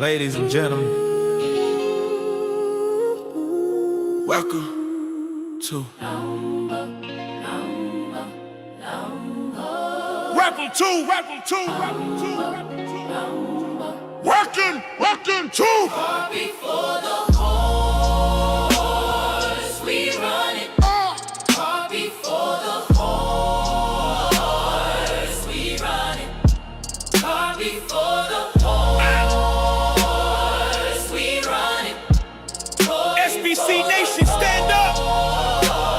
Ladies and gentlemen, welcome to Welcome to Car before the horse, we run it. Car before the horse, we run it. Car before the horse, we run it. SBC Nation, stand up!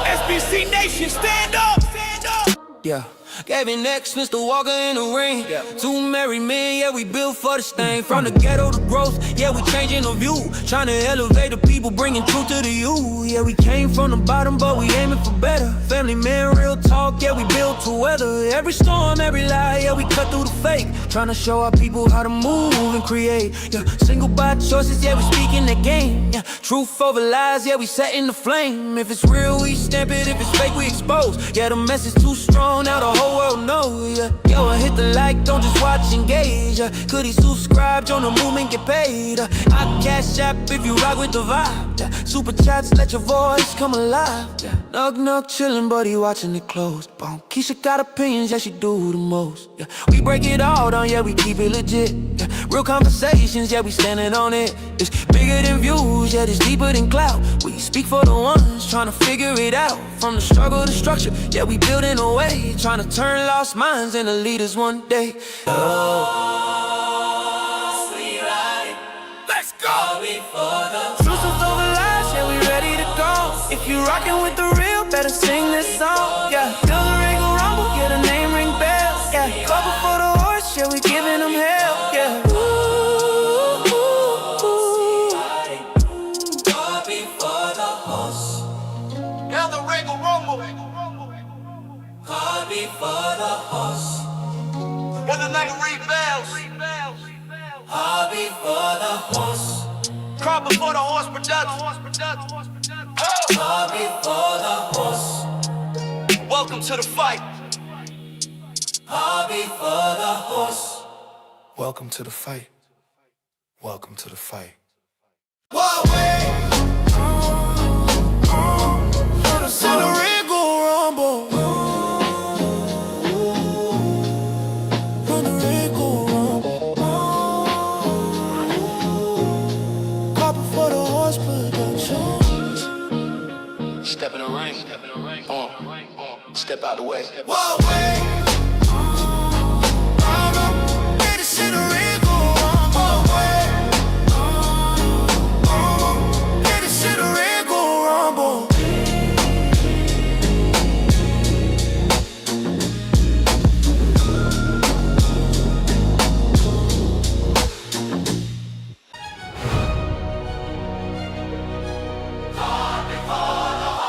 SBC Nation, stand up! Stand up! Yeah. Gavin X Mr. Walker in the ring. Two married men, yeah, we built for the stain. From the ghetto to growth, yeah, we changing the view. Trying to elevate the people, bringing truth to the youth. Yeah, we came from the bottom, but we aiming for better. Family man, real talk, yeah, we built to weather every storm, every lie, yeah, we cut through the fake. Trying to show our people how to move and create. Yeah, single by choices, yeah, we speaking the game. Yeah, truth over lies, yeah, we setting the flame. If it's real, we stamp it. If it's fake, we expose. Yeah, the message too strong, now the whole world know, yeah. Yo, hit the like, don't just watch, engage. Could he subscribe, join the movement, get paid? I cash app if you rock with the vibe. Yeah. Super chats, let your voice come alive. Yeah. Knock, chillin', but he watching it close. Boom. Keisha got opinions, yeah, she do the most. Yeah. We break it all down, yeah, we keep it legit. Yeah. Real conversations, yeah, we standing on it. It's bigger than views, yeah, it's deeper than clout. We speak for the ones trying to figure it out. From the struggle to structure, yeah, we building a way. Trying to turn lost minds into leaders one day. Oh, we ride it. Let's go! Car before the Truth over lies, yeah, we ready to go. If you rockin' with the real, better sing this song. Yeah, feel the Regal Rumble, yeah, the name ring bells. Yeah, go before the horse, yeah, we giving them hell. Yeah. car before the horse. Now the Regal Rumble. Car before the horse. What's the name? Ring bells. Car before the horse. Car before the horse production. Car before the horse. Welcome to the fight. Car before the horse. welcome to the fight. Welcome to the fight. It's in the Regal Rumble. In the Regal Rumble. Copper for the horse production. Step in the ring. Step out the way. It's in the Regal Rumble. It's in the Regal Rumble.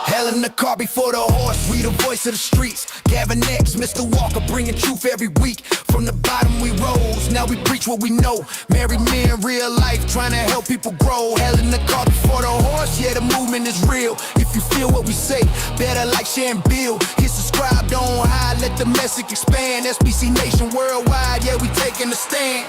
Hell in the car before the horse, we the voice of the streets. Gavin X Mr. Walker, bringing truth every week. From the bottom we rose, now we preach what we know. Married men, real life, trying to help people grow. Hell in the car before the horse, yeah, the movement is real. If you feel what we say, better like, share, and build. Hit subscribe, don't hide, let the message expand. SBC Nation worldwide, yeah, we taking a stand.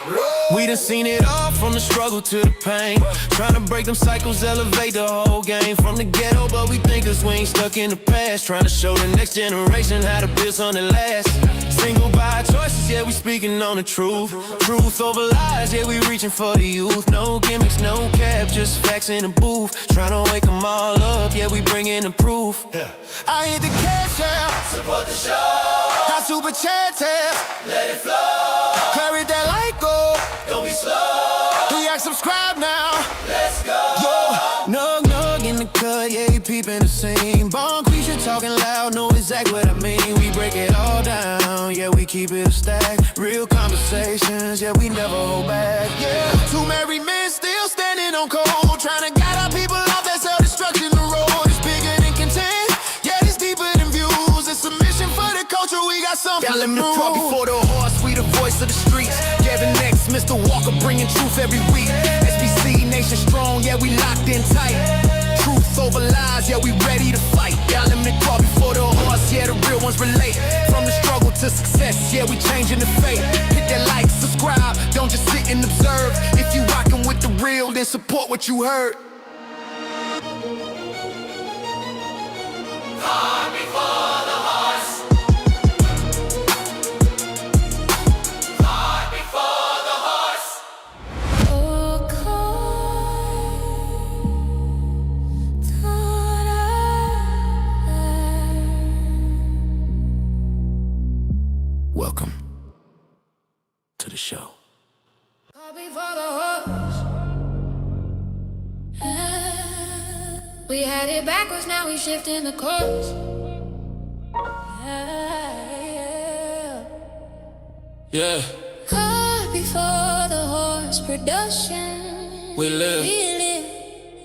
We done seen it all, from the struggle to the pain. Trying to break them cycles, elevate the whole game. From the ghetto, but we thinkers, we ain't stuck in the past. Trying to show the next generation how to build something last. Single by choices, yeah, we speaking on the truth. Truth over lies, yeah, we reaching for the youth. No gimmicks, no cap, just facts in the booth. Trying to wake them all up, yeah, we bringing the proof. I hit the cash out, Support the show. got super chat tab. Let it flow. Carry that light go. Don't be slow. React, subscribe now. Let's go. Nug in the cut, yeah, he peeping the scene. Bon Quisha talking loud, know exactly what I mean. We break it all down, yeah, we keep it a stack. Real conversations, yeah, we never hold back. Yeah, two married men still standing on cold, trying to guide our people off that self-destruction. The road is bigger than content, yeah, it's deeper than views. It's a mission for the culture, we got something Y'all to in the car prove. before the horse, we the voice of the streets. Gavin X Mr. Walker, bringing truth every week. SBC Nation strong, yeah, we locked in tight. Truth over lies, yeah, we ready to fight. Y'all in the car before the horse, yeah, the real ones relate. From the struggle to success, yeah, we changing the fate. Hit that like, subscribe, don't just sit and observe. If you rockin' with the real, then support what you heard. Car before the horse. Car before the horse. Oh, Welcome to the show. before the horse. We had it backwards, now we shifting the course. Yeah, Car before the horse production. we live.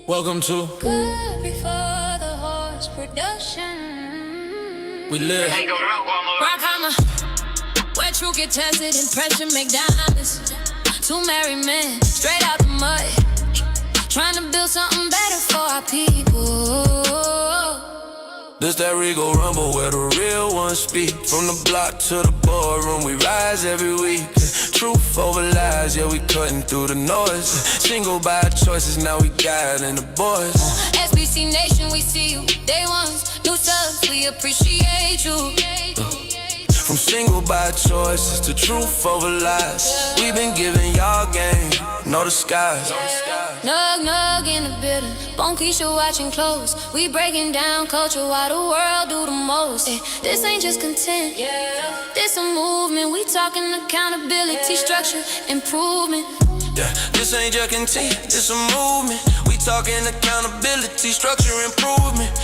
Welcome to Car before the horse production. We live. Rock hammer, where truth get tested and pressure make diamonds. Two married men, straight out the mud, trying to build something better for our people. This that Regal Rumble where the real ones speak. From the block to the boardroom, we rise every week. Truth over lies, yeah, we cutting through the noise. Single by choices, now we guiding the boys. SBC Nation, we see you. Day ones, new subs, we appreciate you. From single by choices to truth over lies. We been giving y'all game, no disguise. Nug, nug in the building. Bone Keisha watching close. We breaking down culture while the world do the most. This ain't just content, this a movement. We talking accountability, structure, improvement. Yeah, this ain't just content, this a movement. We talking accountability, structure, improvement.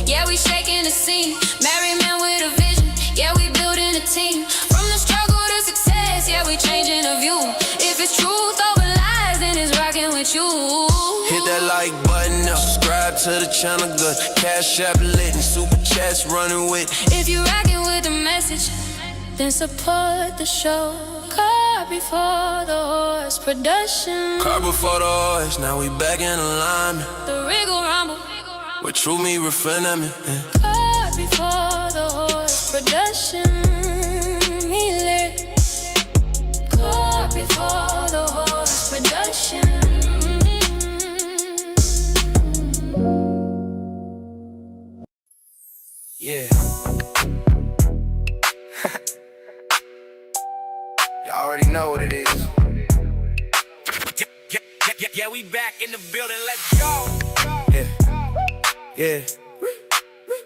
Yeah, we shaking the scene. Married men with a vision. Yeah, we building a team. From the struggle to success, yeah, we changing the view. If it's truth over lies, then it's rocking with you. Hit that like button up, subscribe to the channel, good. Cash app lit and super chats running with. If you rocking with the message, then support the show. Car before the horse production. Car before the horse, now we back in alignment. The Regal Rumble. Where true me refinement. Car before the horse production. He lit. Car before the horse production. Yeah. Y'all already know what it is. Yeah, we back in the building, let's go. Yeah.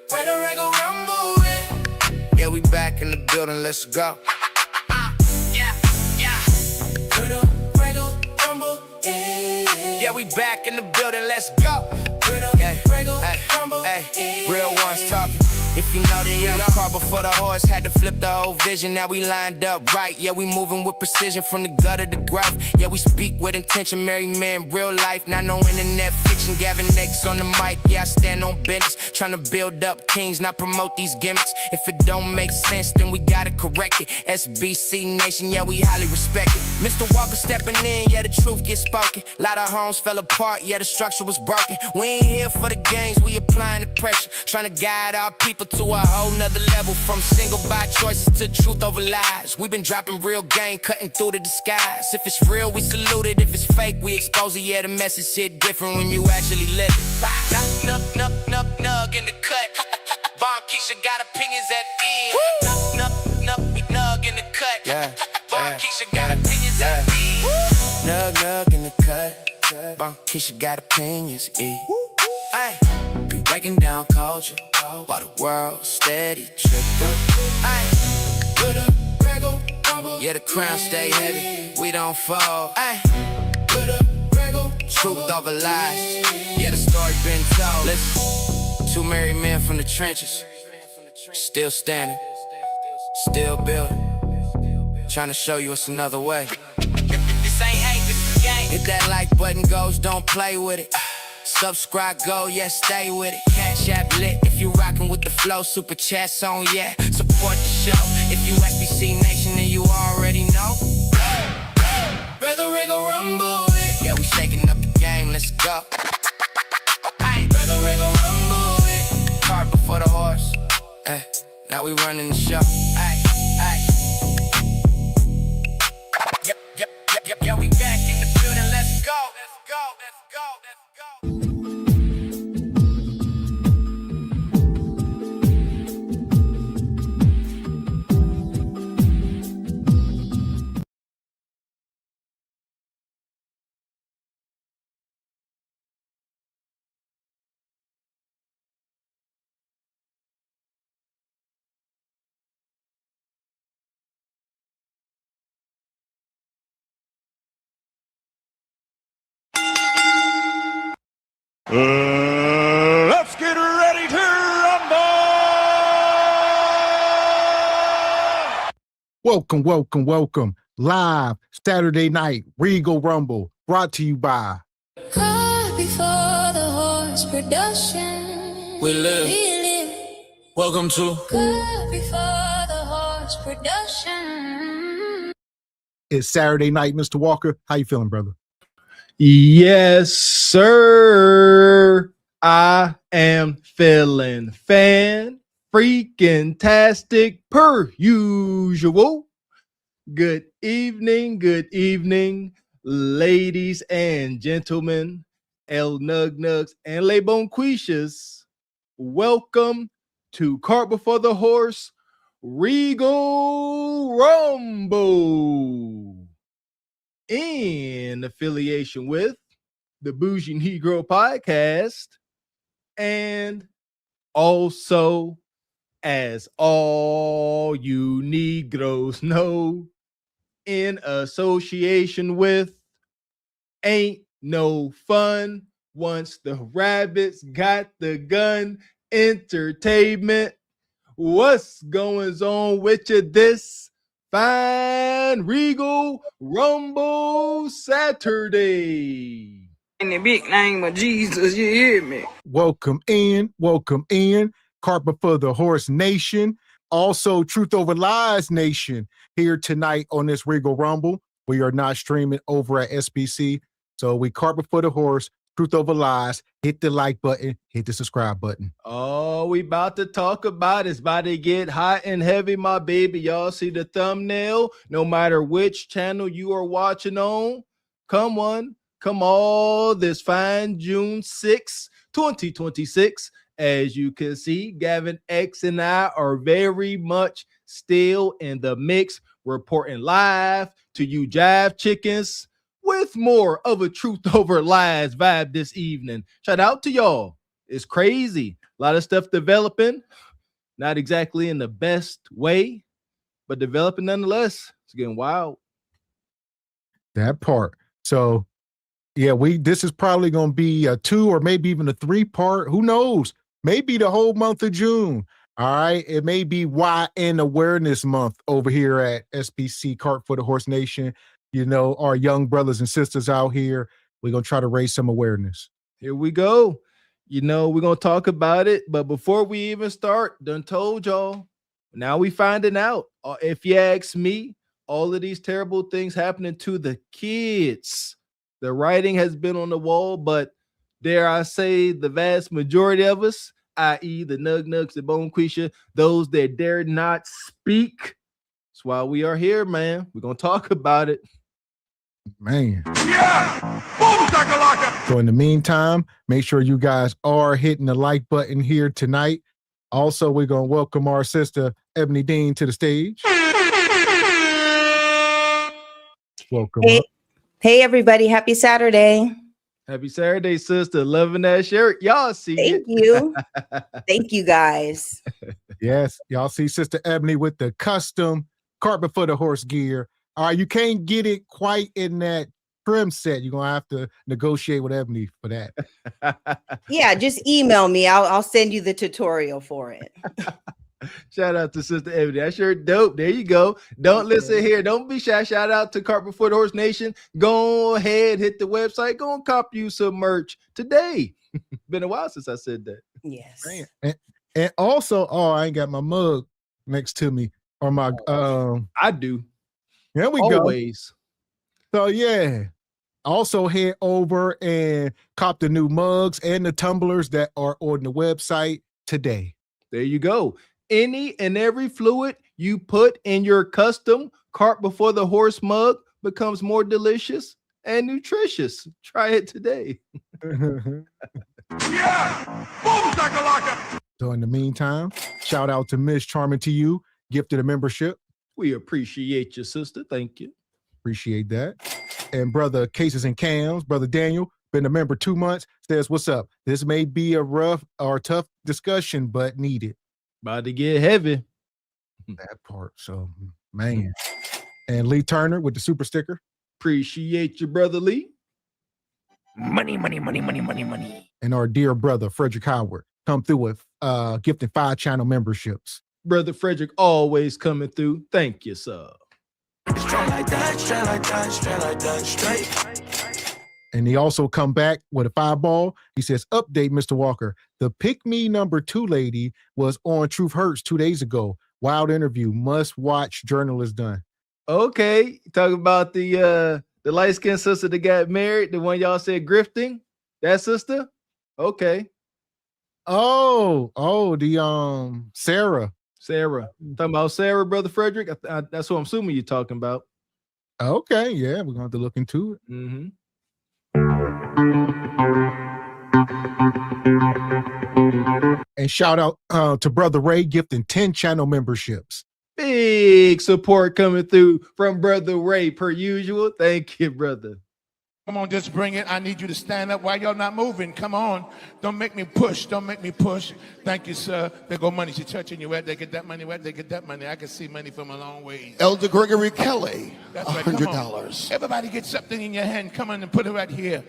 Where the Regal Rumble at? Yeah, we back in the building, let's go. Yeah. Where the Regal Rumble at? Yeah, we back in the building, let's go. Where the Regal Rumble at? Real ones talking. If you know the car before the horse had to flip the whole vision. Now we lined up right. Yeah, we moving with precision from the gutter to growth. Yeah, we speak with intention, married man, real life. Not no internet fiction. Gavin X on the mic. Yeah, I stand on business, trying to build up kings, not promote these gimmicks. If it don't make sense, then we gotta correct it. SBC Nation, yeah, we highly respect it. Mr. Walker stepping in, yeah, the truth gets spoken. Lot of homes fell apart, yeah, the structure was broken. We ain't here for the games, we applying the pressure, trying to guide our people to a whole nother level. From single by choices to truth over lies. We been dropping real game, cutting through the disguise. If it's real, we salute it. If it's fake, we expose it. Yeah, the message hit different when you actually live it. Nug in the cut. Bomb Keisha got opinions at end. Nug in the cut. Bomb Keisha got opinions at end. Nug in the cut. Bomb Keisha got opinions. Ay, be breaking down culture while the world steady tripping. Ay, with a Regal Rumble. Yeah, the crown stay heavy, we don't fall. Ay, with a Regal truth over lies. Yeah, the story been told. Listen, two married men from the trenches, still standing, still building, trying to show you it's another way. This ain't hate, this is game. Hit that like button goes, don't play with it. Subscribe, go, yeah, stay with it. Cash app lit if you rockin' with the flow. Super chats on, yeah, support the show. If you SBC Nation, then you already know. Where the Regal Rumble at? Yeah, we shaking up the game, let's go. Where the Regal Rumble at? Car before the horse. Now we running the show. Yeah, we back in the building. Let's go. Let's get ready to rumble! Welcome. Live Saturday night Regal Rumble brought to you by Caught before the horse production. We live. Welcome to Caught before the horse production. It's Saturday night, Mr. Walker. How you feeling, brother? Yes, sir. I am feeling freaking tastic per usual. Good evening, ladies and gentlemen, El Nug Nugs and Le Bonquishas. Welcome to Cart Before the Horse Regal Rumble. In affiliation with the Bougie Negro Podcast, and also, as all you Negroes know, in association with Ain't No Fun Once the Rabbits Got the Gun Entertainment. What's going on with you this fine Regal Rumble Saturday? in the big name of Jesus, you hear me? Welcome in. Cart Before the Horse Nation. Also, Truth Over Lies Nation here tonight on this Regal Rumble. We are not streaming over at SBC. So we Cart Before the Horse, Truth Over Lies. Hit the like button, hit the subscribe button. Oh, we about to talk about it. It's about to get hot and heavy, my baby. Y'all see the thumbnail? No matter which channel you are watching on, come on this fine June 6, 2026. As you can see, Gavin X and I are very much still in the mix, reporting live to you jive chickens with more of a Truth Over Lies vibe this evening. Shout out to y'all. It's crazy. A lot of stuff developing. Not exactly in the best way, but developing nonetheless. It's getting wild. That part. So, yeah, this is probably going to be a 2 or maybe even a 3-part. Who knows? Maybe the whole month of June. All right. It may be YN Awareness Month over here at SPC Cart for the Horse Nation. You know, our young brothers and sisters out here, we're going to try to raise some awareness. Here we go. You know, we're going to talk about it. But before we even start, done told y'all, now we finding out. If you ask me, all of these terrible things happening to the kids. The writing has been on the wall, but dare I say the vast majority of us, i.e. the Nug Nugs, the Bone Quisha, those that dare not speak. That's why we are here, man. We're going to talk about it. Man. Yeah! Boom, shakalaka! So in the meantime, make sure you guys are hitting the like button here tonight. Also, we're going to welcome our sister, Ebony Dean, to the stage. Welcome up. Hey, everybody. Happy Saturday. Happy Saturday, sister. Loving that shirt. Y'all see Thank it. you. Thank you, guys. Yes, y'all see Sister Ebony with the custom Cart Before the Horse gear. All right, you can't get it quite in that trim set. You're going to have to negotiate with Ebony for that. Yeah, just email me. I'll send you the tutorial for it. Shout out to Sister Ebony. That shirt dope. There you go. Don't listen here. Don't be shy. Shout out to Cart Before the Horse Nation. Go ahead, hit the website. Go and cop you some merch today. Been a while since I said that. Yes. And also, I ain't got my mug next to me or my I do. There we Always. go. So yeah. Also head over and cop the new mugs and the tumblers that are on the website today. There you go. Any and every fluid you put in your custom cart before the horse mug becomes more delicious and nutritious. Try it today. Yeah! Boom, shakalaka! So in the meantime, shout out to Miss Charming to you, gifted a membership. We appreciate you, sister. Thank you. Appreciate that. And brother Cases and Cams, brother Daniel, been a member 2 months, says, what's up? This may be a rough or tough discussion, but needed. About to get heavy. That part. So, man. And Lee Turner with the super sticker. Appreciate you, brother Lee. Money, money, money, money, money, money. And our dear brother, Frederick Howard, come through with gifting 5 channel memberships. Brother Frederick always coming through. Thank you, sir. Straight like that, straight like that, straight like that, straight. And he also come back with a 5-ball. He says, update, Mr. Walker. The Pick Me #2 lady was on Truth Hurts 2 days ago. Wild interview. Must watch. Journalist done. Okay. Talk about the light-skinned sister that got married. The one y'all said grifting. That sister? Okay. Oh, the Sarah. Talking about Sarah, brother Frederick. That's what I'm assuming you're talking about. Okay, yeah, we're gonna have to look into it. Mm-hmm. And shout out to brother Ray gifting 10 channel memberships. Big support coming through from brother Ray per usual. Thank you, brother. Come on, just bring it. I need you to stand up. Why y'all not moving? Come on. Don't make me push. Don't make me push. Thank you, sir. There go money. She touching you. Where they get that money? Where they get that money? I can see money from a long way. Elder Gregory Kelly, That's right. Come on. $100. Everybody get something in your hand. Come on and put it right here.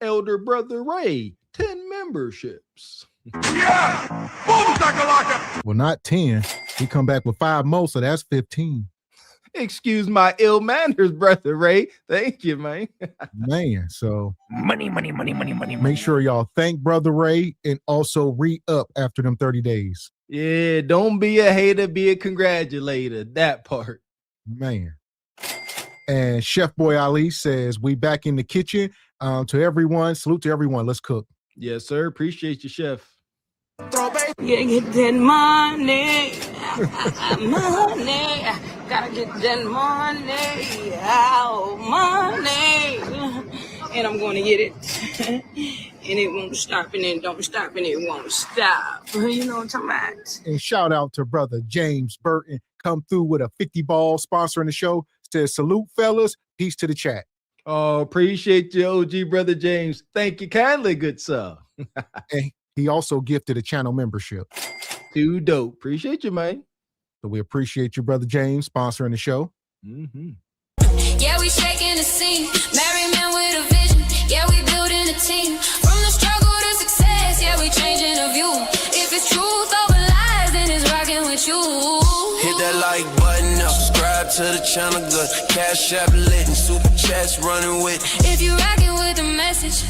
Elder brother Ray, 10 memberships. Yeah! Boom, shakalaka! Well, not 10. He come back with 5 more, so that's 15. Excuse my ill manners, brother Ray. Thank you, man. Man, so Money, money, money, money, money, make money. sure y'all thank brother Ray and also re-up after them 30 days. Yeah, don't be a hater, be a congratulator. That part. Man. And Chef Boy Ali says, we back in the kitchen. To everyone, salute to everyone. Let's cook. Yes, sir. Appreciate you, chef. Yeah, get that money, money. Gotta get that money, money. And I'm gonna get it. And it won't stop, and it don't stop, and it won't stop. You know what I'm talking about? And shout out to brother James Burton. Come through with a 50-ball sponsoring the show. Says, salute, fellas. Peace to the chat. Oh, appreciate you, OG brother James. Thank you kindly, good sir. And he also gifted a channel membership. Too dope. Appreciate you, man. So we appreciate you, brother James, sponsoring the show. Mm-hmm. Yeah, we shaking the scene. Married men with a vision. Yeah, we building a team. From the struggle to success. Yeah, we changing the view. If it's truth over lies, then it's rocking with you. Hit that like button up, subscribe to the channel, good. Cash app lit and super chats running with. If you rocking with the message,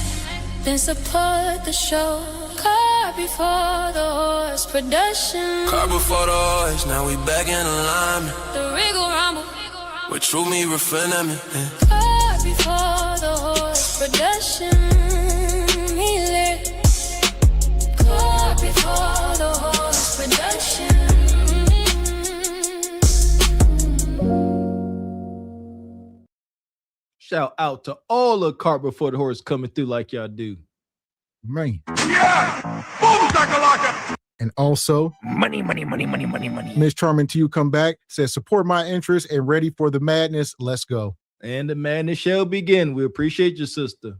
then support the show. Car before the horse production. Car before the horse, now we back in alignment. The Regal Rumble. With true me refinna me. Car before the horse production. He lit. Car before the horse production. Shout out to all the cart before the horse coming through like y'all do. Man. Yeah! Boom, shakalaka! And also, Money, money, money, money, money, money. Miss Charming to you come back, says, support my interest and ready for the madness. Let's go. And the madness shall begin. We appreciate you, sister.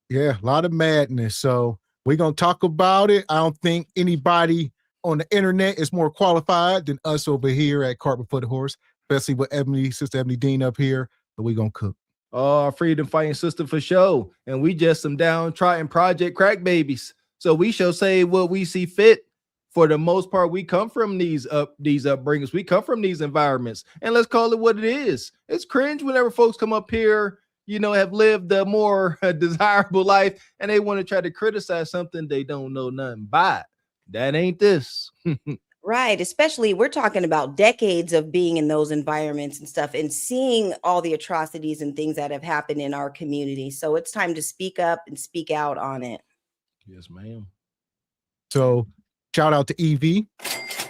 Yeah, a lot of madness. So we're going to talk about it. I don't think anybody on the internet is more qualified than us over here at Cart Before the Horse, especially with Sister Ebony Dean up here. But we're going to cook. Oh, our freedom fighting sister for show. And we just some downtrodden project crack babies. So we shall say what we see fit. For the most part, we come from these upbringings. We come from these environments. And let's call it what it is. It's cringe whenever folks come up here, you know, have lived a more desirable life and they want to try to criticize something they don't know nothing about. That ain't this. Right. Especially we're talking about decades of being in those environments and stuff and seeing all the atrocities and things that have happened in our community. So it's time to speak up and speak out on it. Yes, ma'am. So shout out to Evie.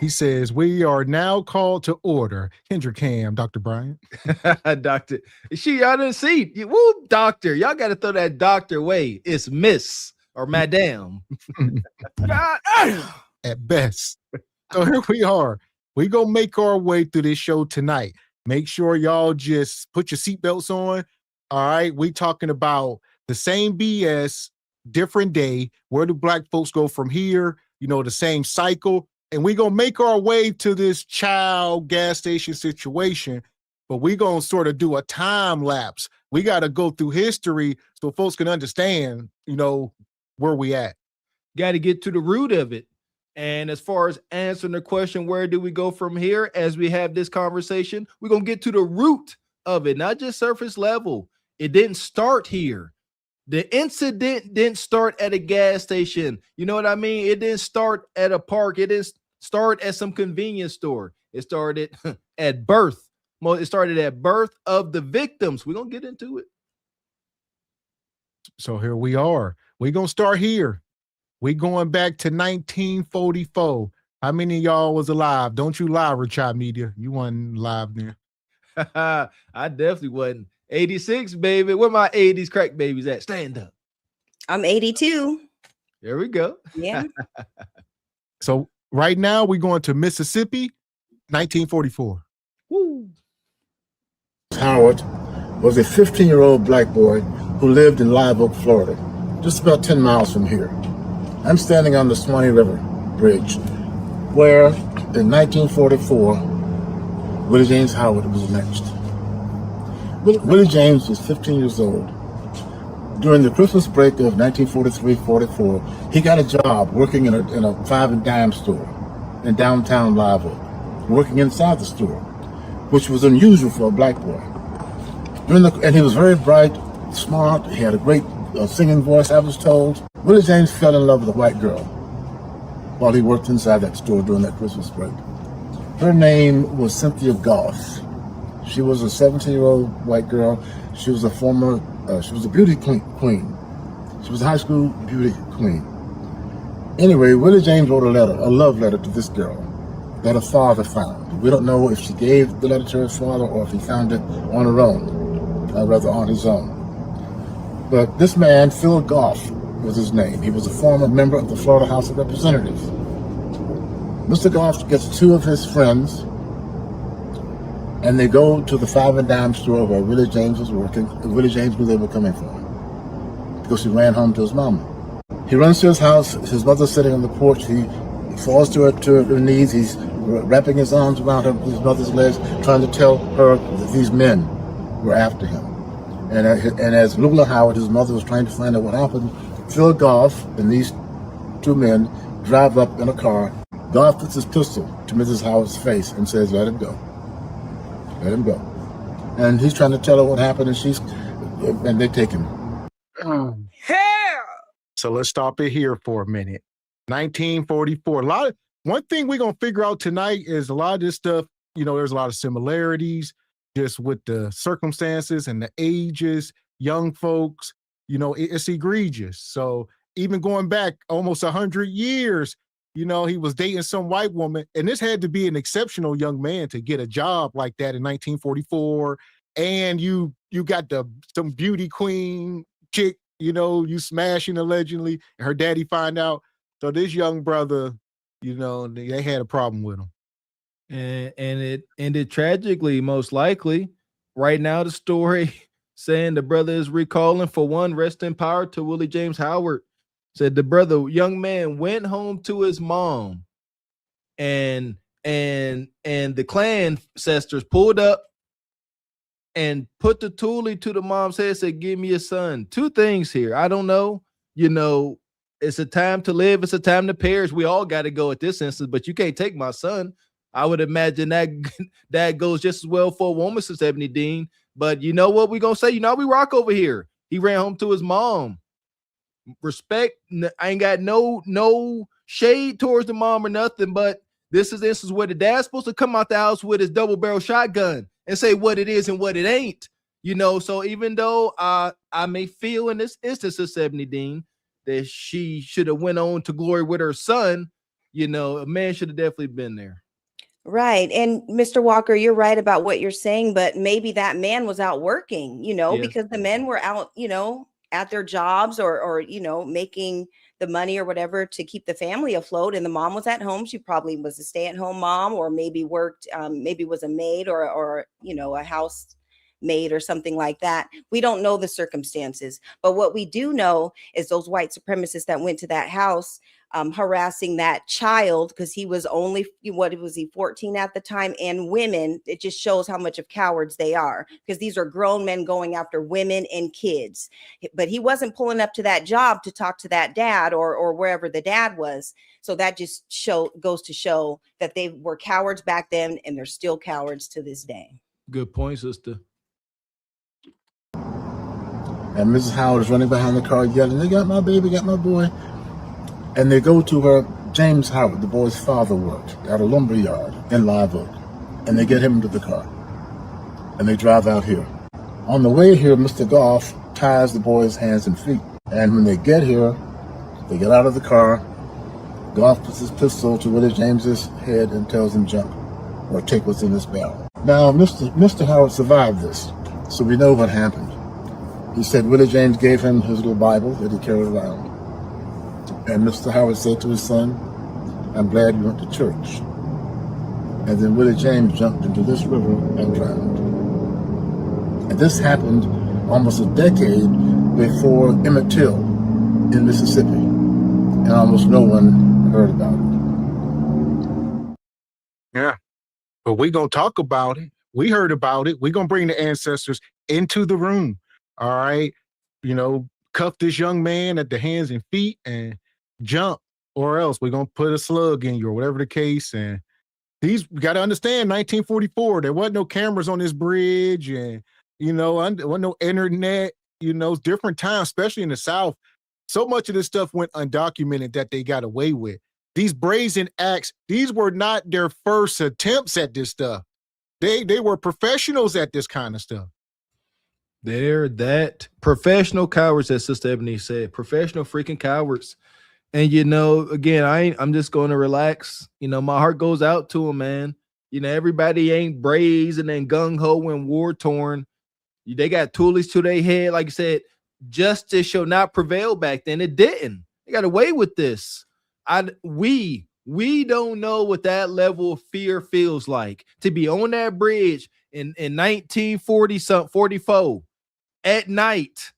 He says, we are now called to order. Kendrick Cam, Dr. Bryant. Doctor. Y'all didn't see. Woo, doctor. Y'all got to throw that doctor away. It's Miss or Madame. At best. So here we are. We gonna make our way through this show tonight. Make sure y'all just put your seatbelts on. All right. We talking about the same BS, different day. Where do black folks go from here? You know, the same cycle. And we gonna make our way to this child gas station situation, but we gonna sort of do a time lapse. We got to go through history so folks can understand, you know, where we at. Got to get to the root of it. And as far as answering the question, where do we go from here as we have this conversation, we're going to get to the root of it, not just surface level. It didn't start here. The incident didn't start at a gas station. You know what I mean? It didn't start at a park. It didn't start at some convenience store. It started at birth. It started at birth of the victims. We're going to get into it. So here we are. We're going to start here. We going back to 1944. How many of y'all was alive? Don't you lie, Richard Media. You wasn't live there. I definitely wasn't. 86, baby. Where my 80s crack babies at? Stand up. I'm 82. There we go. Yeah. So right now we're going to Mississippi, 1944. Woo. Howard was a 15-year-old black boy who lived in Live Oak, Florida, just about 10 miles from here. I'm standing on the Swanee River Bridge, where in 1944, Willie James Howard was lynched. Willie James was 15 years old. During the Christmas break of 1943-44, he got a job working in a five and dime store in downtown Live Oak, working inside the store, which was unusual for a black boy. And he was very bright, smart. He had a great singing voice, I was told. Willie James fell in love with a white girl while he worked inside that store during that Christmas break. Her name was Cynthia Goff. She was a 17-year-old white girl. She was a beauty queen. She was a high school beauty queen. Anyway, Willie James wrote a love letter to this girl that her father found. We don't know if she gave the letter to her father or if he found it on her own, rather on his own. But this man, Phil Goff, was his name. He was a former member of the Florida House of Representatives. Mr. Goff gets two of his friends, and they go to the five and dime store where Willie James was working. Willie James knew they were coming for him because he ran home to his mama. He runs to his house. His mother's sitting on the porch. He falls to her knees. He's wrapping his arms around his mother's legs, trying to tell her that these men were after him. And as Lula Howard, his mother, was trying to find out what happened, Phil Goff and these two men drive up in a car. Goff puts his pistol to Mrs. Howard's face and says, "Let him go. Let him go." And he's trying to tell her what happened, and they take him. So let's stop it here for a minute. 1944. One thing we're gonna figure out tonight is a lot of this stuff, you know, there's a lot of similarities just with the circumstances and the ages, young folks, you know, it's egregious. So even going back almost 100 years, you know, he was dating some white woman, and this had to be an exceptional young man to get a job like that in 1944. And you got some beauty queen chick, you know, you smashing allegedly, and her daddy find out. So this young brother, you know, they had a problem with him. And it ended tragically, most likely. Right now, the story saying the brother is recalling, for one, rest in power to Willie James Howard. Said the young man went home to his mom, and the clan ancestors pulled up and put the toolie to the mom's head, said, "Give me a son." Two things here. I don't know. You know, it's a time to live. It's a time to perish. We all got to go at this instance, but you can't take my son. I would imagine that goes just as well for a woman, Sister Ebony Dean. But you know what we're going to say? You know, we rock over here. He ran home to his mom. Respect. I ain't got no shade towards the mom or nothing, but this is the instance where the dad's supposed to come out the house with his double-barrel shotgun and say what it is and what it ain't. You know, so even though I may feel in this instance, Sister Ebony Dean, that she should have went on to glory with her son, You know, a man should have definitely been there. Right. And Mr. Walker, you're right about what you're saying, but maybe that man was out working, Yes. because the men were out, at their jobs or making the money or whatever to keep the family afloat. And the mom was at home. She probably was a stay-at-home mom, or maybe worked, maybe was a maid or a house maid or something like that. We don't know the circumstances, but what we do know is those white supremacists that went to that house harassing that child, because he was only, what was he, 14 at the time, and women. It just shows how much of cowards they are, because these are grown men going after women and kids. But he wasn't pulling up to that job to talk to that dad or wherever the dad was. So that just goes to show that they were cowards back then, and they're still cowards to this day. Good point, sister. And Mrs. Howard is running behind the car yelling, "They got my baby, got my boy." And they go to where James Howard, the boy's father, worked at a lumber yard in Live Oak. And they get him into the car. And they drive out here. On the way here, Mr. Goff ties the boy's hands and feet. And when they get here, they get out of the car. Goff puts his pistol to Willie James's head and tells him jump, or take what's in his barrel. Now, Mr. Howard survived this, so we know what happened. He said Willie James gave him his little Bible that he carried around. And Mr. Howard said to his son, "I'm glad you went to church." And then Willie James jumped into this river and drowned. And this happened almost a decade before Emmett Till in Mississippi. And almost no one heard about it. Yeah. But we're going to talk about it. We heard about it. We're going to bring the ancestors into the room. All right. Cuff this young man at the hands and feet and jump, or else we're going to put a slug in you, or whatever the case. And we got to understand, 1944, there wasn't no cameras on this bridge, and, there wasn't no internet, different times, especially in the South. So much of this stuff went undocumented that they got away with. These brazen acts, these were not their first attempts at this stuff. They were professionals at this kind of stuff. They're that professional cowards, as Sister Ebony said, professional freaking cowards. And, again, I'm just going to relax. My heart goes out to them, man. Everybody ain't brazen and gung-ho and war-torn. They got toolies to their head. Like I said, justice shall not prevail back then. It didn't. They got away with this. We don't know what that level of fear feels like, to be on that bridge in 1944 at night,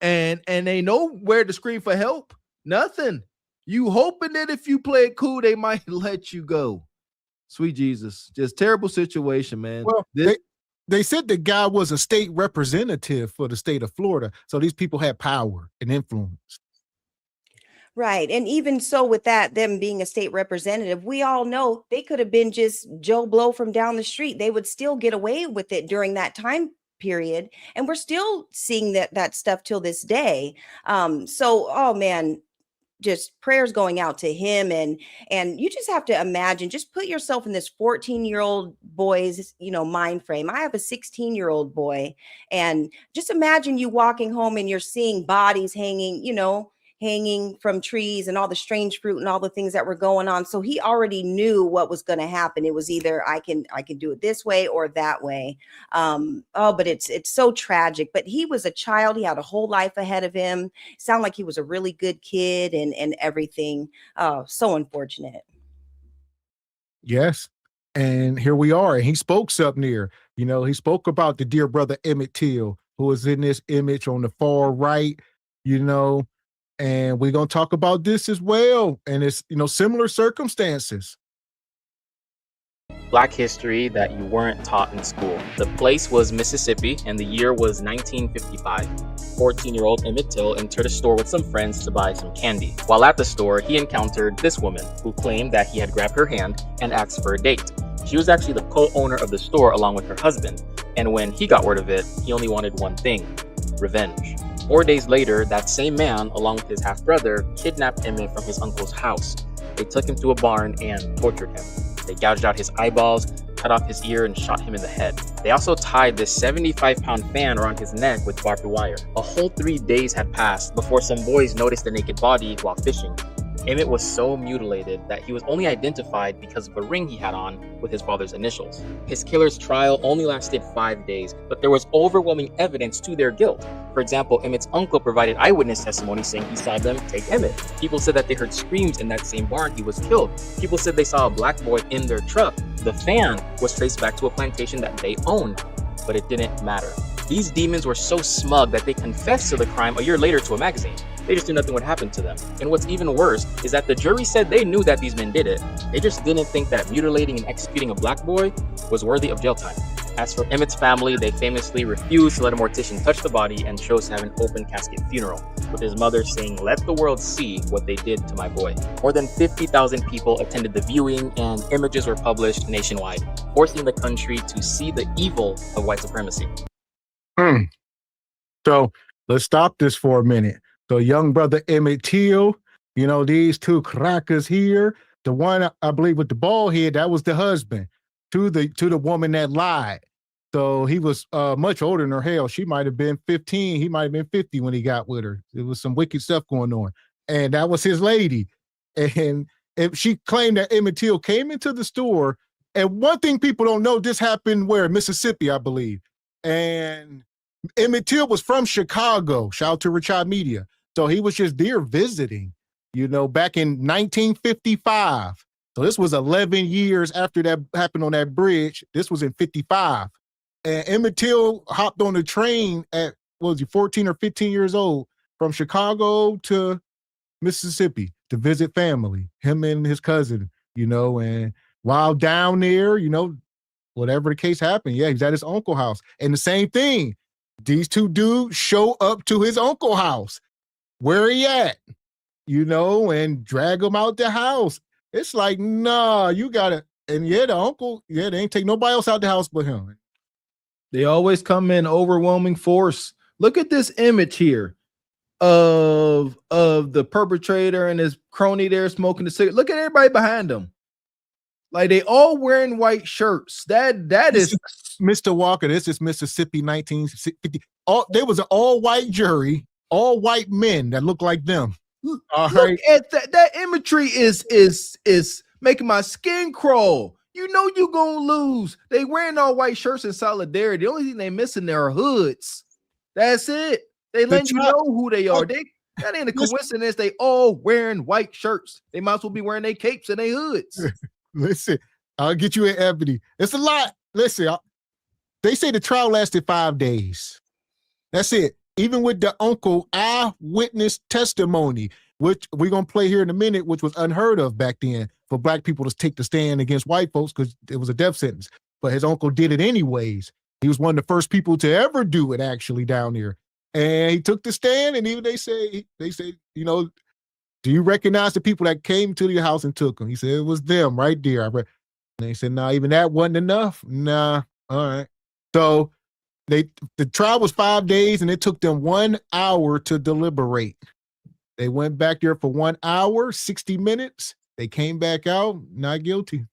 and they know where to scream for help. Nothing. You hoping that if you play it cool, they might let you go. Sweet Jesus. Just terrible situation, man. Well, they said the guy was a state representative for the state of Florida. So these people had power and influence. Right. And even so, with that, them being a state representative, we all know they could have been just Joe Blow from down the street. They would still get away with it during that time period. And we're still seeing that stuff till this day. Oh man, just prayers going out to him. And you just have to imagine, just put yourself in this 14-year-old boy's, mind frame. I have a 16-year-old boy, and just imagine you walking home and you're seeing bodies hanging from trees and all the strange fruit and all the things that were going on. So he already knew what was going to happen. It was either I can do it this way or that way. But it's so tragic. But he was a child. He had a whole life ahead of him. Sounded like he was a really good kid and everything. So unfortunate. Yes. And here we are. And he spoke something there. He spoke about the dear brother Emmett Till, who was in this image on the far right, and we're going to talk about this as well. And it's, similar circumstances. Black history that you weren't taught in school. The place was Mississippi, and the year was 1955. 14-year-old Emmett Till entered a store with some friends to buy some candy. While at the store, he encountered this woman who claimed that he had grabbed her hand and asked for a date. She was actually the co-owner of the store along with her husband, and when he got word of it, he only wanted one thing: revenge. 4 days later, that same man, along with his half-brother, kidnapped Emmett from his uncle's house. They took him to a barn and tortured him. They gouged out his eyeballs, cut off his ear, and shot him in the head. They also tied this 75-pound fan around his neck with barbed wire. A whole 3 days had passed before some boys noticed the naked body while fishing. Emmett was so mutilated that he was only identified because of a ring he had on with his father's initials. His killer's trial only lasted 5 days, but there was overwhelming evidence to their guilt. For example, Emmett's uncle provided eyewitness testimony saying he saw them take Emmett. People said that they heard screams in that same barn he was killed. People said they saw a black boy in their truck. The fan was traced back to a plantation that they owned, but it didn't matter. These demons were so smug that they confessed to the crime a year later to a magazine. They just knew nothing would happen to them. And what's even worse is that the jury said they knew that these men did it. They just didn't think that mutilating and executing a black boy was worthy of jail time. As for Emmett's family, they famously refused to let a mortician touch the body and chose to have an open casket funeral, with his mother saying, "Let the world see what they did to my boy." More than 50,000 people attended the viewing, and images were published nationwide, forcing the country to see the evil of white supremacy. So let's stop this for a minute. So young brother Emmett Till, you know, these two crackers here, the one I believe with the bald head, that was the husband to the woman that lied. So he was much older than her. Hell, she might have been 15. He might have been 50 when he got with her. There was some wicked stuff going on. And that was his lady. And if she claimed that Emmett Till came into the store. And one thing people don't know, this happened where? Mississippi, I believe. And Emmett Till was from Chicago. Shout out to Richard Media. So he was just there visiting, you know, back in 1955. So this was 11 years after that happened on that bridge. This was in 55. And Emmett Till hopped on the train at, what was he, 14 or 15 years old, from Chicago to Mississippi to visit family, him and his cousin, you know, and while down there, you know, whatever the case happened, yeah, he's at his uncle's house. And the same thing, these two dudes show up to his uncle's house. Where he at? You know, and drag him out the house. It's like, nah, you gotta, and yeah, the uncle, yeah, they ain't take nobody else out the house but him. They always come in overwhelming force. Look at this image here of the perpetrator and his crony there smoking the cigarette. Look at everybody behind them. Like they all wearing white shirts. That is Mr. Walker. This is Mississippi 1950. There was an all-white jury, all white men that look like them. All Look right. at that imagery is making my skin crawl. You know you gonna lose. They wearing all white shirts in solidarity. The only thing they missing there are hoods. That's it. They let you know who they are. That ain't a coincidence. They all wearing white shirts. They might as well be wearing their capes and their hoods. Listen, I'll get you in ebony. It's a lot. Listen, they say the trial lasted 5 days. That's it. Even with the uncle eyewitness testimony, which we're going to play here in a minute, which was unheard of back then for black people to take the stand against white folks because it was a death sentence. But his uncle did it anyways. He was one of the first people to ever do it actually down there. And he took the stand, and even they say, you know, do you recognize the people that came to your house and took him? He said, it was them right there. And they said, nah, even that wasn't enough. Nah. All right. So the trial was 5 days, and it took them 1 hour to deliberate. They went back there for 1 hour, 60 minutes. They came back out, not guilty.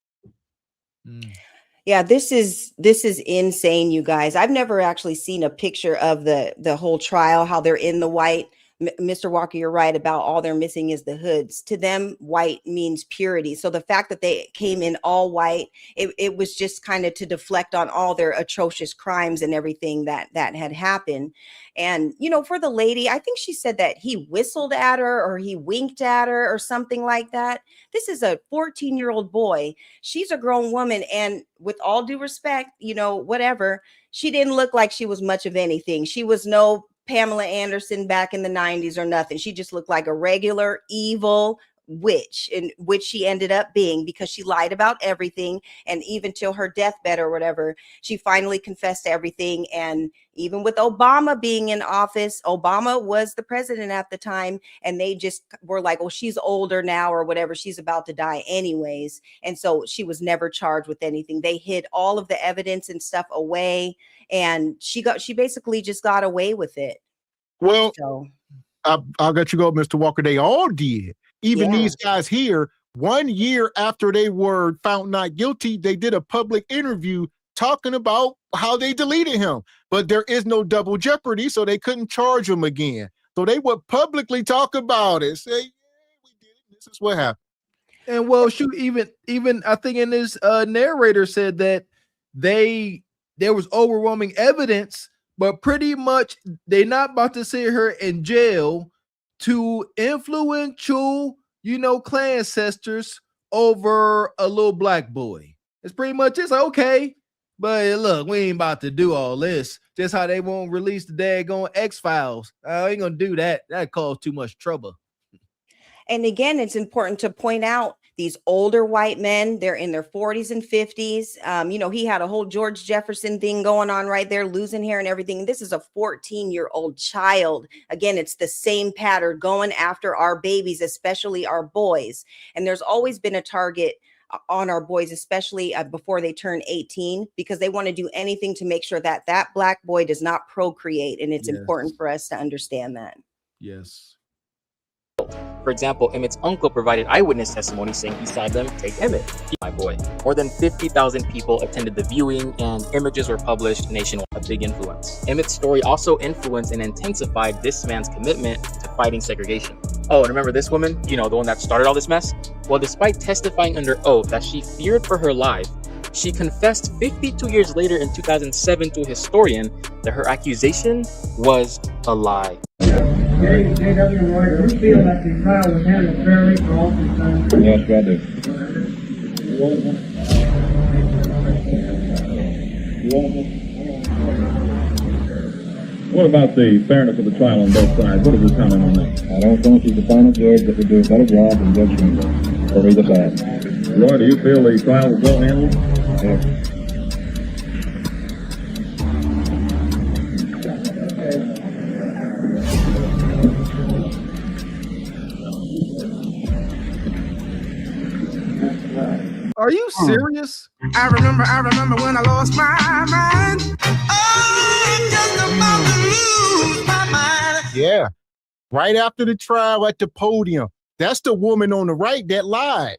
Yeah, this is insane, you guys. I've never actually seen a picture of the whole trial, how they're in the white. Mr. Walker, you're right about all they're missing is the hoods. To them, white means purity. So the fact that they came in all white, it was just kind of to deflect on all their atrocious crimes and everything that had happened. And, you know, for the lady, I think she said that he whistled at her or he winked at her or something like that. This is a 14-year-old boy. She's a grown woman. And with all due respect, you know, whatever, she didn't look like she was much of anything. She was no Pamela Anderson back in the 90s or nothing. She just looked like a regular evil witch, in which she ended up being, because she lied about everything. And even till her deathbed or whatever, she finally confessed to everything. And even with Obama being in office, Obama was the president at the time, and they just were like, oh, she's older now or whatever, she's about to die anyways. And so she was never charged with anything. They hid all of the evidence and stuff away, and she basically just got away with it. Well, so I'll let you go, Mr. Walker. They all did. Even these guys here, 1 year after they were found not guilty, they did a public interview talking about how they deleted him. But there is no double jeopardy, so they couldn't charge him again. So they would publicly talk about it, say, yeah, we did it. This is what happened. And well, shoot, even I think in this narrator said that there was overwhelming evidence, but pretty much they're not about to sit her in jail to influential, clan ancestors over a little black boy. It's pretty much it's like, okay, but look, we ain't about to do all this. Just how they won't release the daggone X-Files. I ain't gonna do that. That caused too much trouble. And again, it's important to point out these older white men, they're in their 40s and 50s. He had a whole George Jefferson thing going on right there, losing hair and everything. This is a 14-year-old child. Again, it's the same pattern going after our babies, especially our boys. And there's always been a target on our boys, especially before they turn 18, because they want to do anything to make sure that that black boy does not procreate. And it's important for us to understand that. Yes. For example, Emmett's uncle provided eyewitness testimony saying he saw them take Emmett, my boy. More than 50,000 people attended the viewing, and images were published nationwide. A big influence. Emmett's story also influenced and intensified this man's commitment to fighting segregation. Oh, and remember this woman? The one that started all this mess? Well, despite testifying under oath that she feared for her life, she confessed 52 years later in 2007 to a historian that her accusation was a lie. J.W. Roy, do you feel that the trial was handled fairly for all concerned? Yes, I do. What about the fairness of the trial on both sides? What is your comment on that? I don't think he's the final judge that would do a better job than Judge Greenberg, or either side. Roy, do you feel the trial was well handled? Yes. Are you serious? I remember when I lost my mind. Oh, I'm just about to lose my mind. Yeah. Right after the trial at the podium. That's the woman on the right that lied.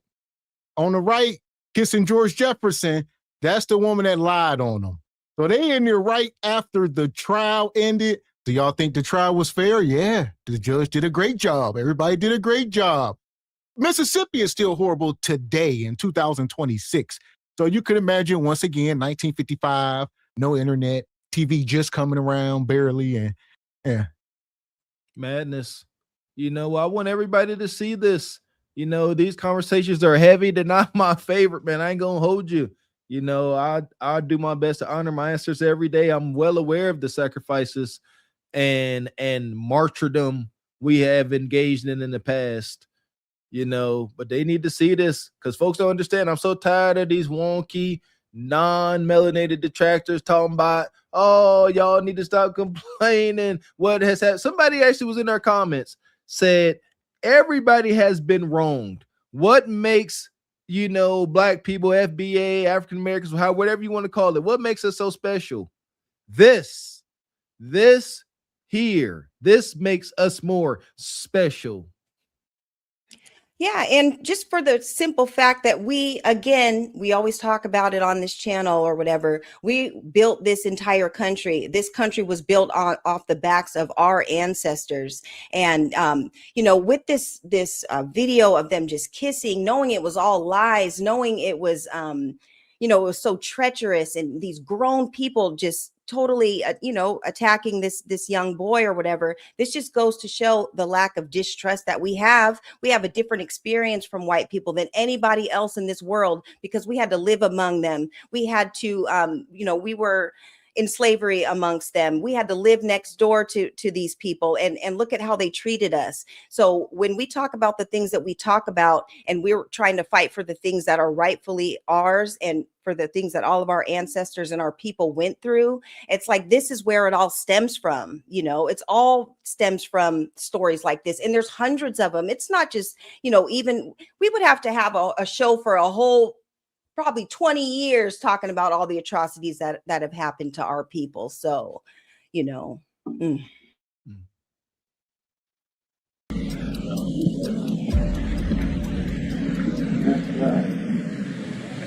On the right, kissing George Jefferson, that's the woman that lied on them. So they in there right after the trial ended. Do y'all think the trial was fair? Yeah. The judge did a great job. Everybody did a great job. Mississippi is still horrible today in 2026. So you could imagine, once again, 1955, no internet, TV just coming around barely, and yeah. Madness. I want everybody to see this. These conversations are heavy. They're not my favorite, man. I ain't gonna hold you. I do my best to honor my ancestors every day. I'm well aware of the sacrifices and martyrdom we have engaged in the past. But they need to see this, because folks don't understand. I'm so tired of these wonky, non-melanated detractors talking about, oh, y'all need to stop complaining. What has happened? Somebody actually was in our comments, said everybody has been wronged. What makes, black people, FBA, African Americans, whatever you want to call it, what makes us so special? This here, this makes us more special. Yeah, and just for the simple fact that we always talk about it on this channel or whatever, we built this entire country. This country was built off the backs of our ancestors. And, with this video of them just kissing, knowing it was all lies, knowing it was, it was so treacherous, and these grown people just totally, attacking this young boy or whatever. This just goes to show the lack of distrust that we have. We have a different experience from white people than anybody else in this world, because we had to live among them. We had to, we were in slavery amongst them. We had to live next door to these people, and look at how they treated us. So when we talk about the things that we talk about, and we're trying to fight for the things that are rightfully ours, and for the things that all of our ancestors and our people went through, it's like, this is where it all stems from. It's all stems from stories like this. And there's hundreds of them. It's not just, even we would have to have a show for a whole probably 20 years talking about all the atrocities that have happened to our people. So, I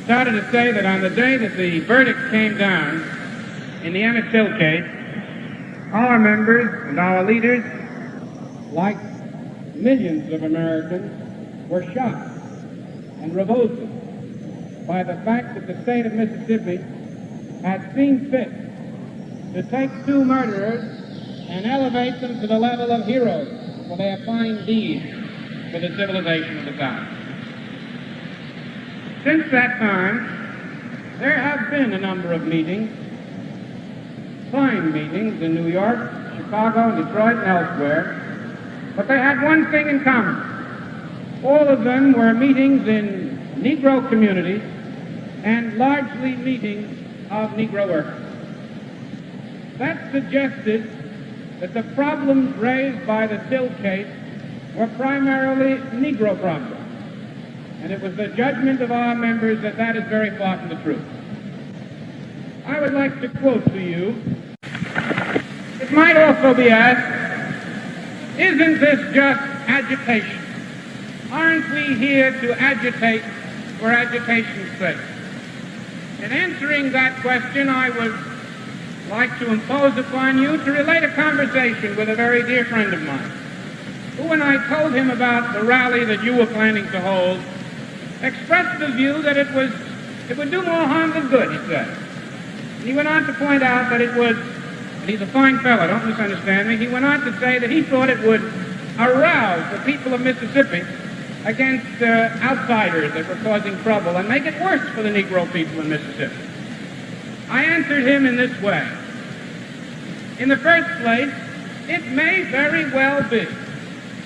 started to say that on the day that the verdict came down in the Emmett Till case, our members and our leaders, like millions of Americans, were shocked and revolted by the fact that the state of Mississippi had seen fit to take two murderers and elevate them to the level of heroes for their fine deeds for the civilization of the South. Since that time, there have been a number of meetings, fine meetings in New York, Chicago, Detroit, and elsewhere, but they had one thing in common. All of them were meetings in Negro communities and largely meetings of Negro workers. That suggested that the problems raised by the Till case were primarily Negro problems. And it was the judgment of our members that that is very far from the truth. I would like to quote to you. It might also be asked, isn't this just agitation? Aren't we here to agitate for agitation's sake? In answering that question, I would like to impose upon you to relate a conversation with a very dear friend of mine, who, when I told him about the rally that you were planning to hold, expressed the view that it would do more harm than good, he said. And he went on to point out that it would, and he's a fine fellow, don't misunderstand me, he went on to say that he thought it would arouse the people of Mississippi against outsiders that were causing trouble and make it worse for the Negro people in Mississippi. I answered him in this way. In the first place, it may very well be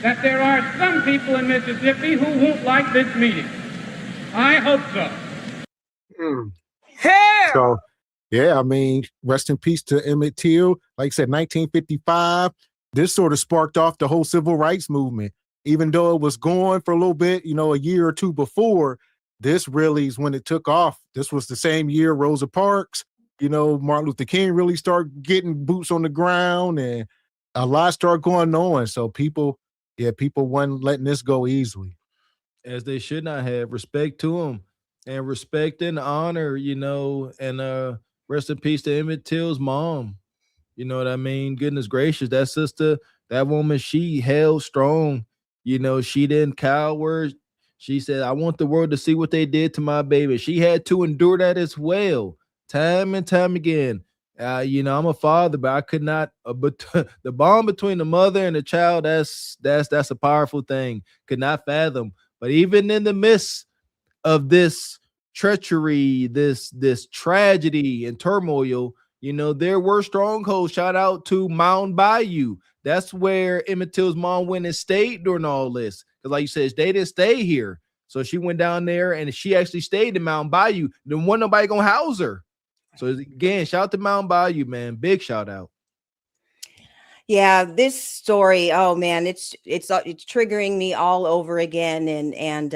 that there are some people in Mississippi who won't like this meeting. I hope so. Hell! So, yeah, I mean, rest in peace to Emmett Till. Like I said, 1955, this sort of sparked off the whole civil rights movement. Even though it was going for a little bit, a year or two before, this really is when it took off. This was the same year Rosa Parks, Martin Luther King really started getting boots on the ground and a lot started going on. So people weren't letting this go easily. As they should not have. Respect to them and respect and honor, and rest in peace to Emmett Till's mom. You know what I mean? Goodness gracious, that sister, that woman, she held strong. She didn't cower. She said, I want the world to see what they did to my baby. She had to endure that as well, time and time again. I'm a father, but I could not. But the bond between the mother and the child, that's a powerful thing. Could not fathom. But even in the midst of this treachery, this tragedy and turmoil, there were strongholds. Shout out to Mound Bayou. That's where Emmett Till's mom went and stayed during all this. Because like you said, they didn't stay here. So she went down there and she actually stayed in Mound Bayou. Then wasn't nobody going to house her. So again, shout out to Mound Bayou, man. Big shout out. Yeah, this story, oh man, it's triggering me all over again. And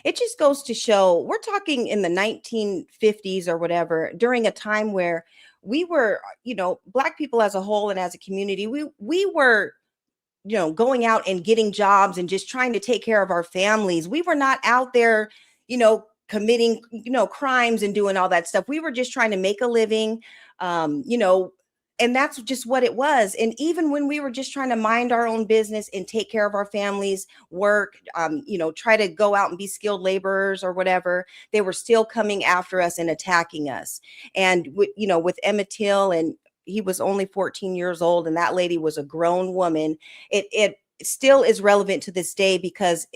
it just goes to show, we're talking in the 1950s or whatever, during a time where we were, Black people as a whole and as a community, we were, going out and getting jobs and just trying to take care of our families. We were not out there, committing, crimes and doing all that stuff. We were just trying to make a living, and that's just what it was. And even when we were just trying to mind our own business and take care of our families, work, try to go out and be skilled laborers or whatever, they were still coming after us and attacking us. And, with Emmett Till, and he was only 14 years old and that lady was a grown woman, it still is relevant to this day because,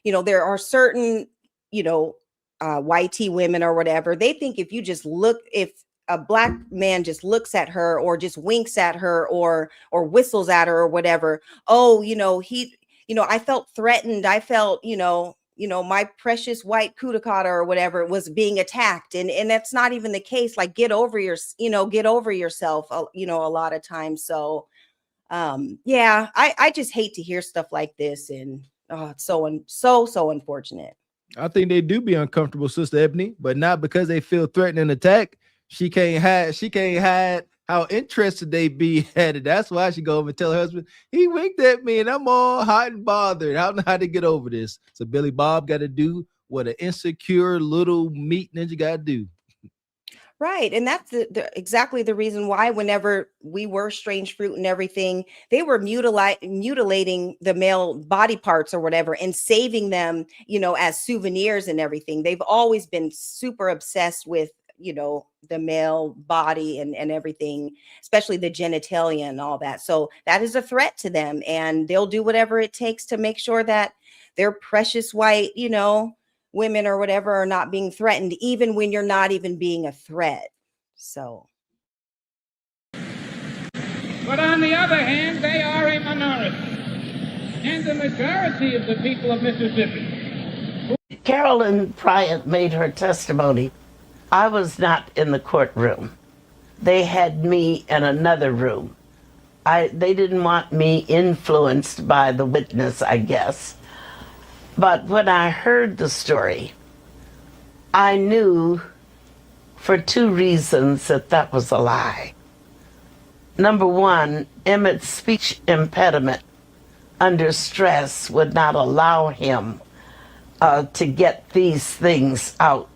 there are certain, YT women or whatever, they think if a Black man just looks at her or just winks at her or whistles at her or whatever, I felt threatened. I felt, my precious white cootie-cutter or whatever was being attacked. And that's not even the case. Like, get over yourself, a lot of times. So, I just hate to hear stuff like this. And it's so unfortunate. I think they do be uncomfortable, Sister Ebony, but not because they feel threatened and attacked. She can't hide how interested they be at it. That's why she go over and tell her husband, he winked at me and I'm all hot and bothered. I don't know how to get over this. So Billy Bob got to do what an insecure little meat ninja got to do. Right. And that's exactly the reason why whenever we were strange fruit and everything, they were mutilating the male body parts or whatever and saving them, as souvenirs and everything. They've always been super obsessed with, the male body and everything, especially the genitalia and all that. So that is a threat to them, and they'll do whatever it takes to make sure that their precious white, women or whatever are not being threatened, even when you're not even being a threat. So. But on the other hand, they are a minority. And the majority of the people of Mississippi. Carolyn Bryant made her testimony. I was not in the courtroom. They had me in another room. They didn't want me influenced by the witness, I guess. But when I heard the story, I knew for two reasons that was a lie. Number one, Emmett's speech impediment under stress would not allow him to get these things out.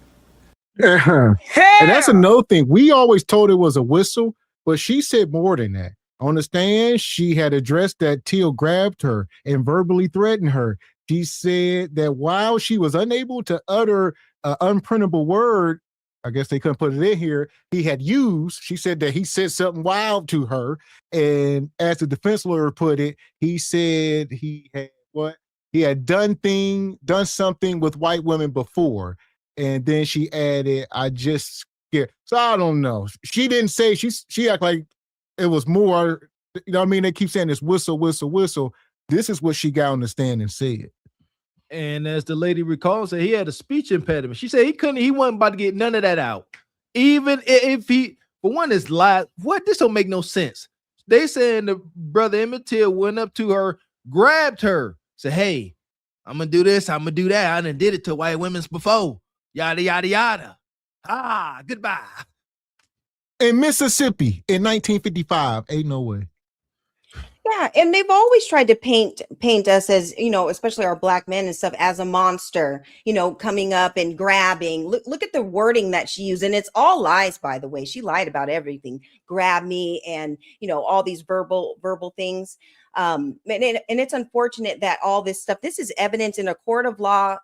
And that's another thing. We always told it was a whistle, but she said more than that. On the stand, she had addressed that Teal grabbed her and verbally threatened her. She said that while she was unable to utter an unprintable word, I guess they couldn't put it in here, he had used, she said that he said something wild to her. And as the defense lawyer put it, he said he had done something with white women before. And then she added, I just scared. So I don't know. She didn't say, she acted like it was more, you know what I mean? They keep saying this whistle, whistle, whistle. This is what she got on the stand and said. And as the lady recalls, he had a speech impediment. She said he wasn't about to get none of that out. Even if he, for one, is live. What? This don't make no sense. They saying the brother Emmett Till went up to her, grabbed her, said, hey, I'm going to do this, I'm going to do that. I done did it to white women's before. Yada, yada, yada. Goodbye. In Mississippi in 1955, ain't no way. Yeah, and they've always tried to paint us as, especially our black men and stuff, as a monster, coming up and grabbing. Look at the wording that she used, and it's all lies, by the way. She lied about everything. Grab me and, all these verbal things. And it's unfortunate that all this stuff, this is evidence in a court of law,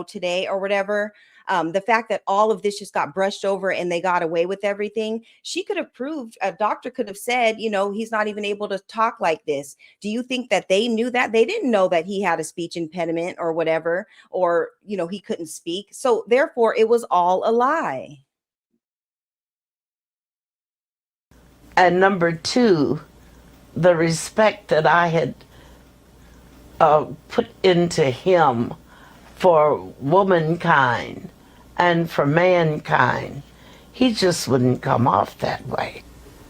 today or whatever. The fact that all of this just got brushed over and they got away with everything, she could have proved, a doctor could have said, he's not even able to talk like this. Do you think that they knew that? They didn't know that he had a speech impediment or whatever, or, he couldn't speak. So therefore it was all a lie. And number two, the respect that I had put into him for womankind and for mankind, he just wouldn't come off that way.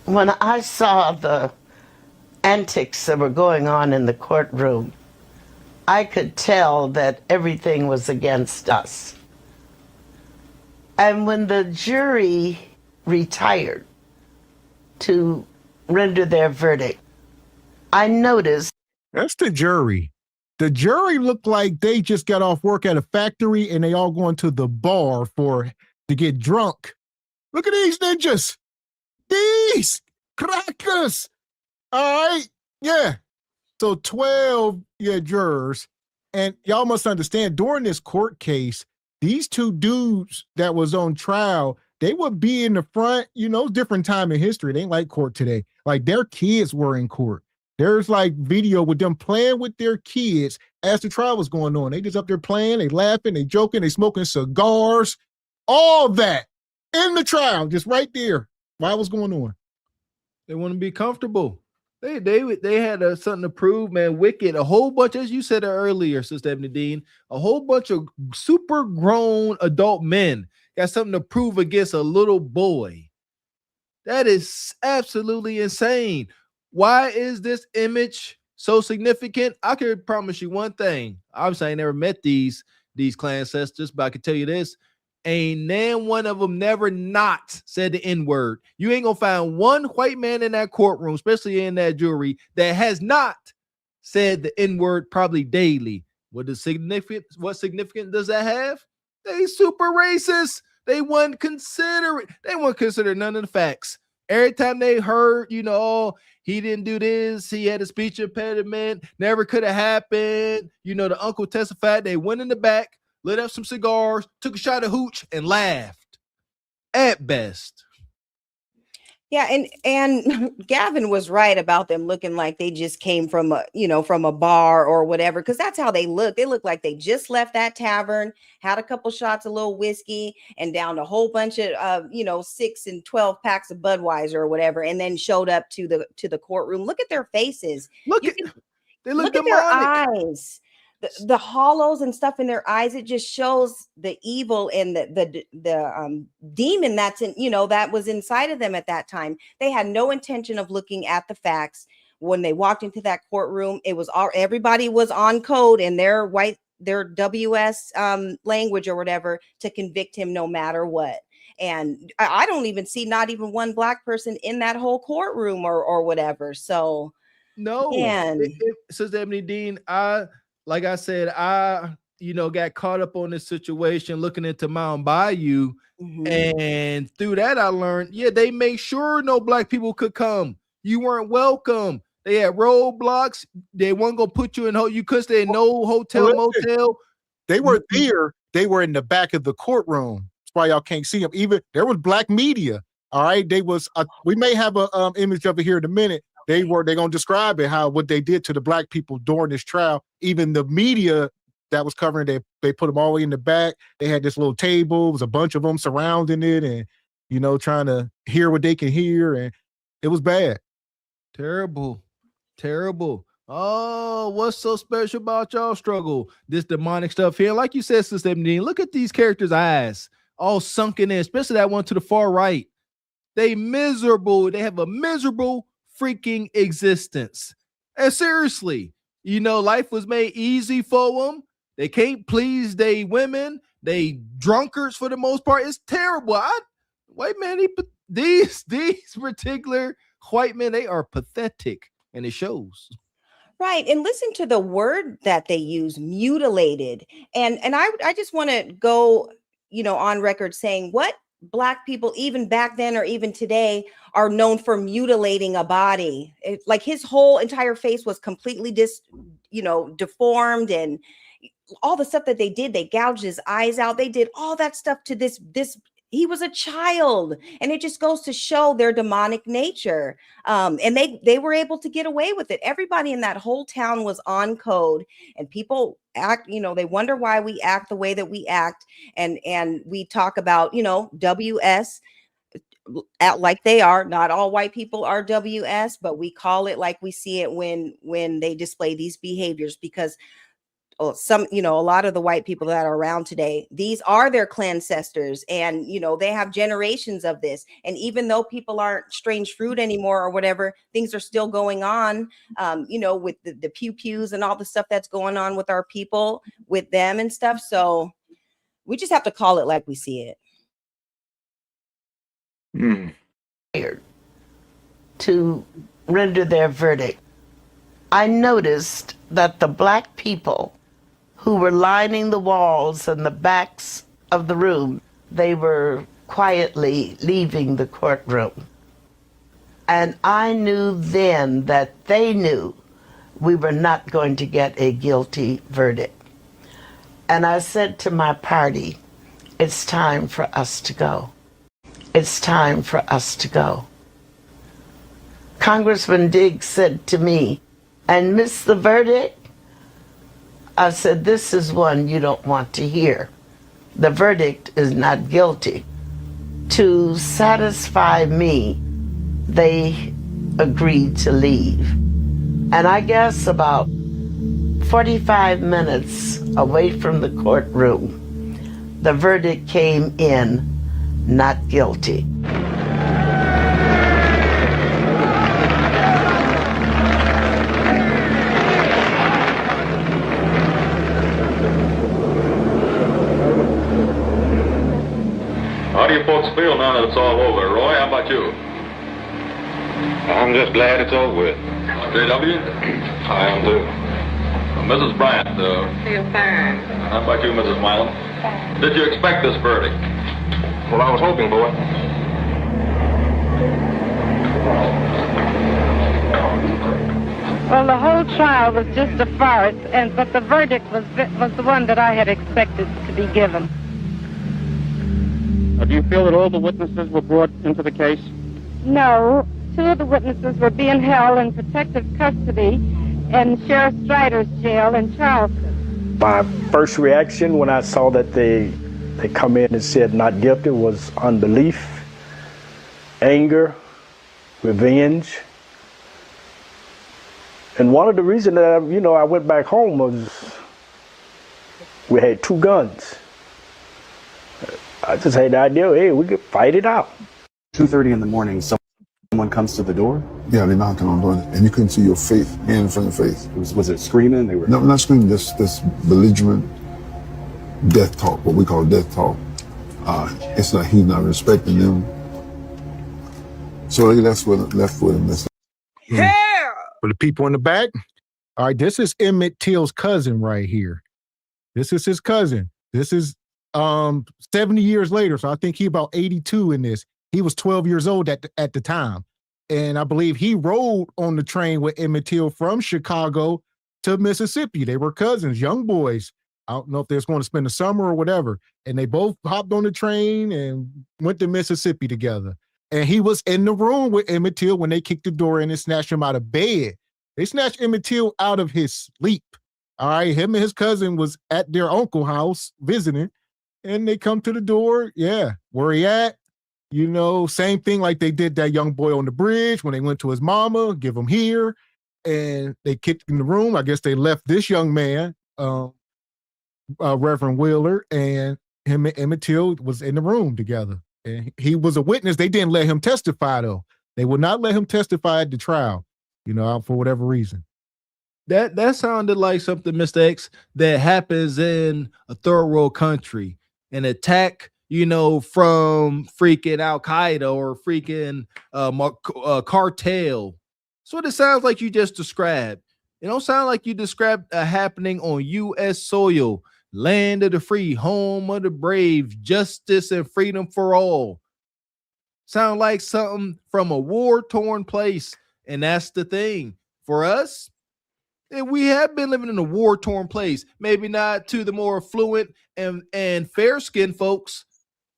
When I saw the antics that were going on in the courtroom, I could tell that everything was against us. And when the jury retired to render their verdict, I noticed. That's the jury. The jury looked like they just got off work at a factory and they all going to the bar to get drunk. Look at these ninjas. These crackers. All right. Yeah. So 12 jurors. And y'all must understand, during this court case, these two dudes that was on trial, they would be in the front, different time in history. It ain't like court today. Like their kids were in court. There's like video with them playing with their kids as the trial was going on. They just up there playing, they laughing, they joking, they smoking cigars, all that in the trial, just right there while it was going on. They want to be comfortable. They had something to prove, man. Wicked, a whole bunch, as you said earlier, Sister Ebony Dean, a whole bunch of super grown adult men got something to prove against a little boy. That is absolutely insane. Why is this image so significant? I can promise you one thing. Obviously, I ain't never met these clan ancestors, but I can tell you this. Ain't nan one of them never not said the N-word. You ain't gonna find one white man in that courtroom, especially in that jury, that has not said the N-word probably daily. What significance does that have? They super racist. They wouldn't consider none of the facts. Every time they heard, oh, he didn't do this, he had a speech impediment, never could have happened. The uncle testified. They went in the back, lit up some cigars, took a shot of hooch, and laughed. At best. Yeah, and Gavin was right about them looking like they just came from a bar or whatever, because that's how they look. They look like they just left that tavern, had a couple shots of little whiskey, and downed a whole bunch of 6 and 12 packs of Budweiser or whatever, and then showed up to the courtroom. Look at their faces. They look at their eyes. The hollows and stuff in their eyes, it just shows the evil and the demon that's that was inside of them at that time. They had no intention of looking at the facts. When they walked into that courtroom, everybody was on code in their WS language or whatever to convict him no matter what. And I don't even see not even one black person in that whole courtroom or whatever. So no, Sister Ebony Dean, like I said, I got caught up on this situation looking into Mound Bayou. And through that, I learned, they made sure no black people could come. You weren't welcome. They had roadblocks. They weren't going to put you in you couldn't stay in no hotel, motel. They were there. They were in the back of the courtroom. That's why y'all can't see them. Even there was black media. All right. They was, we may have a image of it here in a minute. They're going to describe it, what they did to the black people during this trial. Even the media that was covering it, they put them all the way in the back. They had this little table. It was a bunch of them surrounding it and, trying to hear what they can hear. And it was bad. Terrible. Oh, what's so special about y'all struggle? This demonic stuff here. Like you said, Sister Ebony, look at these characters' eyes all sunken in, especially that one to the far right. They miserable. They have a miserable freaking existence. And seriously, life was made easy for them. They can't please they women. They drunkards for the most part. It's terrible. White man, these particular white men, they are pathetic, and it shows. Right. And listen to the word that they use, mutilated. And I just want to go, on record saying what Black people, even back then or even today, are known for mutilating a body. Like his whole entire face was completely deformed, and all the stuff that they did, they gouged his eyes out. They did all that stuff to this. He was a child, and it just goes to show their demonic nature. And they were able to get away with it. Everybody in that whole town was on code, and people act, they wonder why we act the way that we act. And we talk about, WS like they are. Not all white people are WS, but we call it like we see it when they display these behaviors, because a lot of the white people that are around today, these are their ancestors, and they have generations of this. And even though people aren't strange fruit anymore or whatever, things are still going on, with the pew-pews and all the stuff that's going on with our people, with them and stuff. So we just have to call it like we see it. To render their verdict, I noticed that the Black people who were lining the walls and the backs of the room, they were quietly leaving the courtroom. And I knew then that they knew we were not going to get a guilty verdict. And I said to my party, it's time for us to go. It's time for us to go. Congressman Diggs said to me, and miss the verdict? I said, this is one you don't want to hear. The verdict is not guilty. To satisfy me, they agreed to leave. And I guess about 45 minutes away from the courtroom, the verdict came in, not guilty. How do you folks feel now that it's all over? Roy, how about you? I'm just glad it's over with. JW? I am too. Mrs. Bryant, feel fine. How about you, Mrs. Milam? Did you expect this verdict? Well, I was hoping, boy. Well, the whole trial was just a farce, but the verdict was the one that I had expected to be given. Do you feel that all the witnesses were brought into the case? No, 2 of the witnesses were being held in protective custody in Sheriff Strider's jail in Charleston. My first reaction when I saw that they come in and said not guilty was unbelief, anger, revenge. And one of the reasons that I went back home was we had 2 guns. I just had the idea, hey, we could fight it out. 2:30 in the morning, someone comes to the door? Yeah, they knocked on the door, and you couldn't see your face, hands from your face. Was it screaming? They were No, not screaming. This belligerent death talk, what we call death talk. It's like he's not respecting them. So they left with him. Yeah. For the people in the back, all right, this is Emmett Till's cousin right here. This is his cousin. This is 70 years later, so I think he about 82 in this. He was 12 years old at the time. And I believe he rode on the train with Emmett Till from Chicago to Mississippi. They were cousins, young boys. I don't know if they was going to spend the summer or whatever. And they both hopped on the train and went to Mississippi together. And he was in the room with Emmett Till when they kicked the door in and snatched him out of bed. They snatched Emmett Till out of his sleep. All right, him and his cousin was at their uncle's house visiting. And they come to the door, yeah, where he at? You know, same thing like they did that young boy on the bridge when they went to his mama, give him here, and they kicked in the room. I guess they left this young man, Reverend Wheeler, and him and Emmett Till was in the room together. And he was a witness. They didn't let him testify, though. They would not let him testify at the trial, for whatever reason. That sounded like something, Mr. X, that happens in a third world country. An attack, from freaking Al-Qaeda or freaking cartel. That's what it sounds like you just described. It don't sound like you described a happening on U.S. soil, land of the free, home of the brave, justice and freedom for all. Sound like something from a war-torn place. And that's the thing. For us, we have been living in a war-torn place. Maybe not to the more affluent and fair-skinned folks,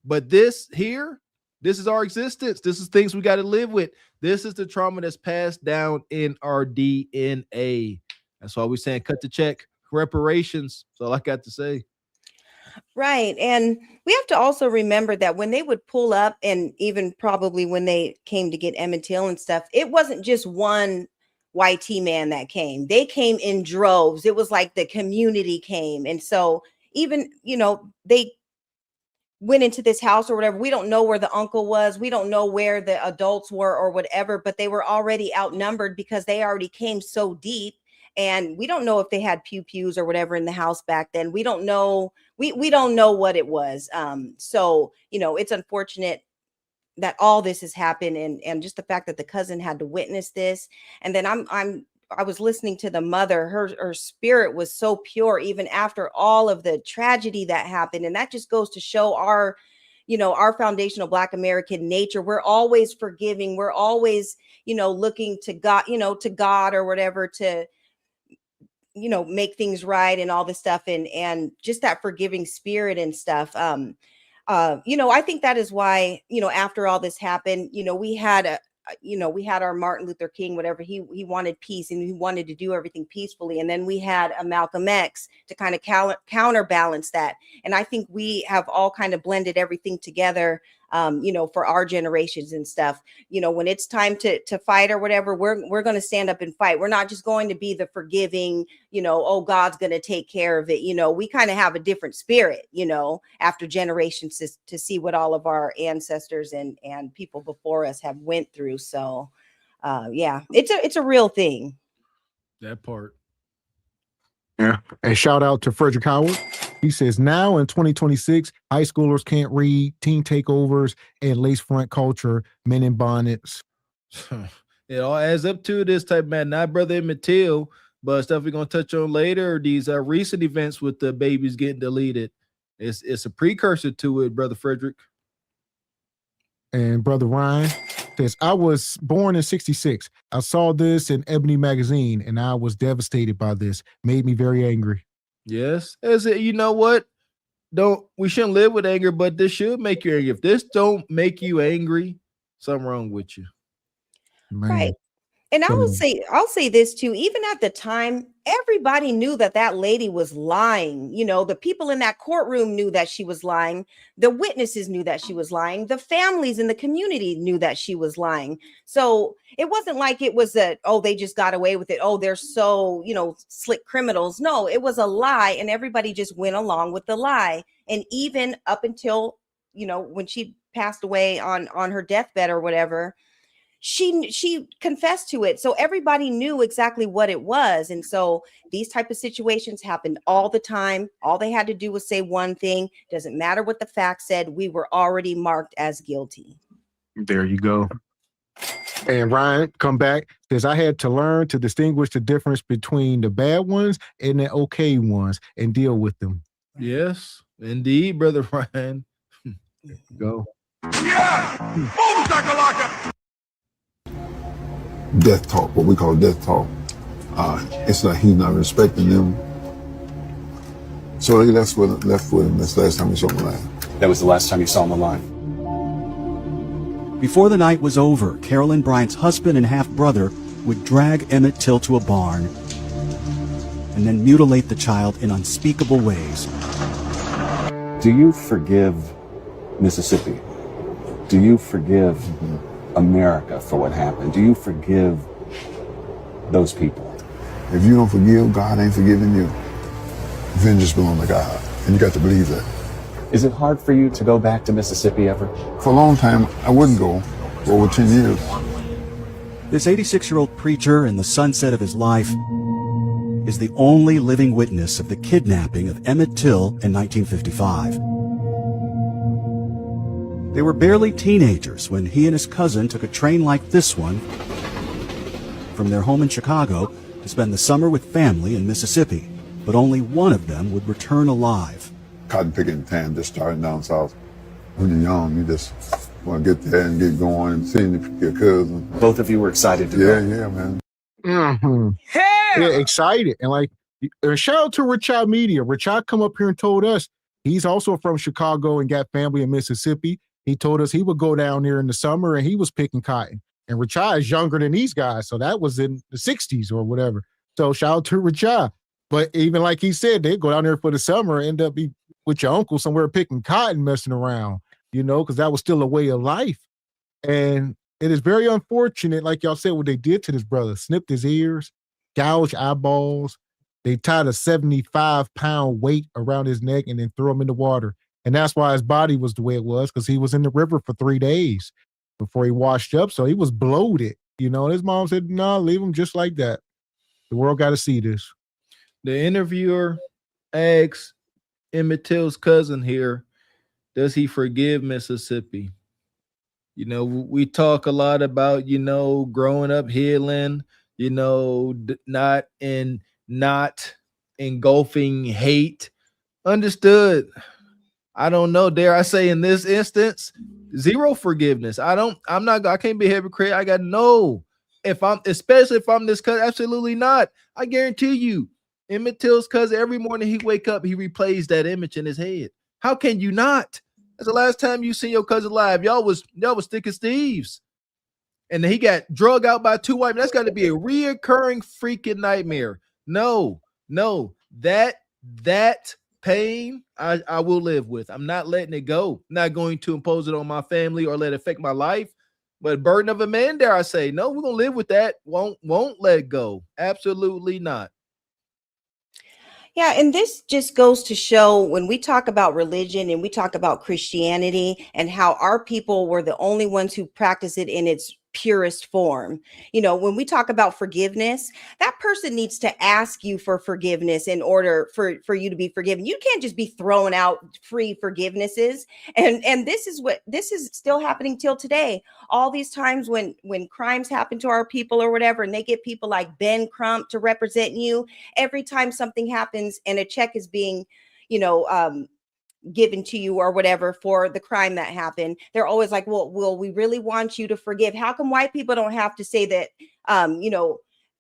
but this is our existence. This is things we got to live with. This is the trauma that's passed down in our DNA. That's why we're saying cut the check, reparations. That's all I got to say. Right. And we have to also remember that when they would pull up, and even probably when they came to get Emmett Till and stuff, it wasn't just one YT man that came. They came in droves. It was like the community came. And so even, they went into this house or whatever. We don't know where the uncle was. We don't know where the adults were or whatever, but they were already outnumbered because they already came so deep. And we don't know if they had pews or whatever in the house back then. We don't know. We don't know what it was. So, it's unfortunate that all this has happened, and just the fact that the cousin had to witness this. And then I was listening to the mother. Her spirit was so pure even after all of the tragedy that happened. And that just goes to show our foundational Black American nature. We're always forgiving. We're always, looking to God, to God or whatever to make things right and all this stuff, and just that forgiving spirit and stuff. I think that is why, after all this happened, we had our Martin Luther King, whatever, he wanted peace and he wanted to do everything peacefully. And then we had a Malcolm X to kind of counterbalance that. And I think we have all kind of blended everything together, for our generations and stuff. When it's time to fight or whatever, we're going to stand up and fight. We're not just going to be the forgiving, oh, God's going to take care of it. We kind of have a different spirit, after generations to see what all of our ancestors and people before us have went through. So, it's a real thing. That part. Yeah. And shout out to Frederick Howard. He says, now in 2026, high schoolers can't read, teen takeovers, and lace front culture, men in bonnets. It all adds up to this type, man. Not Brother Emmett Till, but stuff we're going to touch on later. These recent events with the babies getting deleted. It's a precursor to it, Brother Frederick. And Brother Ryan says, I was born in 66. I saw this in Ebony magazine and I was devastated by this. Made me very angry. Yes. As it, you know what? We shouldn't live with anger, but this should make you angry. If this don't make you angry, something wrong with you. Man. Right. And I'll say this too, even at the time, everybody knew that that lady was lying. You know, the people in that courtroom knew that she was lying. The witnesses knew that she was lying. The families in the community knew that she was lying. So it wasn't like it was they just got away with it. Oh, they're so, slick criminals. No, it was a lie. And everybody just went along with the lie. And even up until, when she passed away on her deathbed or whatever, she confessed to it. So everybody knew exactly what it was. And so these type of situations happened all the time. All they had to do was say one thing. Doesn't matter what the facts said. We were already marked as guilty. There you go. And Ryan, come back, says, I had to learn to distinguish the difference between the bad ones and the okay ones and deal with them. Yes, indeed, Brother Ryan. Go. Yeah! Boom, shakalaka! Death talk, what we call death talk. It's like he's not respecting them. So he left with him. That's the last time we saw him alive. That was the last time you saw him alive. Before the night was over, Carolyn Bryant's husband and half-brother would drag Emmett Till to a barn and then mutilate the child in unspeakable ways. Do you forgive Mississippi? Do you forgive America for what happened? Do you forgive those people? If you don't forgive, God ain't forgiving you. Vengeance belongs to God, and you got to believe that. Is it hard for you to go back to Mississippi ever? For a long time, I wouldn't go. For over 10 years. This 86-year-old preacher in the sunset of his life is the only living witness of the kidnapping of Emmett Till in 1955. They were barely teenagers when he and his cousin took a train like this one from their home in Chicago to spend the summer with family in Mississippi. But only one of them would return alive. Cotton picking time, just starting down south. When you're young, you just want to get there and get going and seeing your cousin. Both of you were excited to go. Yeah, man. Mm-hmm. Yeah, excited. And shout out to Richard Media. Richard come up here and told us he's also from Chicago and got family in Mississippi. He told us he would go down there in the summer and he was picking cotton. And Richard is younger than these guys. So that was in the 60s or whatever. So shout out to Richard. But even like he said, they go down there for the summer, end up be with your uncle somewhere picking cotton, messing around, because that was still a way of life. And it is very unfortunate, like y'all said, what they did to this brother. Snipped his ears, gouged eyeballs. They tied a 75-pound weight around his neck and then threw him in the water. And that's why his body was the way it was, because he was in the river for 3 days before he washed up. So he was bloated. His mom said, no, leave him just like that. The world got to see this. The interviewer asks Emmett Till's cousin here, does he forgive Mississippi? We talk a lot about, growing up healing, not engulfing hate. Understood. I don't know. Dare I say in this instance, zero forgiveness. I can't be a hypocrite. I got no. Especially if I'm this cousin, absolutely not. I guarantee you, Emmett Till's cousin, every morning he wake up, he replays that image in his head. How can you not? That's the last time you seen your cousin live. Y'all was thick as thieves. And then he got drug out by 2 white men. That's got to be a reoccurring freaking nightmare. No, that pain I will live with. I'm not letting it go. I'm not going to impose it on my family or let it affect my life. But burden of a man, dare I say, no, we're gonna live with that. Won't let it go. Absolutely not. Yeah, and this just goes to show when we talk about religion and we talk about Christianity and how our people were the only ones who practice it in its purest form. When we talk about forgiveness, that person needs to ask you for forgiveness in order for you to be forgiven. You can't just be throwing out free forgivenesses. And this is still happening till today. All these times when crimes happen to our people or whatever, and they get people like Ben Crump to represent you, every time something happens and a check is being, given to you or whatever for the crime that happened. They're always like, well, we really want you to forgive. How come white people don't have to say that,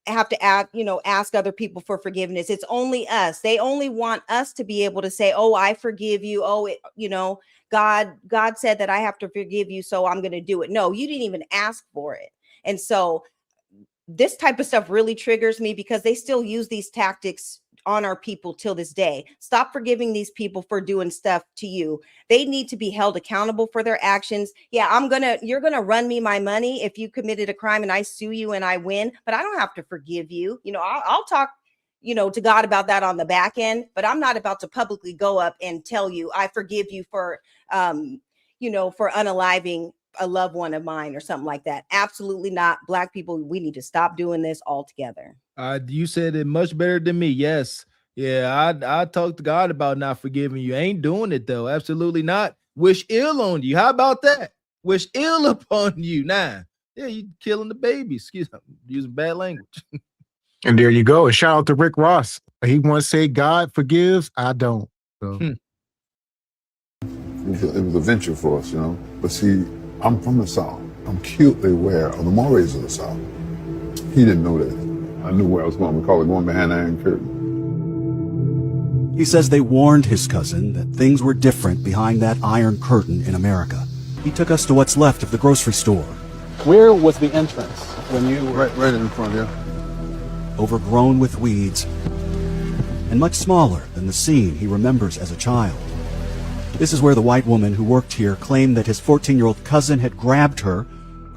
have to ask other people for forgiveness? It's only us. They only want us to be able to say, oh, I forgive you. Oh, God said that I have to forgive you, so I'm going to do it. No, you didn't even ask for it. And so this type of stuff really triggers me because they still use these tactics on our people till this day. Stop forgiving these people for doing stuff to you. They need to be held accountable for their actions. Yeah, you're going to run me my money if you committed a crime and I sue you and I win, but I don't have to forgive you. I'll talk, to God about that on the back end, but I'm not about to publicly go up and tell you I forgive you for, for unaliving a loved one of mine or something like that. Absolutely not. Black people, we need to stop doing this altogether. You said it much better than me. Yes. Yeah, I talked to God about not forgiving you. Ain't doing it though. Absolutely not. Wish ill on you. How about that? Wish ill upon you. Nah. Yeah, you killing the baby. Excuse me, I'm using bad language. And there you go. And shout out to Rick Ross. He once said, God forgives, I don't. So. It was a venture for us, But see, I'm from the South. I'm acutely aware of the mores of the South. He didn't know that. I knew where I was going. We call it going behind the Iron Curtain. He says they warned his cousin that things were different behind that Iron Curtain in America. He took us to what's left of the grocery store. Where was the entrance when you were... Right in front, yeah. Overgrown with weeds and much smaller than the scene he remembers as a child. This is where the white woman who worked here claimed that his 14-year-old cousin had grabbed her,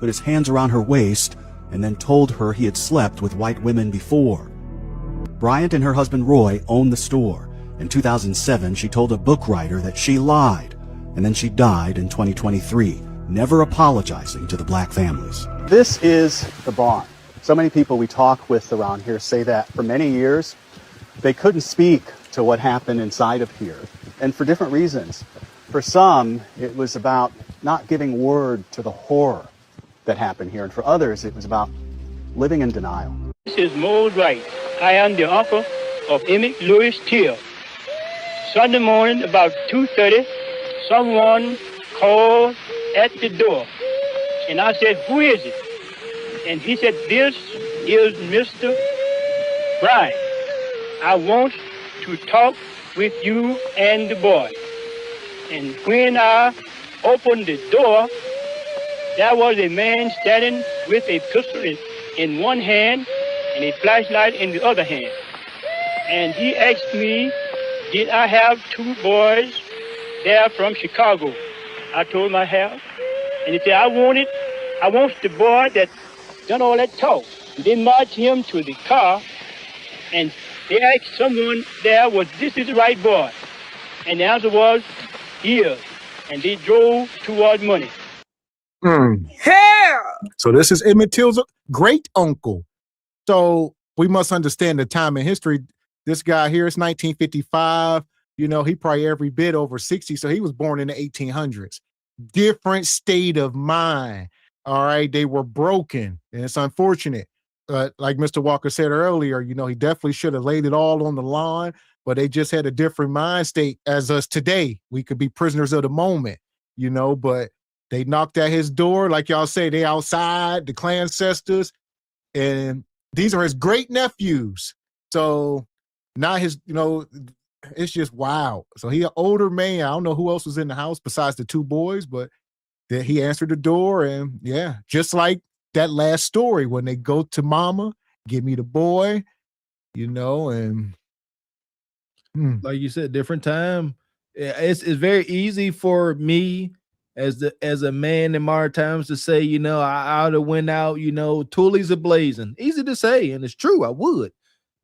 put his hands around her waist, and then told her he had slept with white women before. Bryant and her husband Roy owned the store. In 2007, she told a book writer that she lied, and then she died in 2023, never apologizing to the black families. This is the barn. So many people we talk with around here say that for many years, they couldn't speak to what happened inside of here, and for different reasons. For some, it was about not giving word to the horror that happened here, and for others, it was about living in denial. This is Mose Wright. I am the uncle of Emmett Lewis Till. Sunday morning, about 2:30, someone called at the door, and I said, "Who is it?" And he said, "This is Mr. Bryant. I want to talk with you and the boy." And when I opened the door, there was a man standing with a pistol in one hand and a flashlight in the other hand. And he asked me, did I have two boys there from Chicago? I told him I have. And he said, I want the boy that done all that talk. And they marched him to the car, and they asked someone there, this is the right boy? And the answer was, yes. And they drove toward money. Hell! So this is Emmett Till's great uncle. So we must understand the time in history. This guy here is 1955. He probably every bit over 60. So he was born in the 1800s. Different state of mind. All right. They were broken. And it's unfortunate. Like Mr. Walker said earlier, he definitely should have laid it all on the line, but they just had a different mind state as us today. We could be prisoners of the moment, but they knocked at his door. Like y'all say, they outside, the clan ancestors, and these are his great nephews. So not his, it's just wild. So he an older man. I don't know who else was in the house besides the two boys, but he answered the door, and yeah, just like that last story when they go to mama, give me the boy, and like you said, different time. It's very easy for me as a man in modern times to say, I ought to went out, Tully's a blazing. Easy to say, and it's true, I would.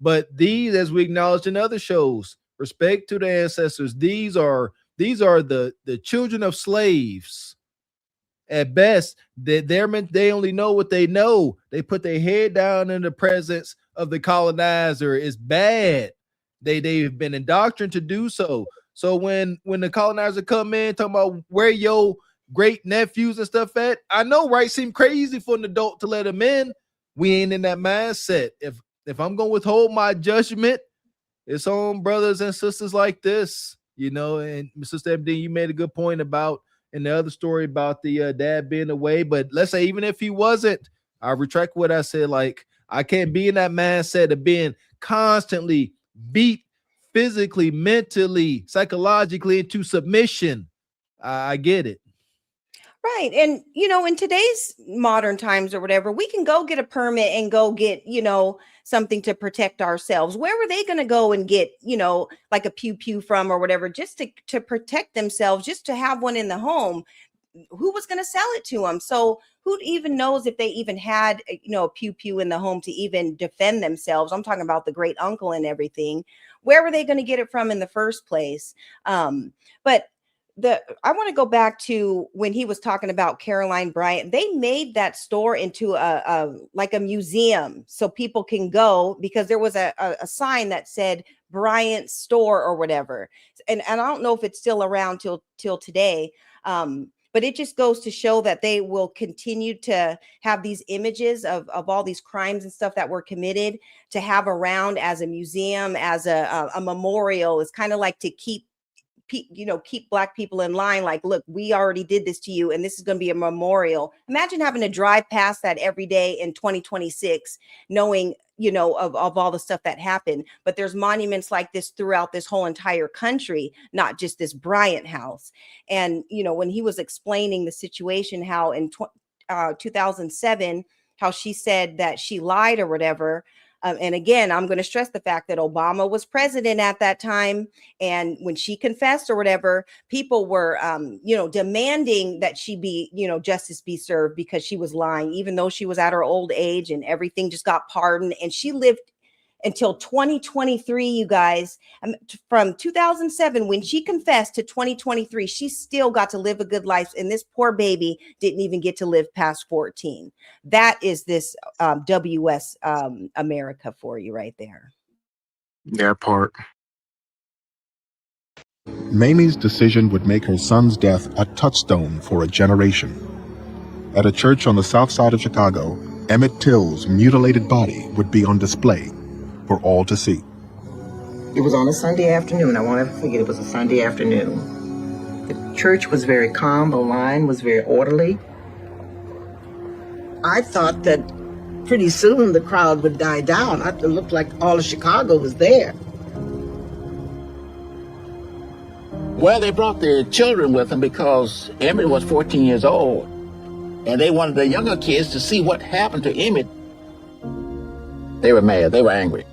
But these, as we acknowledged in other shows, respect to the ancestors, these are the children of slaves. At best, they only know what they know. They put their head down in the presence of the colonizer. It's bad. They've been indoctrinated to do so. So when the colonizer come in talking about where your great nephews and stuff at, I know, right? Seem crazy for an adult to let them in. We ain't in that mindset. If I'm gonna withhold my judgment, it's on brothers and sisters like this. you know. And Sister Ebony, you made a good point about in the other story about the dad being away. But let's say even if he wasn't, I retract what I said. Like, I can't be in that mindset of being constantly beat physically, mentally, psychologically into submission. I get it. Right. And, you know, in today's modern times or whatever, we can go get a permit and go get, you know, something to protect ourselves. Where were they going to go and get, you know, like a pew pew from or whatever, just to protect themselves, just to have one in the home? Who was going to sell it to them? So who even knows if they even had, you know, a pew pew in the home to even defend themselves? I'm talking about the great uncle and everything. Where were they going to get it from in the first place? But I want to go back to when he was talking about Caroline Bryant. They made that store into like a museum so people can go, because there was a sign that said Bryant store or whatever. And I don't know if it's still around till today. But it just goes to show that they will continue to have these images of all these crimes and stuff that were committed to have around as a museum, as a memorial. It's kind of like to keep Black people in line. Like, look, we already did this to you, and this is going to be a memorial. Imagine having to drive past that every day in 2026, knowing, you know, of all the stuff that happened. But there's monuments like this throughout this whole entire country, not just this Bryant house. And, you know, when he was explaining the situation, how in 2007, how she said that she lied or whatever. And again, I'm going to stress the fact that Obama was president at that time. And when she confessed or whatever, people were, you know, demanding that she be, you know, justice be served, because she was lying, even though she was at her old age and everything just got pardoned. And she lived until 2023, you guys. From 2007, when she confessed, to 2023, she still got to live a good life. And this poor baby didn't even get to live past 14. That is this WS America for you right there. That part. Mamie's decision would make her son's death a touchstone for a generation. At a church on the south side of Chicago, Emmett Till's mutilated body would be on display for all to see. It was on a Sunday afternoon. I won't ever forget, it was a Sunday afternoon. The church was very calm. The line was very orderly. I thought that pretty soon the crowd would die down. It looked like all of Chicago was there. Well, they brought their children with them because Emmett was 14 years old. And they wanted the younger kids to see what happened to Emmett. They were mad. They were angry.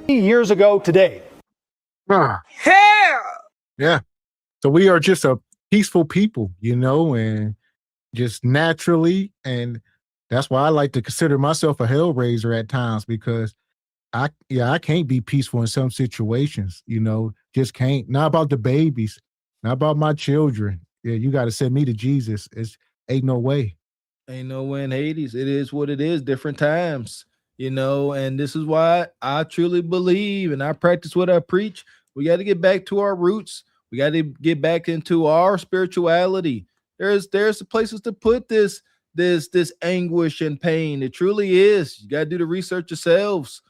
Years ago today. Yeah. So we are just a peaceful people, you know, and just naturally. And that's why I like to consider myself a hellraiser at times, because I can't be peaceful in some situations, you know, just can't. Not about the babies, not about my children. Yeah, you got to send me to Jesus. Ain't no way. Ain't no way in Hades. It is what it is. Different times, you know, and this is why I truly believe and I practice what I preach. We got to get back to our roots. We got to get back into our spirituality. There's places to put this anguish and pain. It truly is. You got to do the research yourselves.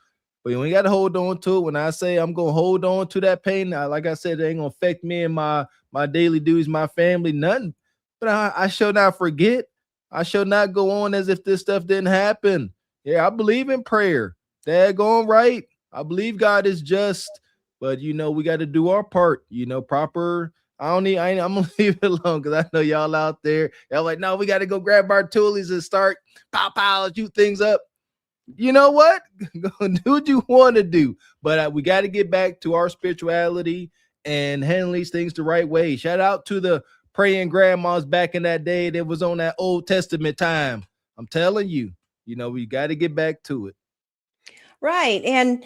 But you ain't got to hold on to it. When I say I'm going to hold on to that pain, like I said, it ain't going to affect me and my daily duties, my family, nothing. But I shall not forget. I shall not go on as if this stuff didn't happen. Yeah, I believe in prayer. Daggone right. I believe God is just. But, you know, we got to do our part, you know, proper. I'm going to leave it alone because I know y'all out there. Y'all like, no, we got to go grab our toolies and start pow, shoot things up. You know what? Go do what you want to do. But we got to get back to our spirituality and handle these things the right way. Shout out to the praying grandmas back in that day that was on that Old Testament time. I'm telling you, you know, we got to get back to it. Right. And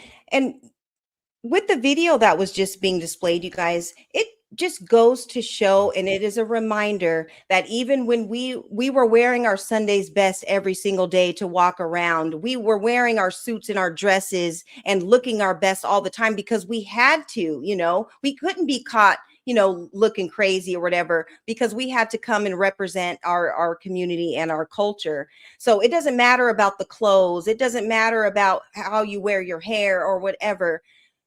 with the video that was just being displayed, you guys, it just goes to show, and it is a reminder that even when we were wearing our Sunday's best every single day to walk around, we were wearing our suits and our dresses and looking our best all the time because we had to, you know, we couldn't be caught, you know, looking crazy or whatever, because we had to come and represent our community and our culture. So it doesn't matter about the clothes. It doesn't matter about how you wear your hair or whatever.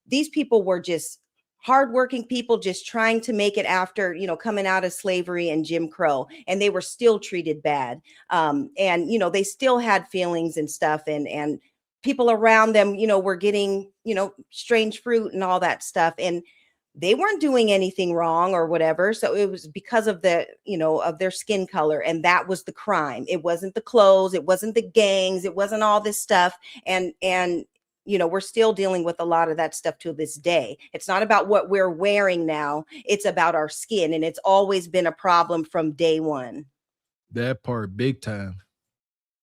these people were just hardworking people just trying to make it after, coming out of slavery and Jim Crow, and they were still treated bad. And, they still had feelings and stuff, and people around them, were getting, strange fruit and all that stuff. And they weren't doing anything wrong or whatever. So it was because of of their skin color. And that was the crime. It wasn't the clothes. It wasn't the gangs. It wasn't all this stuff. And we're still dealing with a lot of that stuff to this day. It's not about what we're wearing now. It's about our skin. And it's always been a problem from day one. That part, big time.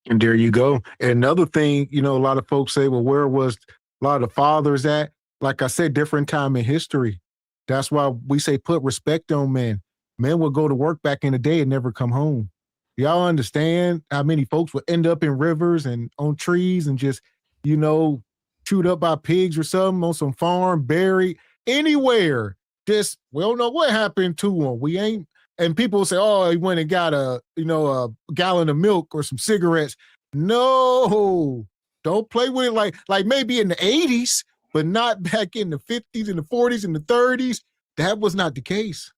And there you go. And another thing, a lot of folks say, well, where was a lot of the fathers at? Like I said, different time in history. That's why we say put respect on men. Men would go to work back in the day and never come home. Y'all understand how many folks would end up in rivers and on trees and just, chewed up by pigs or something on some farm, buried anywhere. Just, we don't know what happened to them. We ain't, and people say, oh, he went and got a gallon of milk or some cigarettes. No, don't play with it like maybe in the 80s, but not back in the 50s and the 40s and the 30s. That was not the case.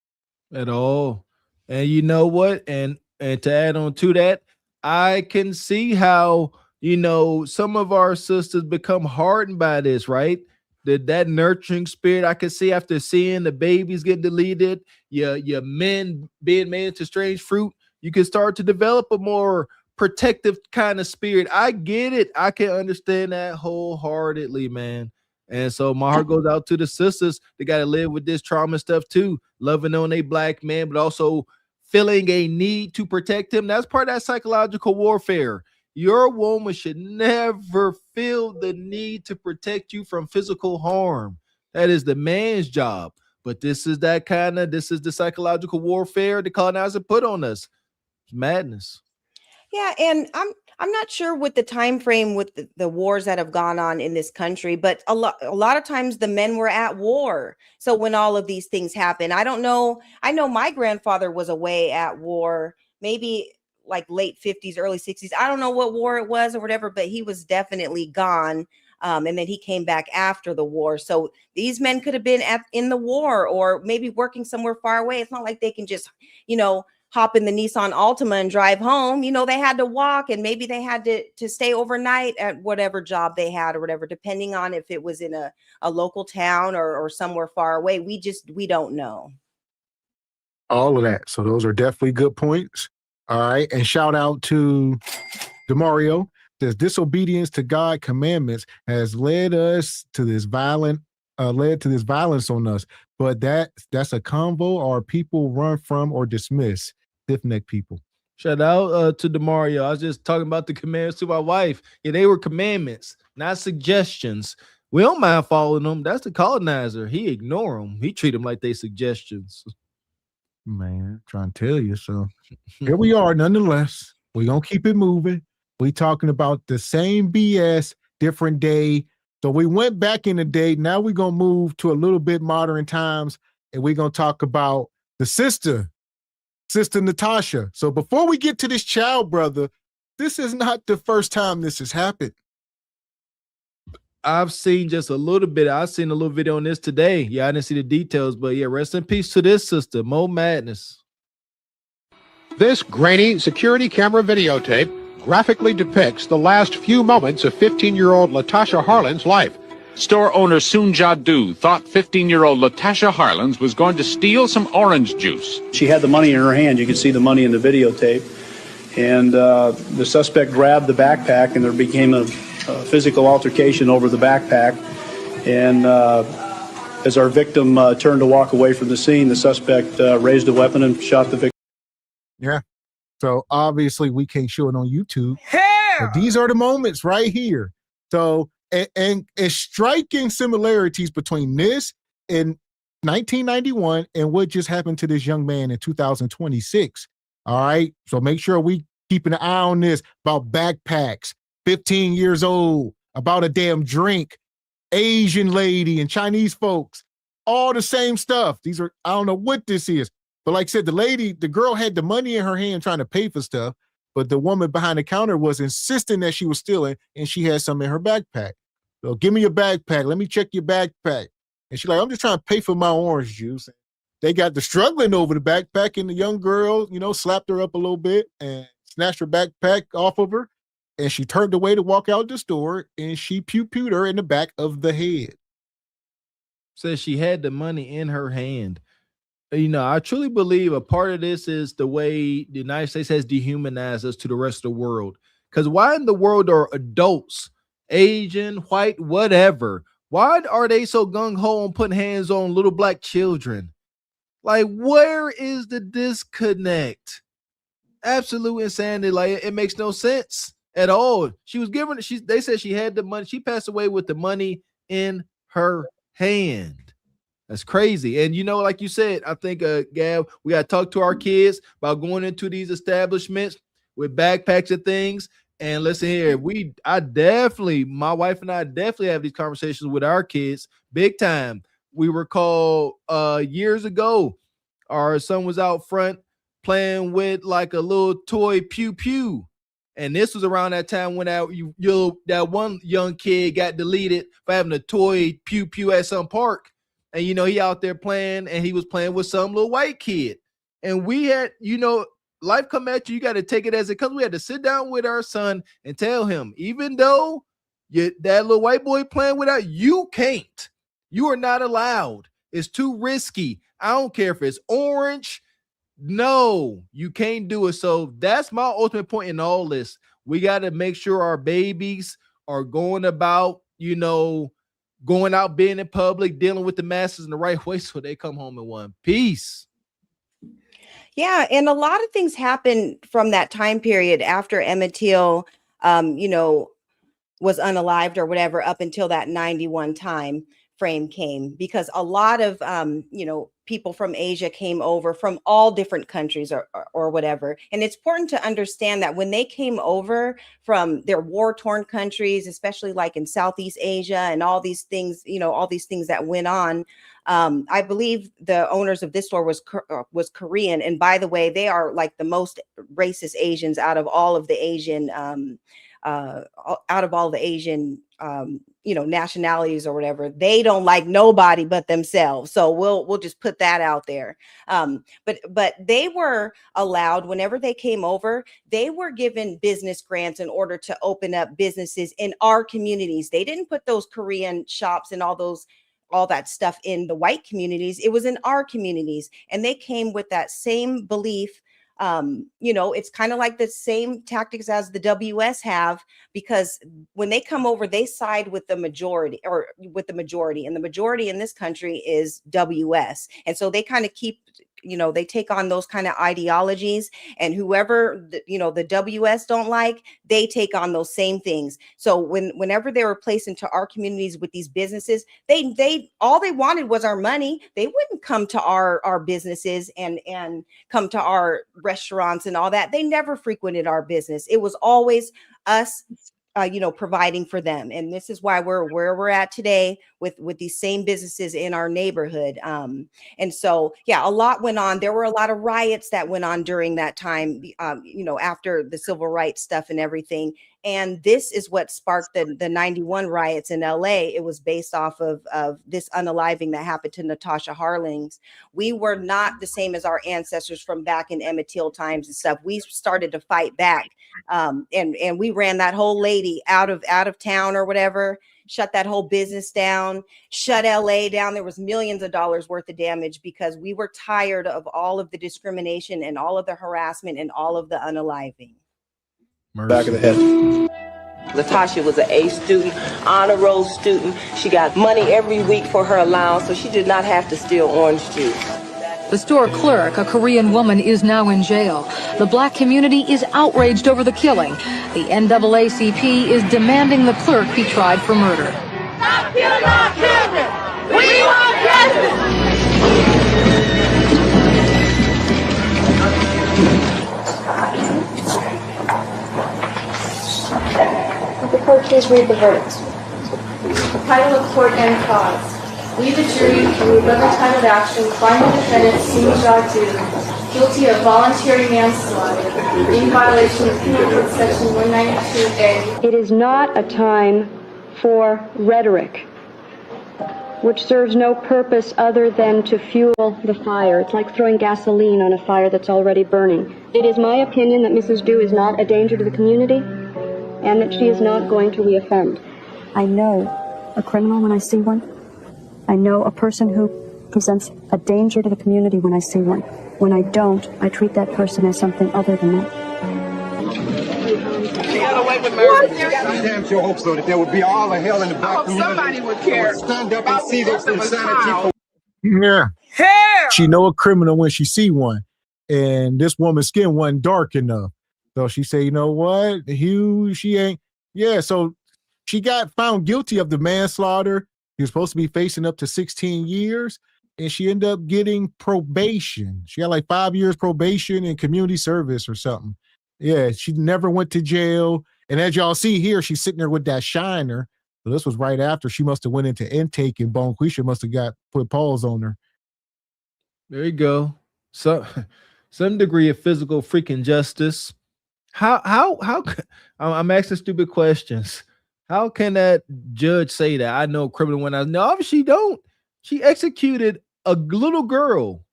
At all. And you know what? And to add on to that, I can see how, some of our sisters become hardened by this, right? That nurturing spirit, I can see after seeing the babies get deleted, your men being made into strange fruit, you can start to develop a more protective kind of spirit. I get it. I can understand that wholeheartedly, man. And so my heart goes out to the sisters. They got to live with this trauma stuff too, loving on a black man, but also feeling a need to protect him. That's part of that psychological warfare. Your woman should never feel the need to protect you from physical harm. That is the man's job. But this is the psychological warfare the colonizer put on us. It's madness. Yeah, and I'm not sure with the time frame with the wars that have gone on in this country, but a lot of times the men were at war. So when all of these things happen, I don't know. I know my grandfather was away at war, maybe like late 50s, early 60s. I don't know what war it was or whatever, but he was definitely gone. And then he came back after the war. So these men could have been in the war or maybe working somewhere far away. It's not like they can just, hop in the Nissan Altima and drive home. They had to walk, and maybe they had to stay overnight at whatever job they had or whatever, depending on if it was in a local town or somewhere far away. We don't know. All of that. So those are definitely good points. All right. And shout out to DeMario. Says disobedience to God commandments has led to this violence on us. But that's a convo or people run from or dismiss. Stiff-necked people. Shout out to DeMario. I was just talking about the commandments to my wife. Yeah, they were commandments, not suggestions. We don't mind following them. That's the colonizer. He ignore them. He treat them like they suggestions. Man, trying to tell you. So here we are. Nonetheless, we're going to keep it moving. We talking about the same BS, different day. So we went back in the day. Now we're going to move to a little bit modern times, and we're going to talk about the Sister Natasha. So before we get to this child, brother, this is not the first time this has happened. I've seen just a little bit. I've seen a little video on this today. Yeah, I didn't see the details, but yeah, rest in peace to this sister. Mo madness. This grainy security camera videotape graphically depicts the last few moments of 15-year-old Latasha Harlan's life. Store owner Soonja Du thought 15-year-old Latasha Harlins was going to steal some orange juice. She had the money in her hand. You could see the money in the videotape. And the suspect grabbed the backpack, and there became a physical altercation over the backpack. And as our victim turned to walk away from the scene, the suspect raised a weapon and shot the victim. Yeah. So obviously we can't show it on YouTube. But these are the moments right here. So and striking similarities between this in 1991 and what just happened to this young man in 2026. All right. So make sure we keeping an eye on this about backpacks, 15 years old, about a damn drink, Asian lady and Chinese folks, all the same stuff. These are, I don't know what this is. But like I said, the girl had the money in her hand trying to pay for stuff, but the woman behind the counter was insisting that she was stealing, and she had some in her backpack. So give me your backpack. Let me check your backpack. And she's like, I'm just trying to pay for my orange juice. They got the struggling over the backpack, and the young girl, slapped her up a little bit and snatched her backpack off of her. And she turned away to walk out the store, and she pew-pewed her in the back of the head. Says she had the money in her hand. I truly believe a part of this is the way the United States has dehumanized us to the rest of the world. Because why in the world are adults, Asian, white, whatever, why are they so gung-ho on putting hands on little black children? Like, where is the disconnect? Absolute insanity. Like, it makes no sense at all. They said she had the money. She passed away with the money in her hand. That's crazy. And like you said, I think, Gav, we got to talk to our kids about going into these establishments with backpacks and things. And listen here, my wife and I definitely have these conversations with our kids big time. We recall years ago, our son was out front playing with like a little toy pew pew. And this was around that time when that one young kid got deleted for having a toy pew pew at some park. And, he out there playing, and he was playing with some little white kid. And we had, life come at you. You got to take it as it comes. We had to sit down with our son and tell him, even though that little white boy playing with us, you can't. You are not allowed. It's too risky. I don't care if it's orange. No, you can't do it. So that's my ultimate point in all this. We got to make sure our babies are going about, going out, being in public, dealing with the masses in the right way so they come home in one piece. Yeah, and a lot of things happened from that time period after Emmett Till, was unalived or whatever, up until that 91 time frame came, because a lot of, people from Asia came over from all different countries or whatever. And it's important to understand that when they came over from their war-torn countries, especially like in Southeast Asia and all these things, that went on, I believe the owners of this store was Korean. And by the way, they are like the most racist Asians out of all of the Asian, nationalities or whatever. They don't like nobody but themselves. So we'll just put that out there. But they were allowed, whenever they came over, they were given business grants in order to open up businesses in our communities. They didn't put those Korean shops and all that stuff in the white communities. It was in our communities. And they came with that same belief. It's kind of like the same tactics as the WS have, because when they come over, they side with the majority, and the majority in this country is WS. And so they kind of keep, they take on those kind of ideologies, and whoever, the WS don't like, they take on those same things. So whenever they were placed into our communities with these businesses, they all they wanted was our money. They wouldn't come to our businesses and come to our restaurants and all that. They never frequented our business. It was always us, providing for them. And this is why we're where we're at today with these same businesses in our neighborhood. And so, yeah, a lot went on. There were a lot of riots that went on during that time, after the civil rights stuff and everything. And this is what sparked the 91 riots in LA. It was based off of this unaliving that happened to Natasha Harlings. We were not the same as our ancestors from back in Emmett Till times and stuff. We started to fight back. And we ran that whole lady out of town or whatever, shut that whole business down, shut LA down. There was millions of dollars worth of damage because we were tired of all of the discrimination and all of the harassment and all of the unaliving. Back of the head. Latasha was an A student, honor roll student. She got money every week for her allowance, so she did not have to steal orange juice. The store clerk, a Korean woman, is now in jail. The black community is outraged over the killing. The NAACP is demanding the clerk be tried for murder. Stop killing our children! We want justice! Would the court please read the verdict? Title of court and cause. We, the jury, through another time of action, find the defendant, Simi Jadu, guilty of voluntary manslaughter in violation of Penal Code Section 192A. It is not a time for rhetoric. which serves no purpose other than to fuel the fire. It's like throwing gasoline on a fire that's already burning. It is my opinion that Mrs. Dew is not a danger to the community and that she is not going to reoffend. I know a criminal when I see one. I know a person who presents a danger to the community when I see one. When I don't, I treat that person as something other than that. She got away with murder. I damn sure hope so, that there would be all the hell in the black community. Somebody would care. Stand up and see this insanity. Yeah. She know a criminal when she see one. And this woman's skin wasn't dark enough. So she said, you know what? Hugh, she ain't. Yeah, so she got found guilty of the manslaughter. He was supposed to be facing up to 16 years. And she ended up getting probation. She got like 5 years probation and community service or something. Yeah, she never went to jail. And as y'all see here, she's sitting there with that shiner. So this was right after she must have went into intake, and Bonquisha must have put paws on her. There you go. So some degree of physical freaking justice. How I'm asking stupid questions. How can that judge say that? I know criminal when I no, she don't. She executed a little girl.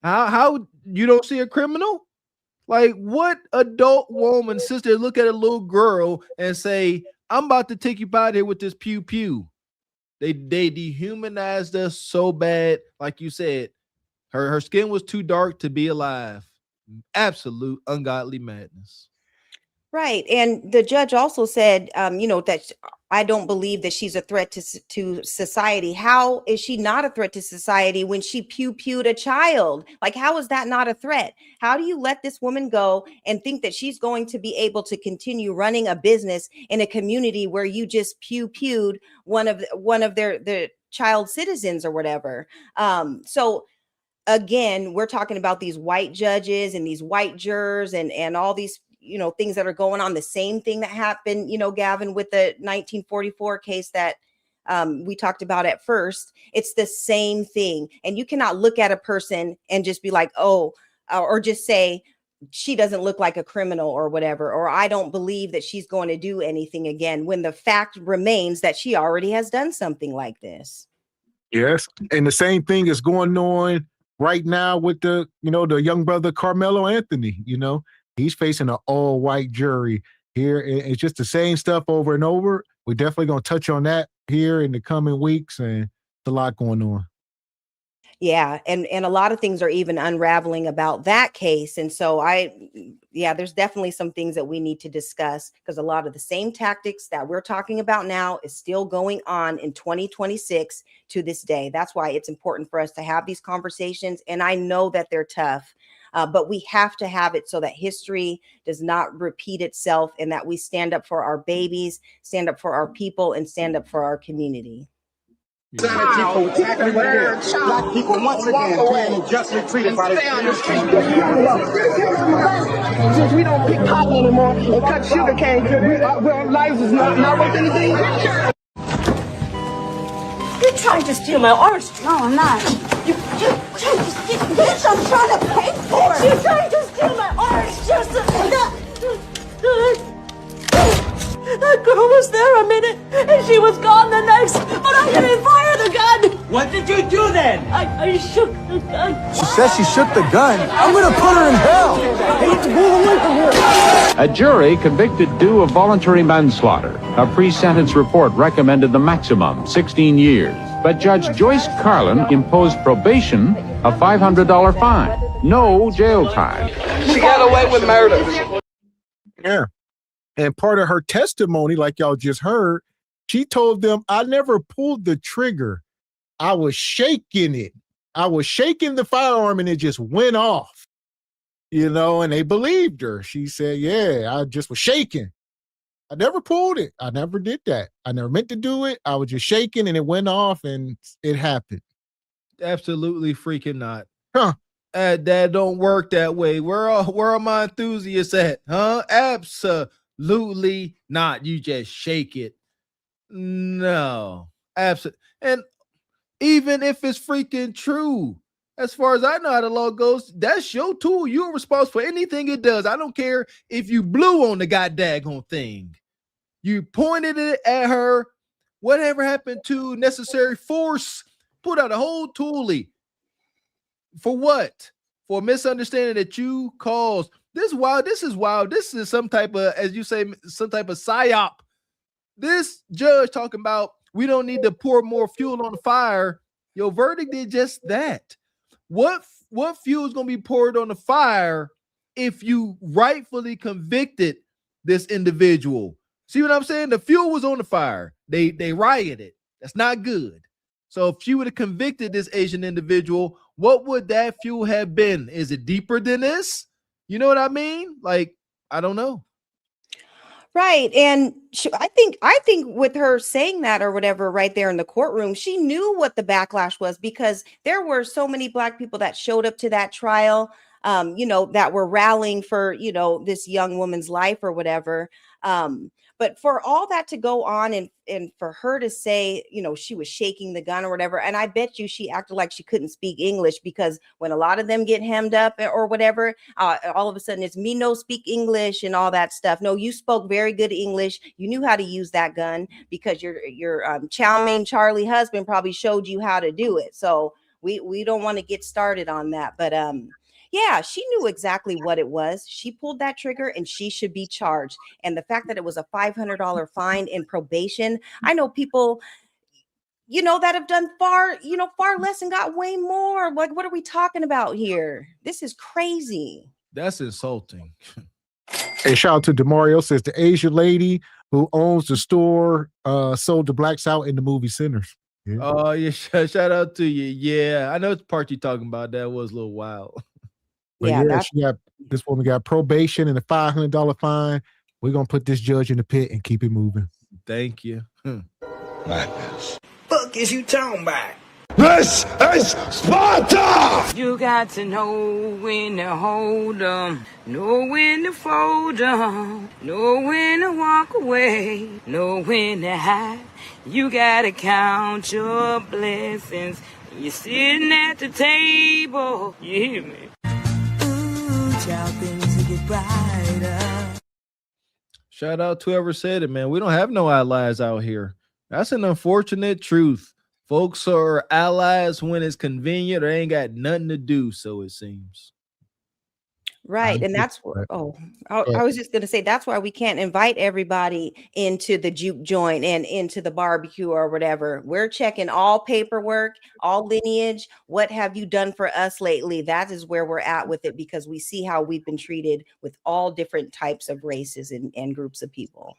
How you don't see a criminal? Like, what adult woman, sister, look at a little girl and say, I'm about to take you out here with this pew pew. They dehumanized us so bad. Like you said, her skin was too dark to be alive. Absolute ungodly madness. Right. And the judge also said, that I don't believe that she's a threat to society. How is she not a threat to society when she pew-pewed a child? Like, how is that not a threat? How do you let this woman go and think that she's going to be able to continue running a business in a community where you just pew-pewed one of their child citizens or whatever? So again, we're talking about these white judges and these white jurors and all these things that are going on. The same thing that happened, Gavin, with the 1944 case that we talked about at first. It's the same thing. And you cannot look at a person and just be like, oh, or just say she doesn't look like a criminal or whatever, or I don't believe that she's going to do anything again, when the fact remains that she already has done something like this. Yes. And the same thing is going on right now with the young brother Carmelo Anthony. He's facing an all-white jury here. It's just the same stuff over and over. We're definitely going to touch on that here in the coming weeks, and there's a lot going on. Yeah, and a lot of things are even unraveling about that case. And so there's definitely some things that we need to discuss, because a lot of the same tactics that we're talking about now is still going on in 2026 to this day. That's why it's important for us to have these conversations. And I know that they're tough. But we have to have it so that history does not repeat itself, and that we stand up for our babies, stand up for our people, and stand up for our community. Black people once again being unjustly treated by the Since we don't pick cotton anymore and cut sugar cane, our lives is not worth anything. You're trying to steal my orange. No, I'm not. You're trying to steal. Bitch, I'm trying to pay for it. You're trying to steal my orange juice. That girl was there a minute, and she was gone the next. But I didn't fire the gun. What did you do then? I shook the gun. She says she shook the gun. I'm gonna put her in hell. Hey, move away from here. A jury convicted Dew of voluntary manslaughter. A pre-sentence report recommended the maximum, 16 years. But Judge Joyce Carlin imposed probation, a $500 fine. No jail time. She got away with murder. Yeah. And part of her testimony, like y'all just heard, she told them, I never pulled the trigger. I was shaking it. I was shaking the firearm and it just went off. And they believed her. She said, yeah, I just was shaking. I never pulled it. I never did that. I never meant to do it. I was just shaking and it went off and it happened. Absolutely freaking not. Huh. That don't work that way. Where are my enthusiasts at? Huh? Absolutely not. You just shake it. No. Absolutely. And even if it's freaking true, as far as I know how the law goes, that's your tool. You're responsible for anything it does. I don't care if you blew on the goddamn thing. You pointed it at her, Whatever happened to necessary force? Put out a whole toolie. For what? For a misunderstanding that you caused. This is wild. This is wild. This is some type of, as you say, some type of psyop. This judge talking about we don't need to pour more fuel on the fire. Your verdict did just that. What fuel is going to be poured on the fire if you rightfully convicted this individual? See what I'm saying? The fuel was on the fire. They rioted. That's not good. So if she would have convicted this Asian individual, what would that fuel have been? Is it deeper than this? You know what I mean? Like, I don't know. Right. And I think with her saying that or whatever right there in the courtroom, she knew what the backlash was, because there were so many Black people that showed up to that trial, that were rallying for, this young woman's life or whatever. But for all that to go on and for her to say, she was shaking the gun or whatever, and I bet you she acted like she couldn't speak English, because when a lot of them get hemmed up or whatever, all of a sudden it's me no speak English and all that stuff. No, you spoke very good English. You knew how to use that gun because your chow mein Charlie husband probably showed you how to do it. So we don't want to get started on that, but yeah, she knew exactly what it was. She pulled that trigger and she should be charged. And the fact that it was a $500 fine in probation, I know people, that have done far less and got way more. Like, what are we talking about here? This is crazy. That's insulting. Hey, shout out to Demario, says the Asian lady who owns the store sold the blacks out in the movie Sinners. Yeah. Oh, yeah. Shout out to you. Yeah, I know the part you're talking about. That was a little wild. But this woman got probation and a $500 fine. We're gonna put this judge in the pit and keep it moving. Thank you. Madness. Fuck is you talking about? This is Sparta! You got to know when to hold 'em, know when to fold 'em, know when to walk away, know when to hide. You gotta count your blessings. You're sitting at the table. You hear me? Things to get brighter. Shout out to whoever said it, man. We don't have no allies out here. That's an unfortunate truth. Folks are allies when it's convenient or ain't got nothing to do, so it seems. Right. And that's what, I was just going to say, that's why we can't invite everybody into the juke joint and into the barbecue or whatever. We're checking all paperwork, all lineage. What have you done for us lately? That is where we're at with it, because we see how we've been treated with all different types of races and groups of people.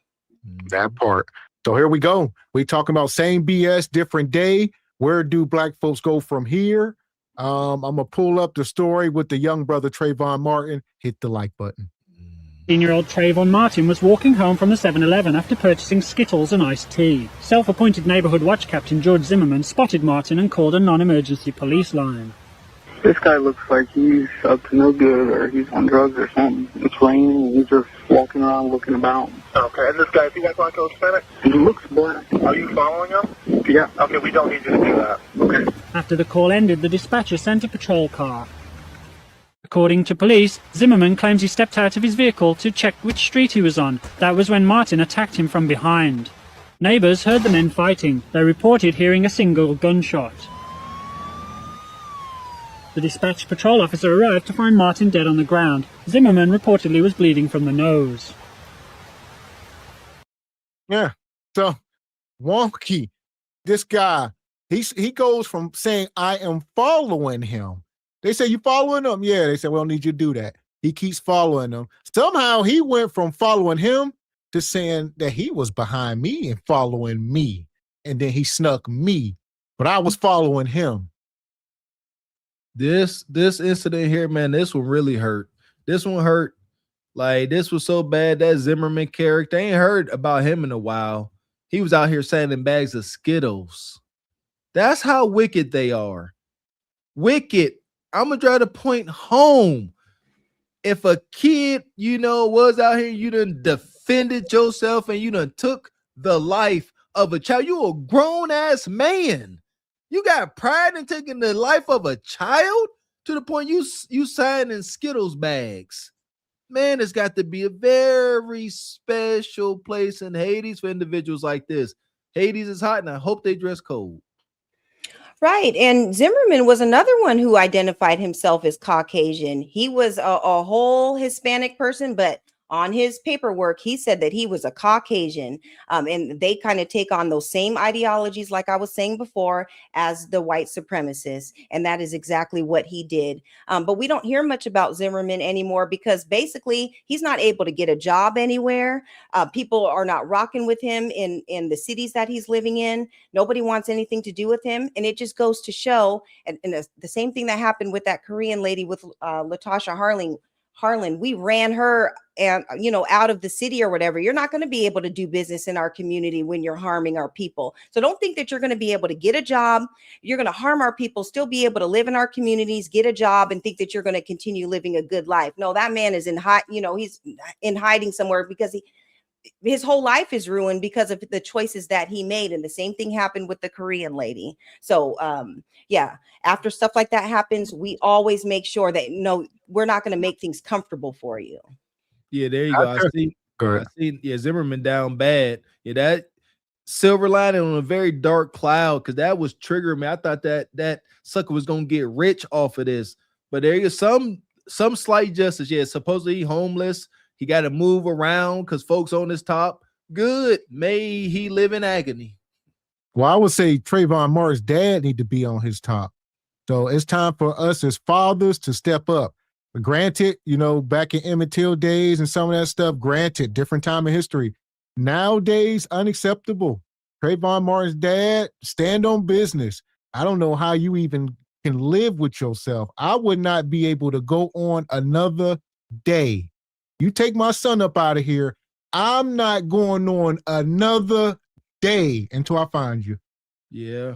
That part. So here we go. We talking about same BS, different day. Where do Black folks go from here? I'm going to pull up the story with the young brother Trayvon Martin. Hit the like button. 18-year-old Trayvon Martin was walking home from the 7-Eleven after purchasing Skittles and iced tea. Self-appointed neighborhood watch captain George Zimmerman spotted Martin and called a non-emergency police line. This guy looks like he's up to no good, or he's on drugs or something. It's raining and he's just walking around looking about. Okay, and this guy, is he got like Hispanic? He looks black. Are you following him? Yeah. Okay, we don't need you to do that. Okay. After the call ended, the dispatcher sent a patrol car. According to police, Zimmerman claims he stepped out of his vehicle to check which street he was on. That was when Martin attacked him from behind. Neighbors heard the men fighting. They reported hearing a single gunshot. The dispatched patrol officer arrived to find Martin dead on the ground. Zimmerman reportedly was bleeding from the nose. Yeah. So wonky. This guy, he goes from saying, I am following him. They say, you following him? Yeah. They said, we don't need you to do that. He keeps following them. Somehow he went from following him to saying that he was behind me and following me. And then he snuck me, but I was following him. This incident here, man, this one really hurt. This one hurt. Like, this was so bad. That Zimmerman character, I ain't heard about him in a while. He was out here selling bags of Skittles. That's how wicked they are. Wicked. I'm going to try to point home. If a kid, was out here, you done defended yourself and you done took the life of a child. You a grown-ass man. You got pride in taking the life of a child to the point you signing Skittles bags. Man, it's got to be a very special place in Hades for individuals like this. Hades is hot, and I hope they dress cold. Right. And Zimmerman was another one who identified himself as Caucasian. He was a whole Hispanic person, but on his paperwork, he said that he was a Caucasian. And they kind of take on those same ideologies, like I was saying before, as the white supremacists. And that is exactly what he did. But we don't hear much about Zimmerman anymore because basically he's not able to get a job anywhere. People are not rocking with him in the cities that he's living in. Nobody wants anything to do with him. And it just goes to show, and the same thing that happened with that Korean lady with Latasha Harlan, we ran her and out of the city or whatever. You're not going to be able to do business in our community when you're harming our people. So don't think that you're going to be able to get a job. You're going to harm our people, still be able to live in our communities, get a job, and think that you're going to continue living a good life. No, that man is he's in hiding somewhere because his whole life is ruined because of the choices that he made. And the same thing happened with the Korean lady. So after stuff like that happens, we always make sure that we're not going to make things comfortable for you. Yeah, there you go. I see Zimmerman down bad. Yeah, that silver lining on a very dark cloud, because that was triggering me. I thought that sucker was gonna get rich off of this. But there is some slight justice. Yeah, supposedly he homeless. He got to move around because folks on his top. Good. May he live in agony. Well, I would say Trayvon Martin's dad need to be on his top. So it's time for us as fathers to step up. But granted, back in Emmett Till days and some of that stuff, granted, different time in history. Nowadays, unacceptable. Trayvon Martin's dad, stand on business. I don't know how you even can live with yourself. I would not be able to go on another day. You take my son up out of here, I'm not going on another day until I find you. Yeah.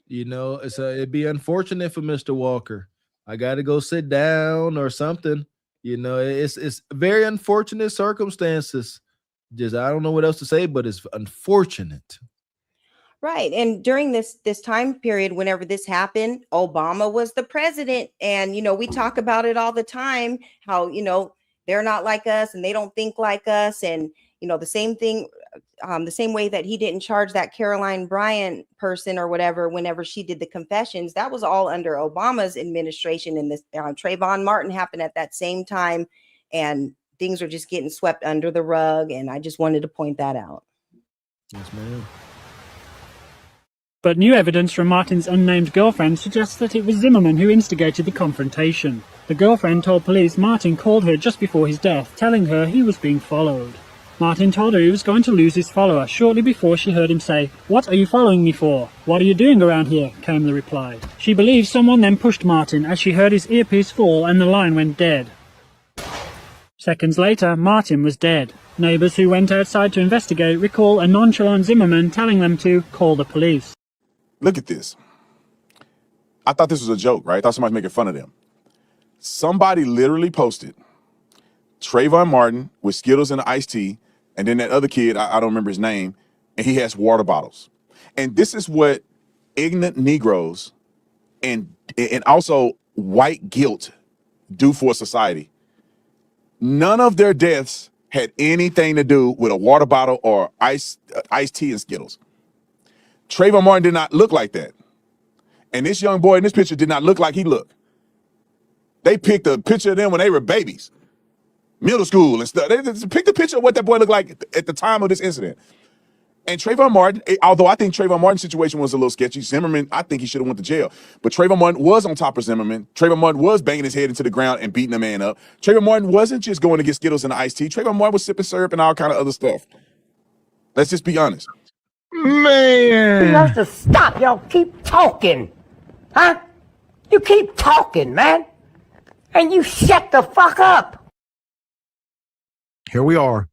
It'd be unfortunate for Mr. Walker. I got to go sit down or something. It's very unfortunate circumstances. Just, I don't know what else to say, but it's unfortunate. Right. And during this time period, whenever this happened, Obama was the president. And, we talk about it all the time, how, they're not like us and they don't think like us. And, the same thing, the same way that he didn't charge that Caroline Bryant person or whatever, whenever she did the confessions, that was all under Obama's administration. And this Trayvon Martin happened at that same time. And things are just getting swept under the rug. And I just wanted to point that out. Yes, ma'am. But new evidence from Martin's unnamed girlfriend suggests that it was Zimmerman who instigated the confrontation. The girlfriend told police Martin called her just before his death, telling her he was being followed. Martin told her he was going to lose his follower shortly before she heard him say, "What are you following me for? What are you doing around here?" came the reply. She believes someone then pushed Martin as she heard his earpiece fall and the line went dead. Seconds later, Martin was dead. Neighbors who went outside to investigate recall a nonchalant Zimmerman telling them to call the police. Look at this. I thought this was a joke, right? I thought somebody was making fun of them. Somebody literally posted Trayvon Martin with Skittles and an iced tea, and then that other kid, I don't remember his name, and he has water bottles. And this is what ignorant Negroes and also white guilt do for society. None of their deaths had anything to do with a water bottle or iced tea and Skittles. Trayvon Martin did not look like that. And this young boy in this picture did not look like he looked. They picked a picture of them when they were babies, middle school and stuff. They just picked a picture of what that boy looked like at the time of this incident. And Trayvon Martin, although I think Trayvon Martin's situation was a little sketchy, Zimmerman, I think he should have went to jail. But Trayvon Martin was on top of Zimmerman. Trayvon Martin was banging his head into the ground and beating the man up. Trayvon Martin wasn't just going to get Skittles and iced tea. Trayvon Martin was sipping syrup and all kind of other stuff. Let's just be honest. Man. You have to stop. Y'all keep talking. Huh? You keep talking, man. And you shut the fuck up. Here we are.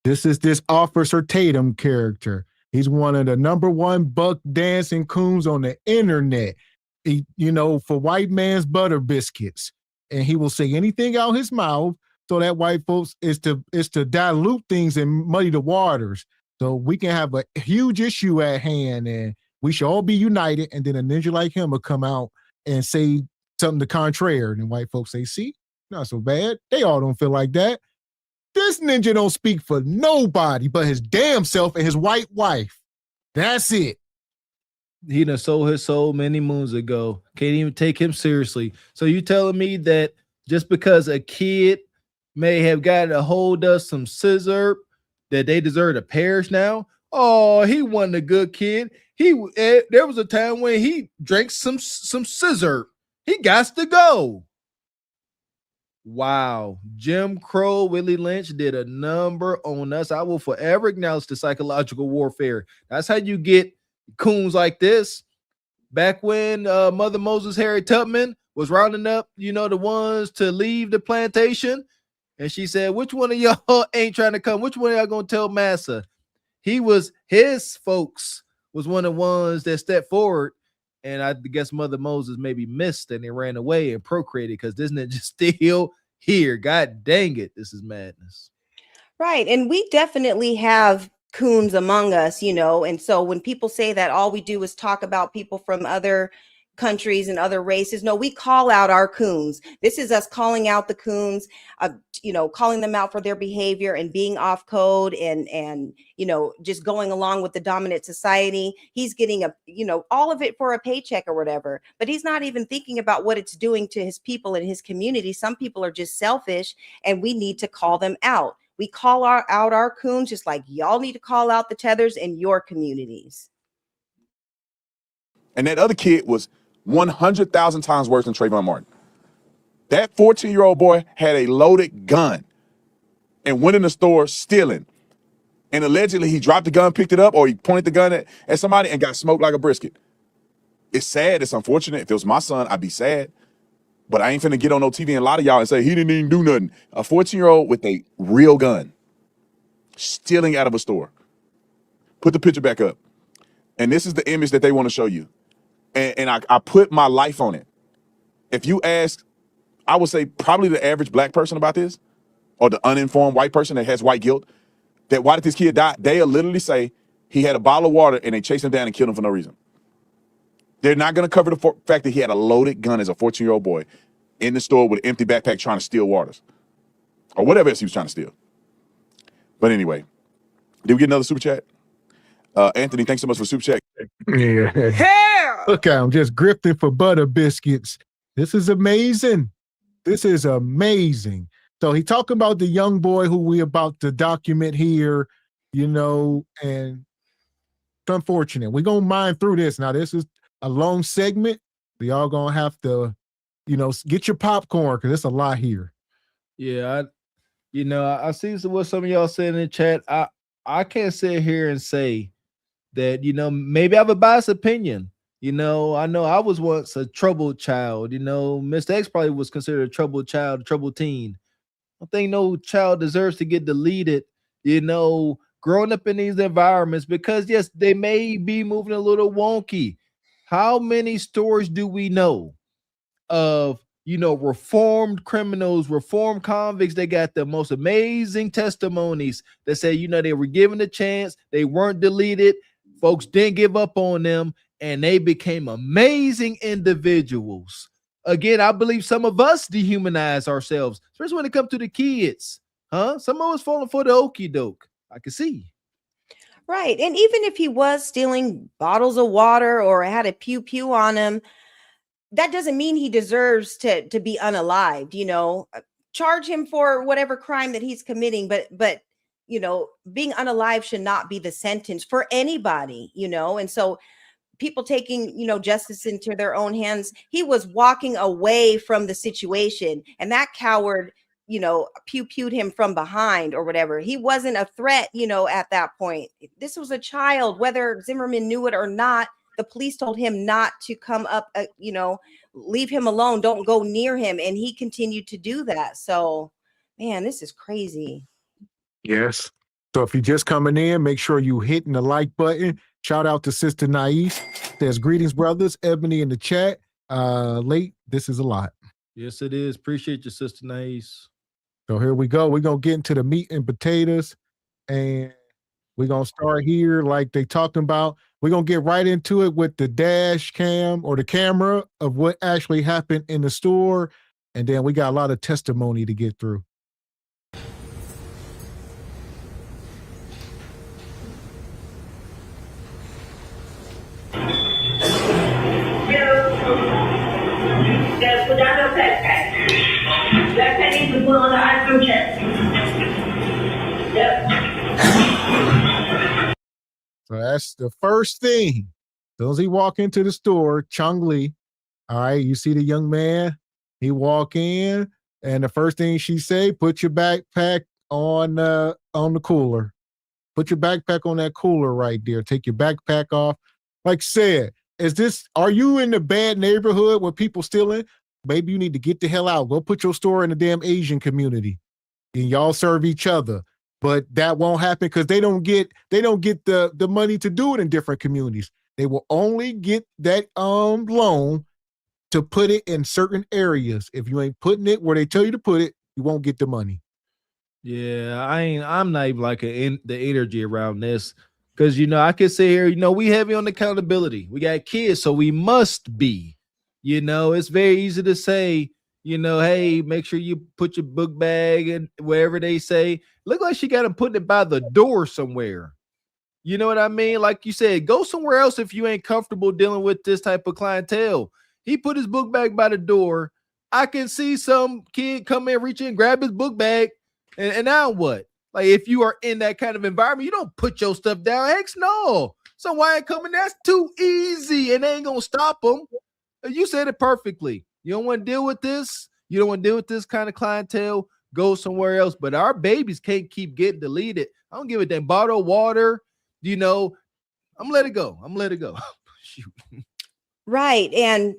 This is this Officer Tatum character. He's one of the #1 buck dancing coons on the internet. He, for white man's butter biscuits. And he will say anything out his mouth so that white folks is to dilute things and muddy the waters. So we can have a huge issue at hand and we should all be united. And then a ninja like him will come out and say something to contrary. And white folks say, see, not so bad. They all don't feel like that. This ninja don't speak for nobody but his damn self and his white wife. That's it. He done sold his soul many moons ago. Can't even take him seriously. So you telling me that just because a kid may have got a hold of some scissor that they deserve to perish now? Oh, he wasn't a good kid. There was a time when he drank some scissor. He got to go. Wow. Jim Crow, Willie Lynch did a number on us. I will forever acknowledge the psychological warfare. That's how you get coons like this. Back when Mother Moses Harriet Tubman was rounding up, the ones to leave the plantation, and she said, which one of y'all ain't trying to come? Which one of y'all gonna tell massa? His folks was one of the ones that stepped forward, and I guess Mother Moses maybe missed and they ran away and procreated because this ninja still here. God dang it, this is madness. Right. And we definitely have coons among us, and so when people say that all we do is talk about people from other countries and other races, no, we call out our coons. This is us calling out the coons, calling them out for their behavior and being off code and just going along with the dominant society. He's getting all of it for a paycheck or whatever, but he's not even thinking about what it's doing to his people and his community. Some people are just selfish, and we need to call them out. We call out our coons just like y'all need to call out the tethers in your communities. And that other kid was 100,000 times worse than Trayvon Martin. That 14-year-old boy had a loaded gun and went in the store stealing. And allegedly he dropped the gun, picked it up, or he pointed the gun at somebody and got smoked like a brisket. It's sad. It's unfortunate. If it was my son, I'd be sad. But I ain't finna get on no TV and lie to y'all and say he didn't even do nothing. A 14-year-old with a real gun stealing out of a store. Put the picture back up. And this is the image that they want to show you. And I put my life on it. If you ask, I would say probably the average black person about this, or the uninformed white person that has white guilt, that why did this kid die? They'll literally say he had a bottle of water and they chased him down and killed him for no reason. They're not going to cover the fact that he had a loaded gun as a 14-year-old boy in the store with an empty backpack trying to steal waters or whatever else he was trying to steal. But anyway, did we get another super chat? Anthony, thanks so much for super chat. Yeah. Look at him just grifting for butter biscuits. This is amazing. This is amazing. So he talking about the young boy who we about to document here, and it's unfortunate. We're going to mine through this. Now, this is a long segment. We all going to have to, get your popcorn because there's a lot here. Yeah, I see what some of y'all said in the chat. I can't sit here and say that, maybe I have a biased opinion. I know I was once a troubled child. Mr. X probably was considered a troubled child, a troubled teen. I don't think no child deserves to get deleted, growing up in these environments because, yes, they may be moving a little wonky. How many stories do we know of, reformed criminals, reformed convicts? They got the most amazing testimonies that say, they were given a chance, they weren't deleted, folks didn't give up on them, and they became amazing individuals. Again, I believe some of us dehumanize ourselves, especially when it comes to the kids. Some of us falling for the okie doke. I can see. Right. And even if he was stealing bottles of water or had a pew pew on him, that doesn't mean he deserves to be unalived. Charge him for whatever crime that he's committing, but being unalive should not be the sentence for anybody, and so people taking justice into their own hands. He was walking away from the situation, and that coward pew-pewed him from behind or whatever. He wasn't a threat at that point. This was a child, whether Zimmerman knew it or not. The police told him not to come up, leave him alone, don't go near him, and he continued to do that. So man, this is crazy. Yes. So if you're just coming in, make sure you hitting the like button. Shout out to Sister Nais. There's greetings, brothers. Ebony in the chat. Late. This is a lot. Yes, it is. Appreciate you, Sister Nais. So here we go. We're going to get into the meat and potatoes. And we're going to start here like they talking about. We're going to get right into it with the dash cam or the camera of what actually happened in the store. And then we got a lot of testimony to get through. put down your backpack. Backpack needs to put on the ice cream chest. Yep. So that's the first thing. As soon as he walk into the store, Chung Lee, all right, you see the young man, he walk in, and the first thing she say, put your backpack on the cooler. Put your backpack on that cooler right there. Take your backpack off. Like said, are you in the bad neighborhood where people stealing? Maybe you need to get the hell out. Go put your store in the damn Asian community and y'all serve each other. But that won't happen because they don't get the money to do it in different communities. They will only get that loan to put it in certain areas. If you ain't putting it where they tell you to put it, you won't get the money. Yeah, I'm not even like the energy around this because I can say here, we heavy on accountability. We got kids, so we must be. It's very easy to say, hey, make sure you put your book bag and wherever they say. Look like she got him putting it by the door somewhere. You know what I mean? Like you said, go somewhere else if you ain't comfortable dealing with this type of clientele. He put his book bag by the door. I can see some kid come in, reach in, grab his book bag. And now what? Like, if you are in that kind of environment, you don't put your stuff down. Heck no. So why ain't coming? That's too easy, and they ain't going to stop them. You said it perfectly. You don't want to deal with this. You don't want to deal with this kind of clientele. Go somewhere else. But our babies can't keep getting deleted. I don't give a damn. Bottle of water, I'm going to let it go. Shoot. Right. And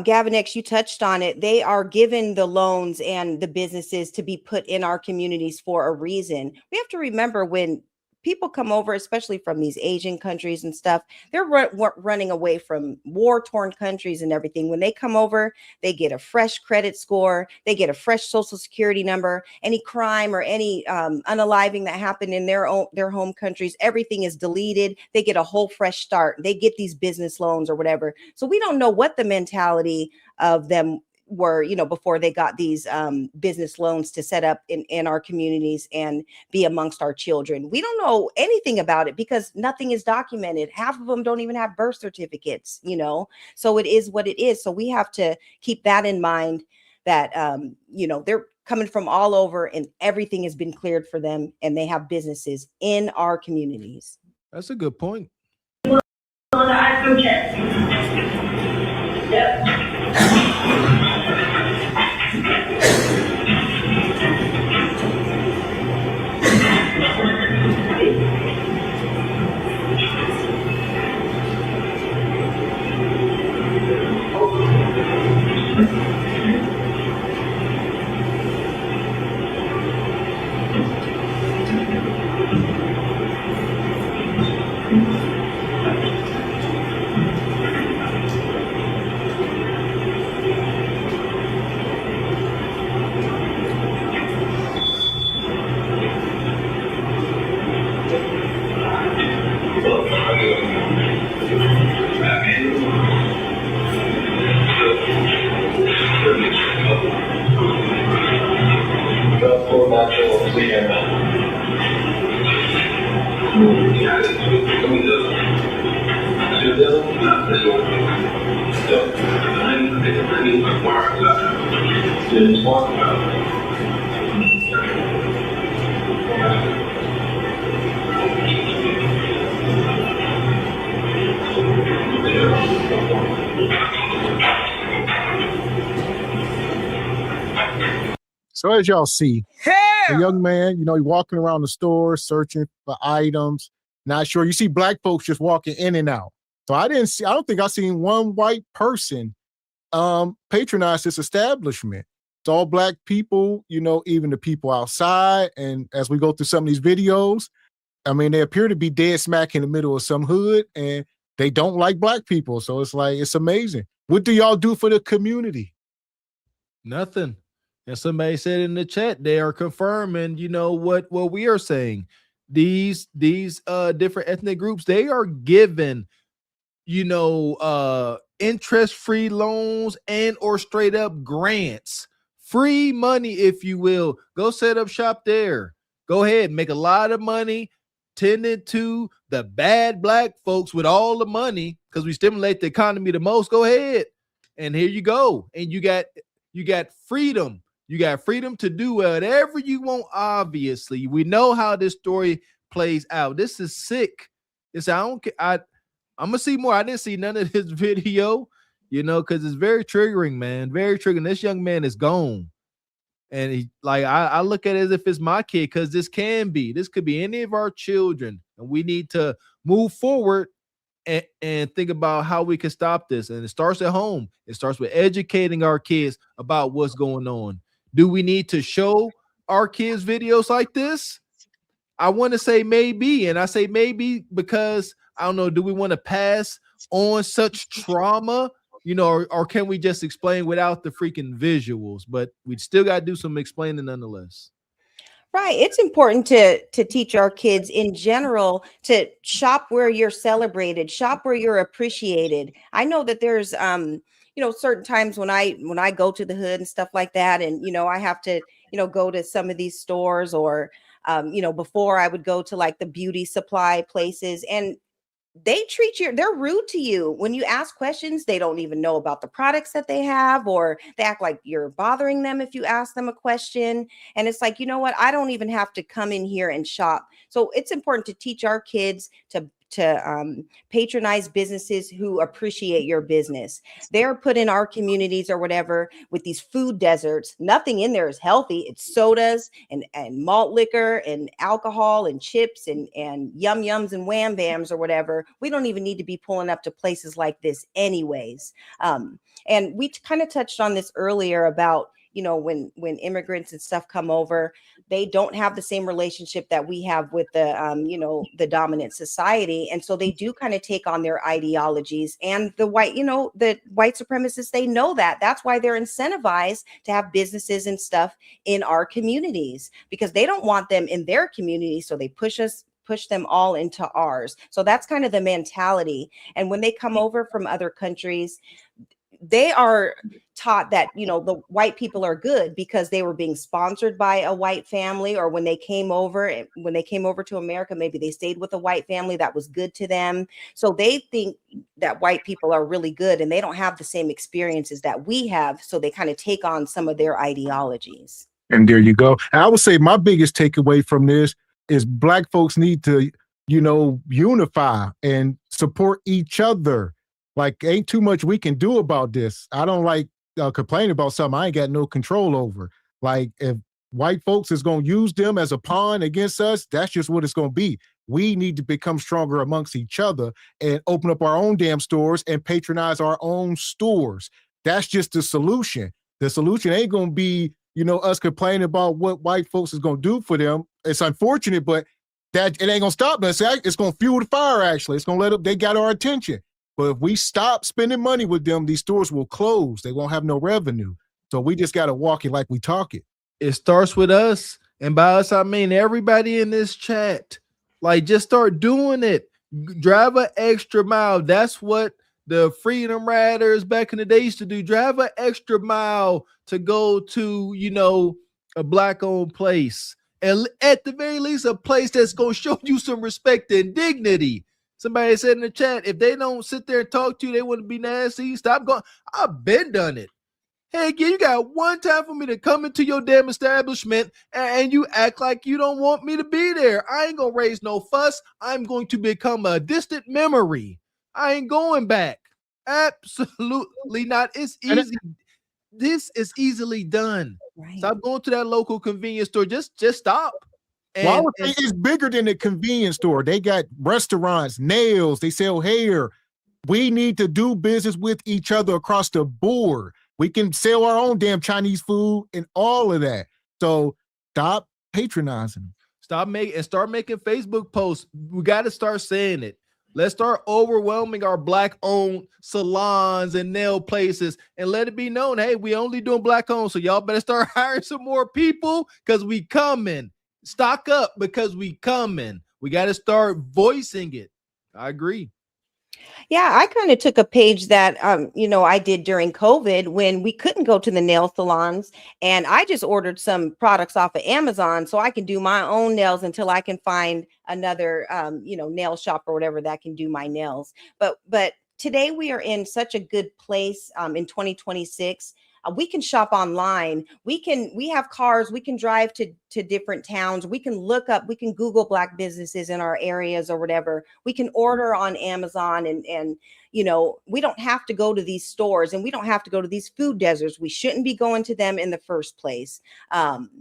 Gavin X, you touched on it. They are given the loans and the businesses to be put in our communities for a reason. We have to remember when people come over, especially from these Asian countries and stuff, they're running away from war-torn countries and everything. When they come over, they get a fresh credit score, they get a fresh social security number. Any crime or any unaliving that happened in their home countries, everything is deleted. They get a whole fresh start. They get these business loans or whatever. So we don't know what the mentality of them were, before they got these business loans to set up in our communities and be amongst our children. We don't know anything about it because nothing is documented. Half of them don't even have birth certificates, so it is what it is. So we have to keep that in mind that, they're coming from all over and everything has been cleared for them and they have businesses in our communities. That's a good point. On the ice cream chest. Yep. So as y'all see, a young man, he walking around the store searching for items, not sure. You see black folks just walking in and out. So I don't think I've seen one white person patronize this establishment. It's all black people, even the people outside. And as we go through some of these videos, they appear to be dead smack in the middle of some hood and they don't like black people. So it's amazing. What do y'all do for the community? Nothing. And somebody said in the chat, they are confirming, what we are saying. These different ethnic groups, they are given, interest-free loans and or straight up grants. Free money, if you will. Go set up shop there. Go ahead, make a lot of money, tending to the bad black folks with all the money because we stimulate the economy the most. Go ahead. And here you go. And you got You got freedom. You got freedom to do whatever you want. Obviously, we know how this story plays out. This is sick. I'm gonna see more. I didn't see none of this video, because it's very triggering, man. Very triggering. This young man is gone. And I look at it as if it's my kid, because this could be any of our children, and we need to move forward and think about how we can stop this. And it starts at home. It starts with educating our kids about what's going on. Do we need to show our kids videos like this? I want to say maybe, and I say maybe because I don't know. Do we want to pass on such trauma? Or can we just explain without the freaking visuals? But we still got to do some explaining nonetheless. Right. It's important to teach our kids in general to shop where you're celebrated, shop where you're appreciated. I know that there's certain times when I go to the hood and stuff like that, and I have to go to some of these stores, or before I would go to like the beauty supply places, and they're rude to you when you ask questions. They don't even know about the products that they have, or they act like you're bothering them if you ask them a question. And it's like, I don't even have to come in here and shop. So it's important to teach our kids to patronize businesses who appreciate your business. They're put in our communities or whatever with these food deserts. Nothing in there is healthy. It's sodas and malt liquor and alcohol and chips and yum yums and wham bams or whatever. We don't even need to be pulling up to places like this anyways. And we kind of touched on this earlier about when immigrants and stuff come over, they don't have the same relationship that we have with the dominant society. And so they do kind of take on their ideologies, and the white supremacists, they know that. That's why they're incentivized to have businesses and stuff in our communities, because they don't want them in their community. So they push them all into ours. So that's kind of the mentality. And when they come over from other countries, they are taught that, the white people are good because they were being sponsored by a white family, or when they came over to America, maybe they stayed with a white family that was good to them. So they think that white people are really good, and they don't have the same experiences that we have. So they kind of take on some of their ideologies. And there you go. And I would say my biggest takeaway from this is Black folks need to, unify and support each other. Like, ain't too much we can do about this. I don't like complaining about something I ain't got no control over. Like, if white folks is going to use them as a pawn against us, that's just what it's going to be. We need to become stronger amongst each other and open up our own damn stores and patronize our own stores. That's just the solution. The solution ain't going to be, us complaining about what white folks is going to do for them. It's unfortunate, but that it ain't going to stop us. It's going to fuel the fire, actually. It's going to they got our attention. But if we stop spending money with them, these stores will close. They won't have no revenue. So we just got to walk it like we talk it. It starts with us. And by us, I mean everybody in this chat. Like, just start doing it. Drive an extra mile. That's what the Freedom Riders back in the day used to do. Drive an extra mile to go to, a Black-owned place. And at the very least, a place that's going to show you some respect and dignity. Somebody said in the chat, if they don't sit there and talk to you, they wouldn't be nasty. Stop going. I've been done it. Hey, again, you got one time for me to come into your damn establishment and you act like you don't want me to be there. I ain't going to raise no fuss. I'm going to become a distant memory. I ain't going back. Absolutely not. It's easy. This is easily done. Right. Stop going to that local convenience store. Just stop. Well, I would say it's bigger than a convenience store. They got restaurants, nails, they sell hair. We need to do business with each other across the board. We can sell our own damn Chinese food and all of that. So stop patronizing. Start making Facebook posts. We got to start saying it. Let's start overwhelming our Black-owned salons and nail places and let it be known, hey, we only doing Black-owned, so y'all better start hiring some more people because we coming. Stock up because we coming. We got to start voicing it. I agree. Yeah, I kind of took a page that, I did during COVID when we couldn't go to the nail salons, and I just ordered some products off of Amazon so I can do my own nails until I can find another, nail shop or whatever that can do my nails. But today we are in such a good place in 2026. We can shop online. We have cars. We can drive to different towns. We can look up, we can Google Black businesses in our areas or whatever. We can order on Amazon and you know, we don't have to go to these stores and we don't have to go to these food deserts. We shouldn't be going to them in the first place.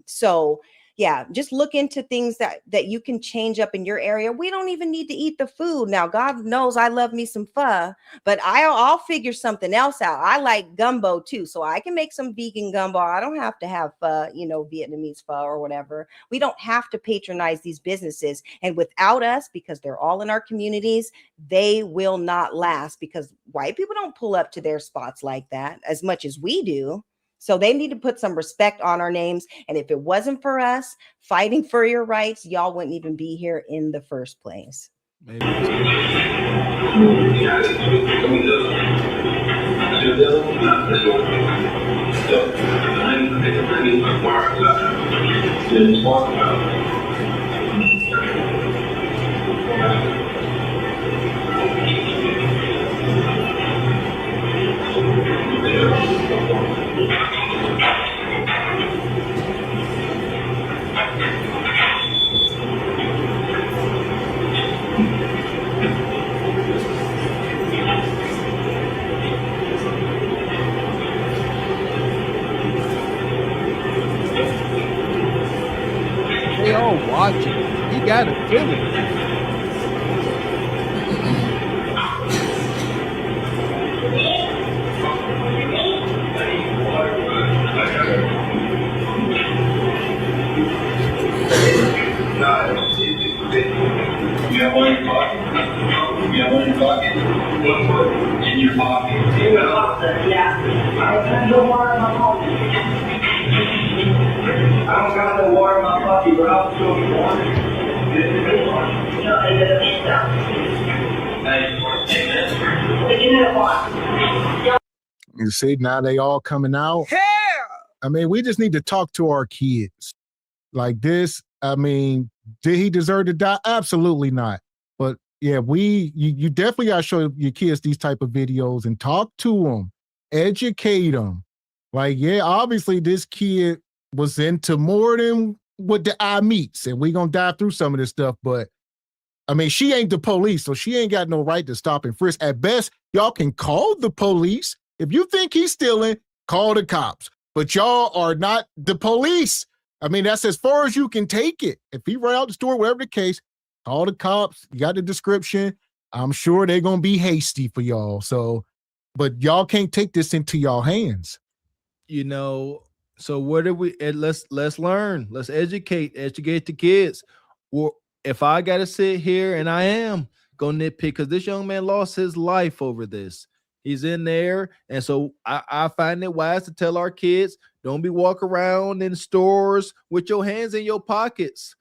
So yeah, just look into things that you can change up in your area. We don't even need to eat the food. Now, God knows I love me some pho, but I'll figure something else out. I like gumbo too, so I can make some vegan gumbo. I don't have to have pho, you know, Vietnamese pho or whatever. We don't have to patronize these businesses. And without us, because they're all in our communities, they will not last, because white people don't pull up to their spots like that as much as we do. So they need to put some respect on our names. And if it wasn't for us fighting for your rights, y'all wouldn't even be here in the first place. Maybe. They all watching. He got to feel it. You have one in your pocket. You have one in your pocket. In your pocket. In your pocket. Yeah. I don't have no water in my pocket. I don't got no water in my pocket, but I'll show you water. This is good water. No, it doesn't stop. You see, now they all coming out. Hell! I mean, we just need to talk to our kids like this. I mean, did he deserve to die? Absolutely not. But yeah, you definitely got to show your kids these type of videos and talk to them, educate them. Like, yeah, obviously this kid was into more than what the eye meets, and we're going to dive through some of this stuff. But I mean, she ain't the police, so she ain't got no right to stop and frisk. At best, y'all can call the police. If you think he's stealing, call the cops. But y'all are not the police. I mean, that's as far as you can take it. If he ran out the store, whatever the case, call the cops. You got the description. I'm sure they're going to be hasty for y'all. So, but y'all can't take this into y'all hands. You know, so what do we, let's learn, let's educate the kids. Or if I got to sit here, and I am going to nitpick, because this young man lost his life over this. He's in there. And so I find it wise to tell our kids, don't be walking around in stores with your hands in your pockets.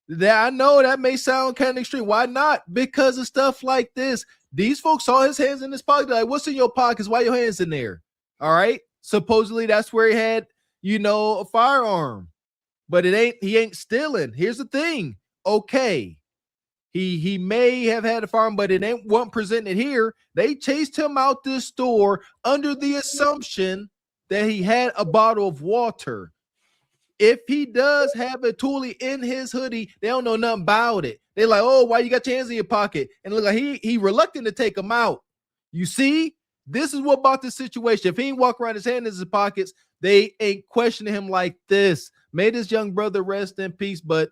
That I know that may sound kind of extreme. Why not? Because of stuff like this. These folks saw his hands in his pocket. Like, what's in your pockets? Why your hands in there? All right. Supposedly that's where he had, you know, a firearm. But he ain't stealing. Here's the thing. Okay. He may have had a firearm, but it wasn't presented here. They chased him out this store under the assumption that he had a bottle of water. If he does have a toolie in his hoodie, they don't know nothing about it. They're like, oh, why you got your hands in your pocket? And look like he reluctant to take them out. You see, this is what about this situation. If he ain't walk around his hands in his pockets, they ain't questioning him like this. May this young brother rest in peace, but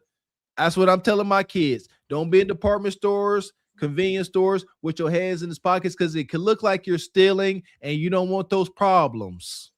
that's what I'm telling my kids. Don't be in department stores, convenience stores with your hands in his pockets, because it could look like you're stealing and you don't want those problems.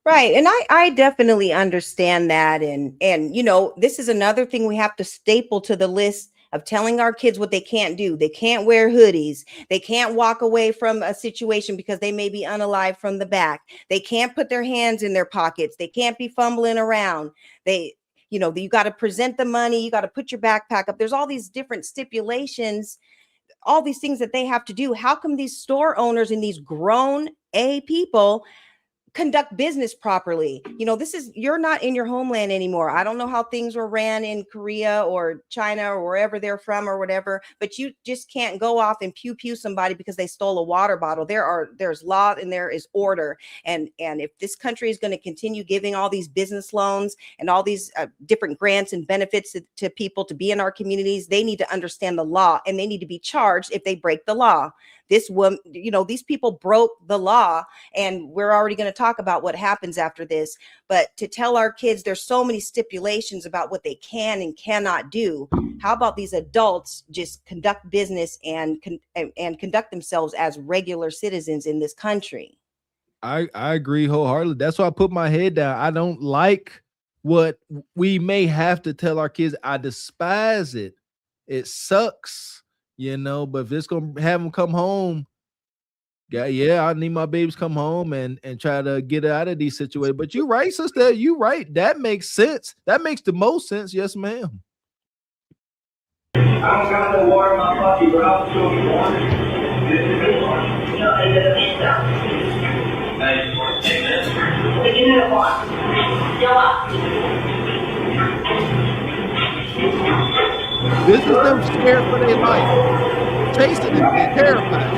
Right. And I definitely understand that. And, you know, this is another thing we have to staple to the list of telling our kids what they can't do. They can't wear hoodies. They can't walk away from a situation because they may be unalive from the back. They can't put their hands in their pockets. They can't be fumbling around. You know, you got to present the money. You got to put your backpack up. There's all these different stipulations, all these things that they have to do. How come these store owners and these grown people conduct business properly. You're not in your homeland anymore. I don't know how things were ran in Korea or China or wherever they're from or whatever, but you just can't go off and pew somebody because they stole a water bottle. There's law and there is order. And if this country is going to continue giving all these business loans and all these different grants and benefits to people to be in our communities, they need to understand the law and they need to be charged if they break the law. This woman, these people broke the law, and we're already going to talk about what happens after this. But to tell our kids there's so many stipulations about what they can and cannot do. How about these adults just conduct business and conduct themselves as regular citizens in this country? I agree wholeheartedly. That's why I put my head down. I don't like what we may have to tell our kids. I despise it. It sucks. But if it's gonna have them come home, I need my babies come home and try to get out of these situations. But you're right, sister. You're right. That makes sense. That makes the most sense. Yes, ma'am. I don't got no water in my pocket, but I'll show you water. This is good water. This is them scared for their life. Chasing it, they're terrified.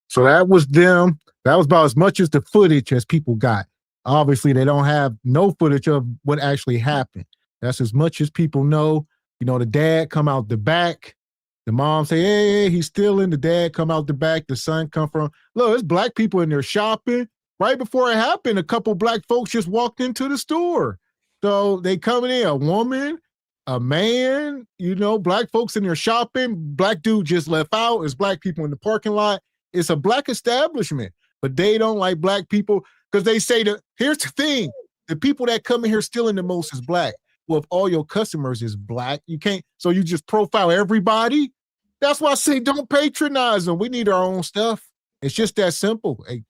So that was them. That was about as much as the footage as people got. Obviously, they don't have no footage of what actually happened. That's as much as people know. The dad come out the back. The mom say, hey, he's stealing. The dad come out the back. The son come from, look, there's black people in there shopping. Right before it happened, a couple black folks just walked into the store. So they coming in, a woman, a man, black folks in there shopping. Black dude just left out. There's black people in the parking lot. It's a black establishment, but they don't like black people because they say here's the thing. The people that come in here stealing the most is black. Well, if all your customers is black, you can't, so you just profile everybody. That's why I say don't patronize them. We need our own stuff. It's just that simple. Hey,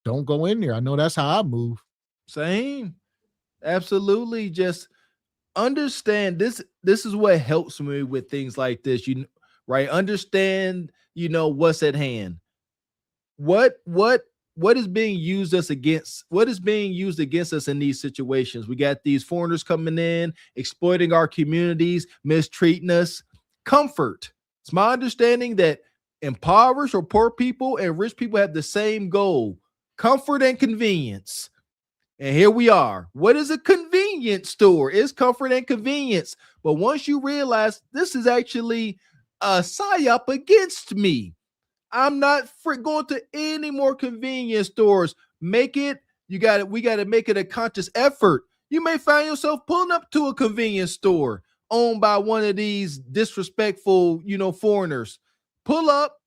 don't go in there. I know that's how I move. Same. Absolutely. Just understand this. This is what helps me with things like this. Right? Understand, what's at hand. What is being used against us in these situations? We got these foreigners coming in, exploiting our communities, mistreating us. Comfort. It's my understanding that impoverished or poor people and rich people have the same goal: comfort and convenience. And here we are. What is a convenience store? It's comfort and convenience. But once you realize this is actually a psyop against me, I'm not going to any more convenience stores. We got to make it a conscious effort. You may find yourself pulling up to a convenience store owned by one of these disrespectful, foreigners. Pull up,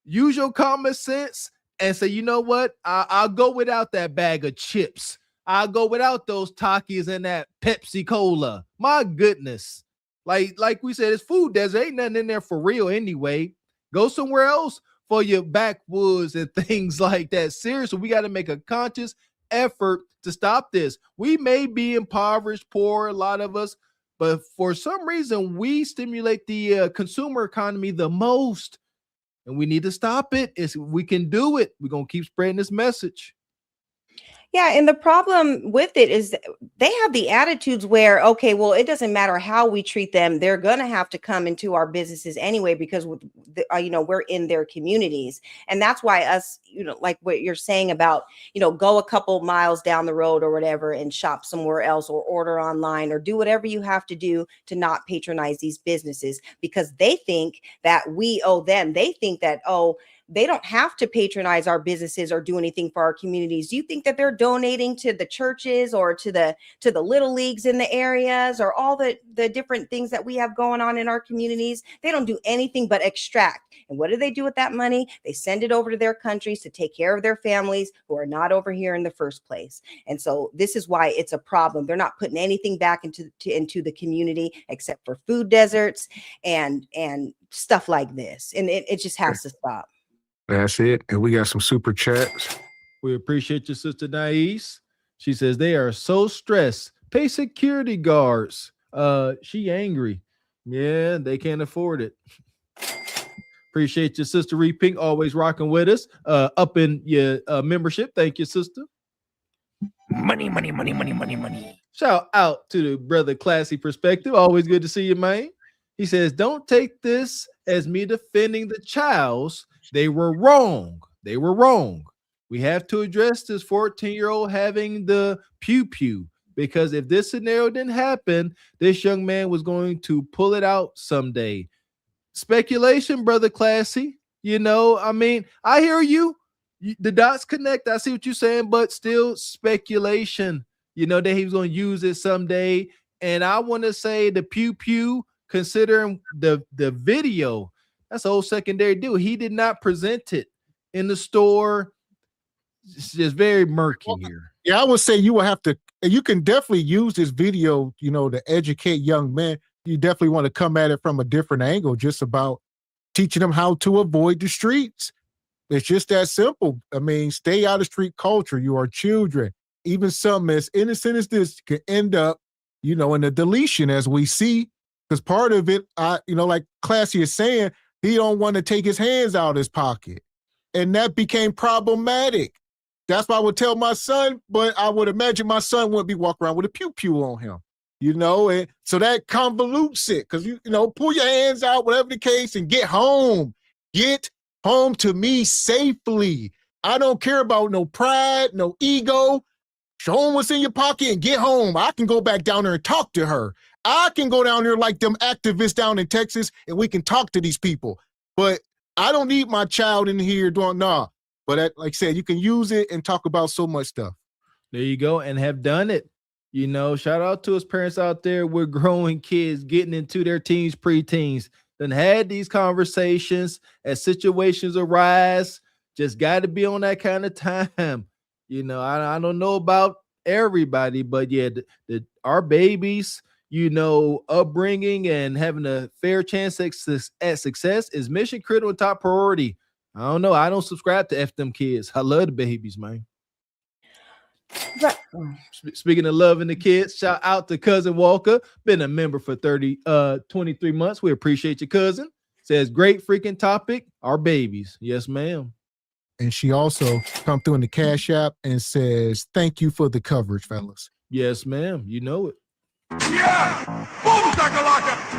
use your common sense, and say, you know what? I'll go without that bag of chips. I'll go without those Takis and that Pepsi Cola. My goodness. Like we said, it's food desert. Ain't nothing in there for real anyway. Go somewhere else for your backwoods and things like that. Seriously, we got to make a conscious effort to stop this. We may be impoverished, poor, a lot of us, but for some reason, we stimulate the consumer economy the most, and we need to stop it. We can do it. We're going to keep spreading this message. Yeah, and the problem with it is they have the attitudes where, okay, well, it doesn't matter how we treat them. They're going to have to come into our businesses anyway because we're in their communities. And that's why us, like what you're saying about, go a couple miles down the road or whatever and shop somewhere else or order online or do whatever you have to do to not patronize these businesses because they think that we owe them. They think that, they don't have to patronize our businesses or do anything for our communities. Do you think that they're donating to the churches or to the little leagues in the areas or all the different things that we have going on in our communities? They don't do anything but extract. And what do they do with that money? They send it over to their countries to take care of their families who are not over here in the first place. And so this is why it's a problem. They're not putting anything back into the community except for food deserts and stuff like this. And it just has to stop. That's it. And we got some super chats. We appreciate your sister Nais. She says they are so stressed. Pay security guards. She angry. Yeah, they can't afford it. Appreciate your sister Reed Pink always rocking with us. Up in your membership. Thank you, sister. Money, money, money, money, money, money. Shout out to the brother Classy Perspective. Always good to see you, man. He says, don't take this as me defending the Childs. They were wrong. They were wrong. We have to address this 14-year-old having the pew-pew, because if this scenario didn't happen, this young man was going to pull it out someday. Speculation, brother Classy. You know, I mean, I hear you. The dots connect. I see what you're saying, but still speculation. You know, that he was going to use it someday. And I want to say the pew-pew, considering the video, that's the whole secondary deal. He did not present it in the store. It's just very murky here. Yeah, I would say you will have to, you can definitely use this video, you know, to educate young men. You definitely want to come at it from a different angle, just about teaching them how to avoid the streets. It's just that simple. I mean, stay out of street culture. You are children. Even something as innocent as this can end up, you know, in a deletion, as we see. Because part of it, you know, like Classy is saying, he don't want to take his hands out of his pocket. And that became problematic. That's why I would tell my son, but I would imagine my son wouldn't be walking around with a pew-pew on him, you know? And so that convolutes it, because, you know, pull your hands out, whatever the case, and get home. Get home to me safely. I don't care about no pride, no ego. Show them what's in your pocket and get home. I can go back down there and talk to her. I can go down there like them activists down in Texas, and we can talk to these people. But I don't need my child in here doing, nah. But like I said, you can use it and talk about so much stuff. There you go, and have done it. You know, shout out to his parents out there with growing kids, getting into their teens, preteens, then had these conversations as situations arise. Just got to be on that kind of time. You know, I don't know about everybody, but yeah, our babies, you know, upbringing and having a fair chance at success is mission critical and top priority. I don't know. I don't subscribe to F them kids. I love the babies, man. Speaking of loving the kids, shout out to Cousin Walker. Been a member for 23 months. We appreciate you, cousin. Says great freaking topic. Our babies. Yes, ma'am. And she also come through in the Cash App and says, thank you for the coverage, fellas. Yes, ma'am. You know it. Yeah! Boom, shakalaka!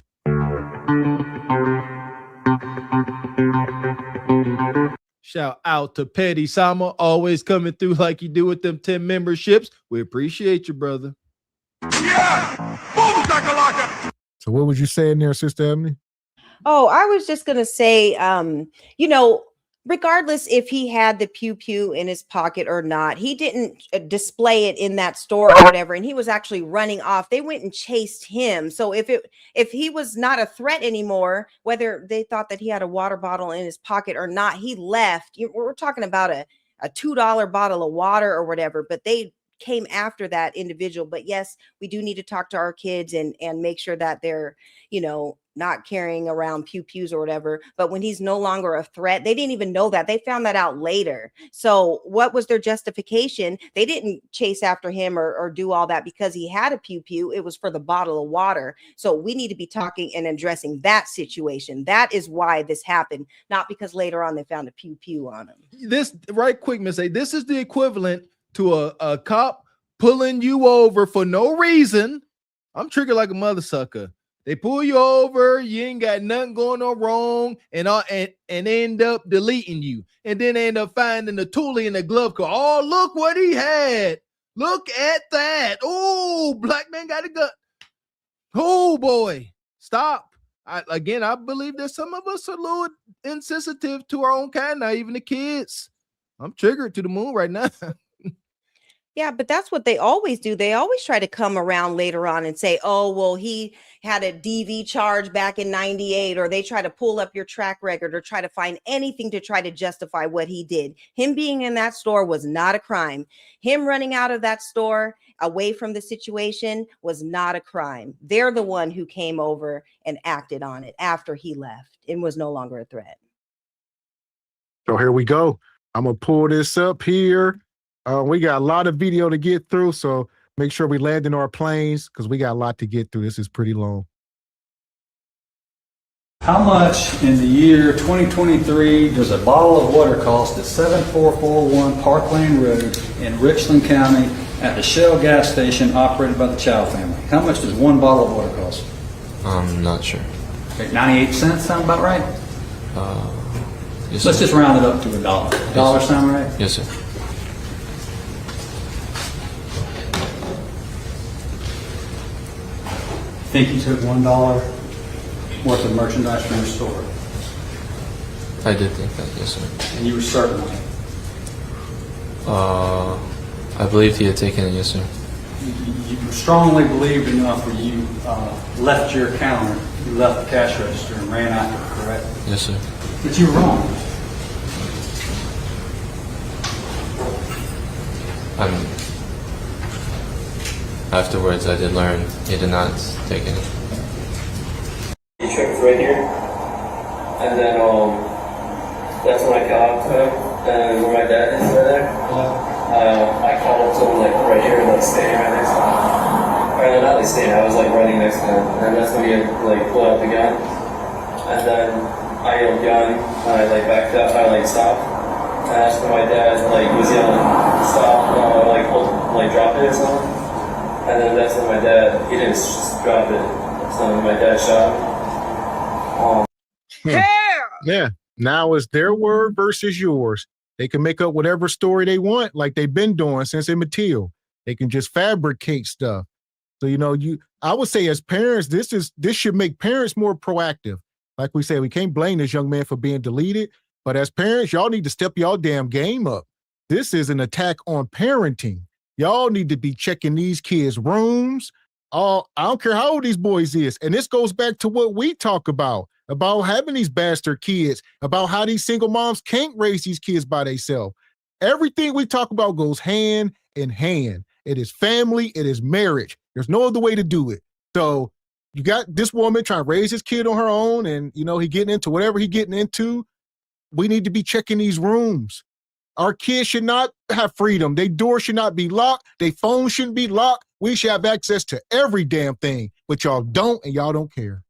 Shout out to Petty Sama, always coming through like you do with them 10 memberships. We appreciate you, brother. Yeah! Boom, shakalaka! So what was you saying there, Sister Ebony? Oh, I was just going to say, you know, regardless if he had the pew-pew in his pocket or not, he didn't display it in that store or whatever, and he was actually running off. They went and chased him. So if he was not a threat anymore, whether they thought that he had a water bottle in his pocket or not, he left. We're talking about a $2 bottle of water or whatever, but they came after that individual. But yes, we do need to talk to our kids and make sure that they're, you know, not carrying around pew-pews or whatever. But when he's no longer a threat, they didn't even know that. They found that out later. So what was their justification? They didn't chase after him or do all that because he had a pew-pew. It was for the bottle of water. So we need to be talking and addressing that situation. That is why this happened, not because later on they found a pew-pew on him. This right quick, Miss A, this is the equivalent to a cop pulling you over for no reason. I'm triggered like a mother sucker. They pull you over, you ain't got nothing going on wrong, and end up deleting you. And then they end up finding the toolie in the glove car. Oh, look what he had. Look at that. Oh, black man got a gun. Oh, boy. Stop. I believe that some of us are a little insensitive to our own kind now, even the kids. I'm triggered to the moon right now. Yeah, but that's what they always do. They always try to come around later on and say, oh, well, he had a DV charge back in 98, or they try to pull up your track record or try to find anything to try to justify what he did. Him being in that store was not a crime. Him running out of that store away from the situation was not a crime. They're the one who came over and acted on it after he left and was no longer a threat. So here we go. I'm going to pull this up here. We got a lot of video to get through, so Make sure we land in our planes because we got a lot to get through. This is pretty long. How much in the year 2023 does a bottle of water cost at 7441 Park Lane Road in Richland County at the Shell gas station operated by the Chow family? How much does one bottle of water cost? I'm not sure. Okay, 98 cents sound about right? Yes, Let's sir. just round it up to $1. $1 sound right? Yes, sir. Think you took $1 worth of merchandise from your store? I did think that, yes, sir. And you were certain of it? I believed he had taken it, yes, sir. You strongly believed enough where you left your counter, you left the cash register and ran after it, correct? Yes, sir. But you were wrong. Afterwards, I did learn he did not take any. He checked right here, and then that's when I got to him, and where my dad is right there. I called up to him like right here, like standing right next to him. Or not like standing, I was like running next to him, and that's when he had like pulled out the gun, and then I yelled gun, and I like backed up, I like stopped, and that's when my dad like was yelling stop, like drop it or something. And then that's when my dad, he didn't just drop it. So my dad shot him. Yeah. Now it's their word versus yours. They can make up whatever story they want, like they've been doing since Immaterial. They can just fabricate stuff. So, I would say as parents, this should make parents more proactive. Like we said, we can't blame this young man for being deleted, but as parents, y'all need to step y'all damn game up. This is an attack on parenting. Y'all need to be checking these kids' rooms. I don't care how old these boys is. And this goes back to what we talk about having these bastard kids, about how these single moms can't raise these kids by themselves. Everything we talk about goes hand in hand. It is family. It is marriage. There's no other way to do it. So you got this woman trying to raise his kid on her own and, he getting into whatever he getting into. We need to be checking these rooms. Our kids should not have freedom. Their doors should not be locked. Their phones shouldn't be locked. We should have access to every damn thing, but y'all don't, and y'all don't care.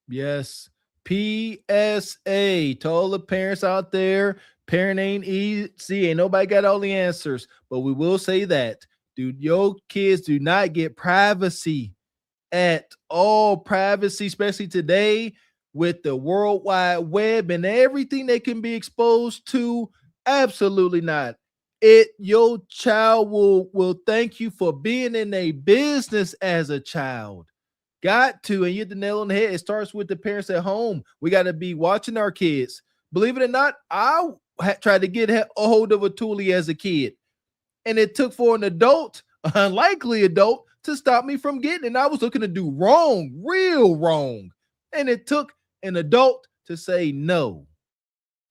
Yes. PSA to all the parents out there. Parent ain't easy. Ain't nobody got all the answers, but we will say that, dude, your kids do not get privacy at all. Privacy, especially today with the World Wide Web and everything they can be exposed to. Absolutely not. Your child will thank you for being in a business as a child. Got to, and you hit the nail on the head. It starts with the parents at home. We got to be watching our kids. Believe it or not, I tried to get a hold of a toolie as a kid, and it took for an adult, an unlikely adult, to stop me from getting it. And I was looking to do wrong, real wrong, and it took an adult to say no.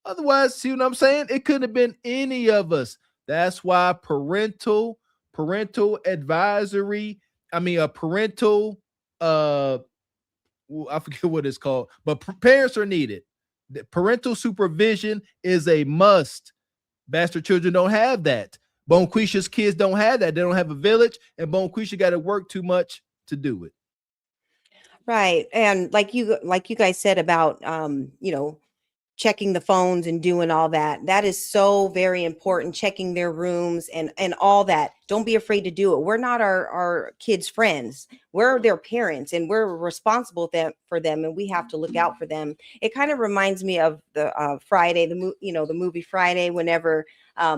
Otherwise, see what I'm saying? It couldn't have been any of us. That's why parental advisory, parental, I forget what it's called, but parents are needed. Parental supervision is a must. Bastard children don't have that. Bonquisha's kids don't have that. They don't have a village, and Bonquisha got to work too much to do it. Right. And like you guys said about, checking the phones and doing all that. That is so very important, checking their rooms and all that. Don't be afraid to do it. We're not our kids' friends. We're their parents, and we're responsible for them, and we have to look out for them. It kind of reminds me of the Friday, the movie Friday, whenever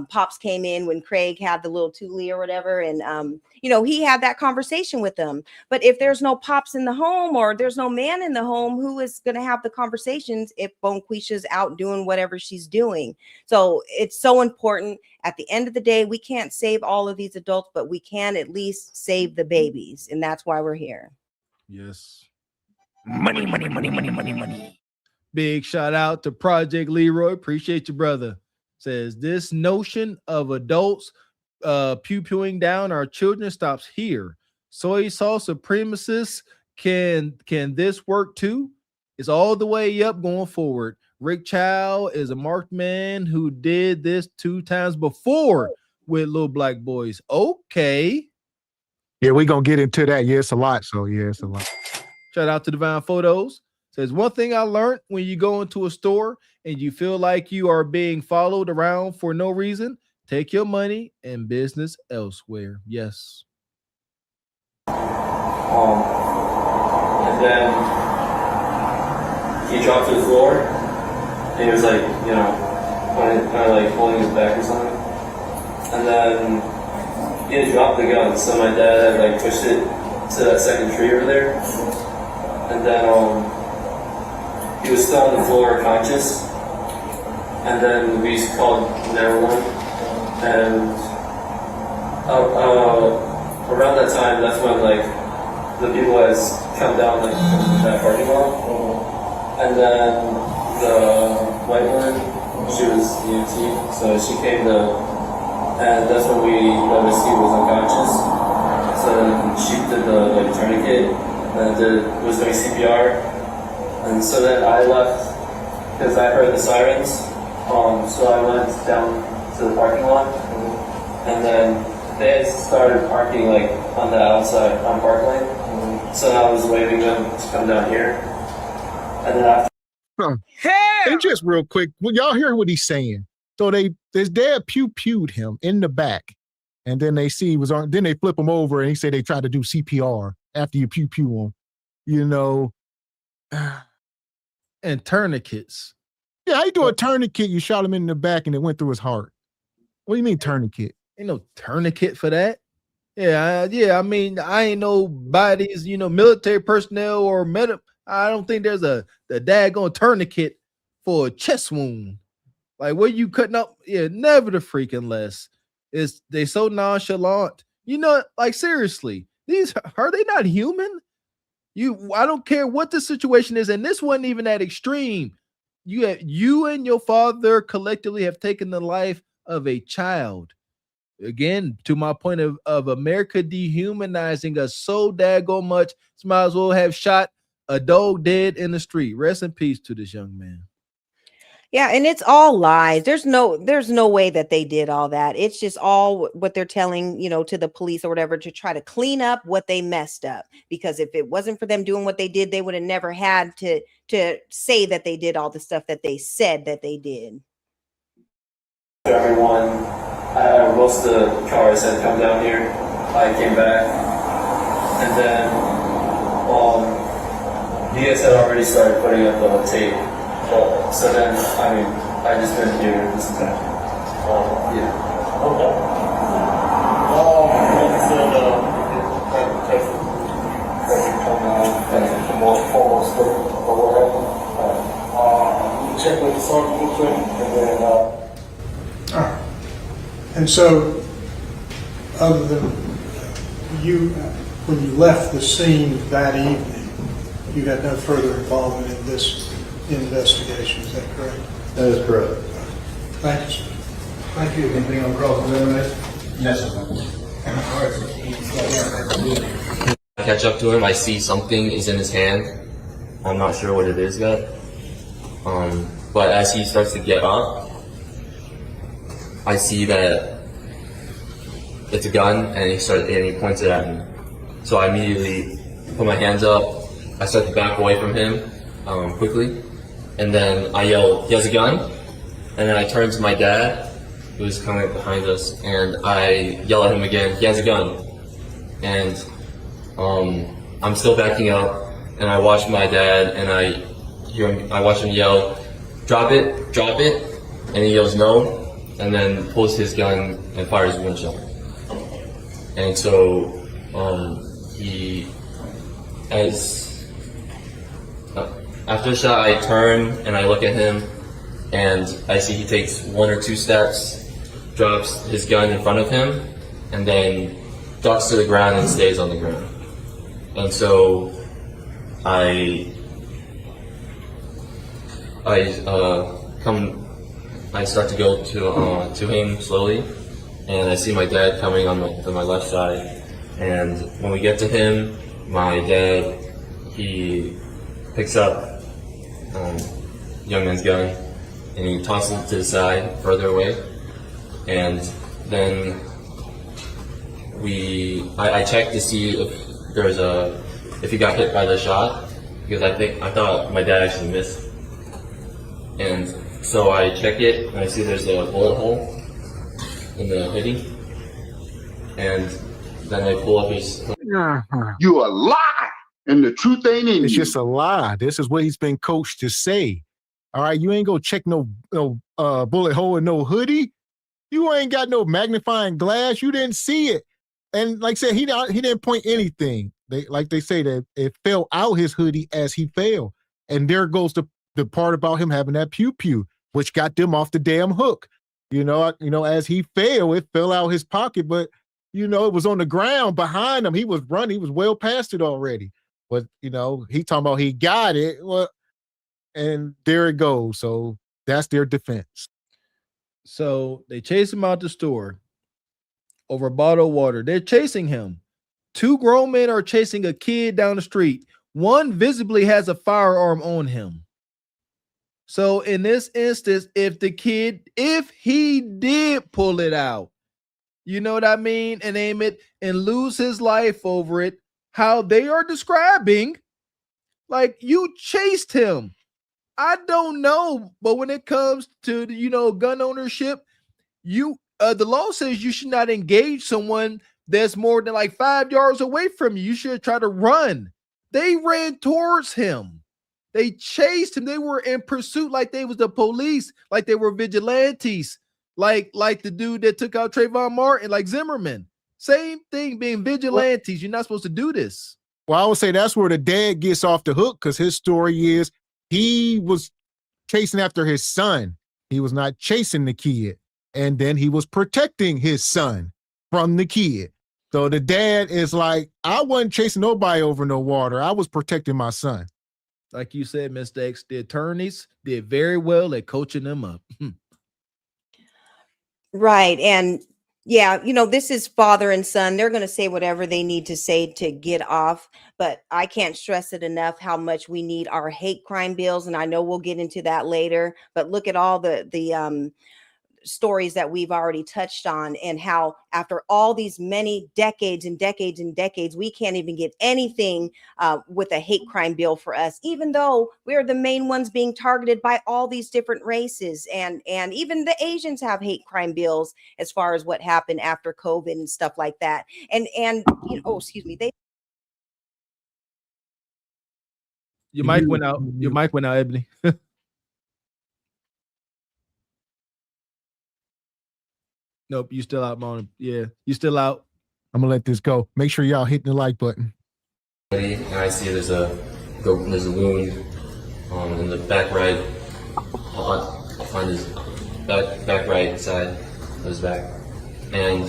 Pops came in, when Craig had the little Thule or whatever, and he had that conversation with them. But if there's no Pops in the home, or there's no man in the home, who is going to have the conversations if Bonquisha's out doing whatever she's doing? So it's so important. At the end of the day, we can't save all of these adults, but we can at least save the babies, and that's why we're here. Yes. Money, money, money, money, money, money. Big shout out to Project Leroy. Appreciate you, brother. Says this notion of adults pew-pewing down our children stops here. Soy sauce supremacists, can this work too? It's all the way up going forward. Rick Chow is a marked man who did this 2 times before with little black boys. Okay. Yeah, we're going to get into that. Yeah, it's a lot. So, yeah, it's a lot. Shout out to Divine Photos. Says, one thing I learned when you go into a store and you feel like you are being followed around for no reason, take your money and business elsewhere. Yes. And then he dropped to the floor and he was like, you know, kind of like holding his back or something. And then he had dropped the gun, so my dad had like pushed it to that second tree over there. And then he was still on the floor conscious. And then we called 911. And around that time, that's when like the people has come down like from that parking lot. And then the white woman, she was EMT, so she came to, and that's when we noticed he was unconscious. So then she did the like tourniquet and was doing CPR. And so then I left because I heard the sirens. So I went down to the parking lot, and then they had started parking like on the outside on Park Lane. So I was waving them to come down here. And then after And just real quick, well, y'all hear what he's saying. So his dad pew-pewed him in the back, and then they see he was on. Then they flip him over, and he said they tried to do CPR after you pew-pew him. You know, and tourniquets. Yeah, how you do a tourniquet? You shot him in the back, and it went through his heart. What do you mean tourniquet? Ain't no tourniquet for that. Yeah. I mean, I ain't nobody's, military personnel or I don't think there's the daggone tourniquet for a chest wound. Like, what you cutting up? Yeah, never the freaking less. They so nonchalant. Like, seriously, are they not human? I don't care what the situation is, and this wasn't even that extreme. You and your father collectively have taken the life of a child. Again, to my point of America dehumanizing us so daggone much, might as well have shot a dog dead in the street. Rest in peace to this young man. Yeah, and it's all lies. There's no way that they did all that. It's just all what they're telling, to the police or whatever, to try to clean up what they messed up. Because if it wasn't for them doing what they did, they would have never had to say that they did all the stuff that they said that they did. Everyone, most of the cars had come down here. I came back, and then you guys had already started putting up the tape. So then, I just been here this time. Yeah. Okay. Like I said, you check with the sergeant real quick, and then. All right. And so, other than you, when you left the scene that evening, you had no further involvement in this investigation, is that correct? That is correct. Thank you, sir. Thank you. Anything on cross-examination? Yes, sir. I catch up to him, I see something is in his hand. I'm not sure what it is yet. But as he starts to get up, I see that it's a gun, and he points it at me. So I immediately put my hands up. I start to back away from him quickly, and then I yell, "He has a gun!" And then I turn to my dad, who's coming up behind us, and I yell at him again, "He has a gun!" And I'm still backing up, and I watch my dad, and I watch him yell, "Drop it, drop it!" And he yells, "No!" And then pulls his gun and fires one shot. And so after the shot, I turn and I look at him, and I see he takes one or two steps, drops his gun in front of him, and then ducks to the ground and stays on the ground. And so I start to go to him slowly, and I see my dad coming on my left side. And when we get to him, my dad, he picks up young man's gun, and he tosses it to the side, further away. And then I checked to see if he got hit by the shot, because I thought my dad actually missed. And so I check it and I see there's a bullet hole in the hoodie. And then I pull up his. You a lie, and the truth ain't in you. It's just a lie. This is what he's been coached to say. All right, you ain't gonna check no bullet hole in no hoodie. You ain't got no magnifying glass. You didn't see it. And like I said, he didn't point anything. They say that it fell out his hoodie as he fell. And there goes the part about him having that pew-pew, which got them off the damn hook. You know, as he fell, it fell out his pocket, but it was on the ground behind him. He was running, he was well past it already. But he talking about he got it. Well, and there it goes. So that's their defense. So they chase him out the store over a bottle of water. They're chasing him. 2 grown men are chasing a kid down the street. One visibly has a firearm on him. So in this instance, if he did pull it out, you know what I mean, and aim it and lose his life over it, how they are describing, like, you chased him. I don't know, but when it comes to gun ownership, the law says you should not engage someone that's more than like 5 yards away from you. You should try to run. They ran towards him. They chased him. They were in pursuit like they was the police, like they were vigilantes, like the dude that took out Trayvon Martin, like Zimmerman. Same thing, being vigilantes. You're not supposed to do this. Well, I would say that's where the dad gets off the hook, because his story is he was chasing after his son. He was not chasing the kid. And then he was protecting his son from the kid. So the dad is like, I wasn't chasing nobody over no water. I was protecting my son. Like you said, Mr. X, the attorneys did very well at coaching them up. Right. And yeah, this is father and son. They're going to say whatever they need to say to get off. But I can't stress it enough how much we need our hate crime bills. And I know we'll get into that later. But look at all the stories that we've already touched on, and how after all these many decades and decades and decades, we can't even get anything with a hate crime bill for us, even though we're the main ones being targeted by all these different races, and even the Asians have hate crime bills as far as what happened after COVID and stuff like that. And excuse me, your mic went out. Your mic went out, Ebony. Nope, you still out, Mona. Yeah, you still out. I'm gonna let this go. Make sure y'all hitting the like button. And I see there's a wound in the back right. I'll find his back right side of his back, and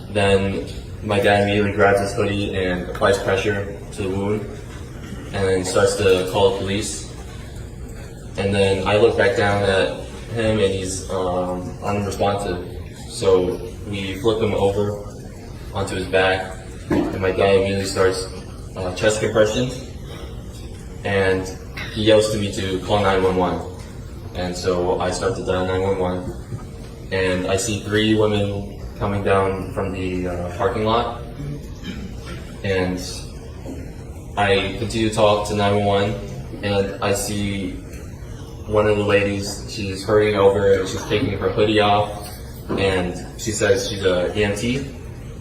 then my dad immediately grabs his hoodie and applies pressure to the wound, and then starts to call the police. And then I look back down at him, and he's unresponsive. So we flip him over onto his back, and my guy immediately starts chest compressions, and he yells to me to call 911. And so I start to dial 911, and I see 3 women coming down from the parking lot, and I continue to talk to 911, and I see one of the ladies, she's hurrying over and she's taking her hoodie off, and she says she's a EMT,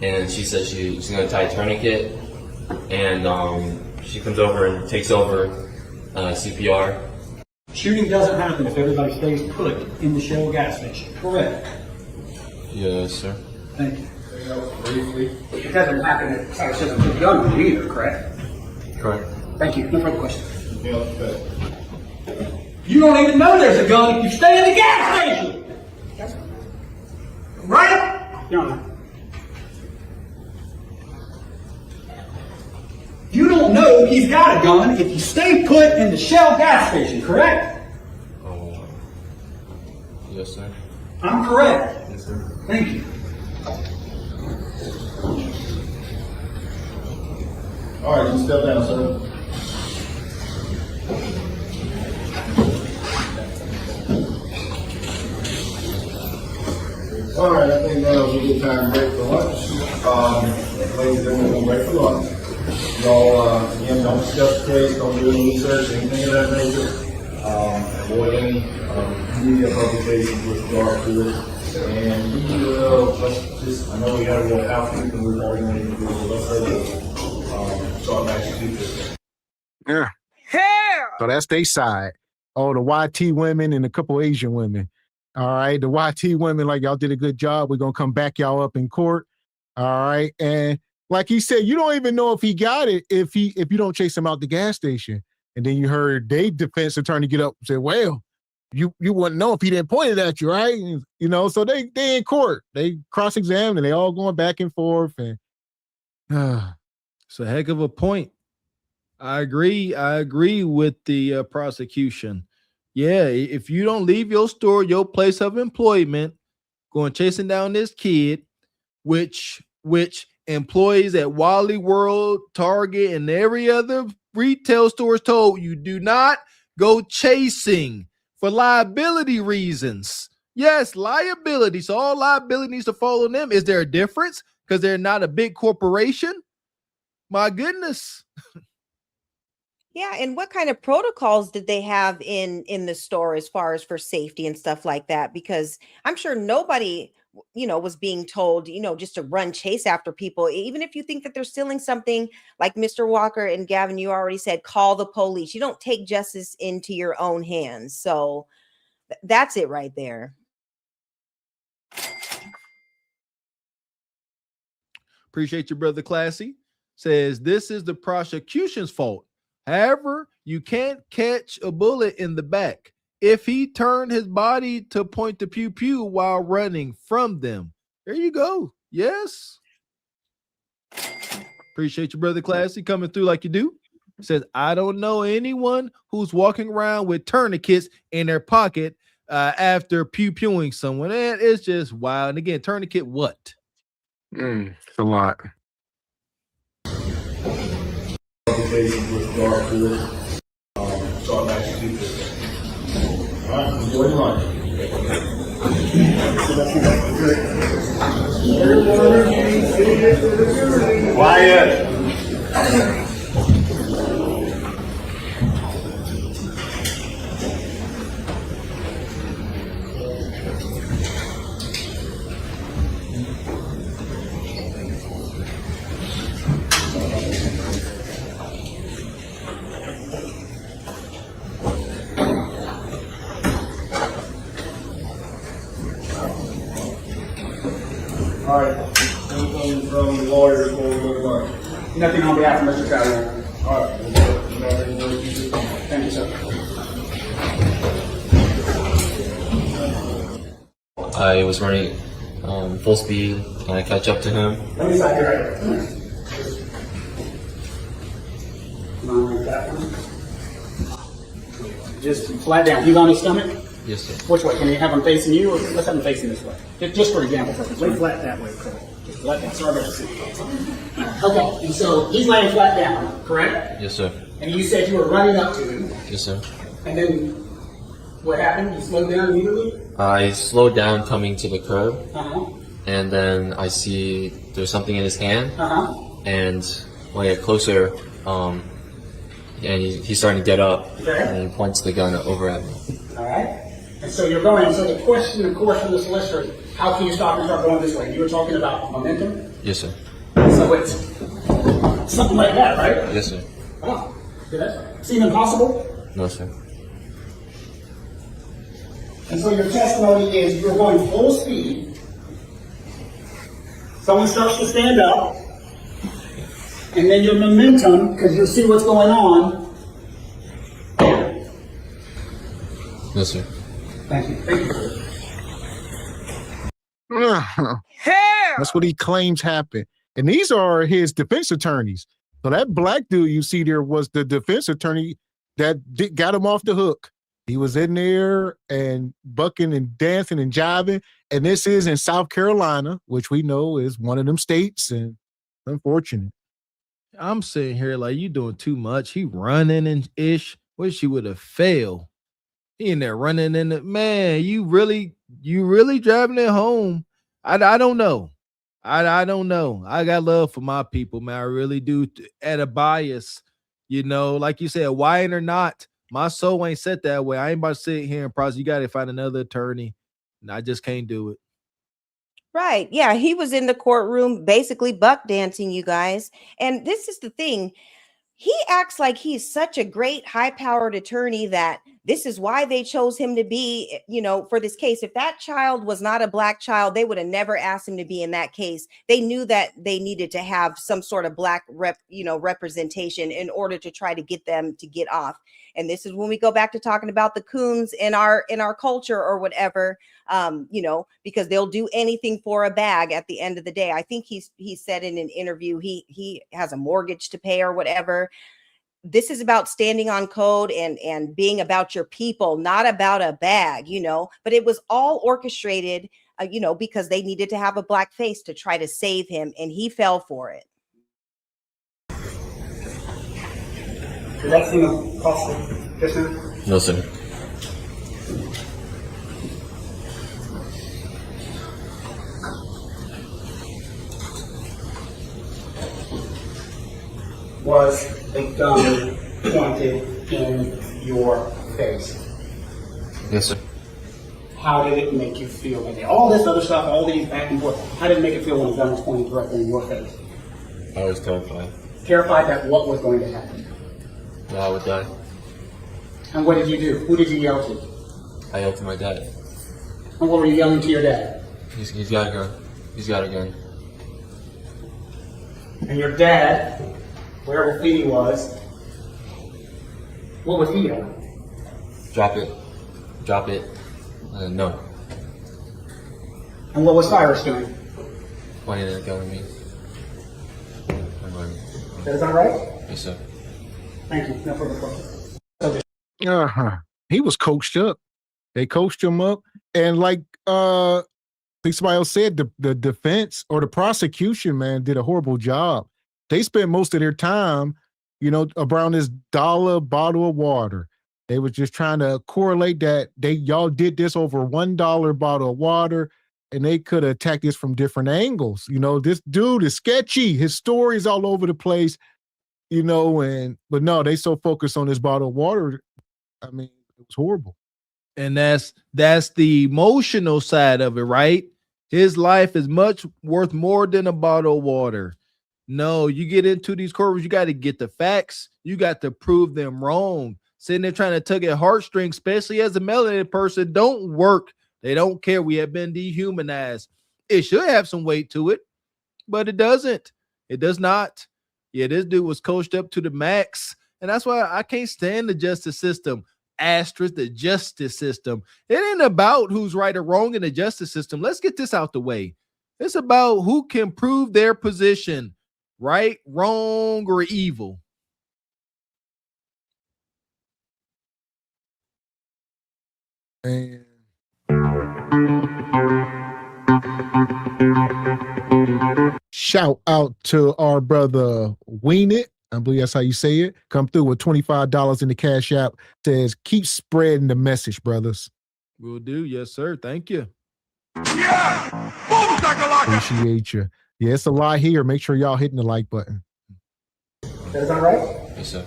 and she says she's going to tie a tourniquet, and she comes over and takes over CPR. Shooting doesn't happen if everybody stays put in the Shell gas station, correct? Yes, sir. Thank you. It doesn't happen if somebody says put a gun on you either, correct? Correct. Thank you. No further questions. You don't even know there's a gun if you stay in the gas station! Right? Your Honor. You don't know he's got a gun if you stay put in the Shell gas station, correct? Yes, sir. I'm correct. Yes, sir. Thank you. All right, you step down, sir. All right, I think now is a good time to break for lunch. Ladies and gentlemen, break for lunch. Y'all, again, don't discuss the case, don't do any research, anything of that nature. Avoid any media publications with regard to it. And we will, I know we got a little housekeeping we're already going to do, so let's start executing this. Yeah. So that's their side. Oh, the YT women and a couple Asian women. All right. The YT women, like, y'all did a good job. We're going to come back y'all up in court. All right. And like he said, you don't even know if he got it if you don't chase him out the gas station. And then you heard their defense attorney get up and say, well, you wouldn't know if he didn't point it at you, right? You know, so they in court. They cross-examined and they all going back and forth. And it's a heck of a point. I agree with the prosecution. Yeah, if you don't leave your store, your place of employment, going chasing down this kid, which employees at Wally World, Target, and every other retail store is told you do not go chasing for liability reasons. Yes, liability. So all liability needs to fall on them. Is there a difference because they're not a big corporation? My goodness. Yeah, and what kind of protocols did they have in the store as far as for safety and stuff like that? Because I'm sure nobody, was being told, just to run chase after people. Even if you think that they're stealing something, like Mr. Walker and Gavin, you already said, call the police. You don't take justice into your own hands. So that's it right there. Appreciate your brother Classy. Says this is the prosecution's fault. However, you can't catch a bullet in the back if he turned his body to point the pew pew while running from them. There you go. Yes. Appreciate your brother Classy coming through like you do. Says, I don't know anyone who's walking around with tourniquets in their pocket after pew pewing someone. And it's just wild. And again, tourniquet what? It's a lot. With regard to it, start executing this. All right, enjoy the lunch. Quiet. All right, anything from the lawyers before we go to lunch? Nothing on behalf of Mr. Calhoun. All right, Thank you, sir. I was running full speed and I catch up to him. Let me stop you right there. Come on, like that one. Just flat down. He's on his stomach? Yes, sir. Which way? Can you have him facing you, or let's have him facing this way? Just for example purposes. Lay flat that way, correct? Just flat down. Sorry about that. Okay, and so he's laying flat down, correct? Yes, sir. And you said you were running up to him. Yes, sir. And then what happened? You slowed down immediately? I slowed down coming to the curb, Uh-huh. and then I see there's something in his hand, Uh-huh. and when I get closer, and he's starting to get up, Okay. and he points the gun over at me. All right. And so you're going, so the question, of course, from the solicitor is, how can you stop and start going this way? You were talking about momentum? Yes, sir. So it's something like that, right? Yes, sir. Oh, did that seem impossible? No, sir. And so your testimony is you're going full speed. Someone starts to stand up. And then your momentum, because you see what's going on. No, sir. Thank you. Thank you. That's what he claims happened. And these are his defense attorneys. So that black dude you see there was the defense attorney that got him off the hook. He was in there and bucking and dancing and jiving. And this is in South Carolina, which we know is one of them states. And unfortunate. I'm sitting here like, you doing too much. He running and ish. Wish he would have failed. He in there running in the man. You really driving it home. I don't know. I don't know. I got love for my people, man. I really do. At a bias, like you said, Wyatt or not, my soul ain't set that way. I ain't about to sit here and prosecute. You got to find another attorney, and I just can't do it. Right. Yeah. He was in the courtroom basically buck dancing, you guys. And this is the thing. He acts like he's such a great high-powered attorney that this is why they chose him to be, for this case. If that child was not a black child, they would have never asked him to be in that case. They knew that they needed to have some sort of black representation in order to try to get them to get off. And this is when we go back to talking about the coons in our culture or whatever, because they'll do anything for a bag at the end of the day. I think he said in an interview, he has a mortgage to pay or whatever. This is about standing on code and being about your people, not about a bag, but it was all orchestrated, because they needed to have a black face to try to save him. And he fell for it. Did that seem costly just now? No, sir. Was a gun pointed in your face? Yes, sir. How did it make you feel? Like all this other stuff, all these back and forth, how did it make you feel when a gun was pointed directly in your face? I was terrified. Terrified that what was going to happen? That I would die. And what did you do? Who did you yell to? I yelled to my dad. And what were you yelling to your dad? He's got a gun. He's got a gun. And your dad, wherever Feeney was, what was he yelling? Drop it. Drop it. No. And what was Cyrus doing? Pointing a gun at me. Is that right? Yes, sir. Thank you. No further questions. He was coached up. They coached him up. And like I think somebody else said, the defense or the prosecution, man, did a horrible job. They spent most of their time, around this dollar bottle of water. They was just trying to correlate that y'all did this over $1 bottle of water, and they could have attacked this from different angles. This dude is sketchy. His story is all over the place, but no, they so focused on this bottle of water. I mean, it was horrible. And that's the emotional side of it, right? His life is much worth more than a bottle of water. No, you get into these courtrooms, you got to get the facts. You got to prove them wrong. Sitting there trying to tug at heartstrings, especially as a melanated person, don't work. They don't care. We have been dehumanized. It should have some weight to it, but it doesn't. It does not. Yeah, this dude was coached up to the max, and that's why I can't stand the justice system. Asterisk the justice system. It ain't about who's right or wrong in the justice system. Let's get this out the way. It's about who can prove their position, right, wrong, or evil. And shout out to our brother Ween It. I believe that's how you say it. Come through with $25 in the Cash App. Says, keep spreading the message, brothers. Will do. Yes, sir. Thank you. Yeah! Appreciate you. Yeah, it's a lot here. Make sure y'all hitting the like button. Is that right? Yes, sir.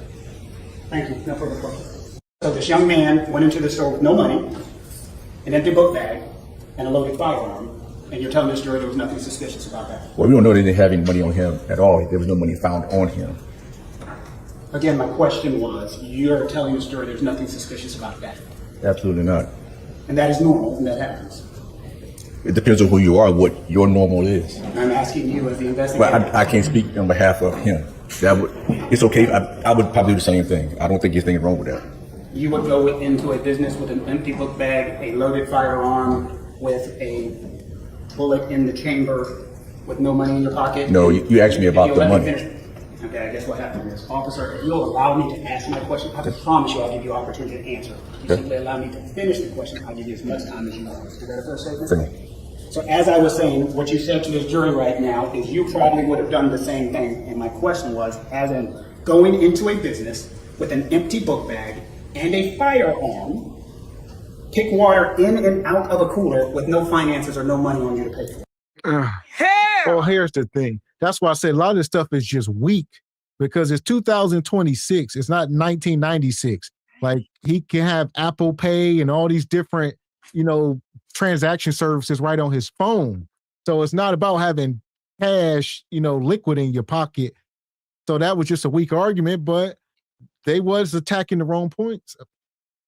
Thank you. No further questions. So this young man went into the store with no money, an empty book bag, and a loaded firearm. And you're telling this jury there was nothing suspicious about that? Well, we don't know they didn't have any money on him at all. There was no money found on him. Again, my question was, you're telling this jury there's nothing suspicious about that? Absolutely not. And that is normal, and that happens. It depends on who you are, what your normal is. I'm asking you as the investigator. Well, I can't speak on behalf of him. It's okay. I would probably do the same thing. I don't think there's anything wrong with that. You would go into a business with an empty book bag, a loaded firearm, with a bullet in the chamber, with no money in your pocket? No, you asked me about the money. Okay, I guess what happened is, officer, if you'll allow me to ask my question, I promise you I'll give you opportunity to answer. If you simply allow me to finish the question, I'll give you as much time as you want. Is that a fair statement? So as I was saying, what you said to this jury right now is you probably would have done the same thing. And my question was, as in going into a business with an empty book bag and a firearm, pick water in and out of a cooler with no finances or no money on you to pay for it. Well, here's the thing. That's why I say a lot of this stuff is just weak because it's 2026. It's not 1996. Like he can have Apple Pay and all these different, transaction services right on his phone. So it's not about having cash, liquid in your pocket. So that was just a weak argument, but they was attacking the wrong points.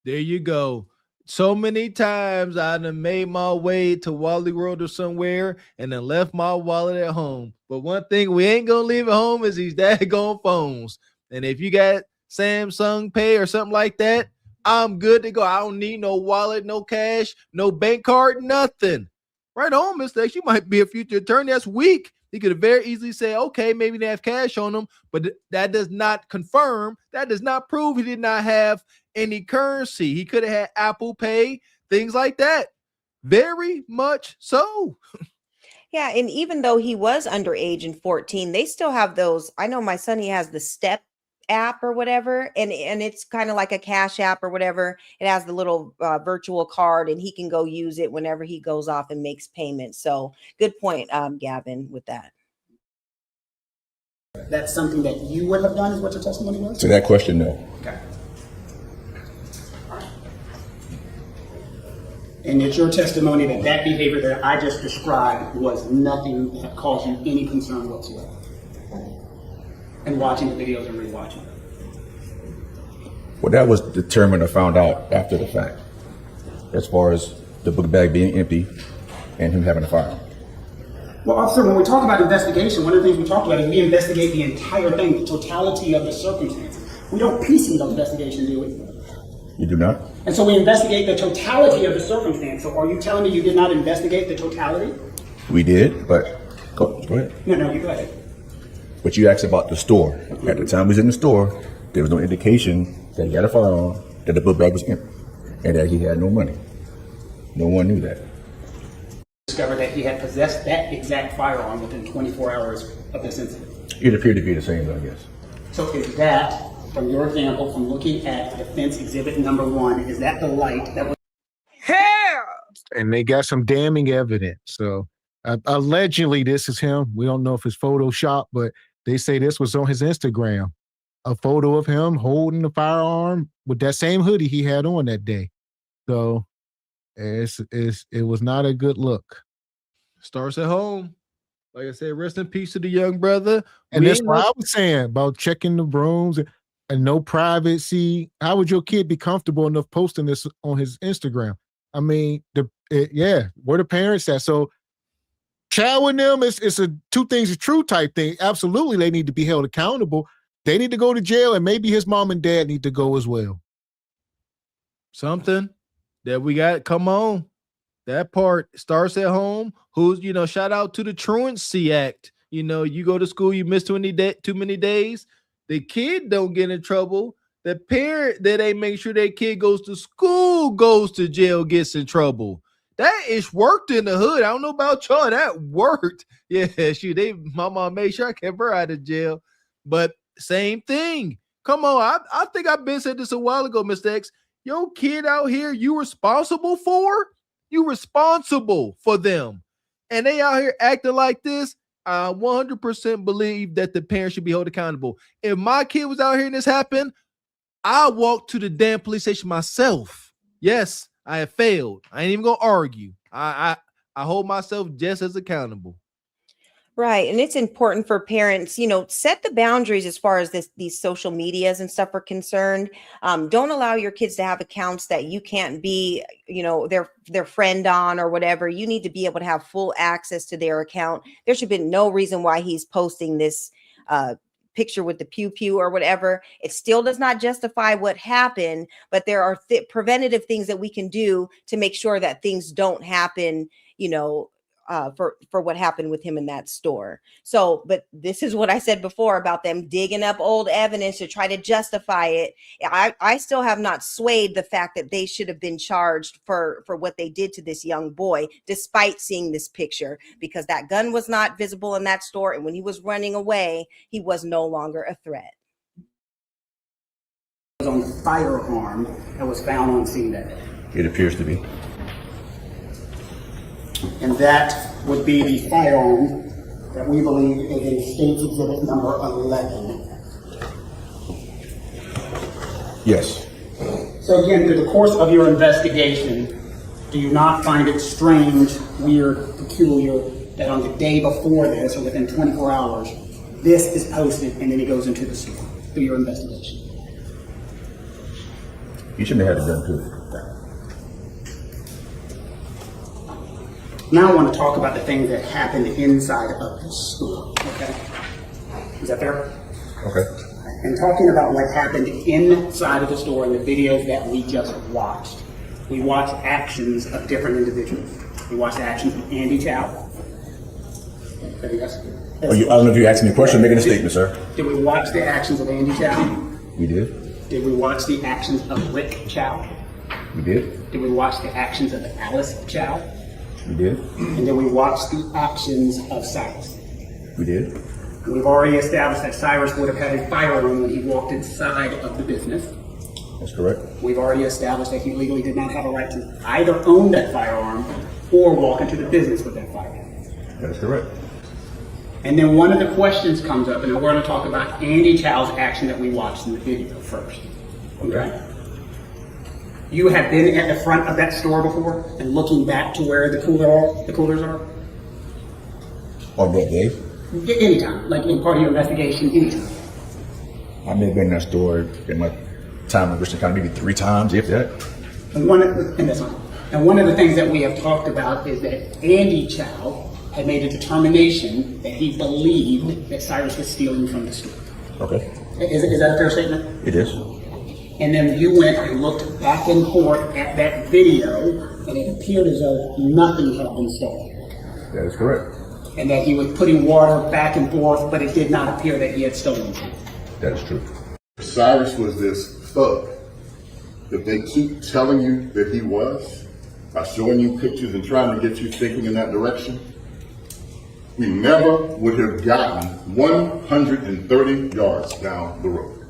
There you go. So many times I done made my way to Wally World or somewhere and then left my wallet at home. But one thing we ain't gonna leave at home is these daggone phones. And if you got Samsung Pay or something like that, I'm good to go. I don't need no wallet, no cash, no bank card, nothing. Right on, Mr. X. You might be a future attorney. That's weak. He could have very easily say, okay, maybe they have cash on them, but that does not confirm, that does not prove he did not have any currency. He could have had Apple Pay, things like that. Very much so. Yeah, and even though he was underage and 14, they still have those. I know my son, he has the Step app or whatever, and it's kind of like a cash app or whatever. It has the little virtual card, and he can go use it whenever he goes off and makes payments. So good point, Gavin, with that. That's something that you would have done, is what your testimony was? To that question, no. Okay. And it's your testimony that that behavior that I just described was nothing that caused you any concern whatsoever. And watching the videos and rewatching them. Well, that was determined or found out after the fact, as far as the book bag being empty and him having a firearm. Well, officer, when we talk about investigation, one of the things we talked about is we investigate the entire thing, the totality of the circumstances. We don't piecemeal investigation, do we? You do not? And so we investigate the totality of the circumstance. So are you telling me you did not investigate the totality? We did, but go ahead. No, you go ahead. But you asked about the store. At the time he was in the store, there was no indication that he had a firearm, that the book bag was empty, and that he had no money. No one knew that. Discovered that he had possessed that exact firearm within 24 hours of this incident. It appeared to be the same, I guess. So is that, from your example, from looking at defense exhibit number 1, is that the light that was... And they got some damning evidence. So allegedly this is him. We don't know if it's Photoshop, but they say this was on his Instagram. A photo of him holding the firearm with that same hoodie he had on that day. So it was not a good look. Starts at home. Like I said, rest in peace to the young brother. And that's what I was saying about checking the rooms and no privacy. How would your kid be comfortable enough posting this on his Instagram? I mean, where the parents at? So chowing them, it's a two things are true type thing. Absolutely, they need to be held accountable. They need to go to jail, and maybe his mom and dad need to go as well. Something that we got, come on. That part starts at home. Who's, shout out to the Truancy Act. You go to school, you miss too many days. The kid don't get in trouble. The parent that ain't make sure their kid goes to school, goes to jail, gets in trouble. That is worked in the hood. I don't know about y'all. That worked. Yeah, my mom made sure I kept her out of jail. But same thing. Come on. I think I've been said this a while ago, Mr. X. Your kid out here, you responsible for? You responsible for them. And they out here acting like this. I 100% believe that the parents should be held accountable. If my kid was out here and this happened, I walked to the damn police station myself. Yes, I have failed. I ain't even gonna argue. I hold myself just as accountable. Right. And it's important for parents, set the boundaries as far as these social medias and stuff are concerned. Don't allow your kids to have accounts that you can't be, their friend on or whatever. You need to be able to have full access to their account. There should be no reason why he's posting this picture with the pew or whatever. It still does not justify what happened, but there are preventative things that we can do to make sure that things don't happen, for what happened with him in that store. So, but this is what I said before about them digging up old evidence to try to justify it. I still have not swayed the fact that they should have been charged for what they did to this young boy, despite seeing this picture, because that gun was not visible in that store. And when he was running away, he was no longer a threat. It was on the firearm that was found on scene that day. It appears to be. And that would be the firearm that we believe is in State's Exhibit number 11. Yes. So again, through the course of your investigation, do you not find it strange, weird, peculiar, that on the day before this, or within 24 hours, this is posted and then it goes into the store through your investigation? You shouldn't have had it done too. Now I want to talk about the things that happened inside of the store, okay? Is that fair? Okay. And talking about what happened inside of the store and the videos that we just watched. We watched actions of different individuals. We watched the actions of Andy Chow. I don't know if you're asking me a question or making a statement, sir. Did we watch the actions of Andy Chow? We did. Did we watch the actions of Rick Chow? We did. Did we watch the actions of Alice Chow? We did. And did we watch the actions of Cyrus? We did. We've already established that Cyrus would have had a firearm when he walked inside of the business. That's correct. We've already established that he legally did not have a right to either own that firearm or walk into the business with that firearm. That is correct. And then one of the questions comes up, and we're going to talk about Andy Chow's action that we watched in the video first. Okay? You have been at the front of that store before and looking back to where the coolers are? On that day? Anytime, like in part of your investigation, anytime. I may have been in that store in my time in Richland County maybe 3 times, if that. And one of the things that we have talked about is that Andy Chow had made a determination that he believed that Cyrus was stealing from the store. Okay. Is that a fair statement? It is. And then you went and looked back and forth at that video, and it appeared as though nothing had been stolen. That is correct. And that he was putting water back and forth, but it did not appear that he had stolen something. That is true. Cyrus was this thug that they keep telling you that he was, by showing you pictures and trying to get you thinking in that direction. We never would have gotten 130 yards down the road.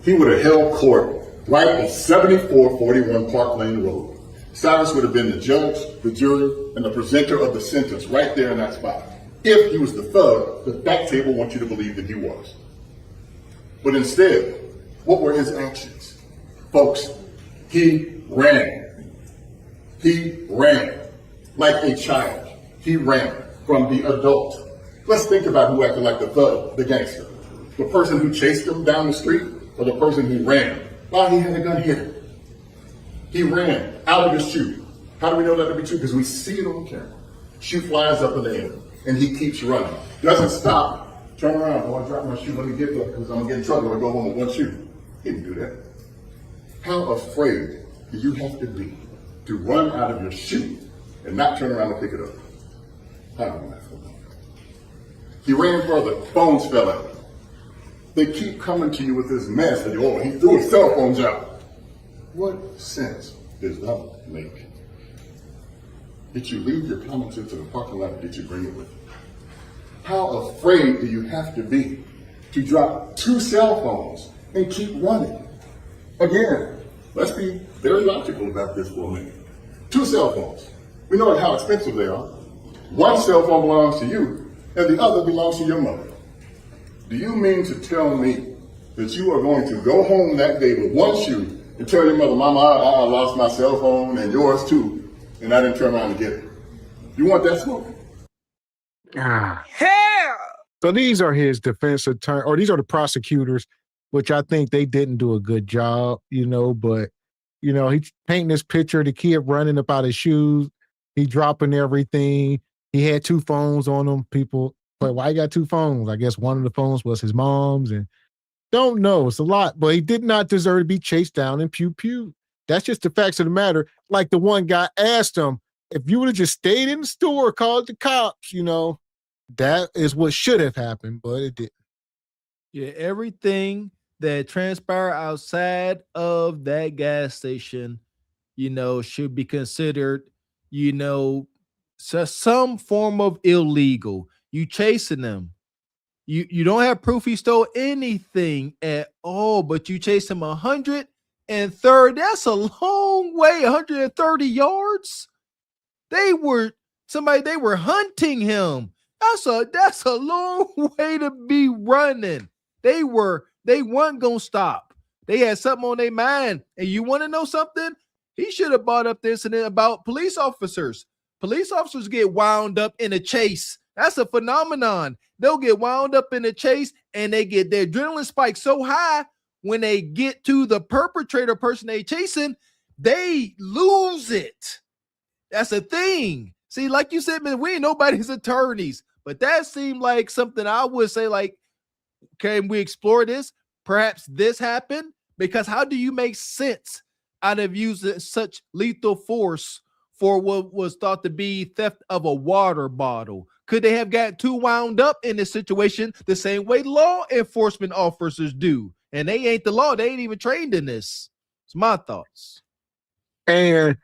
He would have held court right at 7441 Park Lane Road. Cyrus would have been the judge, the jury, and the presenter of the sentence right there in that spot. If he was the thug that that table wants you to believe that he was. But instead, what were his actions? Folks, he ran. He ran like a child. He ran from the adult. Let's think about who acted like the thug, the gangster. The person who chased him down the street, or the person who ran while he had a gun hidden. He ran out of his shoe. How do we know that to be true? Because we see it on camera. Shoe flies up in the air, and he keeps running. Doesn't stop. Turn around, oh, I dropped my shoe, let me get there, because I'm gonna get in trouble if I go home with one shoe. He didn't do that. How afraid do you have to be to run out of your shoe and not turn around and pick it up? I don't know. He ran further, phones fell out. They keep coming to you with this mess that, oh, he threw his cell phones out. What sense does that make? Did you leave your comments into the parking lot, or did you bring it with you? How afraid do you have to be to drop 2 cell phones and keep running? Again, let's be very logical about this for a minute. 2 cell phones. We know how expensive they are. One cell phone belongs to you, and the other belongs to your mother. Do you mean to tell me that you are going to go home that day with one shoe and tell your mother, Mama, I lost my cell phone and yours too, and I didn't turn around and get it? You want that smoke? Hell! So these are his defense attorney, or these are the prosecutors, which I think they didn't do a good job, but, he's painting this picture of the kid running up out his shoes. He dropping everything. He had 2 phones on him. People, but why he got 2 phones? I guess one of the phones was his mom's, and don't know. It's a lot, but he did not deserve to be chased down and pew. That's just the facts of the matter. Like the one guy asked him, if you would have just stayed in the store, called the cops, that is what should have happened, but it didn't. Yeah, everything that transpired outside of that gas station, should be considered, some form of illegal. You chasing them. You don't have proof he stole anything at all, but you chased him 130. That's a long way, 130 yards. They were Somebody, they were hunting him. That's a long way to be running. They weren't gonna stop. They had something on their mind. And you want to know something? He should have brought up the incident about police officers. Police officers get wound up in a chase. That's a phenomenon. They'll get wound up in a chase and they get their adrenaline spike so high when they get to the perpetrator person they chasing, they lose it. That's a thing. See, like you said, man, we ain't nobody's attorneys, but that seemed like something I would say, like, can we explore this? Perhaps this happened? Because how do you make sense out of using such lethal force for what was thought to be theft of a water bottle? Could they have gotten too wound up in this situation the same way law enforcement officers do? And they ain't the law. They ain't even trained in this. It's my thoughts. And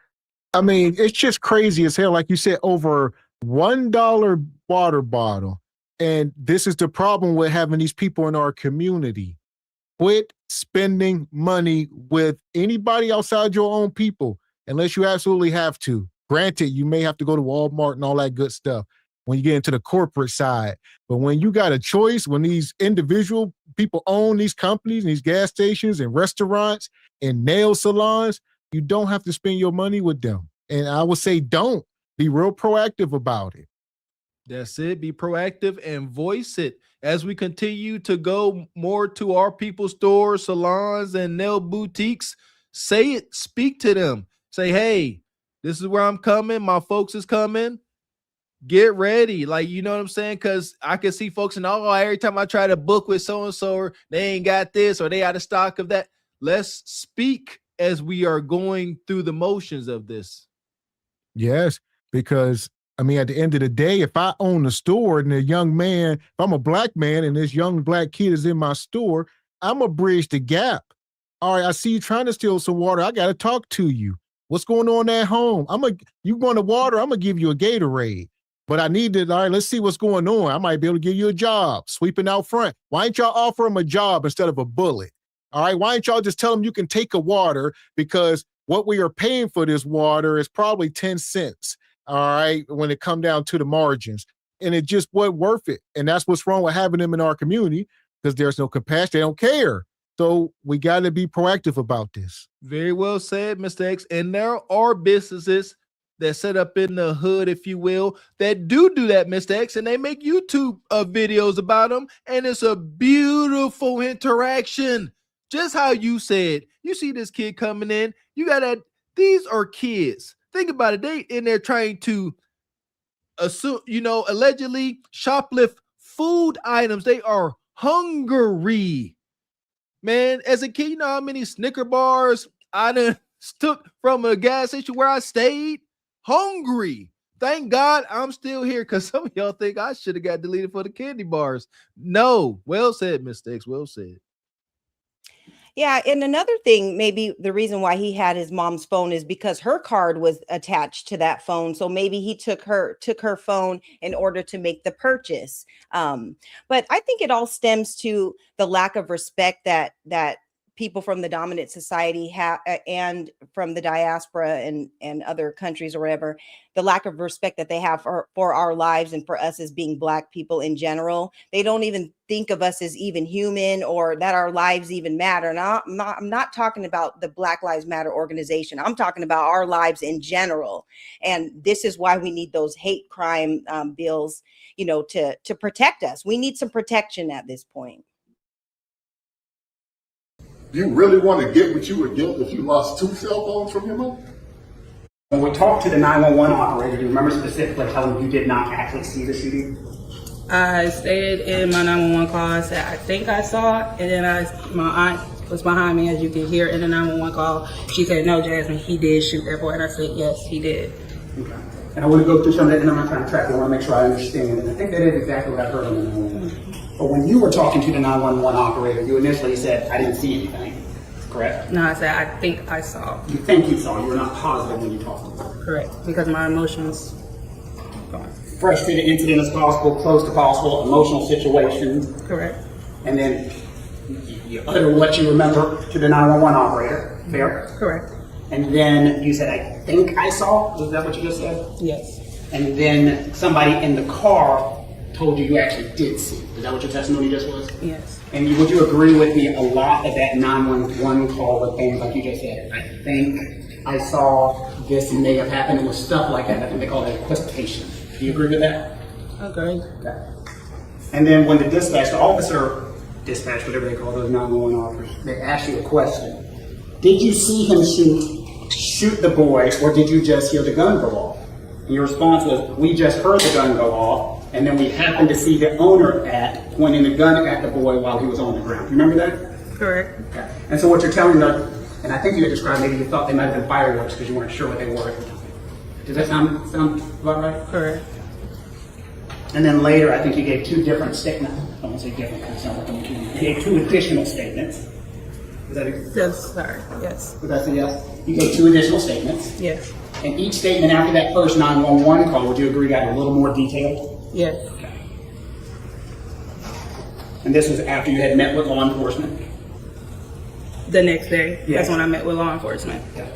I mean, it's just crazy as hell. Like you said, over $1 water bottle. And this is the problem with having these people in our community. Quit spending money with anybody outside your own people unless you absolutely have to. Granted, you may have to go to Walmart and all that good stuff when you get into the corporate side. But when you got a choice, when these individual people own these companies and these gas stations and restaurants and nail salons, you don't have to spend your money with them. And I would say don't. Be real proactive about it. That's it. Be proactive and voice it. As we continue to go more to our people's stores, salons, and nail boutiques, say it, speak to them. Say, hey, this is where I'm coming. My folks is coming. Get ready. Like, you know what I'm saying? Because I can see folks and every time I try to book with so-and-so, or they ain't got this or they out of stock of that. Let's speak as we are going through the motions of this. Yes, because I mean, at the end of the day, if I own a store and a young man, if I'm a black man and this young black kid is in my store, I'm going to bridge the gap. All right, I see you trying to steal some water. I got to talk to you. What's going on at home? You want a water? I'm going to give you a Gatorade. But I need to, all right, let's see what's going on. I might be able to give you a job, sweeping out front. Why ain't y'all offer them a job instead of a bullet? All right, why ain't y'all just tell them you can take a water, because what we are paying for this water is probably 10 cents. All right, when it come down to the margins, and it just wasn't worth it. And that's what's wrong with having them in our community, because there's no compassion. They don't care. So we got to be proactive about this. Very well said, Mr. X. And there are businesses that set up in the hood, if you will, that do that, Mr. X, and they make YouTube videos about them. And it's a beautiful interaction. Just how you said, you see this kid coming in, you got that. These are kids. Think about it. They in there trying to assume, allegedly shoplift food items. They are hungry. Man, as a kid, you know how many Snicker bars I done took from a gas station where I stayed? Hungry. Thank God I'm still here, because some of y'all think I should have got deleted for the candy bars. No. Well said, Mr. X. Well said. Yeah, and another thing, maybe the reason why he had his mom's phone is because her card was attached to that phone. So maybe he took her phone in order to make the purchase. But I think it all stems to the lack of respect that people from the dominant society have, and from the diaspora and other countries or whatever, the lack of respect that they have for our lives and for us as being Black people in general. They don't even think of us as even human, or that our lives even matter. And I'm not talking about the Black Lives Matter organization. I'm talking about our lives in general. And this is why we need those hate crime bills, to protect us. We need some protection at this point. Do you really want to get what you would get if you lost 2 cell phones from your mom? When we talked to the 911 operator, do you remember specifically how you did not actually see the shooting? I stated in my 911 call, I said, I think I saw it, and then my aunt was behind me, as you can hear in the 911 call. She said, no, Jasmine, he did shoot that boy, and I said, yes, he did. Okay. And I want to go through some of that, and I'm not trying to track it. I want to make sure I understand. And I think that is exactly what I heard on the 911. But when you were talking to the 911 operator, you initially said, I didn't see anything, correct? No, I said, I think I saw. You think you saw, you were not positive when you talked to her. Correct, because my emotions gone. Frustrated incident as possible, close to possible, emotional situation. Correct. And then you utter what you remember to the 911 operator, fair? Correct. And then you said, I think I saw, was that what you just said? Yes. And then somebody in the car told you actually did see. Is that what your testimony just was? Yes. And would you agree with me, a lot of that 911 call with things like you just said, I think I saw this may have happened, it was stuff like that. I think they call it equivocation. Do you agree with that? Okay. Okay. And then when the officer dispatch, whatever they call those 911 officers, they ask you a question. Did you see him shoot the boy, or did you just hear the gun go off? And your response was, we just heard the gun go off, and then we happened to see the owner pointing the gun at the boy while he was on the ground. You remember that? Correct. Okay. And so what you're telling us, and I think you had described maybe you thought they might have been fireworks because you weren't sure what they were at the time. Does that sound about right? Correct. And then later, I think you gave two different statements. I won't say different because it sounds like I'm kidding. You gave two additional statements. Is that a Yes, sorry. Yes. Was that a yes? You gave two additional statements. Yes. And each statement after that first 911 call, would you agree, got a little more detailed? Yes. Okay. And this was after you had met with law enforcement? The next day. Yes. That's when I met with law enforcement. Yeah.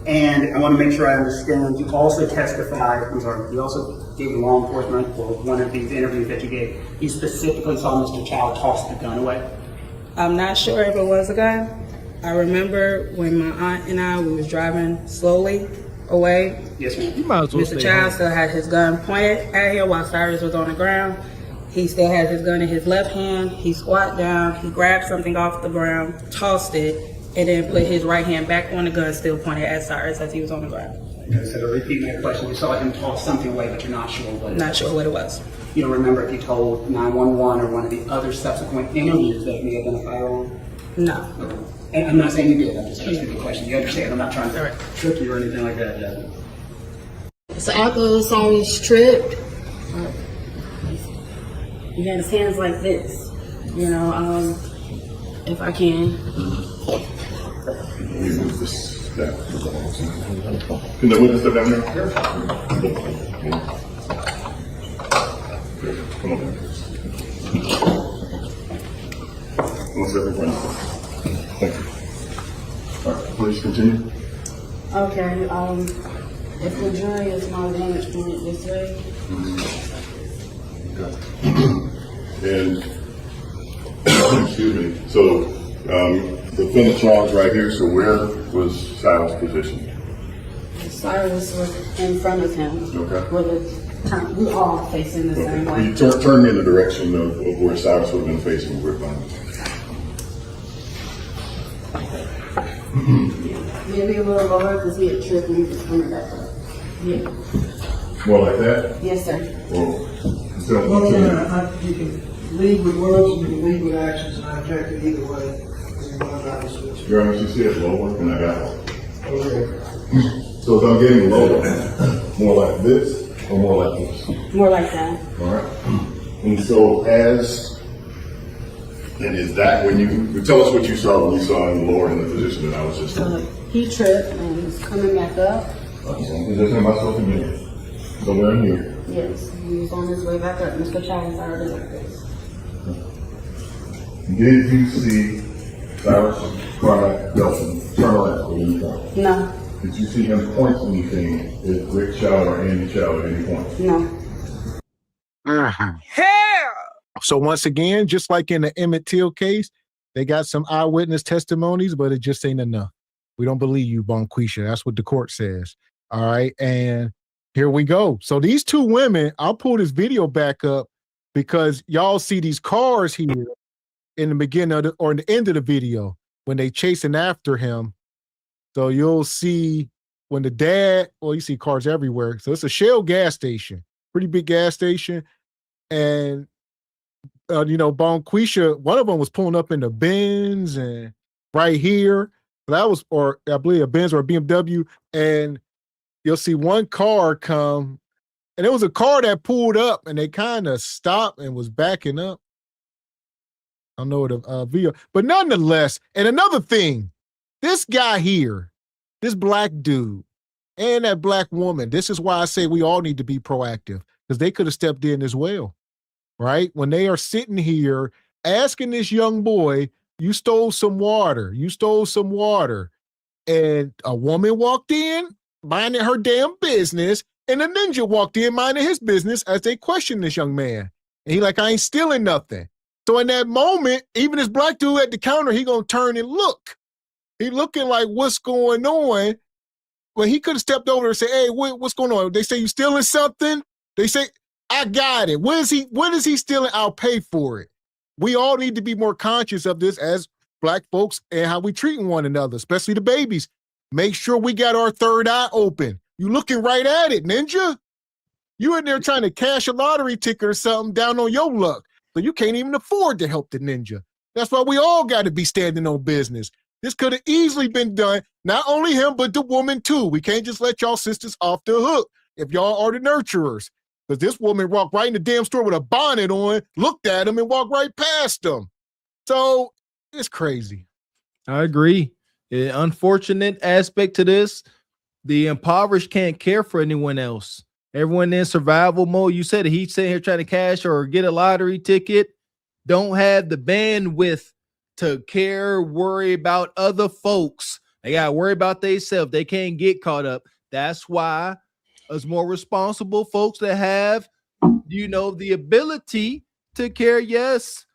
And I want to make sure I understand, you also testified, you also gave law enforcement, or one of these interviews that you gave, you specifically saw Mr. Child toss the gun away? I'm not sure if it was a gun. I remember when my aunt and I, we was driving slowly away. Yes, ma'am. You might as well Mr. stay Child home. still had his gun pointed at him while Cyrus was on the ground. He still had his gun in his left hand. He squat down, he grabbed something off the ground, tossed it, and then put his right hand back on the gun, still pointed at Cyrus as he was on the ground. Okay, so to repeat my question, you saw him toss something away, but you're not sure what it was. Not sure what it was. You don't remember if you told 911 or one of the other subsequent interviews that may have been a firearm? No. Okay. And I'm not saying you did, I'm just asking you a question. You understand, I'm not trying to trick you or anything like that, Jasmine. So after Cyrus tripped, he had his hands like this. You know, if I can. We move this down. Can the witness step down there? Come on. One second, friend. Thank you. All right, please continue. Okay, if the jury is my vantage point this way. And, excuse me, so the defendant charge right here, so where was Cyrus' position? Cyrus was in front of him. Okay. With a we all facing the same way. You turn me in the direction of where Cyrus would have been facing where Maybe a little lower because he had tripped and he was coming back up. Yeah. More like that? Yes, sir. Or You can lead with words and you can lead with actions, and I object to either way. Your Honor, she said lower, and I got it. Okay. So if I'm getting lower, more like this or more like this? More like that. All right. And so and is that when you tell us what you saw when you saw him lower in the position that I was just in? He tripped and was coming back up. Is this in myself again? So we're in here. Yes, he was on his way back up. Mr. Child's already like this. Did you see Cyrus Carmack Nelson turn around at any point? No. Did you see him point anything at Rick Child or Andy Child at any point? No. Hell! So once again, just like in the Emmett Till case, they got some eyewitness testimonies, but it just ain't enough. We don't believe you, Bonquisha. That's what the court says. All right. And here we go. So these two women, I'll pull this video back up because y'all see these cars here in the beginning of or in the end of the video when they chasing after him. So you'll see when the dad, well, you see cars everywhere. So it's a Shell gas station, pretty big gas station. And, Bonquisha, one of them was pulling up in the Benz and right here. That was, or I believe a Benz or a BMW. And you'll see one car come, and it was a car that pulled up and they kind of stopped and was backing up. I don't know the video, but nonetheless, and another thing, this guy here, this black dude, and that black woman, this is why I say we all need to be proactive, because they could have stepped in as well, right? When they are sitting here asking this young boy, you stole some water, and a woman walked in, minding her damn business, and the ninja walked in minding his business as they questioned this young man. And he like, I ain't stealing nothing. So in that moment, even this black dude at the counter, he gonna turn and look. He looking like, what's going on? Well, he could have stepped over and said, hey, what's going on? They say you stealing something? They say, I got it. What is he stealing? I'll pay for it. We all need to be more conscious of this as black folks and how we treating one another, especially the babies. Make sure we got our third eye open. You looking right at it, ninja. You in there trying to cash a lottery ticket or something down on your luck. So you can't even afford to help the ninja. That's why we all got to be standing on business. This could have easily been done, not only him, but the woman too. We can't just let y'all sisters off the hook if y'all are the nurturers. Because this woman walked right in the damn store with a bonnet on, looked at him, and walked right past him. So it's crazy. I agree. The unfortunate aspect to this, the impoverished can't care for anyone else. Everyone in survival mode. You said it, he's sitting here trying to cash or get a lottery ticket, don't have the bandwidth to care, worry about other folks. They got to worry about themselves. They can't get caught up. That's why us more responsible folks that have, the ability to care. Yes,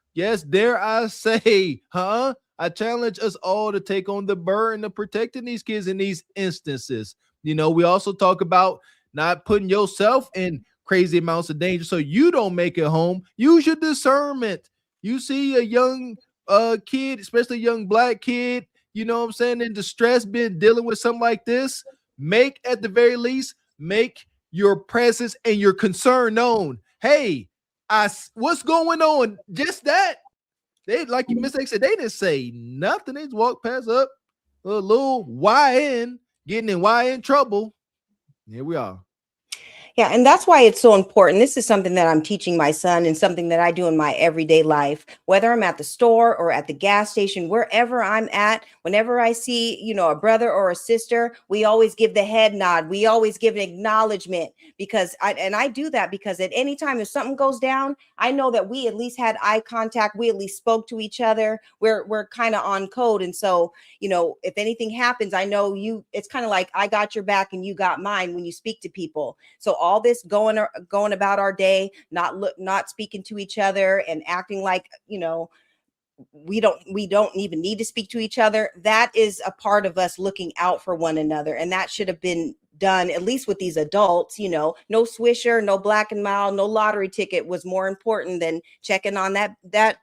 dare I say, I challenge us all to take on the burden of protecting these kids in these instances. We also talk about not putting yourself in crazy amounts of danger so you don't make it home. Use your discernment. You see a young kid, especially a young black kid, in distress, been dealing with something like this, at the very least, make your presence and your concern known. Hey, what's going on? Just that. They, like you Mr. X said, they didn't say nothing. They just walked past up a little YN, getting in YN trouble. Here we are. Yeah, and that's why it's so important. This is something that I'm teaching my son and something that I do in my everyday life, whether I'm at the store or at the gas station, wherever I'm at, whenever I see, a brother or a sister, we always give the head nod. We always give an acknowledgement because I do that because at any time if something goes down, I know that we at least had eye contact. We at least spoke to each other. We're kind of on code. And so, if anything happens, I know it's kind of like I got your back and you got mine when you speak to people. So all this going about our day, not speaking to each other and acting like, we don't even need to speak to each other. That is a part of us looking out for one another. And that should have been done, at least with these adults, no swisher, no black and mild, no lottery ticket was more important than checking on that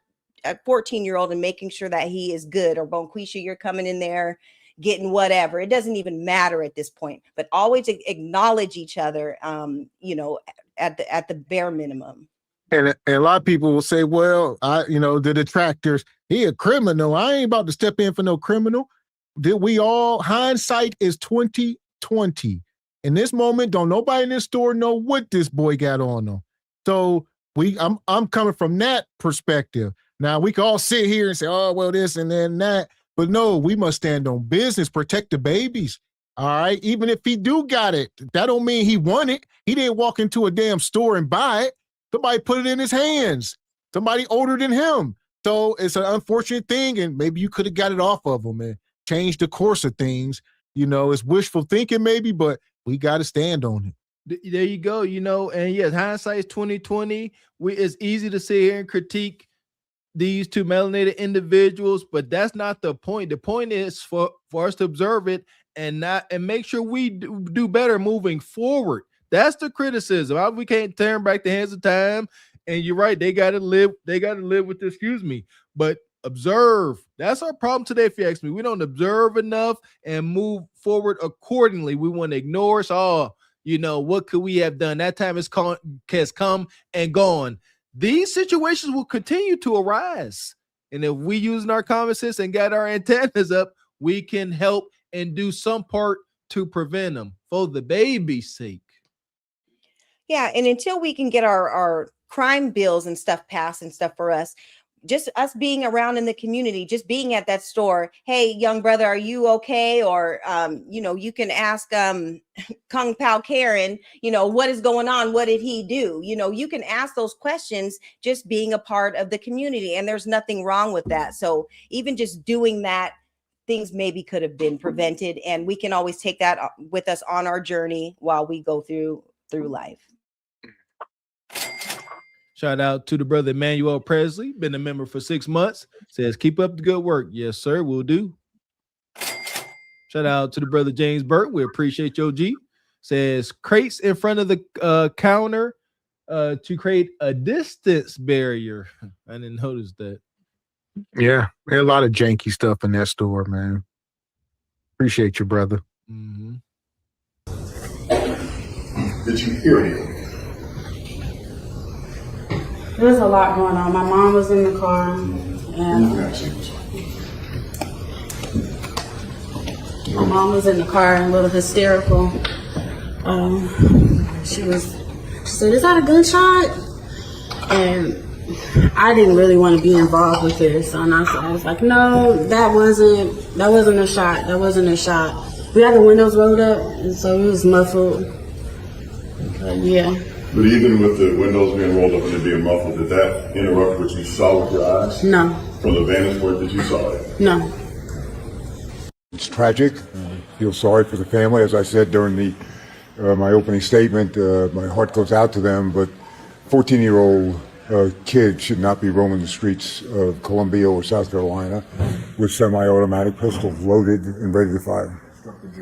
14-year-old and making sure that he is good. Or Bonquisha, you're coming in there getting whatever. It doesn't even matter at this point, but always acknowledge each other, at the bare minimum. And a lot of people will say, well, the detractors, he a criminal. I ain't about to step in for no criminal. Did we all, hindsight is 2020. In this moment, don't nobody in this store know what this boy got on him. So I'm coming from that perspective. Now we can all sit here and say, oh, well, this and then that. But no, we must stand on business, protect the babies. All right. Even if he do got it, that don't mean he won it. He didn't walk into a damn store and buy it. Somebody put it in his hands. Somebody older than him. So it's an unfortunate thing. And maybe you could have got it off of him and changed the course of things. It's wishful thinking maybe, but we got to stand on it. There you go. And yes, hindsight is 2020. It's easy to sit here and critique these two melanated individuals, but that's not the point. The point is for us to observe it and make sure we do better moving forward. That's the criticism. We can't turn back the hands of time. And you're right, they gotta live with this, but observe. That's our problem today, if you ask me. We don't observe enough and move forward accordingly. We want to ignore us all. What could we have done? That time has come and gone. These situations will continue to arise. And if we using our common sense and got our antennas up, we can help and do some part to prevent them for the baby's sake. Yeah. And until we can get our crime bills and stuff passed and stuff for us, just us being around in the community, just being at that store. Hey, young brother, are you okay? Or, you can ask Kung Pao Karen, what is going on? What did he do? You can ask those questions just being a part of the community. And there's nothing wrong with that. So even just doing that things maybe could have been prevented, and we can always take that with us on our journey while we go through life. Shout out to the brother Emmanuel Presley, been a member for 6 months. Says, keep up the good work. Yes, sir, will do. Shout out to the brother James Burt. We appreciate your G. Says, crates in front of the counter to create a distance barrier. I didn't notice that. Yeah, there's a lot of janky stuff in that store, man. Appreciate you, brother. Mm-hmm. Did you hear anything? There's a lot going on. My mom was in the car, and my mom was in the car and a little hysterical. She said, "Is that a gunshot?" And I didn't really want to be involved with this, and I was like, "No, that wasn't a shot. That wasn't a shot." We had the windows rolled up, and so it was muffled. But yeah. But even with the windows being rolled up and it being muffled, did that interrupt what you saw with your eyes? No. From the vantage point that you saw it? No. It's tragic. I feel sorry for the family. As I said during my opening statement, my heart goes out to them, but 14-year-old kids should not be roaming the streets of Columbia or South Carolina with semi-automatic pistols loaded and ready to fire.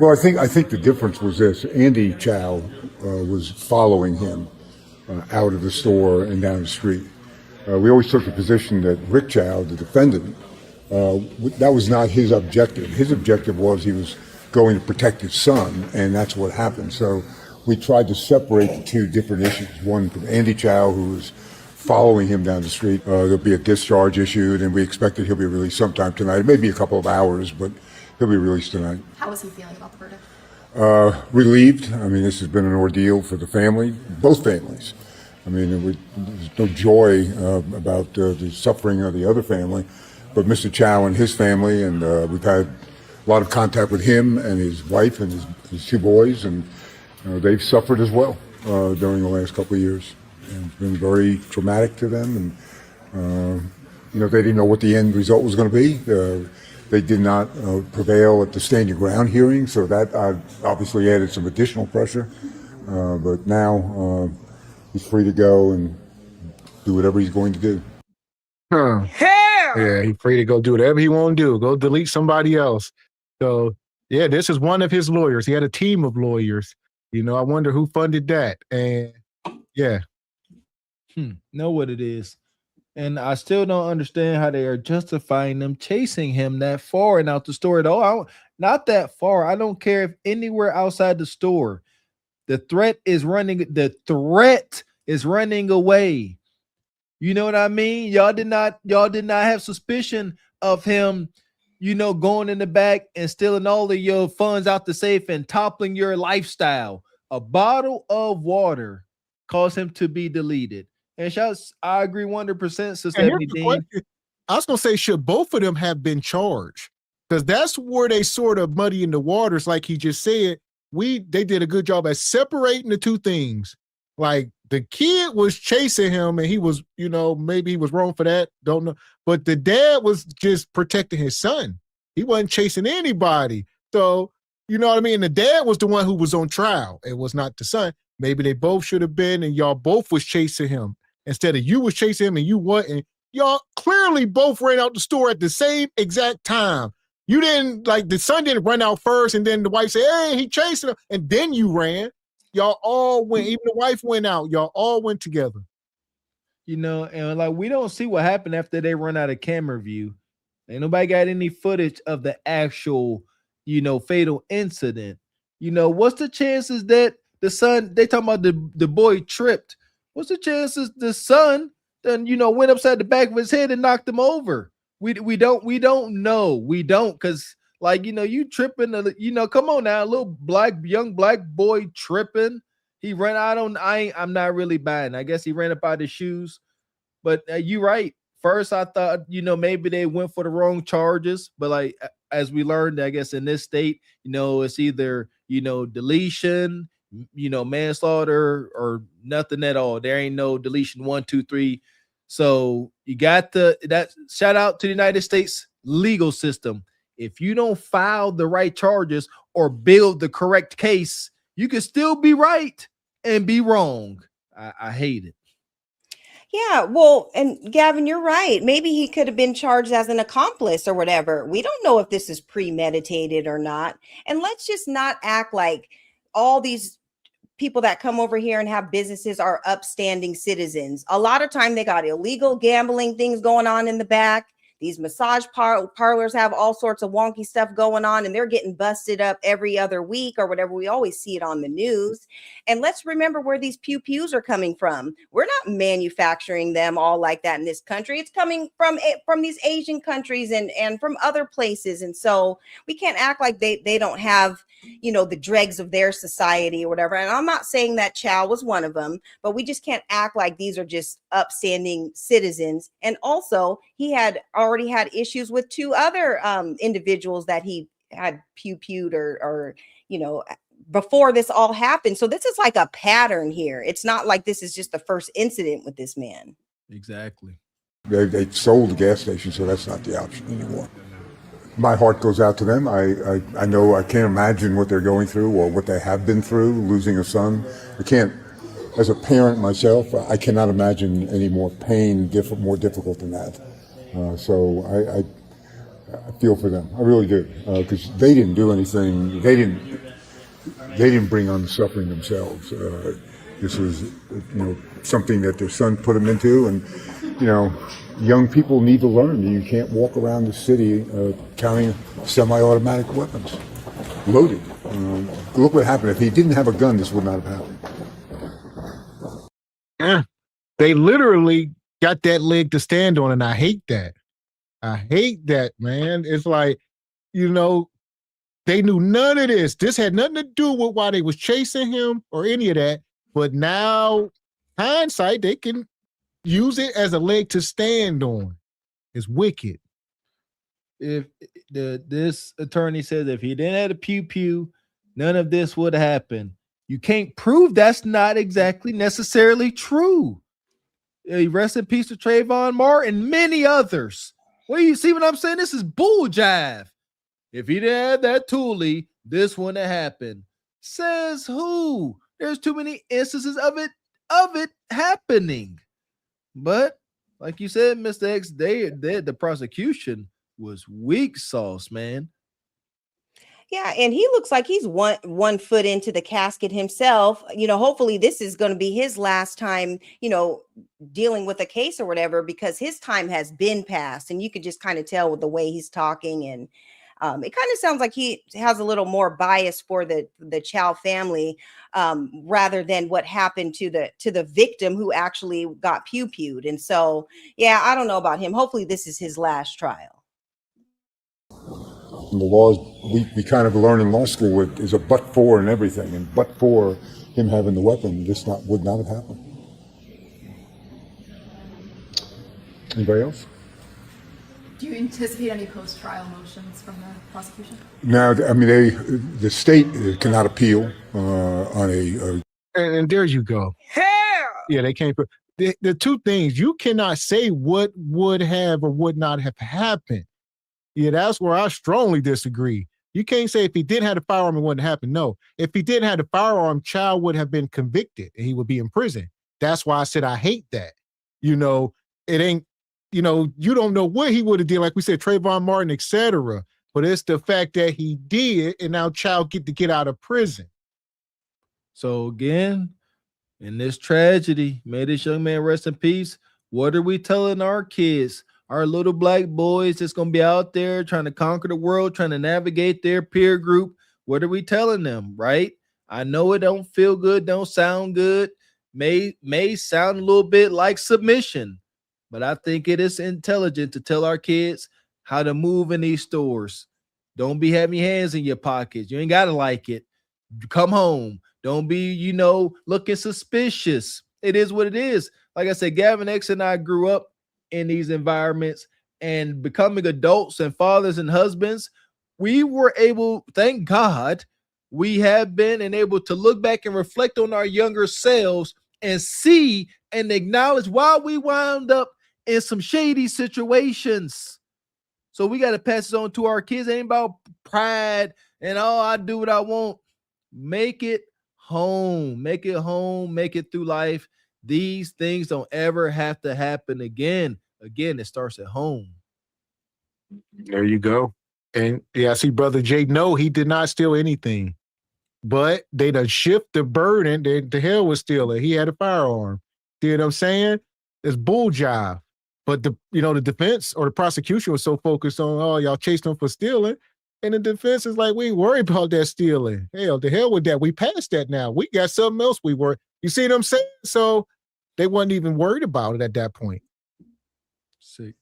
Well, I think the difference was this. Andy Chow was following him out of the store and down the street. We always took the position that Rick Chow, the defendant, that was not his objective. His objective was he was going to protect his son, and that's what happened. So we tried to separate the two different issues. One from Andy Chow, who was following him down the street. There'll be a discharge issued, and we expect that he'll be released sometime tonight. It may be a couple of hours, but he'll be released tonight. How was he feeling about the verdict? Relieved. I mean, this has been an ordeal for the family, both families. I mean, there's no joy about the suffering of the other family, but Mr. Chow and his family, and we've had a lot of contact with him and his wife and his two boys, and they've suffered as well during the last couple of years. And it's been very traumatic to them, and they didn't know what the end result was going to be. They did not prevail at the stand your ground hearing, so that obviously added some additional pressure. But now he's free to go and do whatever he's going to do. Huh. Yeah, he's free to go do whatever he want to do. Go delete somebody else. So, yeah, this is one of his lawyers. He had a team of lawyers. I wonder who funded that. And, yeah. Know what it is. And I still don't understand how they are justifying them chasing him that far and out the store at all. Not that far. I don't care if anywhere outside the store. The threat is running away. You know what I mean? Y'all did not have suspicion of him, going in the back and stealing all of your funds out the safe and toppling your lifestyle. A bottle of water caused him to be deleted. And I agree 100%. So I was going to say, should both of them have been charged? Because that's where they sort of muddy in the waters, like he just said. They did a good job at separating the two things. Like the kid was chasing him and he was, maybe he was wrong for that. Don't know. But the dad was just protecting his son. He wasn't chasing anybody. So, you know what I mean? The dad was the one who was on trial. It was not the son. Maybe they both should have been, and y'all both was chasing him. Instead of you was chasing him and you wasn't. Y'all clearly both ran out the store at the same exact time. You didn't, the son didn't run out first, and then the wife said, "Hey, he chasing him," and then you ran. Y'all all went, even the wife went out. Y'all all went together. And we don't see what happened after they run out of camera view. Ain't nobody got any footage of the actual, fatal incident. What's the chances that the son, they talking about the boy tripped. What's the chances the son then, went upside the back of his head and knocked him over? We don't know. We don't, because you tripping, come on now, a little young black boy tripping. He ran out I'm not really buying. I guess he ran up out of his shoes. But you're right. First, I thought, maybe they went for the wrong charges. But as we learned, I guess in this state, it's either, deletion, manslaughter, or nothing at all. There ain't no deletion 1, 2, 3. So you got that. Shout out to the United States legal system. if you don't file the right charges or build the correct case, you can still be right and be wrong. I hate it. Yeah, well, and Gavin, you're right. Maybe he could have been charged as an accomplice or whatever. We don't know if this is premeditated or not. And let's just not act like all these people that come over here and have businesses are upstanding citizens. A lot of time they got illegal gambling things going on in the back. These massage parlors have all sorts of wonky stuff going on, and they're getting busted up every other week or whatever. We always see it on the news. And let's remember where these pews are coming from. We're not manufacturing them all like that in this country. It's coming from these Asian countries and from other places. And so we can't act like they don't have, you know, the dregs of their society or whatever. And I'm not saying that Chow was one of them, but we just can't act like these are just upstanding citizens. And also, he had already had issues with two other individuals that he had pewed or you know, before this all happened. So this is like a pattern here. It's not like this is just the first incident with this man. Exactly. They sold the gas station, so that's not the option anymore. My heart goes out to them. I know I can't imagine what they're going through or what they have been through, losing a son. I can't, as a parent myself, I cannot imagine any more pain, more difficult than that. So I feel for them. I really do, because they didn't do anything. They didn't bring on the suffering themselves. This was, you know, something that their son put them into, and you know, young people need to learn. You can't walk around the city carrying semi-automatic weapons, loaded. Look what happened. If he didn't have a gun, this would not have happened. Yeah, they literally got that leg to stand on, and I hate that. I hate that, man. It's like, you know, they knew none of this. This had nothing to do with why they was chasing him or any of that. But now, hindsight, they can use it as a leg to stand on. It's wicked. If this attorney says if he didn't have a pew, none of this would happen. You can't prove that's not exactly necessarily true. Rest in peace to Trayvon Martin and many others. Well, you see what I'm saying? This is bull jive. If he didn't have that toolie, this wouldn't have happened. Says who? There's too many instances of it happening. But like you said, Mr. X, the prosecution was weak sauce, man. Yeah, and he looks like he's one foot into the casket himself. You know, hopefully this is going to be his last time, you know, dealing with a case or whatever, because his time has been passed, and you could just kind of tell with the way he's talking, and it kind of sounds like he has a little more bias for the Chow family rather than what happened to the victim who actually got pewed. And so, yeah, I don't know about him. Hopefully this is his last trial. And the laws we kind of learn in law school is a but for and everything, and but for him having the weapon, this would not have happened. Anybody else? Do you anticipate any post-trial motions from the prosecution? No, I mean the state cannot appeal on a. And there you go. Hell! Yeah, they can't. The two things, you cannot say what would have or would not have happened. Yeah, that's where I strongly disagree. You can't say if he didn't have the firearm, it wouldn't happen. No, if he didn't have the firearm, Chow would have been convicted and he would be in prison. That's why I said I hate that. You know, it ain't, you know, you don't know what he would have did. Like we said, Trayvon Martin, etc. But it's the fact that he did, and now Chow get to get out of prison. So again, in this tragedy, may this young man rest in peace. What are we telling our kids? Our little black boys that's going to be out there trying to conquer the world, trying to navigate their peer group. What are we telling them, right? I know it don't feel good, don't sound good, may sound a little bit like submission, but I think it is intelligent to tell our kids how to move in these stores. Don't be having your hands in your pockets. You ain't got to like it. Come home. Don't be, you know, looking suspicious. It is what it is. Like I said, Gavin X and I grew up in these environments, and becoming adults and fathers and husbands, we were able, thank God, we have been and able to look back and reflect on our younger selves and see and acknowledge why we wound up in some shady situations. So we got to pass this on to our kids. It ain't about pride and I do what I want. Make it home. Make it home. Make it through life. These things don't ever have to happen again. Again, it starts at home. There you go. And yeah, I see Brother Jay. No, he did not steal anything. But they done shift the burden. The hell was stealing. He had a firearm. See what I'm saying? It's bull jive. But the defense or the prosecution was so focused on, oh, y'all chased him for stealing. And the defense is like, we ain't worried about that stealing. Hell, the hell with that. We passed that now. We got something else we were. You see what I'm saying? So they wasn't even worried about it at that point. See.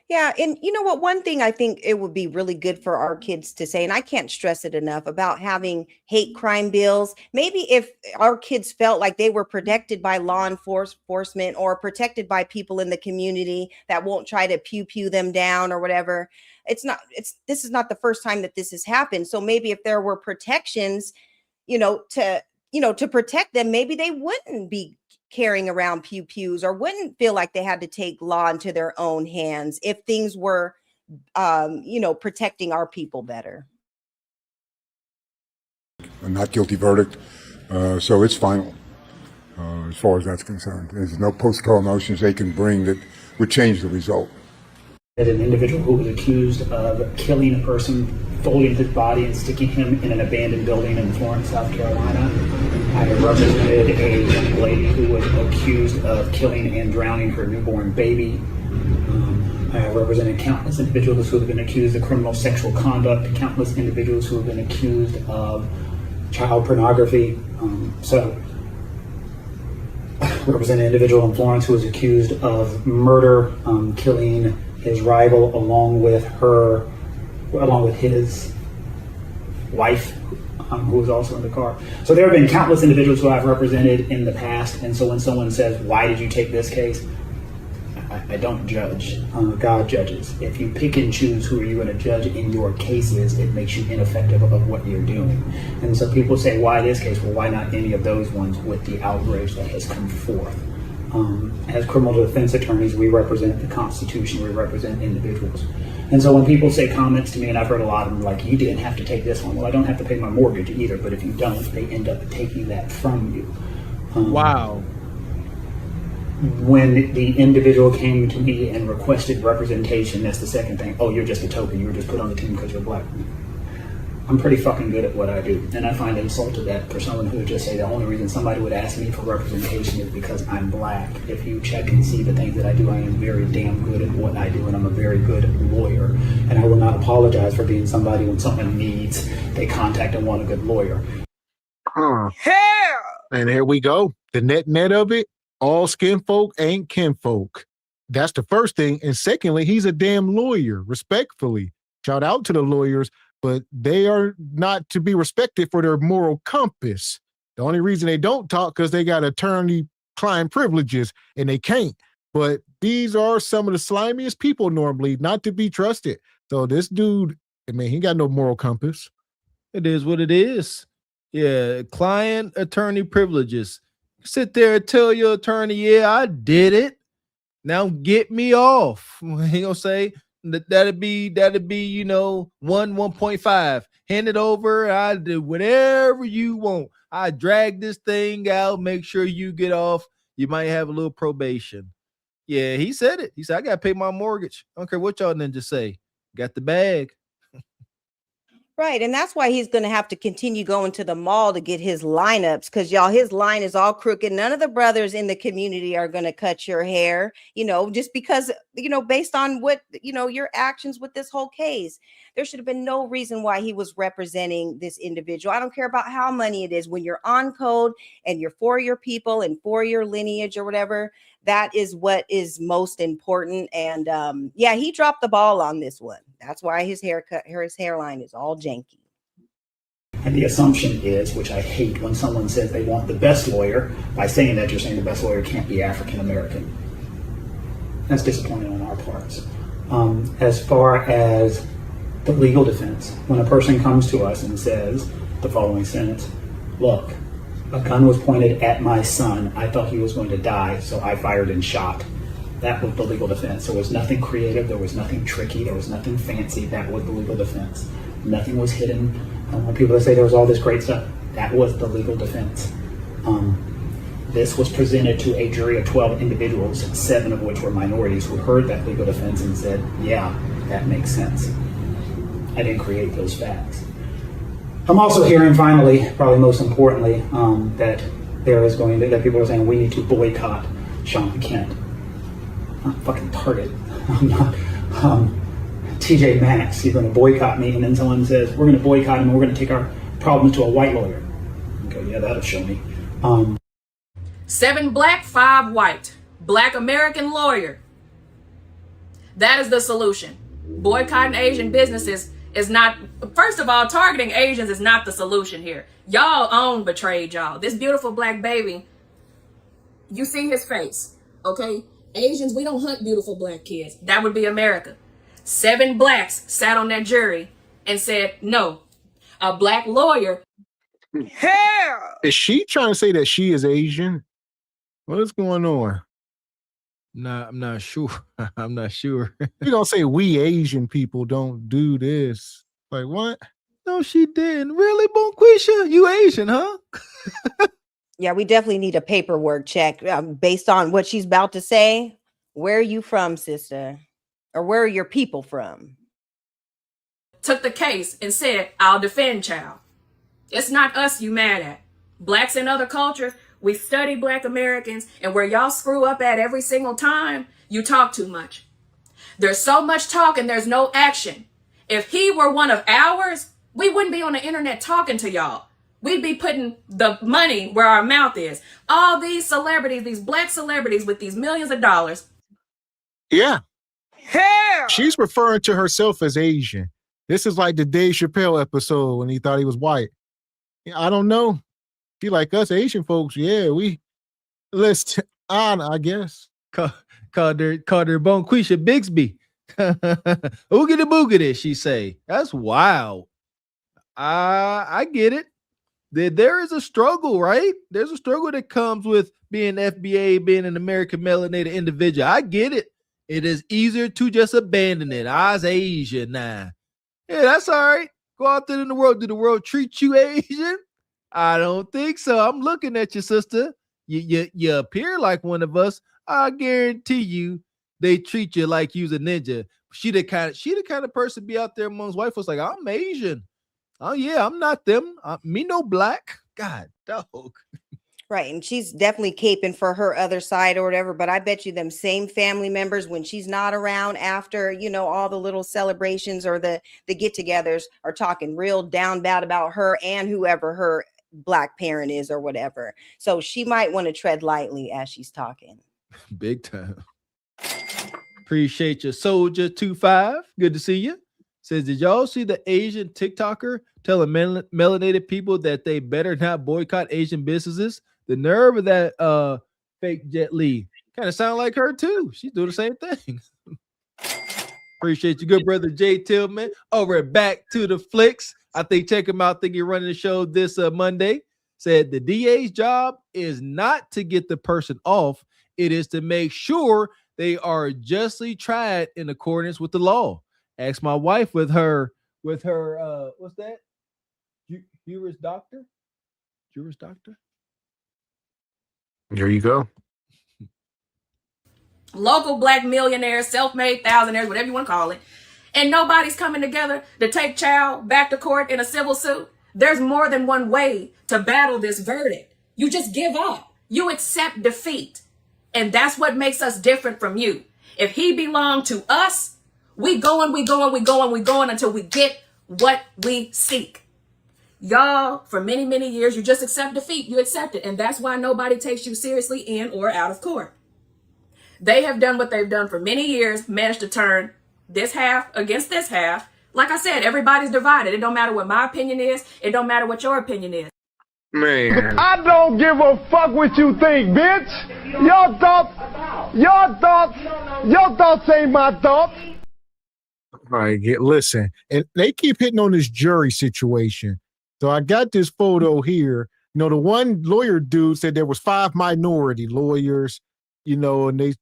Yeah. And you know what? One thing I think it would be really good for our kids to say, and I can't stress it enough, about having hate crime bills. Maybe if our kids felt like they were protected by law enforcement or protected by people in the community that won't try to pew them down or whatever. This is not the first time that this has happened. So maybe if there were protections, to protect them, maybe they wouldn't be carrying around pews or wouldn't feel like they had to take law into their own hands if things were, protecting our people better. A not guilty verdict, so it's final as far as that's concerned. There's no post-trial motions they can bring that would change the result. That an individual who was accused of killing a person, folding his body and sticking him in an abandoned building in Florence, South Carolina. I represented a young lady who was accused of killing and drowning her newborn baby. I represented countless individuals who have been accused of criminal sexual conduct, countless individuals who have been accused of child pornography. I represent an individual in Florence who was accused of murder, killing his rival along with his wife, who was also in the car. So there have been countless individuals who I've represented in the past. And so when someone says, why did you take this case? I don't judge. God judges. If you pick and choose who are you going to judge in your cases, it makes you ineffective of what you're doing. And so people say, why this case? Well, why not any of those ones with the outrage that has come forth? As criminal defense attorneys, we represent the Constitution, we represent individuals. And so when people say comments to me, and I've heard a lot of them like, you didn't have to take this one. Well, I don't have to pay my mortgage either, but if you don't, they end up taking that from you. Wow. When the individual came to me and requested representation, that's the second thing. Oh, you're just a token. You were just put on the team because you're black. I'm pretty fucking good at what I do. And I find insult to that for someone who would just say the only reason somebody would ask me for representation is because I'm black. If you check and see the things that I do, I am very damn good at what I do, and I'm a very good lawyer. And I will not apologize for being somebody when someone needs, they contact and want a good lawyer. Hell! And here we go. The net of it, all skin folk ain't kinfolk. That's the first thing. And secondly, he's a damn lawyer, respectfully. Shout out to the lawyers. But they are not to be respected for their moral compass. The only reason they don't talk because they got attorney-client privileges and they can't. But these are some of the slimiest people normally not to be trusted. So this dude, he got no moral compass. It is what it is. Yeah, client attorney privileges. Sit there and tell your attorney, yeah, I did it. Now get me off. He gonna say, that'd be 1.5. Hand it over. I do whatever you want. I drag this thing out. Make sure you get off. You might have a little probation. Yeah, he said it. He said, I gotta pay my mortgage. I don't care what y'all ninjas say. Got the bag. Right. And that's why he's going to have to continue going to the mall to get his lineups, because y'all, his line is all crooked. None of the brothers in the community are going to cut your hair, just because, based on what, your actions with this whole case. There should have been no reason why he was representing this individual. I don't care about how money it is. When you're on code and you're for your people and for your lineage or whatever, that is what is most important. And he dropped the ball on this one. That's why his hairline is all janky. And the assumption is, which I hate, when someone says they want the best lawyer, by saying that you're saying the best lawyer can't be African American. That's disappointing on our parts. As far as the legal defense, when a person comes to us and says the following sentence, look, a gun was pointed at my son. I thought he was going to die, so I fired and shot. That was the legal defense. There was nothing creative. There was nothing tricky. There was nothing fancy. That was the legal defense. Nothing was hidden. People that say there was all this great stuff, that was the legal defense. This was presented to a jury of 12 individuals, 7 of which were minorities, who heard that legal defense and said, yeah, that makes sense. I didn't create those facts. I'm also hearing, finally, probably most importantly, that that people are saying we need to boycott Sean Kent. I'm not fucking Target. I'm not TJ Maxx. You're going to boycott me, and then someone says we're going to boycott him and we're going to take our problems to a white lawyer. Okay, yeah, that'll show me. 7 black, 5 white. Black American lawyer. That is the solution. Boycotting Asian businesses is not, first of all, targeting Asians is not the solution here. Y'all own betrayed y'all. This beautiful black baby, you see his face, okay? Asians, we don't hunt beautiful black kids. That would be America. 7 blacks sat on that jury and said, no, a black lawyer. Hell! Is she trying to say that she is Asian? What's going on? Nah, I'm not sure. I'm not sure. You're going to say we Asian people don't do this. Like, what? No, she didn't. Really, Bonquisha? You Asian, huh? Yeah, we definitely need a paperwork check based on what she's about to say. Where are you from, sister? Or where are your people from? Took the case and said, I'll defend child. It's not us you mad at. Blacks in other cultures, we study black Americans, and where y'all screw up at every single time, you talk too much. There's so much talk and there's no action. If he were one of ours, we wouldn't be on the internet talking to y'all. We'd be putting the money where our mouth is. All these celebrities, these black celebrities with these millions of dollars. Yeah. Hell! She's referring to herself as Asian. This is like the Dave Chappelle episode when he thought he was white. I don't know. If you like us Asian folks, yeah, let's on, I guess. Called her Bonquisha Bixby. Oogity boogity, she say. That's wild. I get it. There is a struggle, right? There's a struggle that comes with being FBA, being an American melanated individual. I get it. It is easier to just abandon it. I's Asian now. Yeah, that's all right. Go out there in the world. Do the world treat you Asian? I don't think so. I'm looking at you, sister. You appear like one of us. I guarantee you they treat you like you's a ninja. She the kind of person be out there amongst white folks like, I'm Asian. Oh yeah, I'm not them. Me no black. God, dog. Right, and she's definitely caping for her other side or whatever, but I bet you them same family members, when she's not around after, all the little celebrations or the get-togethers, are talking real down bad about her and whoever her black parent is or whatever. So she might want to tread lightly as she's talking. Big time. Appreciate you, Soldier 25. Good to see you. Says, did y'all see the Asian TikToker telling melanated people that they better not boycott Asian businesses? The nerve of that fake Jet Li. Kind of sound like her too. She's doing the same thing. Appreciate you, good brother Jay Tillman. Over at Back to the Flicks. I think check him out. I think you're running the show this Monday. Said the DA's job is not to get the person off. It is to make sure they are justly tried in accordance with the law. Ask my wife with her what's that? Juris Doctor? Juris Doctor? There you go. Local black millionaires, self-made thousandaires, whatever you want to call it. And nobody's coming together to take child back to court in a civil suit. There's more than one way to battle this verdict. You just give up. You accept defeat. And that's what makes us different from you. If he belonged to us, we going until we get what we seek. Y'all, for many, many years, you just accept defeat. You accept it. And that's why nobody takes you seriously in or out of court. They have done what they've done for many years, managed to turn this half against this half. Like I said, everybody's divided. It don't matter what my opinion is. It don't matter what your opinion is. Man. I don't give a fuck what you think, bitch. Your thoughts ain't my thoughts. All right, listen. And they keep hitting on this jury situation. So I got this photo here. The one lawyer dude said there was 5 minority lawyers, and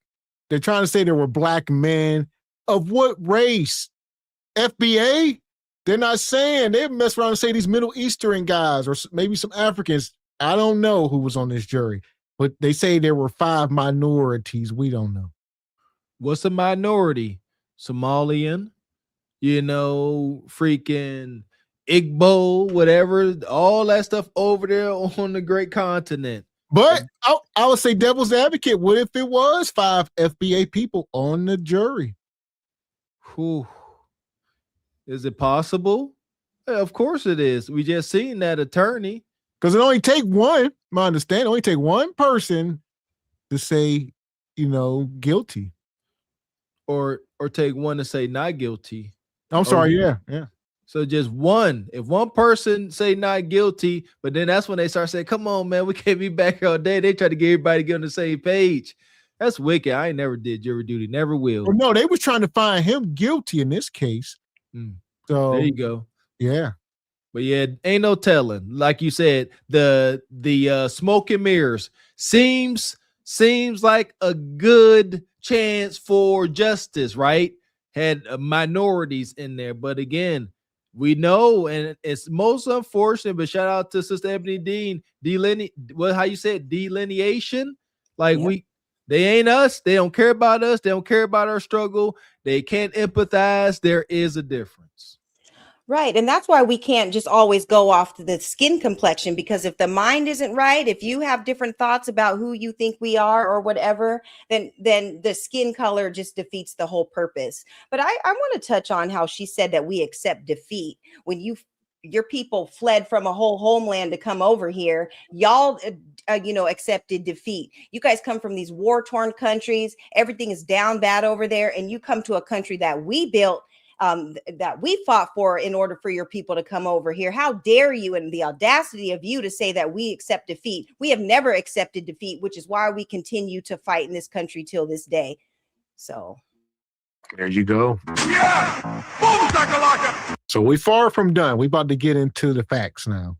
They're trying to say there were black men. Of what race? FBA? They're not saying. They mess around and say these Middle Eastern guys or maybe some Africans. I don't know who was on this jury, but they say there were 5 minorities. We don't know. What's a minority? Somalian, freaking Igbo, whatever, all that stuff over there on the great continent. But I would say devil's advocate. What if it was 5 FBA people on the jury? Whew. Is it possible? Yeah, of course it is. We just seen that attorney. Because it only take one, my understanding, only take one person to say, guilty. Or take one to say not guilty. I'm sorry, yeah. So just one. If one person say not guilty, but then that's when they start saying, come on, man, we can't be back here all day. They try to get everybody to get on the same page. That's wicked. I ain't never did jury duty. Never will. Well, no, they was trying to find him guilty in this case. So there you go. Yeah. But yeah, ain't no telling. Like you said, the smoke and mirrors seems like a good chance for justice, right? Had minorities in there. But again, we know, and it's most unfortunate, but shout out to Sister Ebony Dean, delineation. Like they ain't us. They don't care about us. They don't care about our struggle. They can't empathize. There is a difference. Right. And that's why we can't just always go off to the skin complexion, because if the mind isn't right, if you have different thoughts about who you think we are or whatever, then the skin color just defeats the whole purpose. But I want to touch on how she said that we accept defeat. When your people fled from a whole homeland to come over here, y'all accepted defeat. You guys come from these war-torn countries. Everything is down bad over there. And you come to a country that we built, that we fought for in order for your people to come over here. How dare you, and the audacity of you to say that we accept defeat. We have never accepted defeat, which is why we continue to fight in this country till this day. So there you go. Yeah! So we far from done. We about to get into the facts now.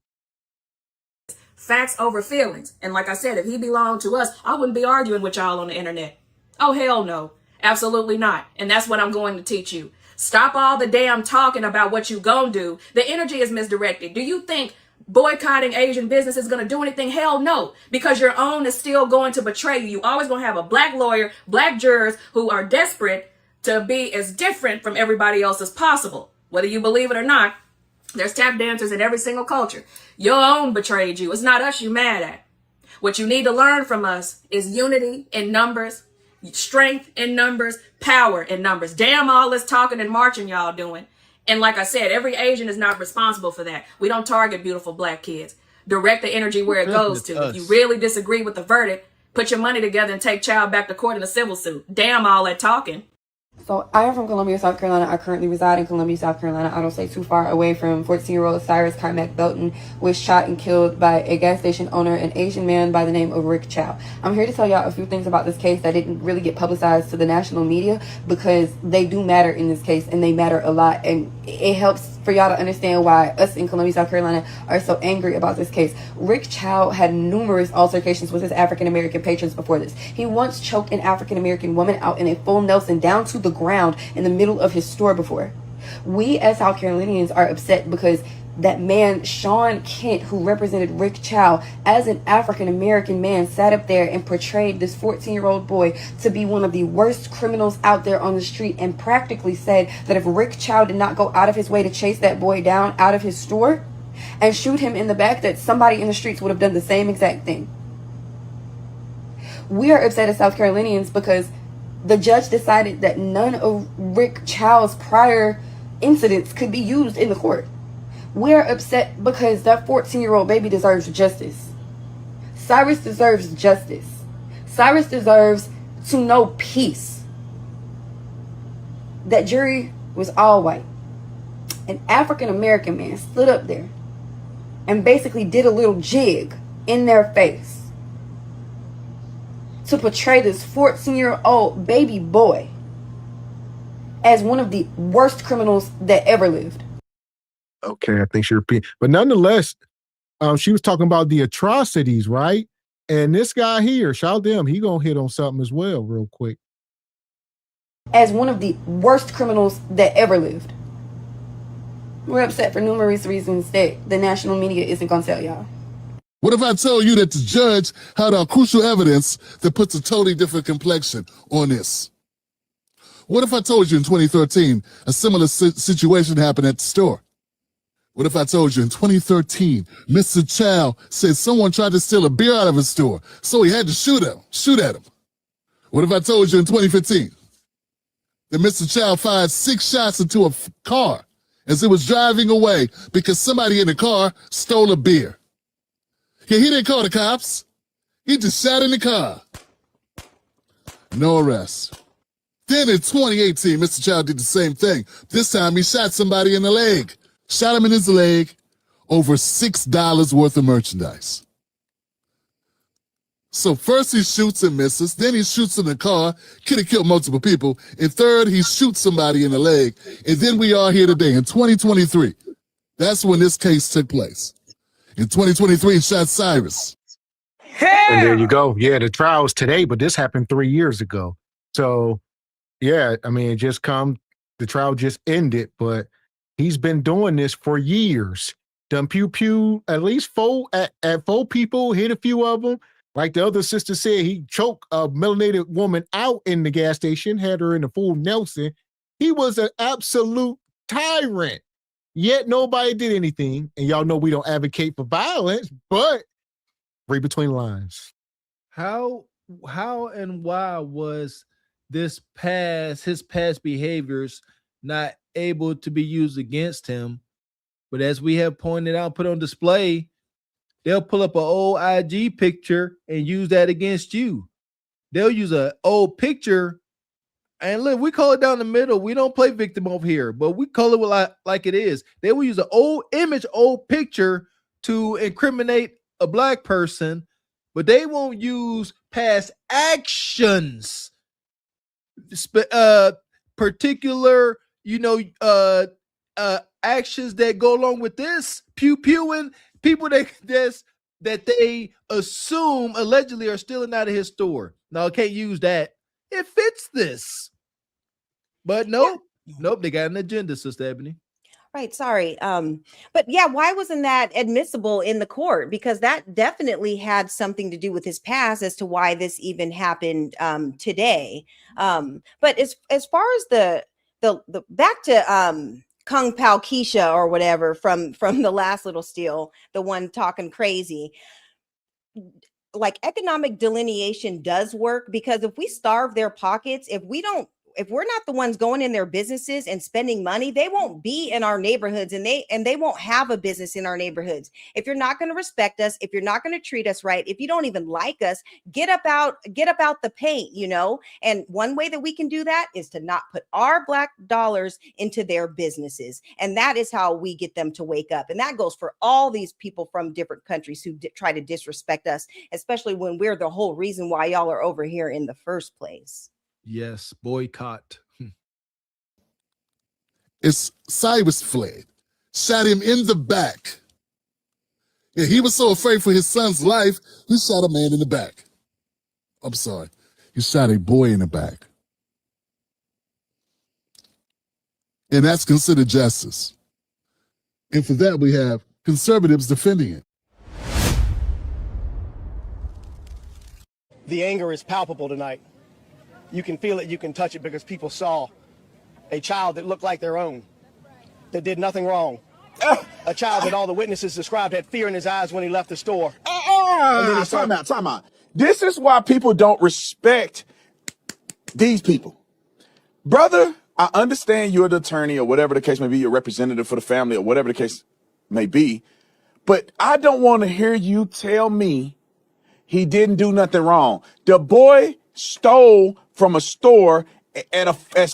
Facts over feelings. And like I said, if he belonged to us, I wouldn't be arguing with y'all on the internet. Oh, hell no. Absolutely not. And that's what I'm going to teach you. Stop all the damn talking about what you gonna do. The energy is misdirected. Do you think boycotting Asian business is gonna do anything? Hell no, because your own is still going to betray you. You always gonna have a black lawyer, black jurors who are desperate to be as different from everybody else as possible. Whether you believe it or not, there's tap dancers in every single culture. Your own betrayed you. It's not us you mad at. What you need to learn from us is unity in numbers, strength in numbers, power in numbers. Damn all this talking and marching y'all doing. And like I said, every Asian is not responsible for that. We don't target beautiful black kids. Direct the energy where it goes to. If you really disagree with the verdict, put your money together and take child back to court in a civil suit. Damn all that talking. So I am from Columbia, South Carolina. I currently reside in Columbia, South Carolina. I don't stay too far away from 14-year-old Cyrus Carmack Belton, was shot and killed by a gas station owner, an Asian man by the name of Rick Chow. I'm here to tell y'all a few things about this case that didn't really get publicized to the national media, because they do matter in this case, and they matter a lot. And it helps for y'all to understand why us in Columbia, South Carolina are so angry about this case. Rick Chow had numerous altercations with his African-American patrons before this. He once choked an African-American woman out in a full Nelson down to the ground in the middle of his store before. We as South Carolinians are upset because that man, Sean Kent, who represented Rick Chow as an African-American man, sat up there and portrayed this 14-year-old boy to be one of the worst criminals out there on the street, and practically said that if Rick Chow did not go out of his way to chase that boy down out of his store and shoot him in the back, that somebody in the streets would have done the same exact thing. We are upset as South Carolinians because the judge decided that none of Rick Chow's prior incidents could be used in the court. We're upset because that 14-year-old baby deserves justice. Cyrus deserves justice. Cyrus deserves to know peace. That jury was all white. An African-American man stood up there and basically did a little jig in their face to portray this 14-year-old baby boy as one of the worst criminals that ever lived. Okay, I think she repeated. But nonetheless, she was talking about the atrocities, right? And this guy here, shout out to him, he gonna hit on something as well real quick. as one of the worst criminals that ever lived. We're upset for numerous reasons that the national media isn't going to tell y'all. What if I told you that the judge had crucial evidence that puts a totally different complexion on this? What if I told you in 2013 a similar situation happened at the store? What if I told you in 2013 Mr. Chow said someone tried to steal a beer out of his store, so he had to shoot at him? What if I told you in 2015 that Mr. Chow fired 6 shots into a car as it was driving away because somebody in the car stole a beer? Yeah, he didn't call the cops. He just shot in the car. No arrest. Then in 2018, Mr. Chow did the same thing. This time he shot somebody in the leg. Shot him in his leg over $6 worth of merchandise. So first he shoots and misses, then he shoots in the car, could have killed multiple people, and third he shoots somebody in the leg, and then we are here today in 2023. That's when this case took place. In 2023, he shot Cyrus. And there you go. Yeah, the trial's today, but this happened 3 years ago. So, yeah, I mean, the trial just ended, but he's been doing this for years. Done pew at least 4 people, hit a few of them. Like the other sister said, he choked a melanated woman out in the gas station, had her in the full Nelson. He was an absolute tyrant. Yet nobody did anything. And y'all know we don't advocate for violence, but read between the lines. How and why was his past behaviors not able to be used against him? But as we have pointed out, put on display, they'll pull up an old IG picture and use that against you. They'll use an old picture, and look, we call it down the middle. We don't play victim over here, but we call it like it is. They will use an old image, old picture to incriminate a black person, but they won't use past actions, particular, actions that go along with this, pew-pewing people that they assume allegedly are stealing out of his store. No, can't use that. It fits this. But nope, they got an agenda, Sister Ebony. Right, sorry. But yeah, why wasn't that admissible in the court? Because that definitely had something to do with his past as to why this even happened today. But as far as the back to Kung Pao Keisha or whatever from the last little steal, the one talking crazy, like economic delineation does work, because if we starve their pockets, if we're not the ones going in their businesses and spending money, they won't be in our neighborhoods, and they won't have a business in our neighborhoods. If you're not going to respect us, if you're not going to treat us right, if you don't even like us, get up out the paint, And one way that we can do that is to not put our black dollars into their businesses. And that is how we get them to wake up. And that goes for all these people from different countries who try to disrespect us, especially when we're the whole reason why y'all are over here in the first place. Yes, boycott. It's Cyrus fled, shot him in the back. Yeah, he was so afraid for his son's life, he shot a man in the back. I'm sorry, he shot a boy in the back. And that's considered justice. And for that, we have conservatives defending it. The anger is palpable tonight. You can feel it, you can touch it, because people saw a child that looked like their own, that did nothing wrong. A child that all the witnesses described had fear in his eyes when he left the store. Time out. This is why people don't respect these people. Brother, I understand you're the attorney or whatever the case may be, your representative for the family or whatever the case may be, but I don't want to hear you tell me he didn't do nothing wrong. The boy stole from a store as a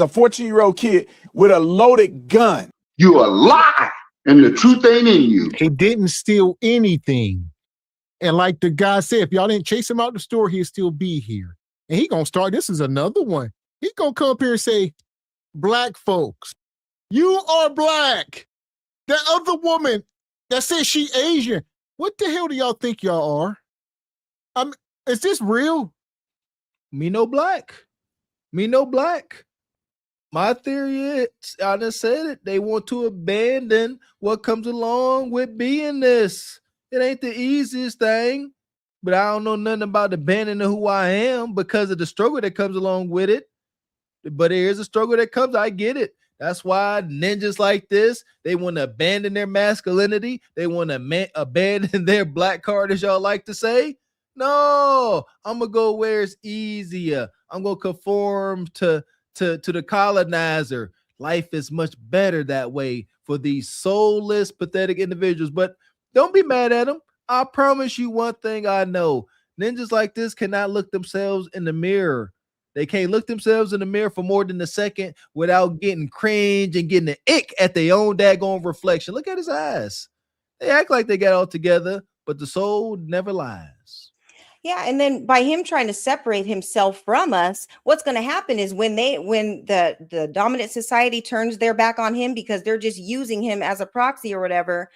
14-year-old kid with a loaded gun. You a lie, and the truth ain't in you. He didn't steal anything. And like the guy said, if y'all didn't chase him out the store, he'd still be here. And he gonna start, this is another one. He gonna come up here and say, black folks, you are black. That other woman that says she Asian, what the hell do y'all think y'all are? Is this real? Me no black. Me no black. My theory is, I just said it, they want to abandon what comes along with being this. It ain't the easiest thing, but I don't know nothing about abandoning who I am because of the struggle that comes along with it. But there is a struggle that comes. I get it. That's why ninjas like this, they want to abandon their masculinity. They want to abandon their black card, as y'all like to say. No, I'm going to go where it's easier. I'm going to conform to the colonizer. Life is much better that way for these soulless, pathetic individuals. But don't be mad at them. I promise you one thing I know. Ninjas like this cannot look themselves in the mirror. They can't look themselves in the mirror for more than a second without getting cringe and getting the ick at their own daggone reflection. Look at his eyes. They act like they got it all together, but the soul never lies. Yeah, and then by him trying to separate himself from us, what's going to happen is when the dominant society turns their back on him because they're just using him as a proxy or whatever,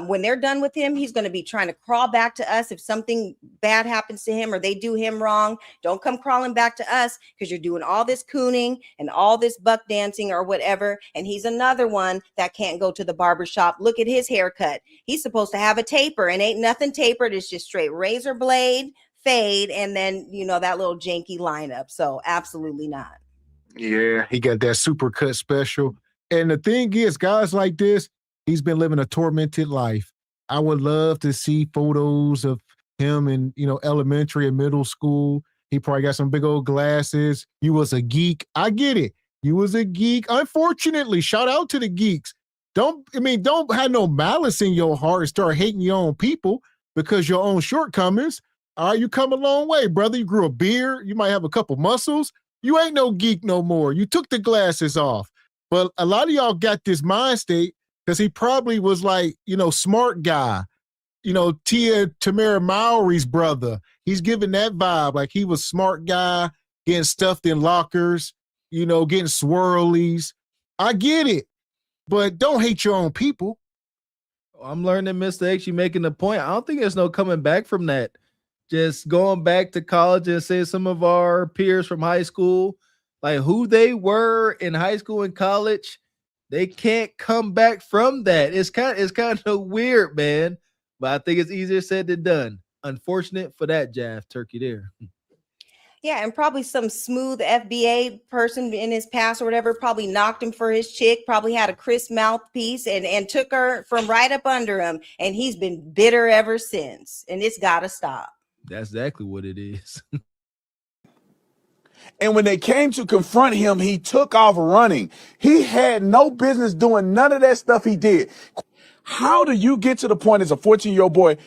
when they're done with him, he's going to be trying to crawl back to us. If something bad happens to him or they do him wrong, don't come crawling back to us because you're doing all this cooning and all this buck dancing or whatever. And he's another one that can't go to the barbershop. Look at his haircut. He's supposed to have a taper and ain't nothing tapered. It's just straight razor blade, fade, and then, you know, that little janky lineup. So absolutely not. Yeah, he got that super cut special. And the thing is, guys like this, he's been living a tormented life. I would love to see photos of him in, elementary and middle school. He probably got some big old glasses. You was a geek. I get it. You was a geek. Unfortunately, shout out to the geeks. Don't have no malice in your heart and start hating your own people because your own shortcomings. All right, you come a long way, brother. You grew a beard. You might have a couple muscles. You ain't no geek no more. You took the glasses off. But a lot of y'all got this mind state because he probably was like, smart guy, Tamara Mowry's brother. He's giving that vibe like he was smart guy, getting stuffed in lockers, getting swirlies. I get it, but don't hate your own people. I'm learning Mr. X, you making the point. I don't think there's no coming back from that. Just going back to college and say some of our peers from high school, like who they were in high school and college, they can't come back from that. It's kind of weird, man. But I think it's easier said than done. Unfortunate for that, Jaff Turkey there. Yeah, and probably some smooth FBA person in his past or whatever probably knocked him for his chick, probably had a crisp mouthpiece and took her from right up under him. And he's been bitter ever since. And it's got to stop. That's exactly what it is. And when they came to confront him, he took off running. He had no business doing none of that stuff he did. How do you get to the point as a 14-year-old boy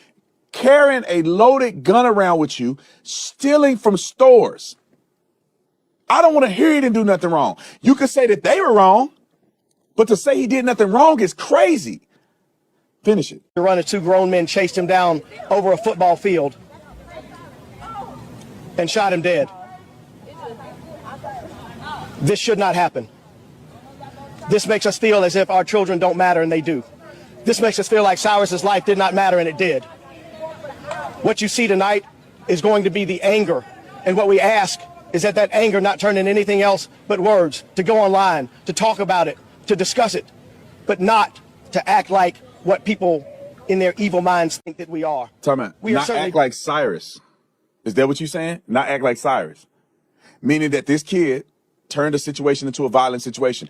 carrying a loaded gun around with you, stealing from stores? I don't want to hear he didn't do nothing wrong. You could say that they were wrong, but to say he did nothing wrong is crazy. Finish it. The runner, two grown men chased him down over a football field and shot him dead. This should not happen. This makes us feel as if our children don't matter, and they do. This makes us feel like Cyrus's life did not matter, and it did. What you see tonight is going to be the anger, and what we ask is that anger not turn into anything else but words, to go online, to talk about it, to discuss it, but not to act like what people in their evil minds think that we are. Time out. Not act like Cyrus. Is that what you're saying? Not act like Cyrus. Meaning that this kid turned a situation into a violent situation.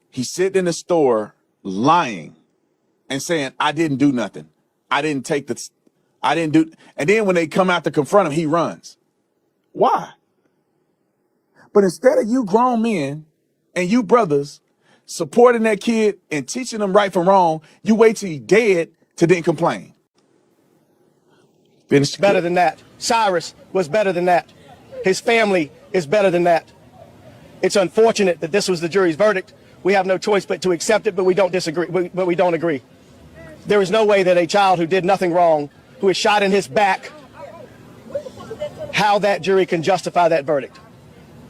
He's sitting in the store lying and saying, I didn't do nothing. I didn't do. And then when they come out to confront him, he runs. Why? But instead of you grown men and you brothers supporting that kid and teaching him right from wrong, you wait till he's dead to then complain. Finish. Better than that. Cyrus was better than that. His family is better than that. It's unfortunate that this was the jury's verdict. We have no choice but to accept it, but we don't disagree. But we don't agree. There is no way that a child who did nothing wrong, who is shot in his back, how that jury can justify that verdict.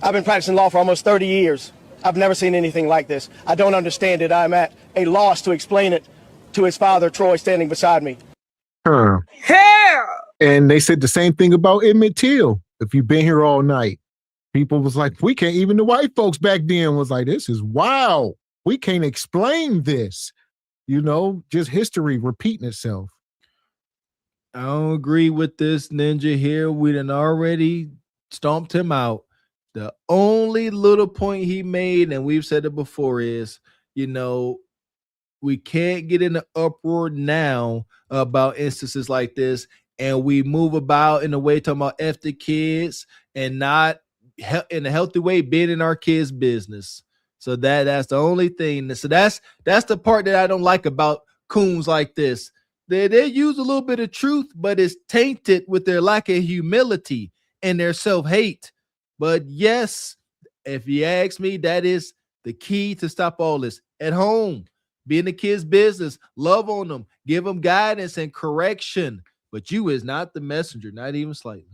I've been practicing law for almost 30 years. I've never seen anything like this. I don't understand it. I'm at a loss to explain it to his father, Troy, standing beside me. Hell! And they said the same thing about Emmett Till. If you've been here all night, People was like, we can't, even the white folks back then was like, this is wild. We can't explain this. Just history repeating itself. I don't agree with this ninja here. We done already stomped him out. The only little point he made, and we've said it before, is, we can't get in an uproar now about instances like this, and we move about in a way talking about F the kids and not in a healthy way being in our kids' business. So that's the only thing. So that's the part that I don't like about coons like this. They use a little bit of truth, but it's tainted with their lack of humility and their self-hate. But yes, if you ask me, that is the key to stop all this. At home, be in the kids' business, love on them, give them guidance and correction. But you is not the messenger, not even slightly.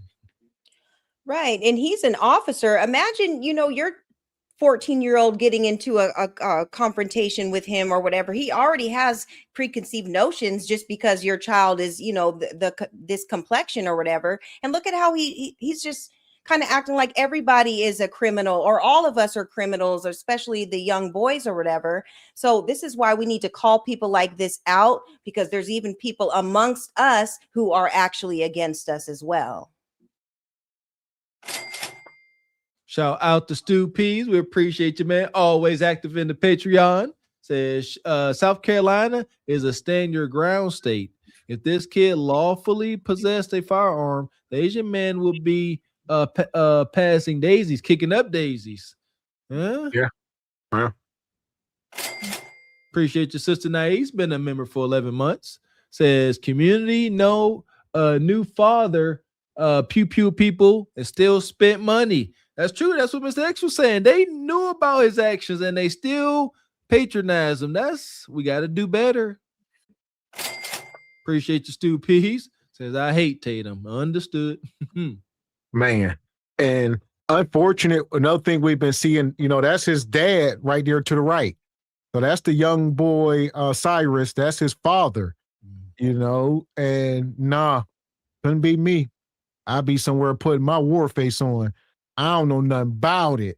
Right. And he's an officer. Imagine, your 14-year-old getting into a confrontation with him or whatever. He already has preconceived notions just because your child is, this complexion or whatever. And look at how he's just kind of acting like everybody is a criminal, or all of us are criminals, especially the young boys or whatever. So this is why we need to call people like this out, because there's even people amongst us who are actually against us as well. Shout out to Stu Pease. We appreciate you, man. Always active in the Patreon. Says South Carolina is a stand your ground state. If this kid lawfully possessed a firearm, the Asian man would be passing daisies, kicking up daisies. Huh? Yeah. Appreciate your sister Nai's been a member for 11 months. Says community, no new father, pew pew people, and still spent money. That's true. That's what Mr. X was saying. They knew about his actions and they still patronize him. We got to do better. Appreciate you, Stu Pease. Says, I hate Tatum. Understood. Man. And unfortunate, another thing we've been seeing, that's his dad right there to the right. So that's the young boy, Cyrus. That's his father, and couldn't be me. I'd be somewhere putting my war face on. I don't know nothing about it.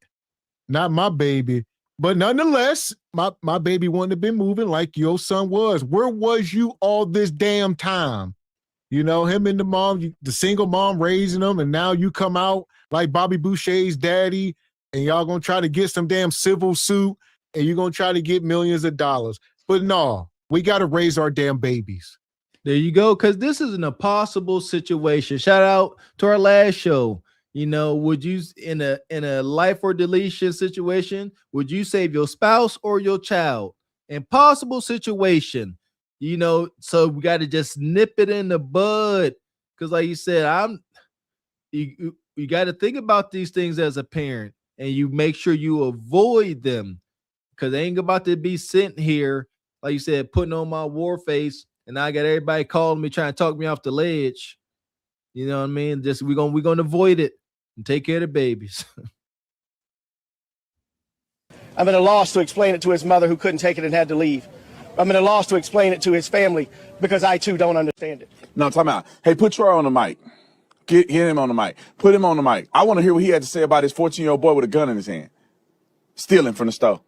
Not my baby. But nonetheless, my baby wouldn't have been moving like your son was. Where was you all this damn time? Him and the mom, the single mom raising them, and now you come out like Bobby Boucher's daddy, and y'all gonna try to get some damn civil suit, and you're gonna try to get millions of dollars. But no, we got to raise our damn babies. There you go, because this is an impossible situation. Shout out to our last show. Would you, in a life or deletion situation, would you save your spouse or your child? Impossible situation. So we got to just nip it in the bud. Because like you said, you got to think about these things as a parent, and you make sure you avoid them, because they ain't about to be sitting here, like you said, putting on my war face, and I got everybody calling me trying to talk me off the ledge. You know what I mean? Just we're gonna avoid it and take care of the babies. I'm at a loss to explain it to his mother, who couldn't take it and had to leave. I'm at a loss to explain it to his family, because I too don't understand it. No, time out. Hey, put Troy on the mic. Get him on the mic. Put him on the mic. I want to hear what he had to say about his 14-year-old boy with a gun in his hand, stealing from the store.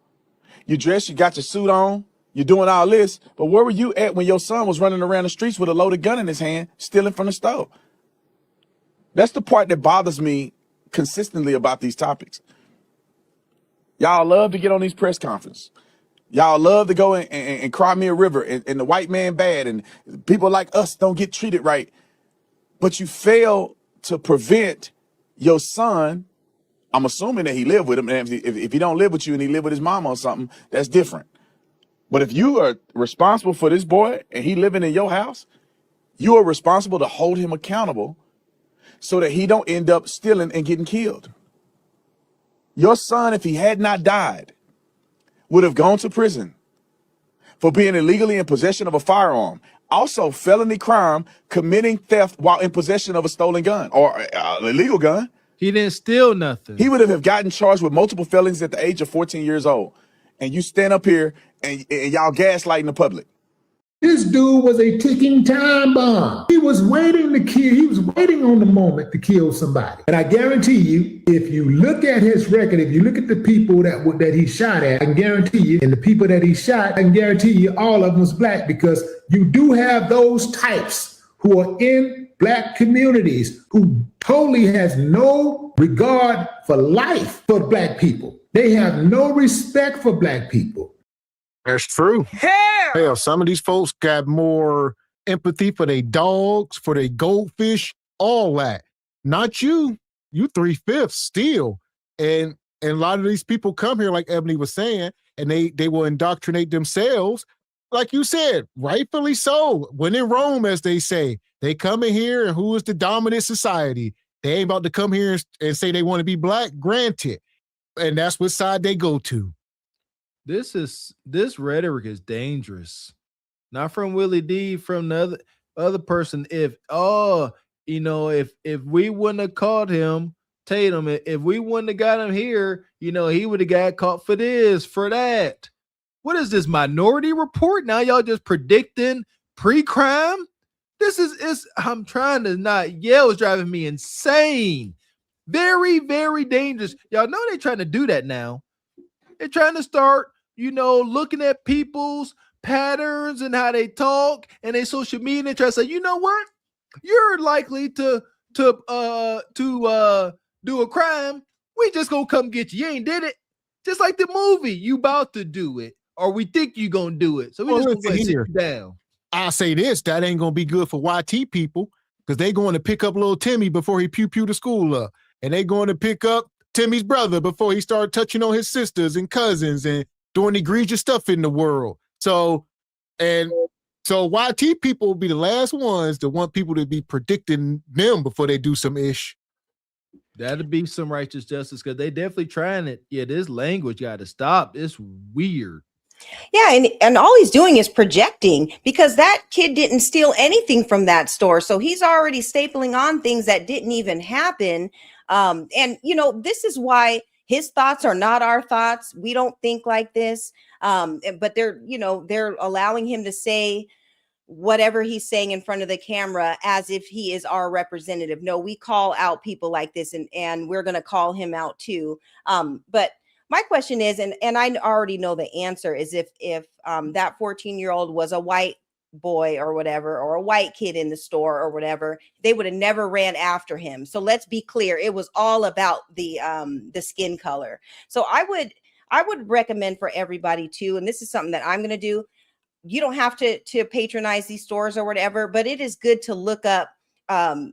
You dressed, you got your suit on, you're doing all this, but where were you at when your son was running around the streets with a loaded gun in his hand, stealing from the store? That's the part that bothers me consistently about these topics. Y'all love to get on these press conferences. Y'all love to go and cry me a river, and the white man bad, and people like us don't get treated right. But you fail to prevent your son. I'm assuming that he lived with him. And if he don't live with you and he live with his mama or something, that's different. But if you are responsible for this boy and he living in your house, you are responsible to hold him accountable so that he don't end up stealing and getting killed. Your son, if he had not died, would have gone to prison for being illegally in possession of a firearm. Also, felony crime, committing theft while in possession of a stolen gun or illegal gun. He didn't steal nothing. He would have gotten charged with multiple felonies at the age of 14 years old. And you stand up here and y'all gaslighting the public. This dude was a ticking time bomb. He was waiting to kill. He was waiting on the moment to kill somebody. And I guarantee you, if you look at his record, if you look at the people that he shot at, I can guarantee you, and the people that he shot, I can guarantee you all of them was black, because you do have those types who are in black communities who totally has no regard for life for black people. They have no respect for black people. That's true. Hell, some of these folks got more empathy for their dogs, for their goldfish, all that. Not you. You 3/5 still. And a lot of these people come here, like Ebony was saying, and they will indoctrinate themselves. Like you said, rightfully so. When in Rome, as they say, they come in here and who is the dominant society? They ain't about to come here and say they want to be black, granted. And that's what side they go to. This rhetoric is dangerous. Not from Willie D, from the other person. If we wouldn't have caught him, Tatum, if we wouldn't have got him here, he would have got caught for this, for that. What is this, Minority Report? Now y'all just predicting pre-crime? I'm trying to not yell. It's driving me insane. Very, very dangerous. Y'all know they're trying to do that now. They're trying to start, looking at people's patterns and how they talk and their social media and try to say, you know what? You're likely to do a crime. We just gonna come get you. You ain't did it. Just like the movie, you about to do it, or we think you gonna do it. So we just gonna sit you down. I'll say this, that ain't gonna be good for YT people, because they going to pick up little Timmy before he pew the school up. And they going to pick up Timmy's brother before he started touching on his sisters and cousins and doing egregious stuff in the world. So YT people will be the last ones that want people to be predicting them before they do some ish. That'll be some righteous justice, because they definitely trying it. Yeah, this language got to stop. It's weird. Yeah, and all he's doing is projecting, because that kid didn't steal anything from that store. So he's already stapling on things that didn't even happen. And this is why his thoughts are not our thoughts. We don't think like this. But they're allowing him to say whatever he's saying in front of the camera as if he is our representative. No, we call out people like this, and we're going to call him out too. But my question is, and I already know the answer, is if that 14-year-old was a white boy or whatever, or a white kid in the store or whatever, they would have never ran after him. So let's be clear, it was all about the skin color. So I would recommend for everybody too, and this is something that I'm going to do. You don't have to patronize these stores or whatever, but it is good to look up, find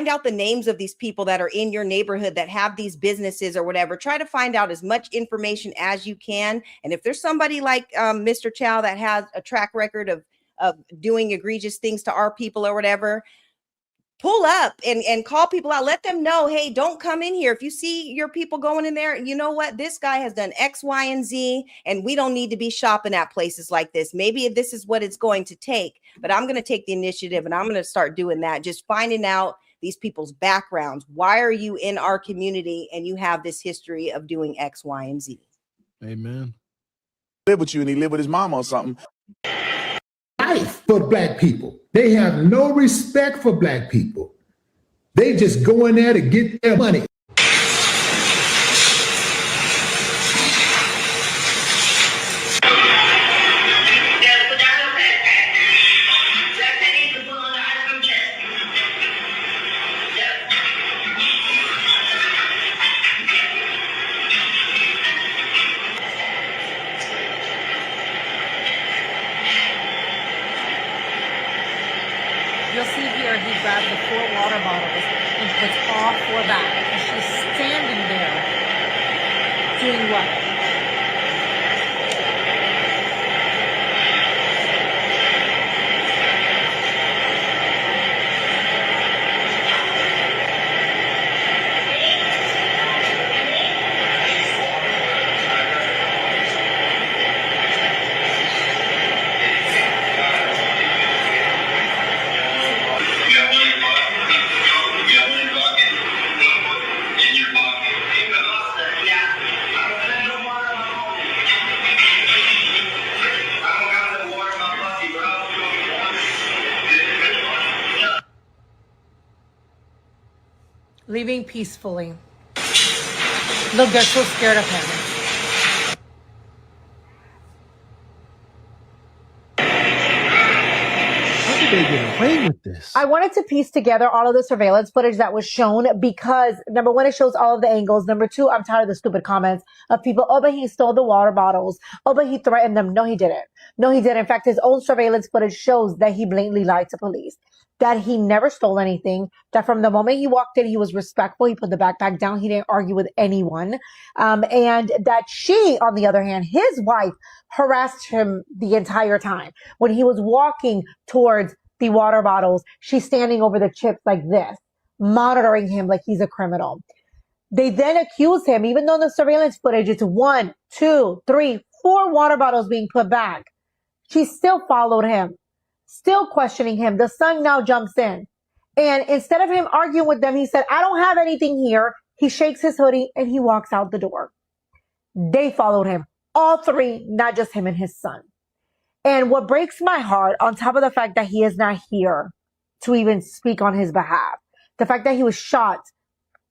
out the names of these people that are in your neighborhood that have these businesses or whatever. Try to find out as much information as you can. And if there's somebody like Mr. Chow that has a track record of doing egregious things to our people or whatever, pull up and call people out. Let them know, hey, don't come in here. If you see your people going in there, you know what? This guy has done X, Y, and Z, and we don't need to be shopping at places like this. Maybe this is what it's going to take, but I'm going to take the initiative and I'm going to start doing that. Just finding out these people's backgrounds. Why are you in our community and you have this history of doing X, Y, and Z? Amen. Live with you and he lived with his mama or something. Life for black people. They have no respect for black people. They just go in there to get their money. You'll see here he grabs the 4 water bottles and puts all 4 back. And she's standing there doing what? leaving peacefully. Look, they're so scared of him. How did they get away with this? I wanted to piece together all of the surveillance footage that was shown because, number one, it shows all of the angles. Number two, I'm tired of the stupid comments of people, oh, but he stole the water bottles. Oh, but he threatened them. No, he didn't. No, he didn't. In fact, his own surveillance footage shows that he blatantly lied to police, that he never stole anything, that from the moment he walked in, he was respectful. He put the backpack down. He didn't argue with anyone. And that she, on the other hand, his wife, harassed him the entire time. When he was walking towards the water bottles, she's standing over the chips like this, monitoring him like he's a criminal. They then accuse him, even though in the surveillance footage, it's 1, 2, 3, 4 water bottles being put back. She still followed him, still questioning him. The son now jumps in. And instead of him arguing with them, he said, I don't have anything here. He shakes his hoodie and he walks out the door. They followed him. All three, not just him and his son. And what breaks my heart, on top of the fact that he is not here to even speak on his behalf, the fact that he was shot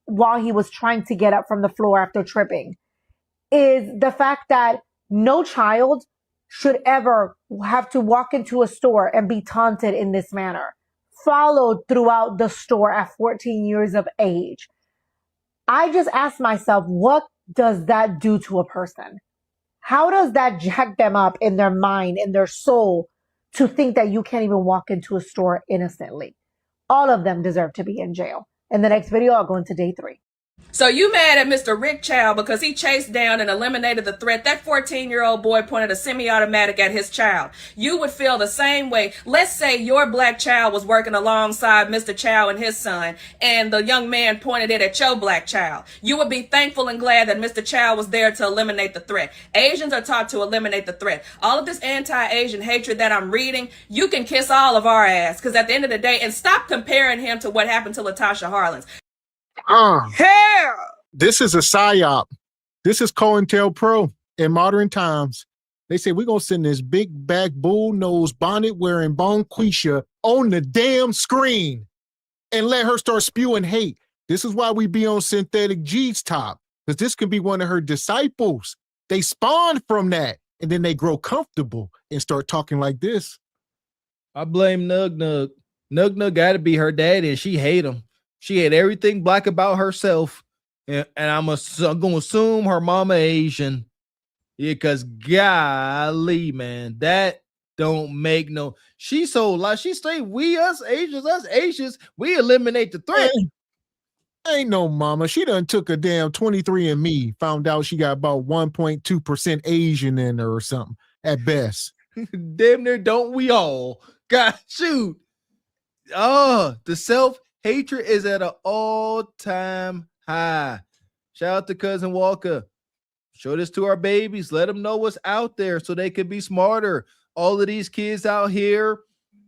while he was trying to get up from the floor after tripping, is the fact that no child should ever have to walk into a store and be taunted in this manner, followed throughout the store at 14 years of age. I just asked myself, what does that do to a person? How does that jack them up in their mind, in their soul, to think that you can't even walk into a store innocently? All of them deserve to be in jail. In the next video, I'll go into day 3. So you mad at Mr. Rick Chow because he chased down and eliminated the threat. That 14-year-old boy pointed a semi-automatic at his child. You would feel the same way. Let's say your black child was working alongside Mr. Chow and his son, and the young man pointed it at your black child. You would be thankful and glad that Mr. Chow was there to eliminate the threat. Asians are taught to eliminate the threat. All of this anti-Asian hatred that I'm reading, you can kiss all of our ass, because at the end of the day, and stop comparing him to what happened to Latasha Harlins. Hell! This is a psyop. This is COINTELPRO in modern times. They say we're going to send this big back bull nose bonnet wearing Bonquisha on the damn screen and let her start spewing hate. This is why we be on Synthetic G's top, because this can be one of her disciples. They spawn from that and then they grow comfortable and start talking like this. I blame Nug Nug. Nug Nug got to be her daddy and she hate him. She had everything black about herself. And I'm going to assume her mama Asian. Yeah, because golly, man, that don't make no. She so like she say we us Asians, we eliminate the threat. Ain't no mama. She done took a damn 23andMe, found out she got about 1.2% Asian in her or something at best. Damn near don't we all? God, shoot. Oh, the self-hatred is at an all-time high. Shout out to Cousin Walker. Show this to our babies. Let them know what's out there so they can be smarter. All of these kids out here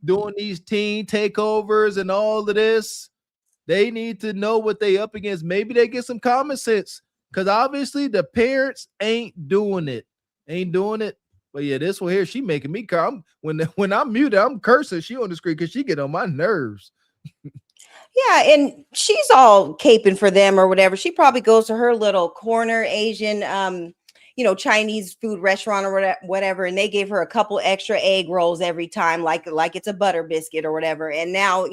doing these teen takeovers and all of this, they need to know what they up against. Maybe they get some common sense, because obviously the parents ain't doing it. But yeah, this one here, she making me cry. When I'm muted, I'm cursing. She on the screen because she get on my nerves. Yeah, and she's all caping for them or whatever. She probably goes to her little corner Asian, Chinese food restaurant or whatever, and they gave her a couple extra egg rolls every time, like it's a butter biscuit or whatever. And now,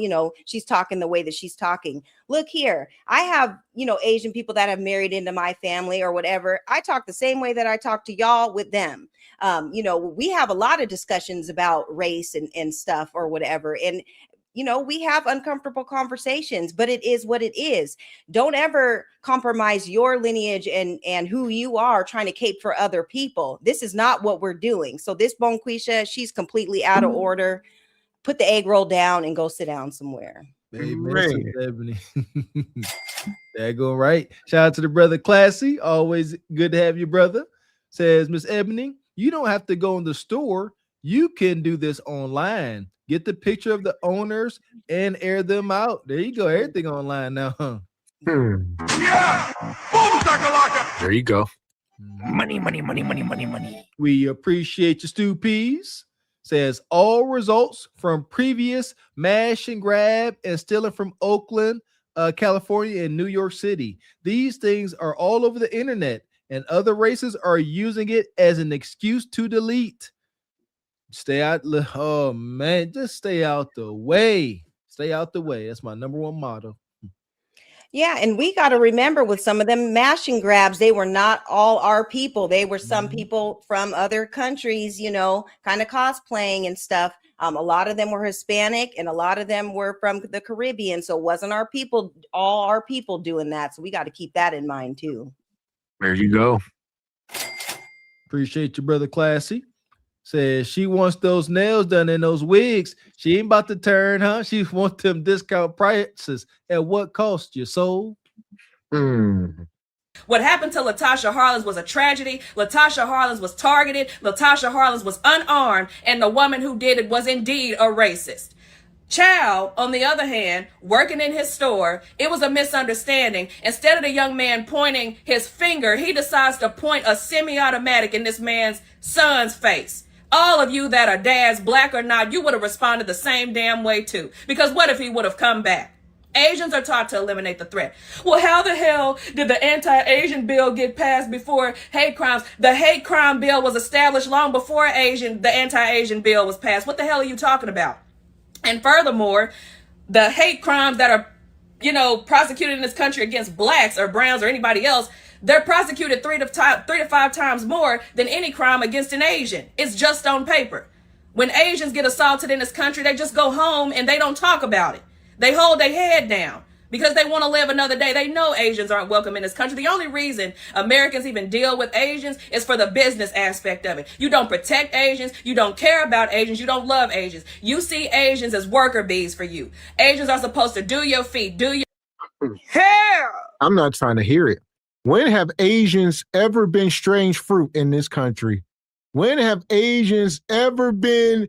she's talking the way that she's talking. Look here, I have, Asian people that have married into my family or whatever. I talk the same way that I talk to y'all with them. We have a lot of discussions about race and stuff or whatever. And we have uncomfortable conversations, but it is what it is. Don't ever compromise your lineage and who you are trying to cape for other people. This is not what we're doing. So this Bonquisha, she's completely out of order. Put the egg roll down and go sit down somewhere. That go right. Shout out to the brother Classy. Always good to have you, brother. Says Miss Ebony, you don't have to go in the store. You can do this online. Get the picture of the owners and air them out. There you go. Everything online now, huh? Yeah! Boom, shakalaka! There you go. Money, money, money, money, money, money. We appreciate you, Stu Peas. Says all results from previous mash and grab and stealing from Oakland California, and New York City. These things are all over the internet, and other races are using it as an excuse to delete. Stay out. Oh man, just stay out the way. Stay out the way. That's my number one motto. Yeah, and we got to remember with some of them mashing grabs, they were not all our people. They were some people from other countries, you know, kind of cosplaying and stuff. A lot of them were Hispanic and a lot of them were from the Caribbean. So it wasn't our people, all our people doing that. So we got to keep that in mind too. There you go. Appreciate you, brother Classy. Says she wants those nails done in those wigs. She ain't about to turn, huh? She wants them discount prices. At what cost, your soul? What happened to Latasha Harlins was a tragedy. Latasha Harlins was targeted. Latasha Harlins was unarmed. And the woman who did it was indeed a racist. Chow, on the other hand, working in his store, it was a misunderstanding. Instead of the young man pointing his finger, he decides to point a semi-automatic in this man's son's face. All of you that are dads, black or not, you would have responded the same damn way too. Because what if he would have come back? Asians are taught to eliminate the threat. Well, how the hell did the anti-Asian bill get passed before hate crimes? The hate crime bill was established long before the anti-Asian bill was passed. What the hell are you talking about? And furthermore, the hate crimes that are, you know, prosecuted in this country against blacks or browns or anybody else, they're prosecuted 3 to 5 times more than any crime against an Asian. It's just on paper. When Asians get assaulted in this country, they just go home and they don't talk about it. They hold their head down because they want to live another day. They know Asians aren't welcome in this country. The only reason Americans even deal with Asians is for the business aspect of it. You don't protect Asians. You don't care about Asians. You don't love Asians. You see Asians as worker bees for you. Asians are supposed to do your feet, do your hair. I'm not trying to hear it. When have Asians ever been strange fruit in this country? When have Asians ever been,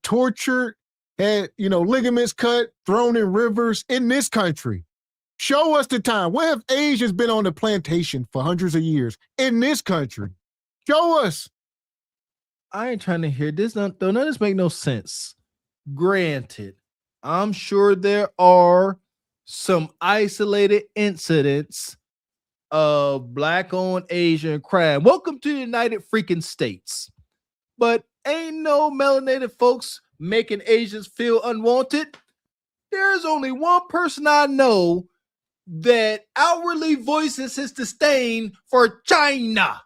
tortured, had, ligaments cut, thrown in rivers in this country? Show us the time. When have Asians been on the plantation for hundreds of years in this country? Show us. I ain't trying to hear this. None of this make no sense. Granted, I'm sure there are some isolated incidents of black-owned Asian crime. Welcome to the United freaking States. But ain't no melanated folks making Asians feel unwanted. There's only one person I know that outwardly voices his disdain for China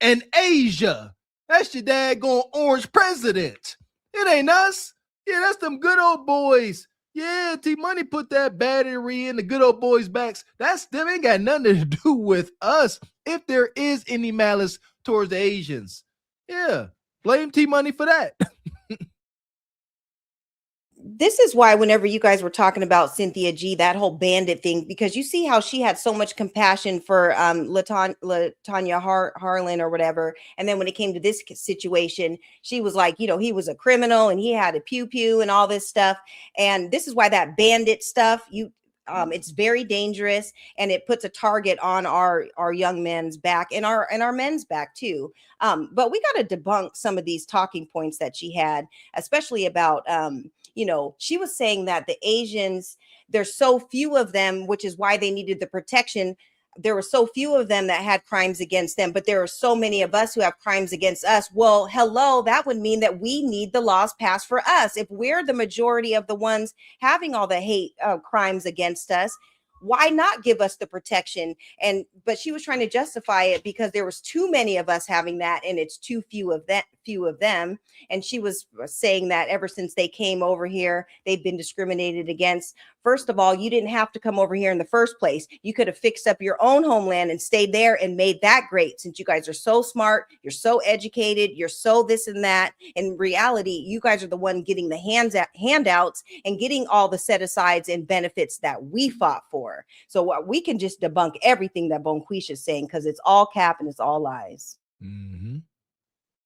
and Asia. That's your daggone orange president. It ain't us. Yeah, that's them good old boys. Yeah, T-Money put that battery in the good old boys' backs. Them ain't got nothing to do with us if there is any malice towards the Asians. Yeah, blame T-Money for that. This is why whenever you guys were talking about Cynthia G, that whole bandit thing, because you see how she had so much compassion for Latanya Harlan or whatever. And then when it came to this situation, she was like, he was a criminal and he had a pew-pew and all this stuff. And this is why that bandit stuff, it's very dangerous and it puts a target on our young men's back and our men's back too. But we got to debunk some of these talking points that she had, especially about, she was saying that the Asians, there's so few of them, which is why they needed the protection. There were so few of them that had crimes against them, but there are so many of us who have crimes against us. Well, hello, that would mean that we need the laws passed for us. If we're the majority of the ones having all the hate crimes against us, why not give us the protection? But she was trying to justify it because there was too many of us having that and it's too few of them. And she was saying that ever since they came over here, they've been discriminated against. First of all, you didn't have to come over here in the first place. You could have fixed up your own homeland and stayed there and made that great. Since you guys are so smart, you're so educated, you're so this and that. In reality, you guys are the one getting the handouts and getting all the set-asides and benefits that we fought for. So we can just debunk everything that Bonquisha is saying because it's all cap and it's all lies. Mm-hmm.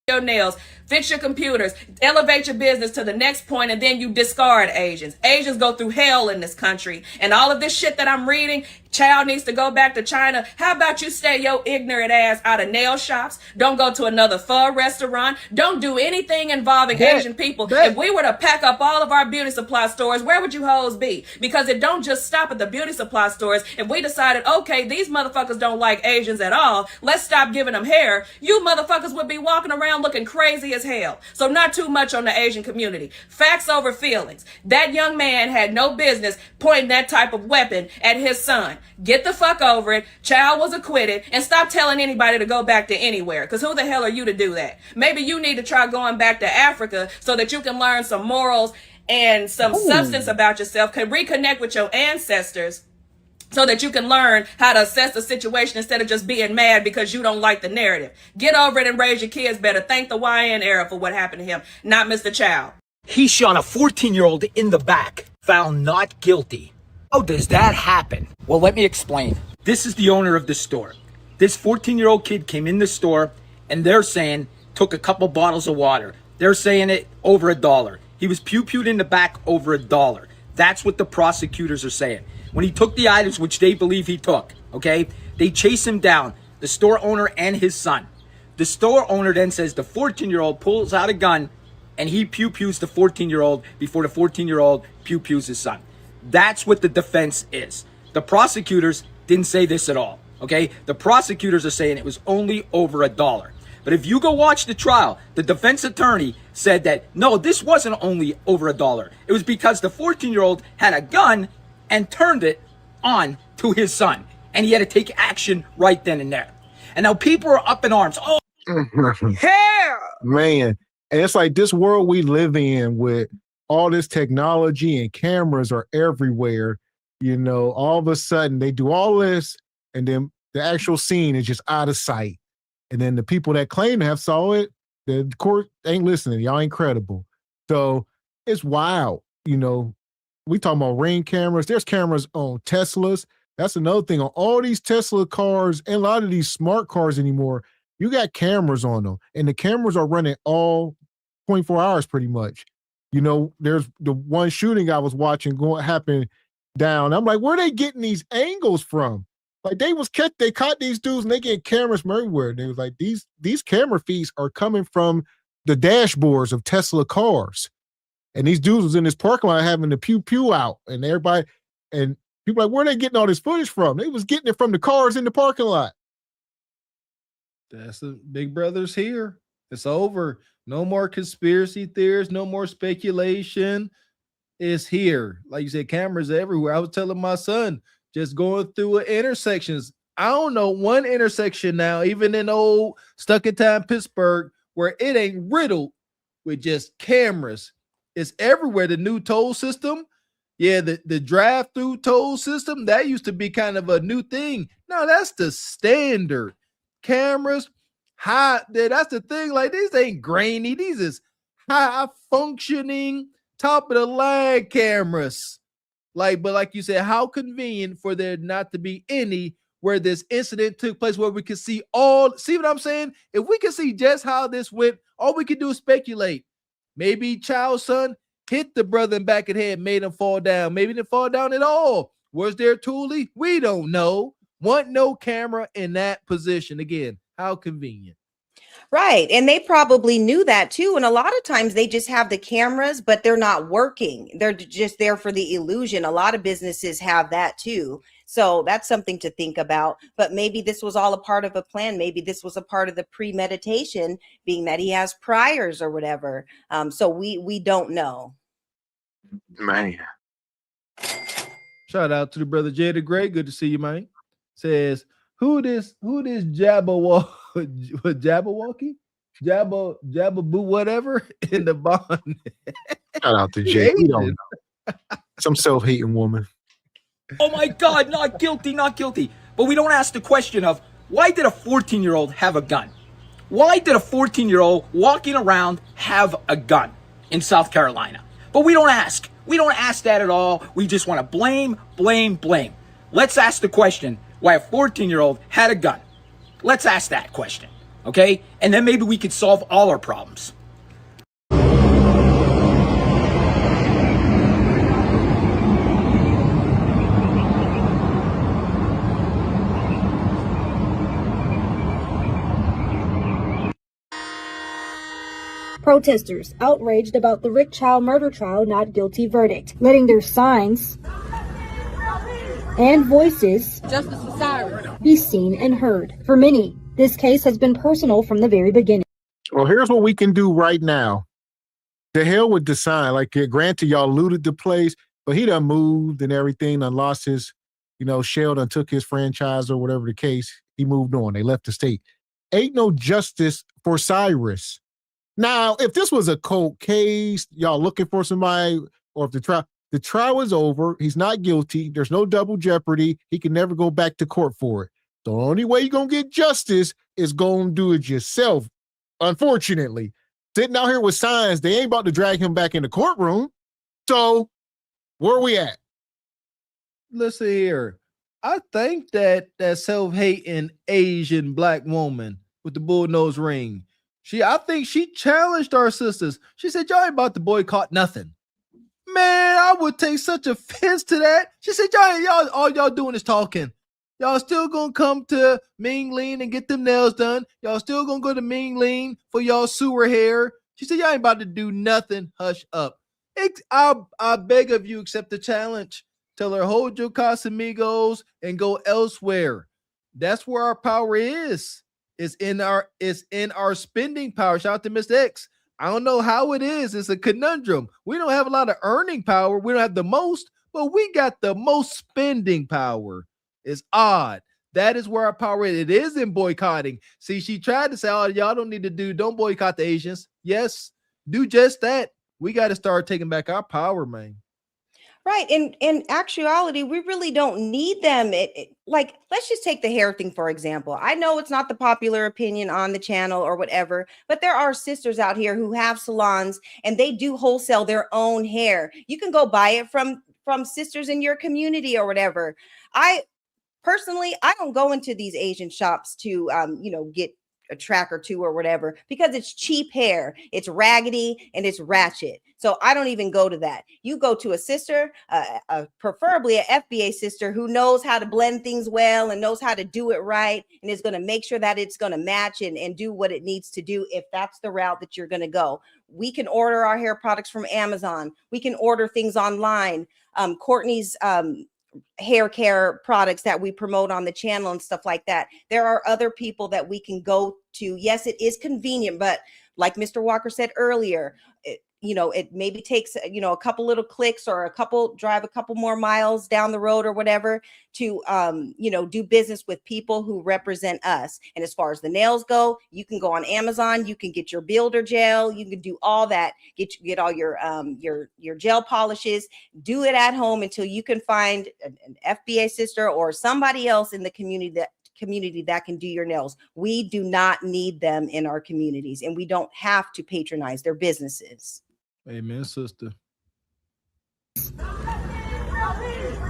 Your nails, fix your computers, elevate your business to the next point, and then you discard Asians. Asians go through hell in this country, and all of this shit that I'm reading Child needs to go back to China. How about you stay your ignorant ass out of nail shops? Don't go to another pho restaurant. Don't do anything involving Asian people. If we were to pack up all of our beauty supply stores, where would you hoes be? Because it don't just stop at the beauty supply stores. If we decided, okay, these motherfuckers don't like Asians at all, let's stop giving them hair, you motherfuckers would be walking around looking crazy as hell. So not too much on the Asian community. Facts over feelings. That young man had no business pointing that type of weapon at his son. Get the fuck over it. Child was acquitted, and stop telling anybody to go back to anywhere, because who the hell are you to do that? Maybe you need to try going back to Africa so that you can learn some morals and some substance about yourself, can reconnect with your ancestors so that you can learn how to assess the situation instead of just being mad because you don't like the narrative. Get over it and raise your kids better. Thank the YN era for what happened to him, not Mr. Child. He shot a 14-year-old in the back, found not guilty. How does that happen? Well, let me explain. This is the owner of the store. This 14-year-old kid came in the store, and they're saying, took a couple bottles of water. They're saying it over $1. He was pew-pewed in the back over $1. That's what the prosecutors are saying. When he took the items, which they believe he took, okay, they chase him down, the store owner and his son. The store owner then says the 14-year-old pulls out a gun, and he pew-pews the 14-year-old before the 14-year-old pew-pews his son. That's what the defense is. The prosecutors didn't say this at all, okay? The prosecutors are saying it was only over $1. But if you go watch the trial, the defense attorney said that, no, this wasn't only over $1. It was because the 14-year-old had a gun and turned it on to his son. And he had to take action right then and there. And now people are up in arms. Oh, hell! Man, and it's like this world we live in with all this technology and cameras are everywhere. You know, all of a sudden they do all this and then the actual scene is just out of sight. And then the people that claim to have saw it, the court ain't listening. Y'all ain't credible. So it's wild. You know, we talking about Ring cameras. There's cameras on Teslas. That's another thing. On all these Tesla cars and a lot of these smart cars anymore, you got cameras on them. And the cameras are running all 24 hours pretty much. You know, there's the one shooting I was watching happen down. I'm like, where are they getting these angles from? Like they caught these dudes and they get cameras from everywhere. They was like, these camera feeds are coming from the dashboards of Tesla cars. And these dudes was in this parking lot having the pew out, and everybody and people like, where are they getting all this footage from? They was getting it from the cars in the parking lot. That's the Big Brother's here. It's over. No more conspiracy theories, no more speculation. It's here. Like you said, cameras everywhere. I was telling my son, just going through intersections. I don't know one intersection now, even in old stuck in time Pittsburgh, where it ain't riddled with just cameras. It's everywhere. The new toll system. Yeah, the drive-through toll system, that used to be kind of a new thing. No, that's the standard. Cameras, that's the thing. Like, these ain't grainy. These is high-functioning, top-of-the-line cameras. But like you said, how convenient for there not to be any where this incident took place, where we could see what I'm saying? If we could see just how this went, all we could do is speculate. Maybe Child's son hit the brother in the back of the head, made him fall down. Maybe he didn't fall down at all. Was there Thule? We don't know. Want no camera in that position. Again, how convenient. Right. And they probably knew that too. And a lot of times they just have the cameras, but they're not working. They're just there for the illusion. A lot of businesses have that too. So that's something to think about. But maybe this was all a part of a plan. Maybe this was a part of the premeditation, being that he has priors or whatever. So we don't know. Man. Shout out to the brother Jay the Great. Good to see you, man. Says, who this Jabberwocky? Jabba whatever in the bond. Shout out to Jay. We don't know. Some self-hating woman. Oh my God, not guilty, not guilty. But we don't ask the question of, why did a 14-year-old have a gun? Why did a 14-year-old walking around have a gun in South Carolina? But we don't ask. We don't ask that at all. We just want to blame. Let's ask the question, why a 14-year-old had a gun. Let's ask that question, okay? And then maybe we could solve all our problems. Protesters outraged about the Rick Chow murder trial not guilty verdict, letting their signs and voices Justice for Cyrus be seen and heard. For many, this case has been personal from the very beginning. Well, here's what we can do right now. The hell with the sign. Like, granted, y'all looted the place, but he done moved and everything, done lost his, shell, done took his franchise or whatever the case. He moved on. They left the state. Ain't no justice for Cyrus. Now, if this was a cold case, y'all looking for somebody, or if the trial is over, he's not guilty, there's no double jeopardy, he can never go back to court for it. The only way you're going to get justice is going to do it yourself, unfortunately. Sitting out here with signs, they ain't about to drag him back in the courtroom. So, where are we at? Listen here. I think that self-hating Asian black woman with the bullnose ring, I think she challenged our sisters. She said, y'all ain't about to boycott nothing. Man, I would take such offense to that. She said, y'all all y'all doing is talking. Y'all still gonna come to Ming Lean and get them nails done. Y'all still gonna go to Ming Lean for y'all sewer hair. She said, y'all ain't about to do nothing. Hush up. I beg of you, accept the challenge. Tell her, hold your Casamigos and go elsewhere. That's where our power is. It's in our spending power. Shout out to Mr. X. I don't know how it is. It's a conundrum. We don't have a lot of earning power. We don't have the most, but we got the most spending power. It's odd. That is where our power is. It is in boycotting. See, she tried to say, oh, y'all don't boycott the Asians. Yes, do just that. We got to start taking back our power, man. Right. In actuality, we really don't need them. Like, let's just take the hair thing, for example. I know it's not the popular opinion on the channel or whatever, but there are sisters out here who have salons and they do wholesale their own hair. You can go buy it from sisters in your community or whatever. Personally, I don't go into these Asian shops to, get a track or two or whatever, because it's cheap hair. It's raggedy and it's ratchet. So I don't even go to that. You go to a sister, preferably an FBA sister who knows how to blend things well and knows how to do it right and is going to make sure that it's going to match and do what it needs to do if that's the route that you're going to go. We can order our hair products from Amazon. We can order things online. Courtney's hair care products that we promote on the channel and stuff like that. There are other people that we can go to. Yes, it is convenient, but like Mr. Walker said earlier, it maybe takes, a couple little clicks or drive a couple more miles down the road or whatever to, do business with people who represent us. And as far as the nails go, you can go on Amazon, you can get your builder gel, you can do all that, get all your gel polishes, do it at home until you can find an FBA sister or somebody else in the community that can do your nails. We do not need them in our communities, and we don't have to patronize their businesses. Amen, sister.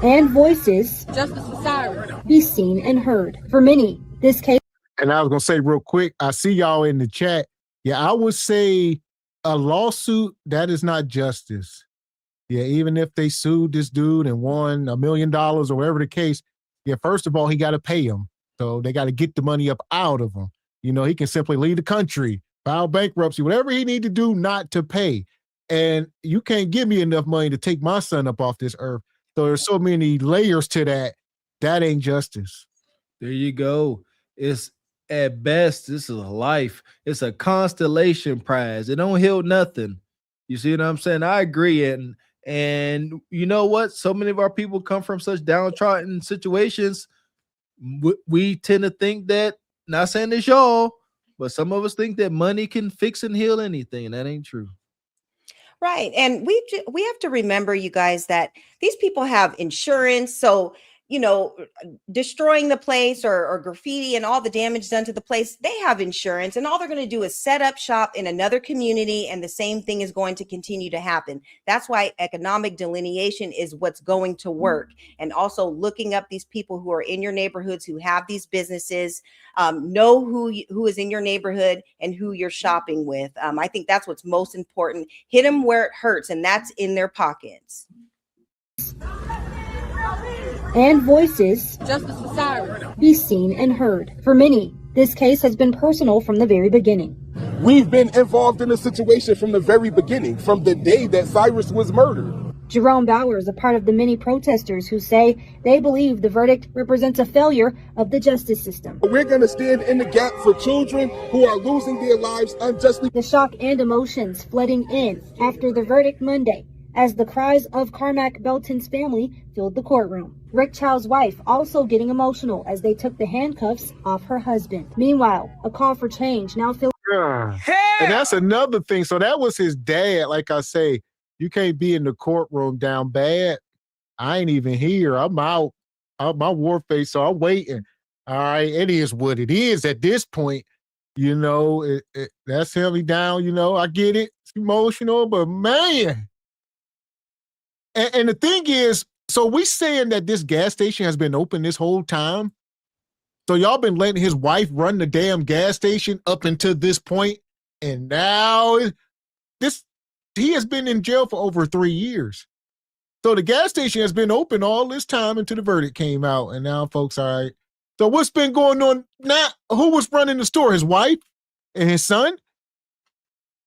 And voices Justice for Cyrus be seen and heard. For many, this case. And I was going to say real quick, I see y'all in the chat. Yeah, I would say a lawsuit, that is not justice. Yeah, even if they sued this dude and won $1 million or whatever the case, yeah, first of all, he got to pay him. So they got to get the money up out of him. He can simply leave the country, file bankruptcy, whatever he need to do not to pay. And you can't give me enough money to take my son up off this earth. So there's so many layers to that. That ain't justice. There you go. It's at best, this is a life. It's a constellation prize. It don't heal nothing. You see what I'm saying? I agree. And you know what? So many of our people come from such downtrodden situations. We tend to think that, not saying this y'all, but some of us think that money can fix and heal anything. And that ain't true. Right. And we have to remember, you guys, that these people have insurance. So, destroying the place or graffiti and all the damage done to the place, they have insurance, and all they're going to do is set up shop in another community, and the same thing is going to continue to happen. That's why economic delineation is what's going to work. And also looking up these people who are in your neighborhoods, who have these businesses, know who is in your neighborhood and who you're shopping with. I think that's what's most important. Hit them where it hurts, and that's in their pockets. And voices Justice for Cyrus be seen and heard. For many, This case has been personal from the very beginning. We've been involved in the situation from the very beginning, from the day that Cyrus was murdered. Jerome Bauer is a part of the many protesters who say they believe the verdict represents a failure of the justice system. We're going to stand in the gap for children who are losing their lives unjustly. The shock and emotions flooding in after the verdict Monday as the cries of Carmack Belton's family filled the courtroom. Rick Chow's wife also getting emotional as they took the handcuffs off her husband. Meanwhile, a call for change now feels. And that's another thing. So that was his dad. Like I say, you can't be in the courtroom down bad. I ain't even here. I'm out. My war face, so I'm waiting. All right, it is what it is at this point. You know, that's held me down. You know, I get it. It's emotional, but man. And the thing is, so we saying that this gas station has been open this whole time. So y'all been letting his wife run the damn gas station up until this point, and now he has been in jail for over 3 years. So the gas station has been open all this time until the verdict came out, and now folks, all right. So what's been going on now? Who was running the store? His wife and his son?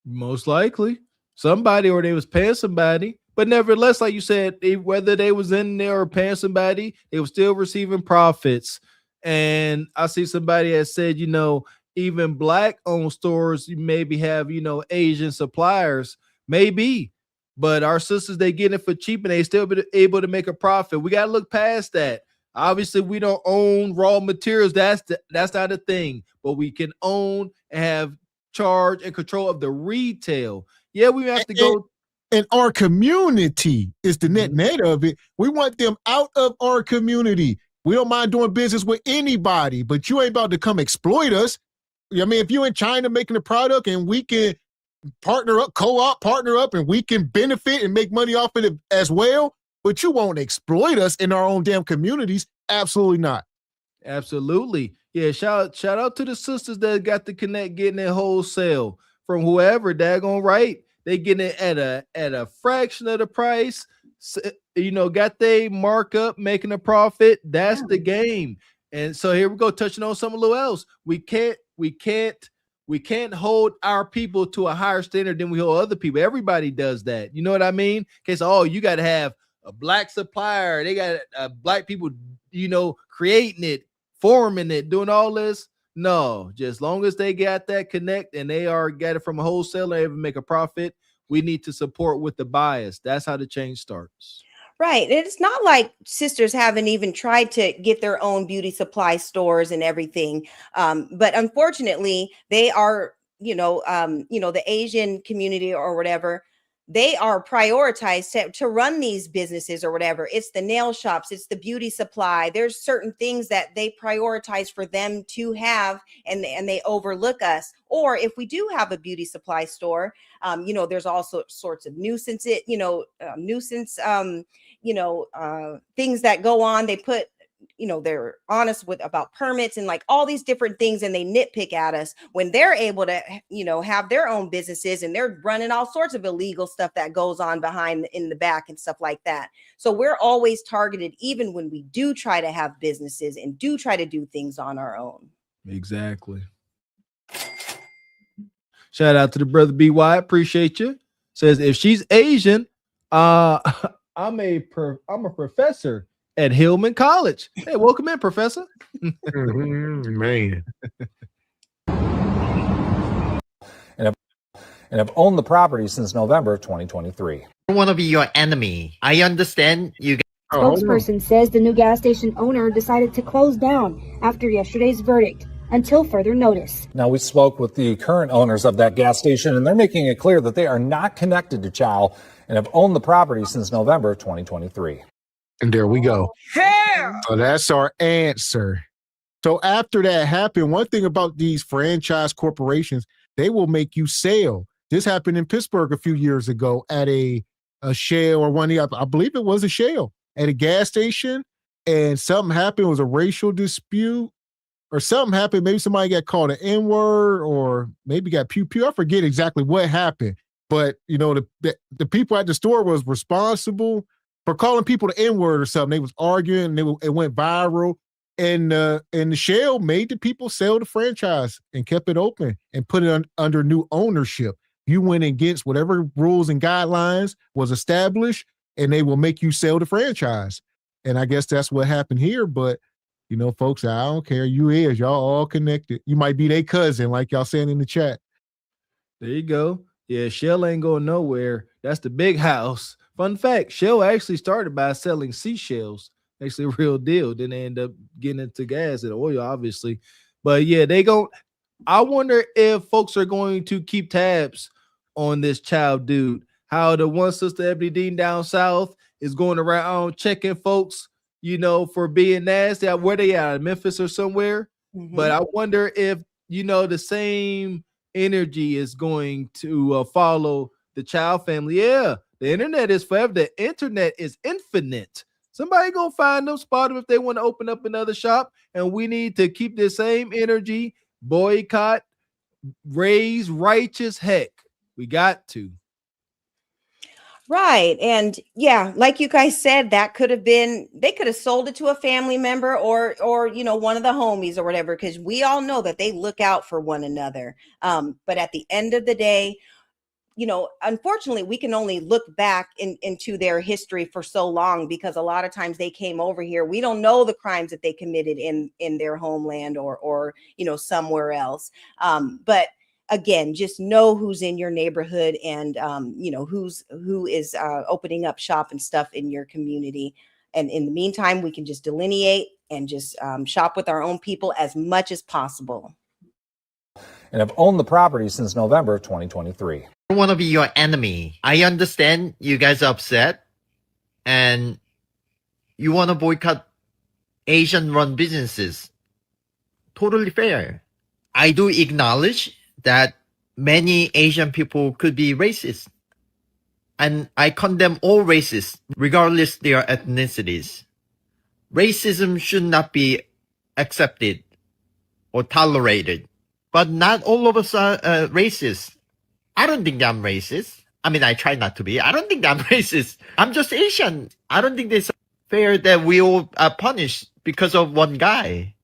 Most likely somebody, or they was paying somebody. But nevertheless, like you said, whether they was in there or paying somebody, they were still receiving profits. And I see somebody that said, you know, even black-owned stores maybe have, you know, Asian suppliers, maybe. But our sisters, they get it for cheap and they still be able to make a profit. We got to look past that. Obviously, we don't own raw materials. That's not a thing. But we can own and have charge and control of the retail. Yeah, we have to go. And our community is the net of it. We want them out of our community. We don't mind doing business with anybody, but you ain't about to come exploit us. I mean, if you're in China making a product and we can partner up, co-op, partner up, and we can benefit and make money off of it as well, but you won't exploit us in our own damn communities. Absolutely not. Absolutely. Yeah, shout out to the sisters that got the connect getting it wholesale from whoever, daggone right. They getting it at a fraction of the price. You know, got they markup, making a profit. That's the game. And so here we go, touching on something a little else. We can't hold our people to a higher standard than we hold other people. Everybody does that. You know what I mean? In case, you got to have a black supplier. They got black people, you know, creating it, forming it, doing all this. No, just as long as they got that connect and they got it from a wholesaler, able to make a profit, we need to support with the bias. That's how the change starts. Right. It's not like sisters haven't even tried to get their own beauty supply stores and everything. But unfortunately, they are, the Asian community or whatever, they are prioritized to run these businesses or whatever. It's the nail shops, it's the beauty supply. There's certain things that they prioritize for them to have, and they overlook us. Or if we do have a beauty supply store, there's also sorts of nuisance, things that go on. They put, they're honest about permits and like all these different things, and they nitpick at us when they're able to, have their own businesses and they're running all sorts of illegal stuff that goes on in the back and stuff like that. So we're always targeted, even when we do try to have businesses and do try to do things on our own. Exactly. Shout out to the brother BY. Appreciate you. Says if she's Asian, I'm a professor at Hillman College. Hey, welcome in, Professor. Man. And have owned the property since November of 2023. I want to be your enemy. I understand you. Spokesperson says the new gas station owner decided to close down after yesterday's verdict until further notice. Now, we spoke with the current owners of that gas station, and they're making it clear that they are not connected to Chow and have owned the property since November of 2023. And there we go. Yeah. So that's our answer. So after that happened, one thing about these franchise corporations, they will make you sell. This happened in Pittsburgh a few years ago at a Shell, or I believe it was a Shell, at a gas station, and something happened. It was a racial dispute or something happened. Maybe somebody got called an N-word or maybe got pew-pew. I forget exactly what happened. But, the people at the store was responsible for calling people the N-word or something. They was arguing and it went viral. And the shell made the people sell the franchise and kept it open and put it under new ownership. You went against whatever rules and guidelines was established, and they will make you sell the franchise. And I guess that's what happened here. But, you know, folks, I don't care. Y'all all connected. You might be their cousin, like y'all saying in the chat. There you go. Yeah, Shell ain't going nowhere. That's the big house. Fun fact, Shell actually started by selling seashells. Actually a real deal. Then they end up getting into gas and oil, obviously. But yeah, I wonder if folks are going to keep tabs on this child dude. How the one sister Ebony Dean down south is going around checking folks, you know, for being nasty. Where they at? Memphis or somewhere. Mm-hmm. But I wonder if, you know, the same energy is going to follow the child family. Yeah, the internet is forever. The internet is infinite. Somebody gonna find them, spot them if they want to open up another shop. And we need to keep the same energy, boycott, raise righteous heck. We got to. Right. And yeah, like you guys said, that could have been, they could have sold it to a family member or, you know, one of the homies or whatever, because we all know that they look out for one another. But at the end of the day, you know, unfortunately, we can only look back into their history for so long, because a lot of times they came over here. We don't know the crimes that they committed in their homeland or, you know, somewhere else. But again, just know who's in your neighborhood and, you know, who is opening up shop and stuff in your community. And in the meantime, we can just delineate and just shop with our own people as much as possible. And have owned the property since November 2023. I don't want to be your enemy. I understand you guys are upset and you want to boycott Asian-run businesses. Totally fair. I do acknowledge that many Asian people could be racist. And I condemn all races, regardless their ethnicities. Racism should not be accepted or tolerated. But not all of us are racist. I don't think I'm racist. I mean, I try not to be. I don't think I'm racist. I'm just Asian. I don't think it's fair that we all are punished because of one guy.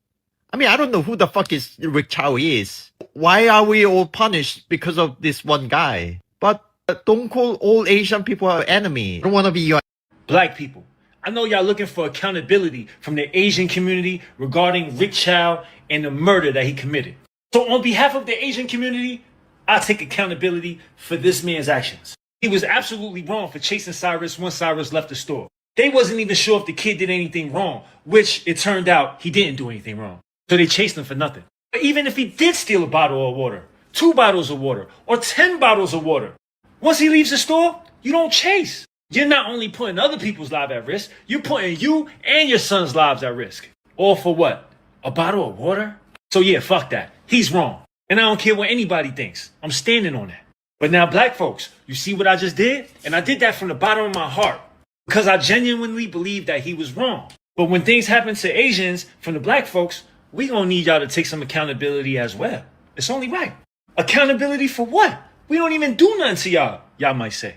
I mean, I don't know who the fuck is Rick Chow is. Why are we all punished because of this one guy? But don't call all Asian people our enemy. I don't want to be your... Black people, I know y'all looking for accountability from the Asian community regarding Rick Chow and the murder that he committed. So on behalf of the Asian community, I take accountability for this man's actions. He was absolutely wrong for chasing Cyrus once Cyrus left the store. They wasn't even sure if the kid did anything wrong, which it turned out he didn't do anything wrong. So they chased him for nothing. But even if he did steal a bottle of water, 2 bottles of water, or 10 bottles of water, once he leaves the store, you don't chase. You're not only putting other people's lives at risk, you're putting you and your son's lives at risk. All for what? A bottle of water? So yeah, fuck that. He's wrong. And I don't care what anybody thinks. I'm standing on that. But now, black folks, you see what I just did? And I did that from the bottom of my heart because I genuinely believe that he was wrong. But when things happen to Asians from the black folks, we gonna need y'all to take some accountability as well. It's only right. Accountability for what? We don't even do nothing to y'all, y'all might say.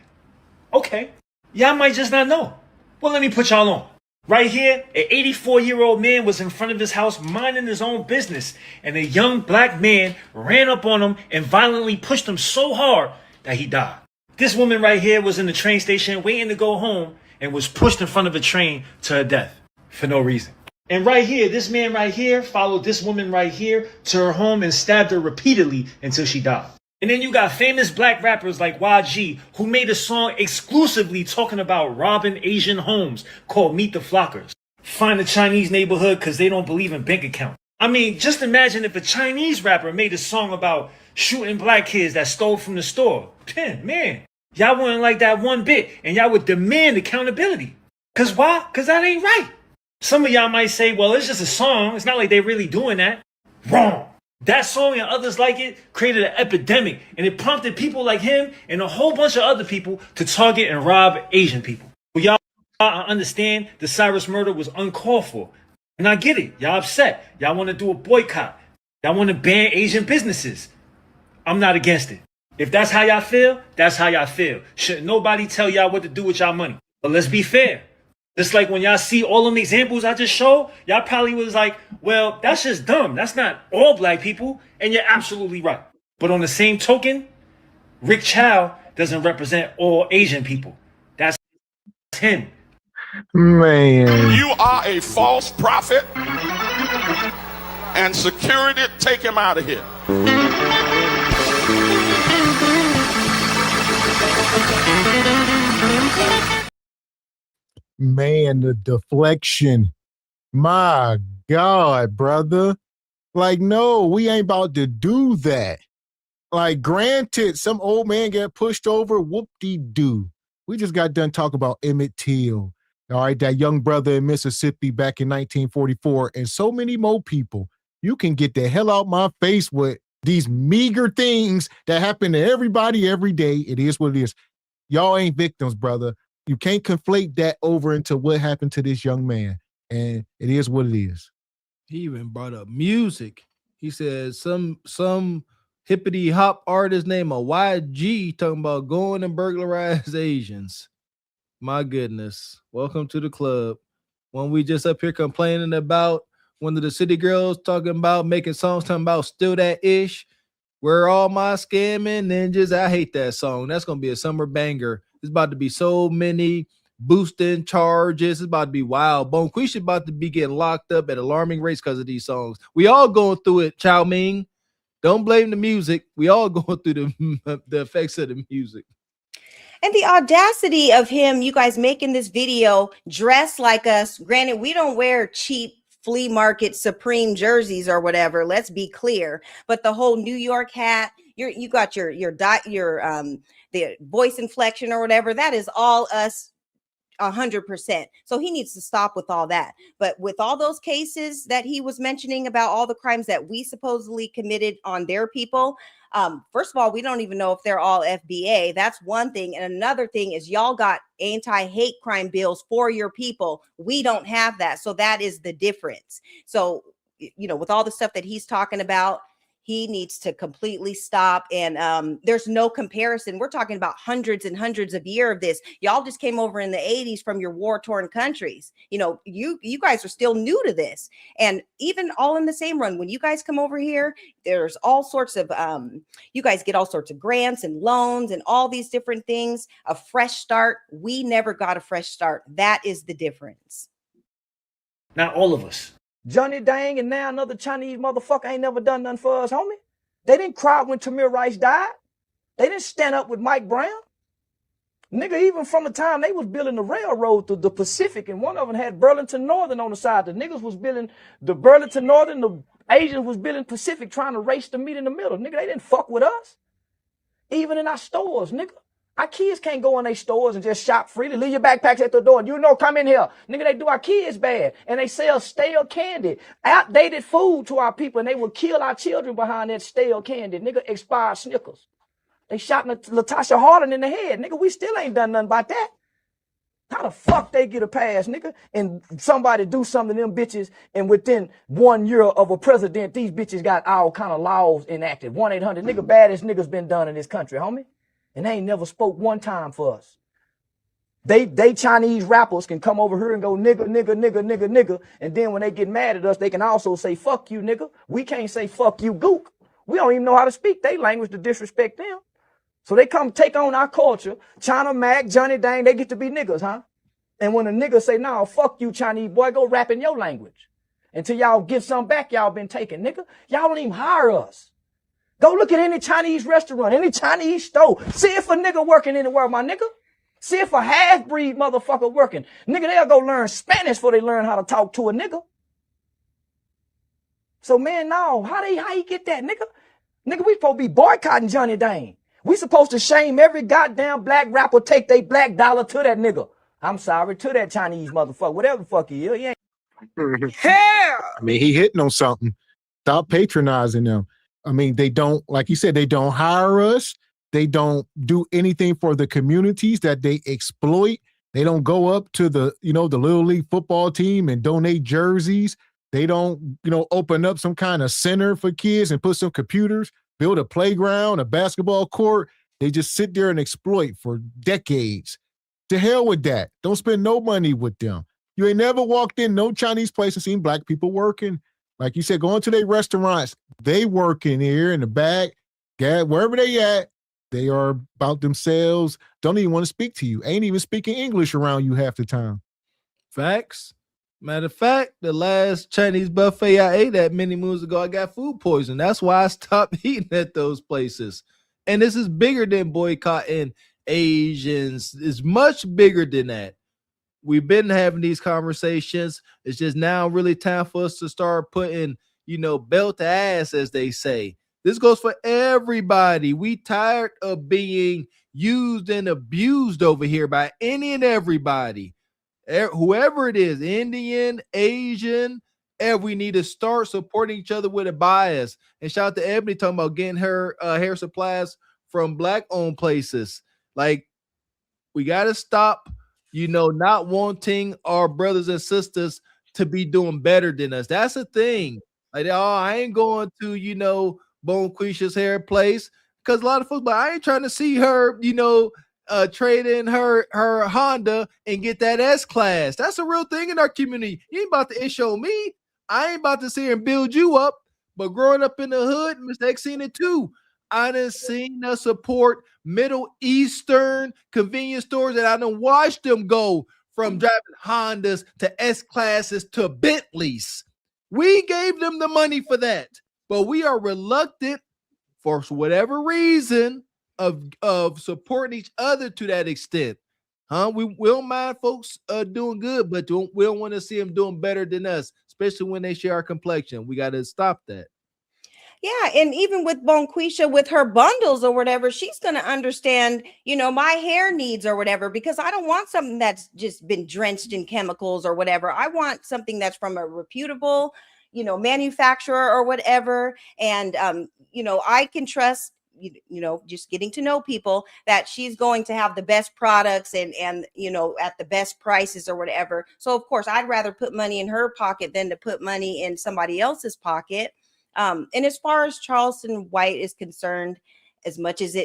Okay, y'all might just not know. Well, let me put y'all on. Right here, an 84-year-old man was in front of his house minding his own business, and a young black man ran up on him and violently pushed him so hard that he died. This woman right here was in the train station waiting to go home and was pushed in front of a train to her death for no reason. And right here, this man right here followed this woman right here to her home and stabbed her repeatedly until she died. And then you got famous black rappers like YG who made a song exclusively talking about robbing Asian homes called Meet the Flockers. Find a Chinese neighborhood because they don't believe in bank accounts. I mean, just imagine if a Chinese rapper made a song about shooting black kids that stole from the store. Man, y'all wouldn't like that one bit and y'all would demand accountability. Because why? Because that ain't right. Some of y'all might say, well, it's just a song. It's not like they're really doing that. Wrong. That song and others like it created an epidemic, and it prompted people like him and a whole bunch of other people to target and rob Asian people. Well, y'all understand the Cyrus murder was uncalled for. And I get it. Y'all upset. Y'all want to do a boycott. Y'all want to ban Asian businesses. I'm not against it. If that's how y'all feel, that's how y'all feel. Shouldn't nobody tell y'all what to do with y'all money. But let's be fair. Just like when y'all see all them examples I just showed, y'all probably was like, well, that's just dumb. That's not all black people. And you're absolutely right. But on the same token, Rick Chow doesn't represent all Asian people. That's him. Man. You are a false prophet, and security, take him out of here. Man, the deflection. My God, brother. Like, no, we ain't about to do that. Like, granted, some old man got pushed over, whoop-de-doo. We just got done talking about Emmett Till. All right, that young brother in Mississippi back in 1944, and so many more people. You can get the hell out my face with these meager things that happen to everybody every day. It is what it is. Y'all ain't victims, brother. You can't conflate that over into what happened to this young man. And it is what it is. He even brought up music. He said some hippity hop artist named a YG talking about going and burglarize Asians. My goodness. Welcome to the club. When we just up here complaining about one of the city girls talking about making songs talking about still that ish. Where all my scamming ninjas. I hate that song. That's gonna be a summer banger. It's about to be so many boosting charges. It's about to be wild. Bonquisha about to be getting locked up at alarming rates because of these songs. We all going through it, Chow Ming. Don't blame the music. We all going through the effects of the music. And the audacity of him, you guys making this video dressed like us. Granted, we don't wear cheap flea market Supreme jerseys or whatever. Let's be clear. But the whole New York hat, you got the voice inflection or whatever. That is all us 100%. So he needs to stop with all that. But with all those cases that he was mentioning about all the crimes that we supposedly committed on their people, first of all, we don't even know if they're all FBA. That's one thing. And another thing is y'all got anti-hate crime bills for your people. We don't have that. So that is the difference. So, with all the stuff that he's talking about, he needs to completely stop. And there's no comparison. We're talking about hundreds and hundreds of years of this. Y'all just came over in the 80s from your war-torn countries. You guys are still new to this. And even all in the same run, when you guys come over here, there's all sorts of, you guys get all sorts of grants and loans and all these different things. A fresh start. We never got a fresh start. That is the difference. Not all of us. Johnny Dang and now another Chinese motherfucker ain't never done nothing for us, homie. They didn't cry when Tamir Rice died. They didn't stand up with Mike Brown. Nigga, even from the time they was building the railroad through the Pacific, and one of them had Burlington Northern on the side. The niggas was building the Burlington Northern, the Asians was building Pacific, trying to race to meet in the middle. Nigga, they didn't fuck with us. Even in our stores, nigga. Our kids can't go in their stores and just shop freely. Leave your backpacks at the door. Come in here. Nigga, they do our kids bad. And they sell stale candy, outdated food to our people, and they will kill our children behind that stale candy. Nigga, expired Snickers. They shot Latasha Harden in the head. Nigga, we still ain't done nothing about that. How the fuck they get a pass, nigga? And somebody do something to them bitches, and within 1 year of a president, these bitches got all kind of laws enacted. 1-800, nigga, baddest niggas been done in this country, homie. And they ain't never spoke one time for us. They Chinese rappers can come over here and go nigga, nigga, nigga, nigga, nigga. And then when they get mad at us, they can also say fuck you, nigga. We can't say fuck you, gook. We don't even know how to speak their language to disrespect them. So they come take on our culture. China Mac, Johnny Dang, they get to be niggas, huh? And when a nigga say, nah, fuck you, Chinese boy, go rap in your language. Until y'all get something back y'all been taking, nigga. Y'all don't even hire us. Go look at any Chinese restaurant, any Chinese store. See if a nigga working anywhere, my nigga. See if a half-breed motherfucker working. Nigga, they'll go learn Spanish before they learn how to talk to a nigga. So, man, no. How you get that, nigga? Nigga, we supposed to be boycotting Johnny Dang. We supposed to shame every goddamn black rapper, take they black dollar to that nigga. I'm sorry, to that Chinese motherfucker, whatever the fuck he is. He ain't. Hell! I mean, he hitting on something. Stop patronizing them. I mean, they don't, like you said, they don't hire us. They don't do anything for the communities that they exploit. They don't go up to the Little League football team and donate jerseys. They don't, open up some kind of center for kids and put some computers, build a playground, a basketball court. They just sit there and exploit for decades. To hell with that. Don't spend no money with them. You ain't never walked in no Chinese place and seen black people working. Like you said, going to their restaurants, they working here in the back, wherever they at, they are about themselves. Don't even want to speak to you. Ain't even speaking English around you half the time. Facts. Matter of fact, the last Chinese buffet I ate at many moons ago, I got food poisoning. That's why I stopped eating at those places. And this is bigger than boycotting Asians. It's much bigger than that. We've been having these conversations. It's just now really time for us to start putting, belt to ass, as they say. This goes for everybody. We tired of being used and abused over here by any and everybody. Whoever it is, Indian, Asian, we need to start supporting each other with a bias. And shout out to Ebony talking about getting her hair supplies from black-owned places. Like, we got to stop, not wanting our brothers and sisters to be doing better than us. That's the thing. Like, I ain't going to, Bonquisha's hair place, because a lot of folks, but I ain't trying to see her, trade in her Honda and get that S-Class. That's a real thing in our community. You ain't about to issue me. I ain't about to sit here and build you up. But growing up in the hood, Mr. X seen it too. I done seen the support Middle Eastern convenience stores, and I done watched them go from driving Hondas to S-Classes to Bentleys. We gave them the money for that, but we are reluctant for whatever reason of supporting each other to that extent. We don't mind folks doing good, but we don't want to see them doing better than us, especially when they share our complexion. We got to stop that. Yeah, and even with Bonquisha, with her bundles or whatever, she's going to understand, my hair needs or whatever, because I don't want something that's just been drenched in chemicals or whatever. I want something that's from a reputable, manufacturer or whatever. And, I can trust, just getting to know people, that she's going to have the best products and at the best prices or whatever. So, of course, I'd rather put money in her pocket than to put money in somebody else's pocket. And as far as Charleston White is concerned, as much as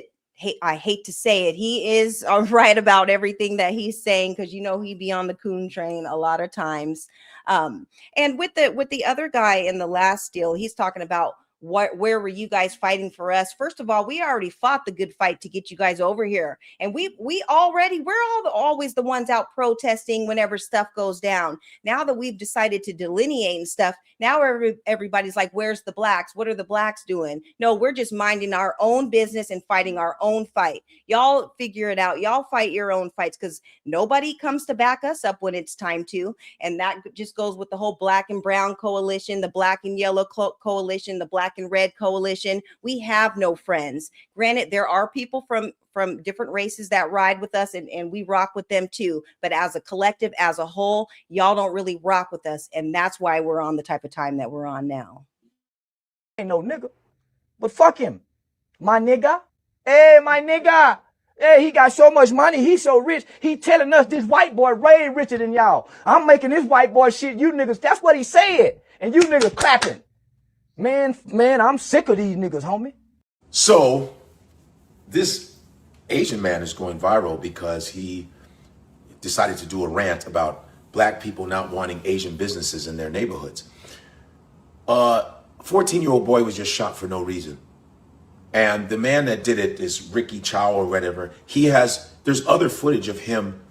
I hate to say it, he is right about everything that he's saying, because he'd be on the coon train a lot of times. And with the other guy in the last deal, he's talking about where were you guys fighting for us? First of all, we already fought the good fight to get you guys over here, and we're always the ones out protesting whenever stuff goes down. Now that we've decided to delineate and stuff, now everybody's like, where's the blacks? What are the blacks doing? No, we're just minding our own business and fighting our own fight. Y'all figure it out. Y'all fight your own fights, because nobody comes to back us up when it's time to. And that just goes with the whole black and brown coalition, the black and yellow coalition, the black and red coalition. We have no friends. Granted, there are people from different races that ride with us, and we rock with them too. But as a collective, as a whole, y'all don't really rock with us. And that's why we're on the type of time that we're on now. Ain't no nigga, but fuck him. My nigga. Hey, my nigga. Hey, he got so much money. He's so rich. He telling us this white boy way richer than y'all. I'm making this white boy shit. You niggas, that's what he said. And you niggas clapping. Man, I'm sick of these niggas, homie. So, this Asian man is going viral because he decided to do a rant about black people not wanting Asian businesses in their neighborhoods. 14-year-old boy was just shot for no reason. And the man that did it is Ricky Chow or whatever. There's other footage of him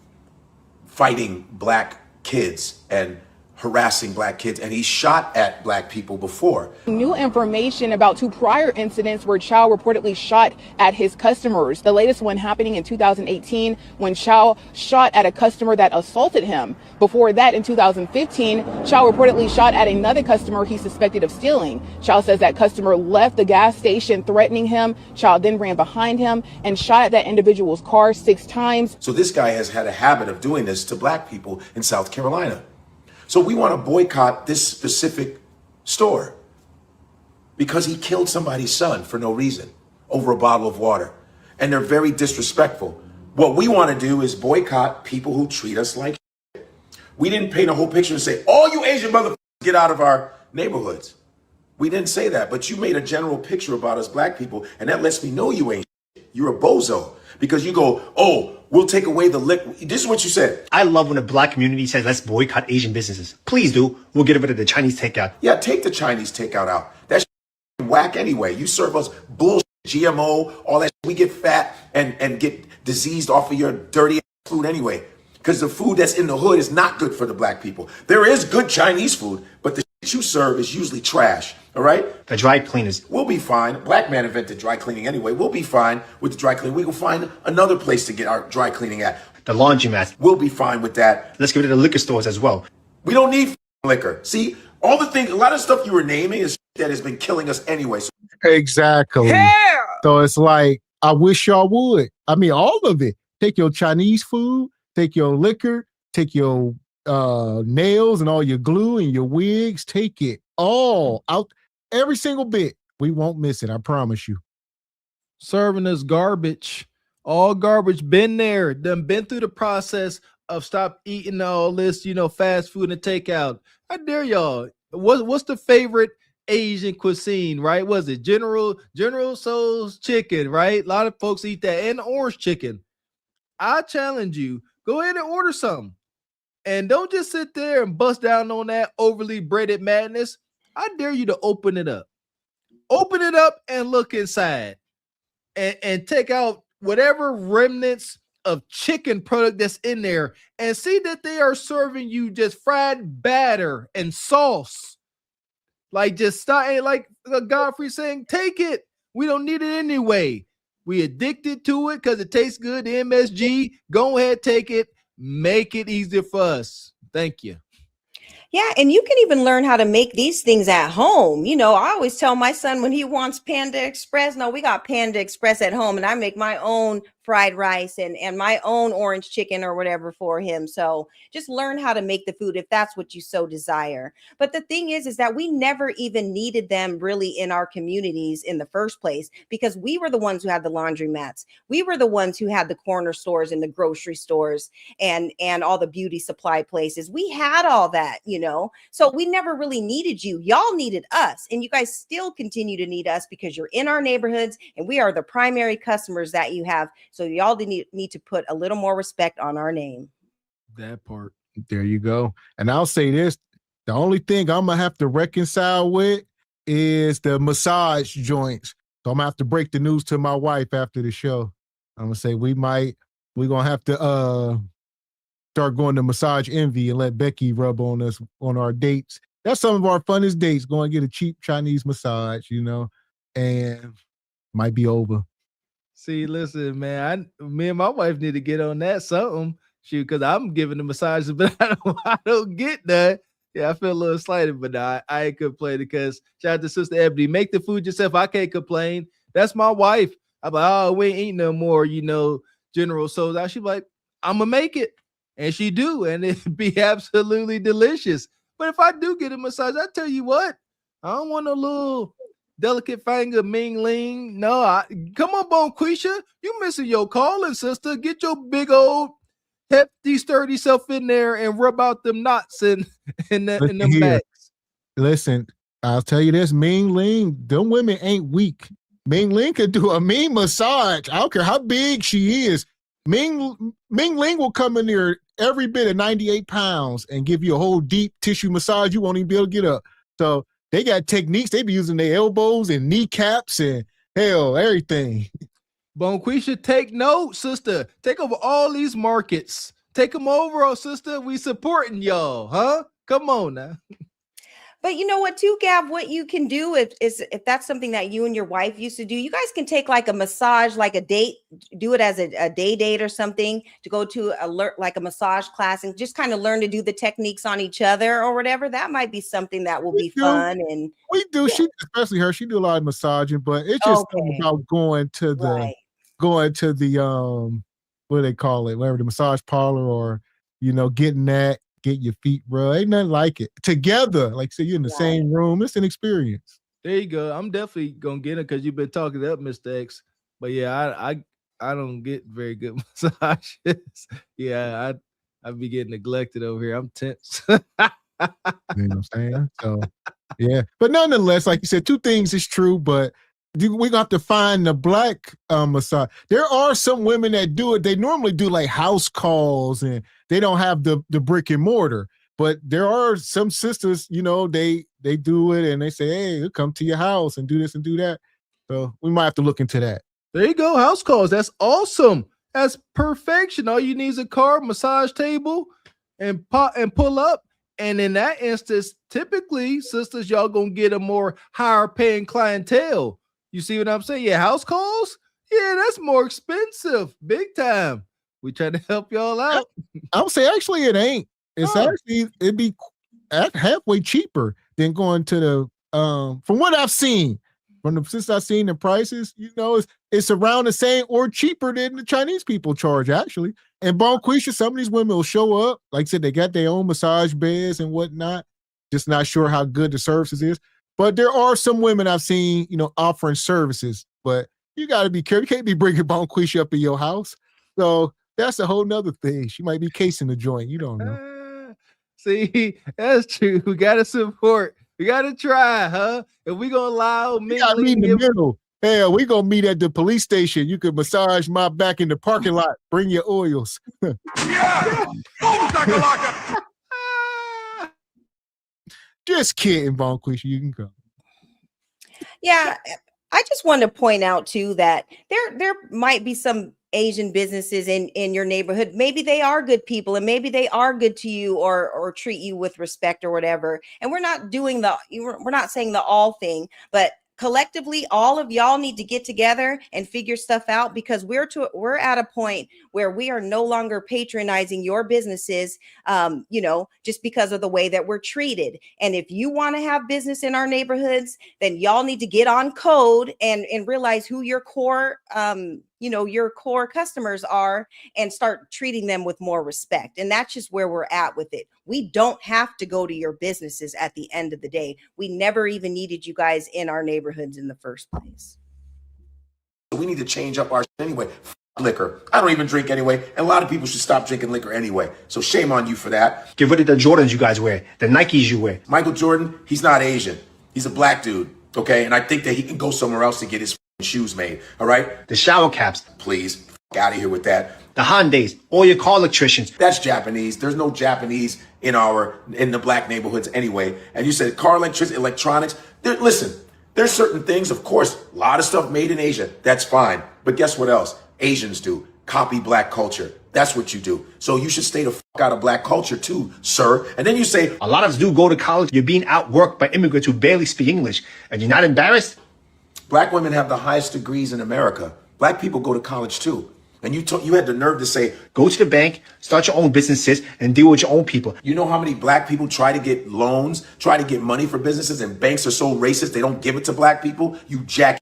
fighting black kids and harassing black kids, and he shot at black people before. New information about 2 prior incidents where Chow reportedly shot at his customers. The latest one happening in 2018 when Chow shot at a customer that assaulted him. Before that, in 2015, Chow reportedly shot at another customer he suspected of stealing. Chow says that customer left the gas station threatening him. Chow then ran behind him and shot at that individual's car 6 times. So this guy has had a habit of doing this to black people in South Carolina. So we want to boycott this specific store because he killed somebody's son for no reason over a bottle of water. And they're very disrespectful. What we want to do is boycott people who treat us like shit. We didn't paint a whole picture and say, all you Asian motherfuckers get out of our neighborhoods. We didn't say that, but you made a general picture about us black people, and that lets me know you ain't shit. you're a bozo because you go, oh, we'll take away the liquid. This is what you said. I love when the black community says, let's boycott Asian businesses. Please do. We'll get rid of the Chinese takeout. Yeah, take the Chinese takeout out. That's whack anyway. You serve us bullshit, GMO, all that shit. We get fat and get diseased off of your dirty food anyway. Because the food that's in the hood is not good for the black people. There is good Chinese food, but the shit you serve is usually trash. All right? The dry cleaners. We'll be fine. Black man invented dry cleaning anyway. We'll be fine with the dry cleaning. We will find another place to get our dry cleaning at. The laundromats. We'll be fine with that. Let's get rid of the liquor stores as well. We don't need liquor. See, all the things, a lot of stuff you were naming is that has been killing us anyway. So Exactly. Yeah. So it's like, I wish y'all would. I mean, all of it. Take your Chinese food, take your liquor, take your nails and all your glue and your wigs, take it all out, every single bit. We won't miss it, I promise you. Serving us garbage, all garbage. Been there, done been through the process of stop eating all this, fast food and takeout. I dare y'all. What's the favorite Asian cuisine, right? Was it General Tso's chicken, right? A lot of folks eat that, and orange chicken. I challenge you, go ahead and order some. And don't just sit there and bust down on that overly breaded madness. I dare you to open it up. Open it up and look inside. And take out whatever remnants of chicken product that's in there and see that they are serving you just fried batter and sauce. Like just start, like Godfrey saying, take it. We don't need it anyway. We addicted to it because it tastes good. The MSG, go ahead, take it. Make it easier for us. Thank you. Yeah, and you can even learn how to make these things at home. I always tell my son when he wants Panda Express, no, we got Panda Express at home, and I make my own fried rice and my own orange chicken or whatever for him. So just learn how to make the food if that's what you so desire. But the thing is that we never even needed them really in our communities in the first place, because we were the ones who had the laundromats. We were the ones who had the corner stores and the grocery stores and all the beauty supply places. We had all that, so we never really needed you. Y'all needed us, and you guys still continue to need us because you're in our neighborhoods and we are the primary customers that you have. So y'all need to put a little more respect on our name. That part. There you go. And I'll say this, the only thing I'm going to have to reconcile with is the massage joints. So I'm going to have to break the news to my wife after the show. I'm going to say we're going to have to start going to Massage Envy and let Becky rub on us on our dates. That's some of our funnest dates, going to get a cheap Chinese massage, and might be over. See, listen, man, me and my wife need to get on that something. Shoot, because I'm giving the massages, but I don't get that. Yeah, I feel a little slighted, but I ain't complaining because shout out to Sister Ebony. Make the food yourself. I can't complain. That's my wife. I'm like, oh, we ain't eating no more, General Tso's. She's like, I'm going to make it. And she do, and it'd be absolutely delicious. But if I do get a massage, I tell you what, I don't want no little delicate finger Ming Ling. No, come on, Bonquisha. You missing your calling, sister. Get your big old hefty, sturdy self in there and rub out them knots in them backs. Listen, I'll tell you this, Ming Ling, them women ain't weak. Ming Ling could do a mean massage. I don't care how big she is. Ming Ling will come in there every bit of 98 pounds and give you a whole deep tissue massage. You won't even be able to get up. So they got techniques. They be using their elbows and kneecaps and hell, everything. Bonquisha, take note, sister. Take over all these markets. Take them over, oh, sister. We supporting y'all, huh? Come on now. But you know what, too, Gav, what you can do if that's something that you and your wife used to do, you guys can take like a massage, like a date, do it as a day date or something, to go to like a massage class and just kind of learn to do the techniques on each other or whatever. That might be something that will be fun. And we do. Yeah. She, especially her, she do a lot of massaging, but it's just about going to the what do they call it? Whatever, the massage parlor, or get your feet rubbed. Ain't nothing like it. Together, like say you're in the same room. It's an experience. There you go. I'm definitely gonna get it because you've been talking up, Mr. X. But yeah, I don't get very good massages. Yeah, I be getting neglected over here. I'm tense. You know what I'm saying? So yeah. But nonetheless, like you said, two things is true, but we got to find the black massage. There are some women that do it. They normally do like house calls and they don't have the brick and mortar. But there are some sisters, you know, they do it and they say, hey, we'll come to your house and do this and do that. So we might have to look into that. There you go. House calls. That's awesome. That's perfection. All you need is a car, massage table, and pull up. And in that instance, typically, sisters, y'all gonna get a more higher paying clientele. You see what I'm saying? Yeah, house calls? Yeah, that's more expensive. Big time. We try to help y'all out. I would say actually it ain't. It's actually, it'd be halfway cheaper than going to the, from what I've seen, since I've seen the prices, you know, it's around the same or cheaper than the Chinese people charge, actually. And Bonquisha, some of these women will show up. Like I said, they got their own massage beds and whatnot. Just not sure how good the services is. But there are some women I've seen, you know, offering services. But you got to be careful. You can't be bringing Bonquisha up in your house. So that's a whole nother thing. She might be casing the joint. You don't know. See, that's true. We got to support. We got to try, huh? If we going to allow men to meet in the middle. Hell, we going to meet at the police station. You could massage my back in the parking lot. Bring your oils. Just kidding, Bonquisha. You can come. Yeah, I just want to point out too that there might be some Asian businesses in your neighborhood. Maybe they are good people and maybe they are good to you or treat you with respect or whatever. And we're not saying the all thing, but collectively, all of y'all need to get together and figure stuff out, because we're at a point where we are no longer patronizing your businesses, just because of the way that we're treated. And if you want to have business in our neighborhoods, then y'all need to get on code and realize who your core, your core customers are and start treating them with more respect. And that's just where we're at with it. We don't have to go to your businesses at the end of the day. We never even needed you guys in our neighborhoods in the first place. We need to change up our anyway. Liquor. I don't even drink anyway. And a lot of people should stop drinking liquor anyway. So shame on you for that. Get rid of the Jordans you guys wear, the Nikes you wear. Michael Jordan, he's not Asian. He's a black dude. Okay. And I think that he can go somewhere else to get his shoes made. All right. The shower caps. Please. Out of here with that. The Hyundais, all your car electricians. That's Japanese. There's no Japanese in the black neighborhoods anyway. And you said car electronics. Listen, there's certain things, of course, a lot of stuff made in Asia. That's fine. But guess what else? Asians do. Copy black culture. That's what you do. So you should stay the fuck out of black culture too, sir. And then you say, a lot of us do go to college. You're being outworked by immigrants who barely speak English. And you're not embarrassed? Black women have the highest degrees in America. Black people go to college too. And you had the nerve to say, go to the bank, start your own businesses, and deal with your own people. You know how many black people try to get loans, try to get money for businesses, and banks are so racist they don't give it to black people? You jack.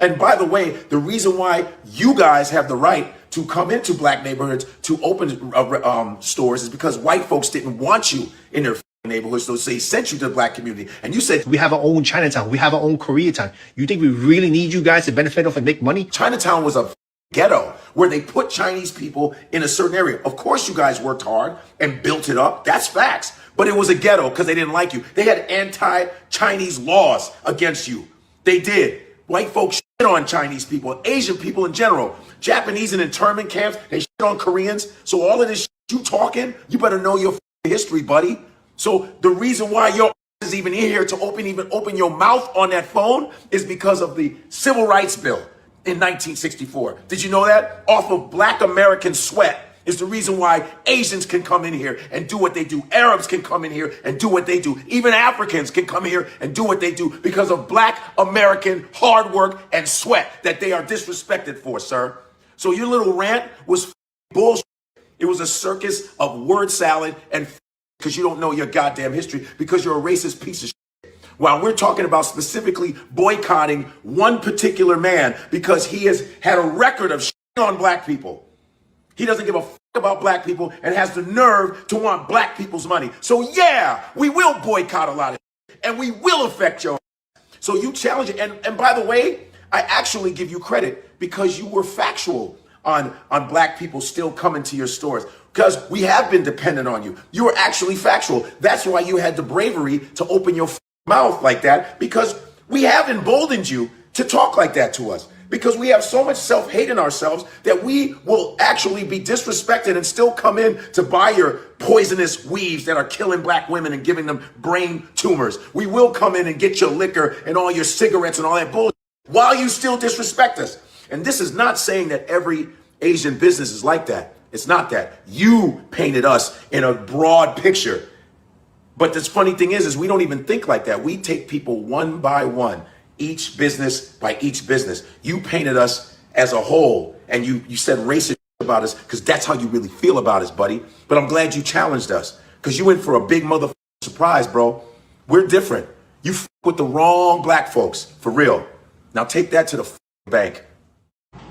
And by the way, the reason why you guys have the right to come into black neighborhoods to open stores is because white folks didn't want you in their neighborhoods, so they sent you to the black community. And you said, we have our own Chinatown. We have our own Koreatown. You think we really need you guys to benefit off and make money? Chinatown was a ghetto where they put Chinese people in a certain area. Of course, you guys worked hard and built it up. That's facts. But it was a ghetto because they didn't like you. They had anti-Chinese laws against you. They did. White folks shit on Chinese people, Asian people in general, Japanese in internment camps, they shit on Koreans. So all of this shit you talking, you better know your history, buddy. So the reason why your is even in here to open your mouth on that phone is because of the Civil Rights Bill in 1964. Did you know that? Off of black American sweat is the reason why Asians can come in here and do what they do. Arabs can come in here and do what they do. Even Africans can come here and do what they do because of black American hard work and sweat that they are disrespected for, sir. So your little rant was bullshit. It was a circus of word salad and because you don't know your goddamn history because you're a racist piece of shit. While we're talking about specifically boycotting one particular man because he has had a record of shit on black people. He doesn't give a fuck about black people and has the nerve to want black people's money. So yeah, we will boycott a lot of shit and we will affect your ass. So you challenge it. And by the way, I actually give you credit because you were factual on black people still coming to your stores. Because we have been dependent on you. You were actually factual. That's why you had the bravery to open your mouth like that, because we have emboldened you to talk like that to us, because we have so much self-hate in ourselves that we will actually be disrespected and still come in to buy your poisonous weaves that are killing black women and giving them brain tumors. We will come in and get your liquor and all your cigarettes and all that bullshit while you still disrespect us. And this is not saying that every Asian business is like that. It's not that. You painted us in a broad picture. But the funny thing is we don't even think like that. We take people one by one, each business by each business. You painted us as a whole, and you said racist about us because that's how you really feel about us, buddy. But I'm glad you challenged us, because you went for a big motherfucking surprise, bro. We're different. You with the wrong black folks, for real. Now take that to the bank.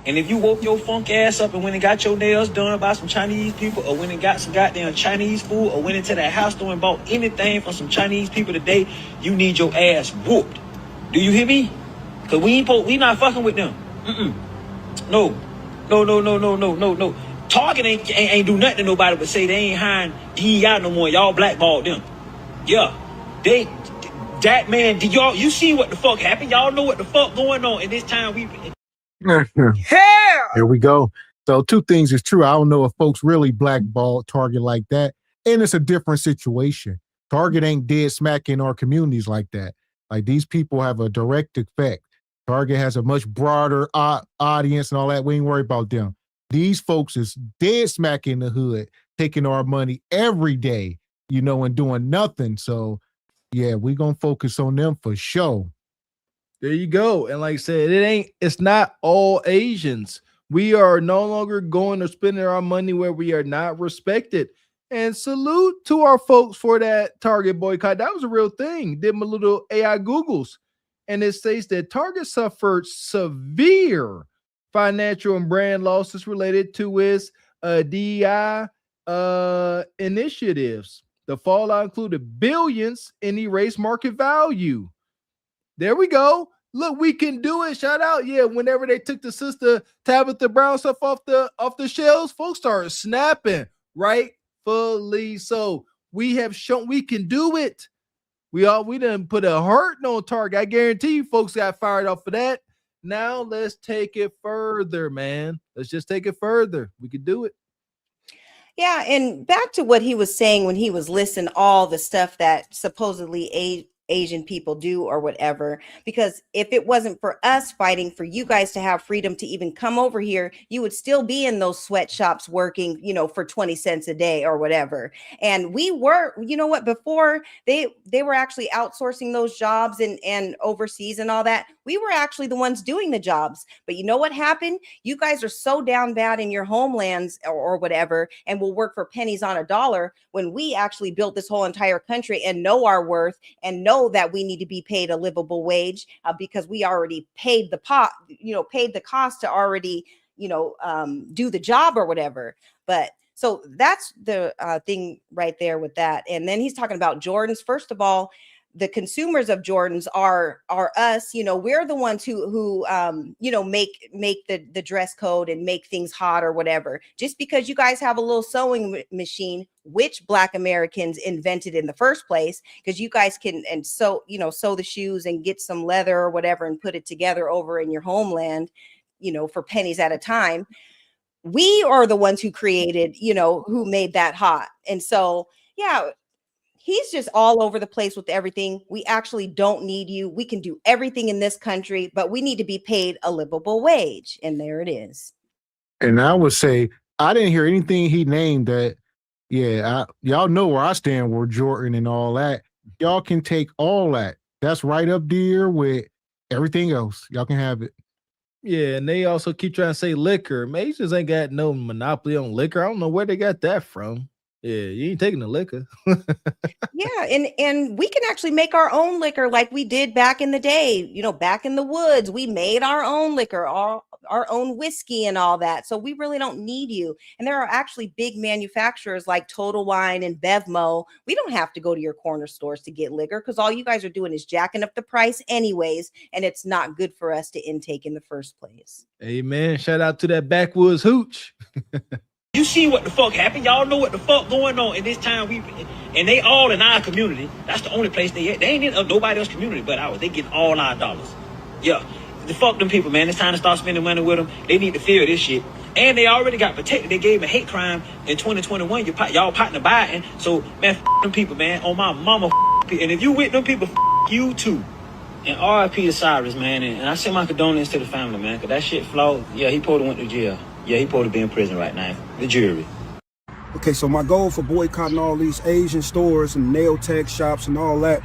And if you woke your funk ass up and went and got your nails done by some Chinese people, or went and got some goddamn Chinese food, or went into that house store and bought anything from some Chinese people today, you need your ass whooped. Do you hear me? Cause we not fucking with them. No. Target ain't do nothing to nobody but say they ain't hiring DEI no more. Y'all blackballed them. Yeah. That man, did y'all, you see what the fuck happened? Y'all know what the fuck going on. And this time Here we go. So 2 things is true. I don't know if folks really blackball Target like that. And it's a different situation. Target ain't dead smack in our communities like that. Like, these people have a direct effect. Target has a much broader audience and all that. We ain't worried about them. These folks is dead smack in the hood, taking our money every day, and doing nothing. So yeah, we gonna focus on them for sure. There you go. And like I said, it's not all Asians. We are no longer going or spending our money where we are not respected. And salute to our folks for that Target boycott. That was a real thing. Did my little AI Googles. And it states that Target suffered severe financial and brand losses related to its DEI initiatives. The fallout included billions in erased market value. There we go. Look, we can do it. Shout out. Yeah, whenever they took the Sister Tabitha Brown stuff off the shelves, folks started snapping, rightfully so. We have shown we can do it. We done put a hurting on Target. I guarantee you folks got fired off of that. Now let's take it further, man. Let's just take it further. We could do it. Yeah, and back to what he was saying when he was listing all the stuff that supposedly Asian people do or whatever, because if it wasn't for us fighting for you guys to have freedom to even come over here, you would still be in those sweatshops working, for 20 cents a day or whatever. And we were, before they were actually outsourcing those jobs and overseas and all that, we were actually the ones doing the jobs. But you know what happened? You guys are so down bad in your homelands or whatever, and will work for pennies on a dollar, when we actually built this whole entire country and know our worth and know that we need to be paid a livable wage, because we already paid the cost to already, do the job or whatever. But so that's the thing right there with that. And then he's talking about Jordans. First of all, the consumers of Jordans are us. We're the ones who make the dress code and make things hot or whatever. Just because you guys have a little sewing machine, which Black Americans invented in the first place, because you guys can sew the shoes and get some leather or whatever and put it together over in your homeland, for pennies at a time. We are the ones who created, who made that hot. And so, yeah, he's just all over the place with everything. We actually don't need you. We can do everything in this country, but we need to be paid a livable wage. And there it is. And I would say, I didn't hear anything he named that. Yeah, y'all know where I stand with Jordan and all that. Y'all can take all that. That's right up there with everything else. Y'all can have it. Yeah, and they also keep trying to say liquor. Asians ain't got no monopoly on liquor. I don't know where they got that from. Yeah, you ain't taking the liquor. Yeah, and we can actually make our own liquor like we did back in the day. Back in the woods, we made our own liquor, our own whiskey and all that. So we really don't need you. And there are actually big manufacturers like Total Wine and Bevmo. We don't have to go to your corner stores to get liquor, because all you guys are doing is jacking up the price anyways, and it's not good for us to intake in the first place. Amen. Shout out to that backwoods hooch. You see what the fuck happened? Y'all know what the fuck going on. And this time and they all in our community. That's the only place they ain't in nobody else's community but ours. They getting all our dollars. Yeah. Fuck them people, man. It's time to start spending money with them. They need to feel this shit. And they already got protected. They gave a hate crime in 2021. Y'all partner Biden. So, man, them people, man. On my mama, and if you with them people, you too. And R.I.P. to Cyrus, man. And I send my condolences to the family, man. Because that shit flawed. Yeah, he probably went to jail. Yeah, he probably be in prison right now. The jury. Okay, so my goal for boycotting all these Asian stores and nail tech shops and all that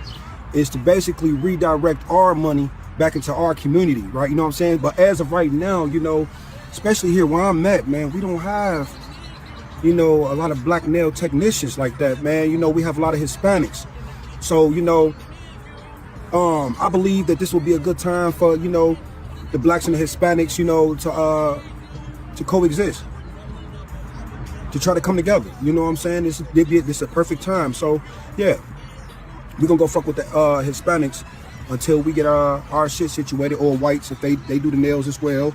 is to basically redirect our money back into our community, right? You know what I'm saying? But as of right now, you know, especially here where I'm at, man, we don't have, you know, a lot of black nail technicians like that, man. You know, we have a lot of Hispanics. So, you know, I believe that this will be a good time for, you know, the blacks and the Hispanics, you know, to coexist, to try to come together. You know what I'm saying? This is a perfect time. So, yeah, we're gonna go fuck with the Hispanics until we get our shit situated, or whites if they do the nails as well.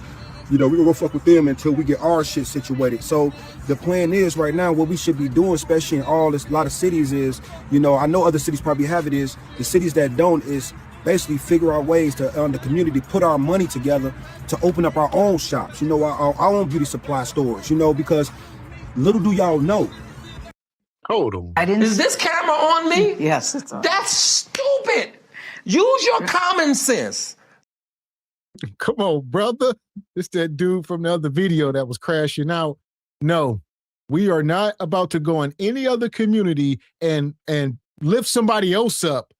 You know, we're gonna go fuck with them until we get our shit situated. So the plan is right now, what we should be doing, especially in a lot of cities, is, you know, I know other cities probably have it, is the cities that don't is basically figure out ways to, the community, put our money together to open up our own shops, you know, our own beauty supply stores, you know, because little do y'all know. Hold on. Is this camera on me? Yes, it's on. That's stupid. Use your common sense. Come on, brother. It's that dude from the other video that was crashing out. No, we are not about to go in any other community and lift somebody else up,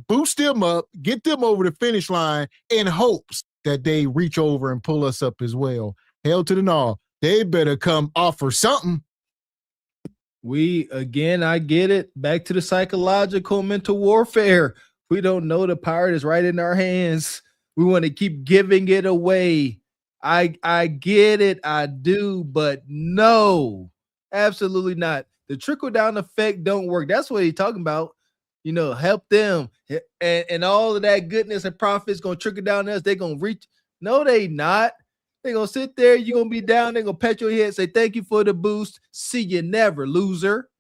boost them up, get them over the finish line in hopes that they reach over and pull us up as well. Hell to the no. They better come offer something. I get it. Back to the psychological mental warfare. We don't know the power is right in our hands. We want to keep giving it away. I get it. I do, but no, absolutely not. The trickle down effect don't work. That's what he's talking about. You know, help them, and all of that goodness and profits gonna trickle down to us. They're gonna reach. No, they not. They're gonna sit there. You're gonna be down. They're gonna pat your head, say thank you for the boost. See you never, loser.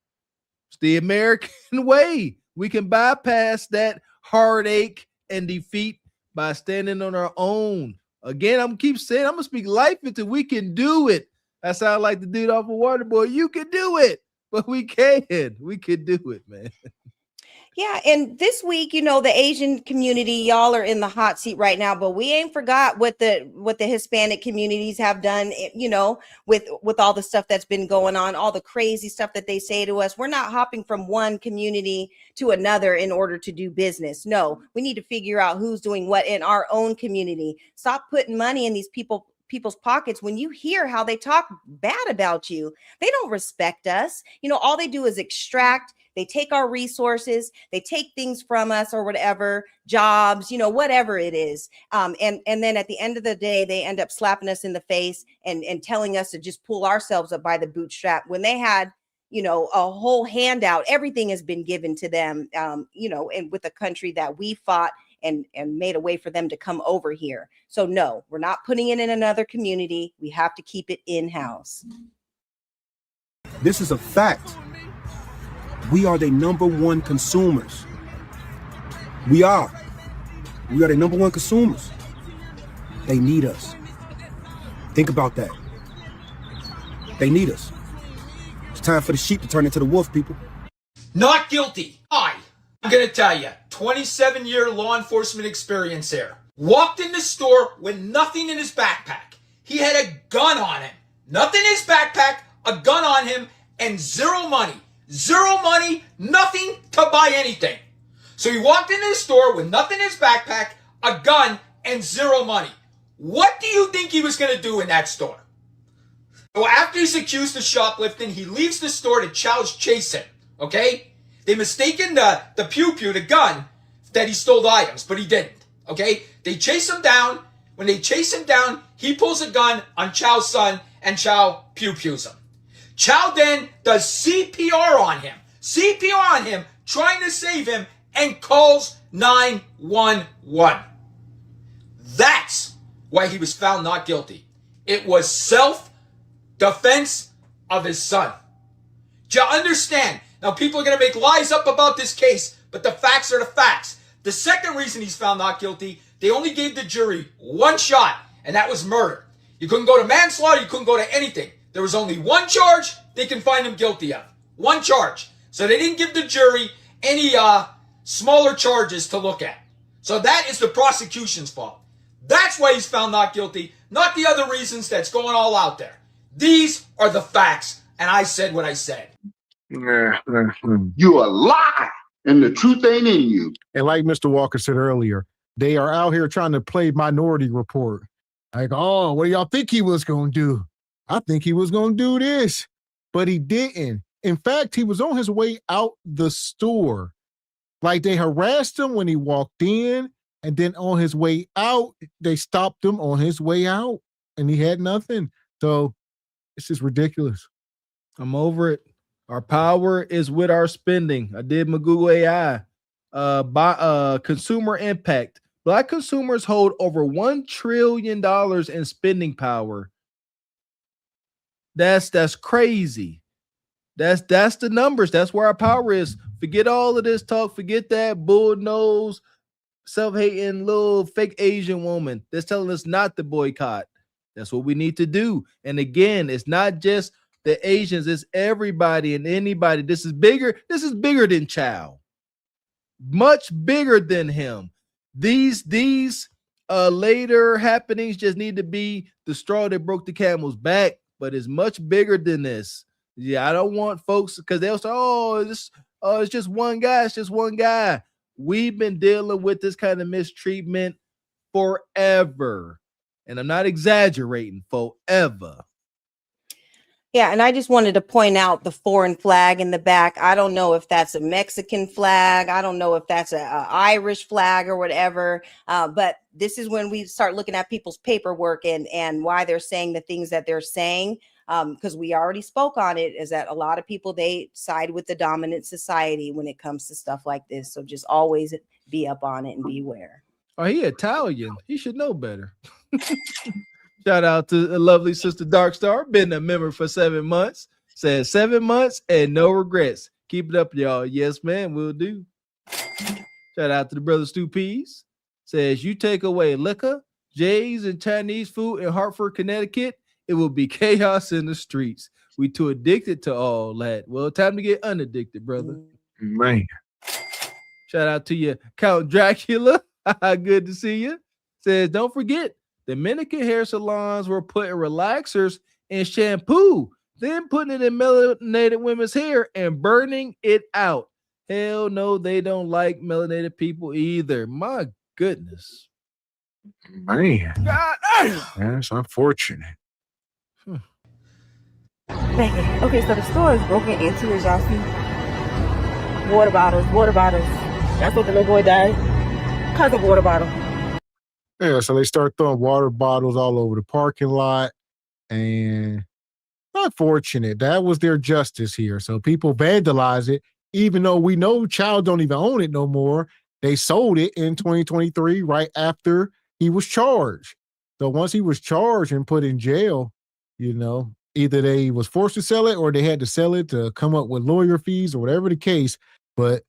It's the American way. We can bypass that heartache and defeat by standing on our own. Again, I'm gonna keep saying, I'm gonna speak life into we can do it. I sound like the dude off of Waterboy. You can do it, but we can. We can do it, man. Yeah, and this week, you know, the Asian community, y'all are in the hot seat right now, but we ain't forgot what the Hispanic communities have done, you know, with all the stuff that's been going on, all the crazy stuff that they say to us. We're not hopping from one community to another in order to do business. No, we need to figure out who's doing what in our own community. Stop putting money in these people's pockets. When you hear how they talk bad about you, they don't respect us. You know, all they do is extract. They take our resources, they take things from us or whatever, jobs, you know, whatever it is. And then at the end of the day, they end up slapping us in the face and telling us to just pull ourselves up by the bootstrap when they had, you know, a whole handout. Everything has been given to them, you know, and with a country that we fought and made a way for them to come over here. So no, we're not putting it in another community. We have to keep it in-house. This is a fact. We are the number one consumers. We are the number one consumers. They need us. Think about that. They need us. It's time for the sheep to turn into the wolf, people. Not guilty. I'm going to tell you, 27-year law enforcement experience here. Walked in the store with nothing in his backpack. He had a gun on him. Nothing in his backpack, a gun on him, and zero money. Zero money, nothing to buy anything. So he walked into the store with nothing in his backpack, a gun, and zero money. What do you think he was going to do in that store? So after he's accused of shoplifting, he leaves the store to chase him, okay? They mistaken the pew-pew, the gun, that he stole the items, but he didn't, okay? They chase him down. When they chase him down, he pulls a gun on Chow's son, and Chow pew-pews him. Chow then does CPR on him, trying to save him, and calls 911. That's why he was found not guilty. It was self-defense of his son. Do you understand? Now, people are going to make lies up about this case, but the facts are the facts. The second reason he's found not guilty, They only gave the jury one shot, and that was murder. You couldn't go to manslaughter. You couldn't go to anything. There was only one charge they can find him guilty of. One charge. So they didn't give the jury any smaller charges to look at. So that is the prosecution's fault. That's why he's found not guilty, not the other reasons that's going all out there. These are the facts, and I said what I said. You a lie, and the truth ain't in you. And like Mr. Walker said earlier, they are out here trying to play Minority Report. Like, oh, what do y'all think he was going to do? I think he was going to do this, but he didn't. In fact, he was on his way out the store. Like, they harassed him when he walked in, and then on his way out, they stopped him on his way out, and he had nothing. So it's just ridiculous. I'm over it. Our power is with our spending. I did my Google AI. Consumer impact. Black consumers hold over $1 trillion in spending power. That's crazy. That's the numbers. That's where our power is. Forget all of this talk. Forget that bull-nosed, self-hating little fake Asian woman that's telling us not to boycott. That's what we need to do. And again, it's not just the Asians, it's everybody and anybody. This is bigger. This is bigger than Chow. Much bigger than him. These later happenings just need to be the straw that broke the camel's back, but it's much bigger than this. Yeah, I don't want folks because they'll say, it's just one guy. It's just one guy. We've been dealing with this kind of mistreatment forever. And I'm not exaggerating, forever. Yeah, and I just wanted to point out the foreign flag in the back. I don't know if that's a Mexican flag. I don't know if that's a Irish flag or whatever. But this is when we start looking at people's paperwork and why they're saying the things that they're saying. Because we already spoke on it, is that a lot of people, they side with the dominant society when it comes to stuff like this. So just always be up on it and beware. Oh, he Italian. He should know better. Shout out to the lovely sister Darkstar. Been a member for 7 months. Says 7 months and no regrets. Keep it up, y'all. Yes, man, we'll do. Shout out to the brother Stu Pease. Says you take away liquor, J's, and Chinese food in Hartford, Connecticut, it will be chaos in the streets. We too addicted to all that. Well, time to get unaddicted, brother. Man. Shout out to you, Count Dracula. Good to see you. Says, don't forget, Dominican hair salons were putting relaxers in shampoo, then putting it in melanated women's hair and burning it out. Hell no, they don't like melanated people either. My goodness. Man. God, that's unfortunate. Okay, so the store is broken into, as y'all see. Water bottles. That's what the little boy died. Because of water bottle. Yeah, so they start throwing water bottles all over the parking lot. And unfortunate. That was their justice here. So people vandalize it, even though we know Child don't even own it no more. They sold it in 2023 right after he was charged. So once he was charged and put in jail, either they was forced to sell it or they had to sell it to come up with lawyer fees or whatever the case, but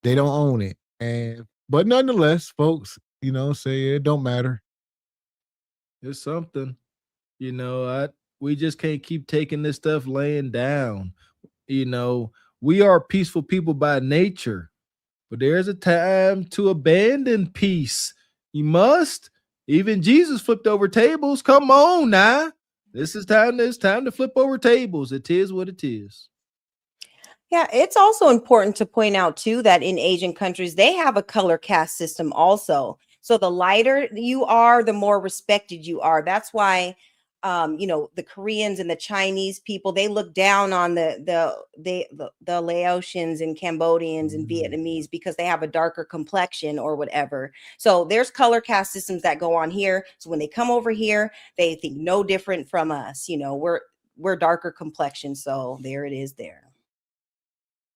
they don't own it. But nonetheless, folks, say it don't matter. It's something, we just can't keep taking this stuff laying down. We are peaceful people by nature, but there's a time to abandon peace. You must. Even Jesus flipped over tables. Come on now. It's time to flip over tables. It is what it is. Yeah, it's also important to point out, too, that in Asian countries, they have a color caste system also. So the lighter you are, the more respected you are. That's why, the Koreans and the Chinese people, they look down on the Laotians and Cambodians and Vietnamese because they have a darker complexion or whatever. So there's color caste systems that go on here. So when they come over here, they think no different from us. We're darker complexion. So there it is there.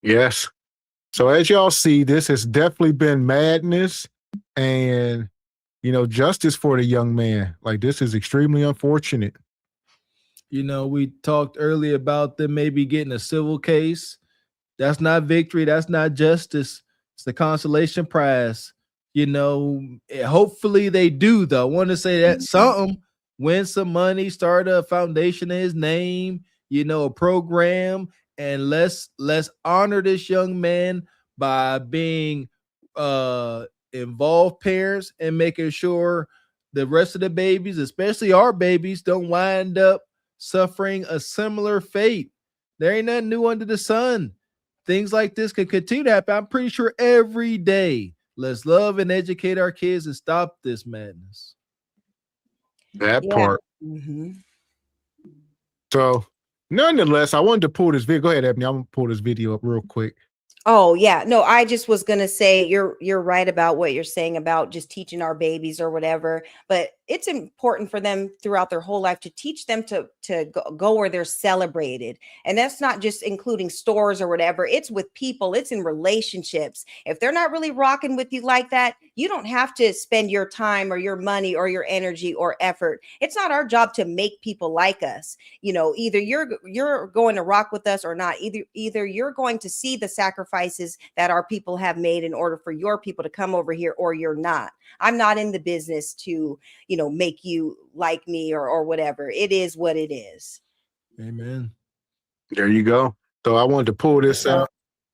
Yes. So as y'all see, this has definitely been madness and, justice for the young man. Like, this is extremely unfortunate. We talked earlier about them maybe getting a civil case. That's not victory. That's not justice. It's the consolation prize. Hopefully they do, though. I want to say that something, win some money, start a foundation in his name, a program, and let's honor this young man by being involved parents and making sure the rest of the babies, especially our babies, don't wind up suffering a similar fate. There ain't nothing new under the sun. Things like this can continue to happen. I'm pretty sure every day. Let's love and educate our kids and stop this madness. That part. So, nonetheless, I wanted to pull this video. Go ahead, Ebony. I'm gonna pull this video up real quick. Oh yeah, no, I just was gonna say you're right about what you're saying about just teaching our babies or whatever, but it's important for them throughout their whole life to teach them to go where they're celebrated. And that's not just including stores or whatever. It's with people, it's in relationships. If they're not really rocking with you like that, you don't have to spend your time or your money or your energy or effort. It's not our job to make people like us. Either you're going to rock with us or not. Either you're going to see the sacrifices that our people have made in order for your people to come over here, or you're not. I'm not in the business to, make you like me or whatever. It is what it is. Amen. There you go. So I wanted to pull this out.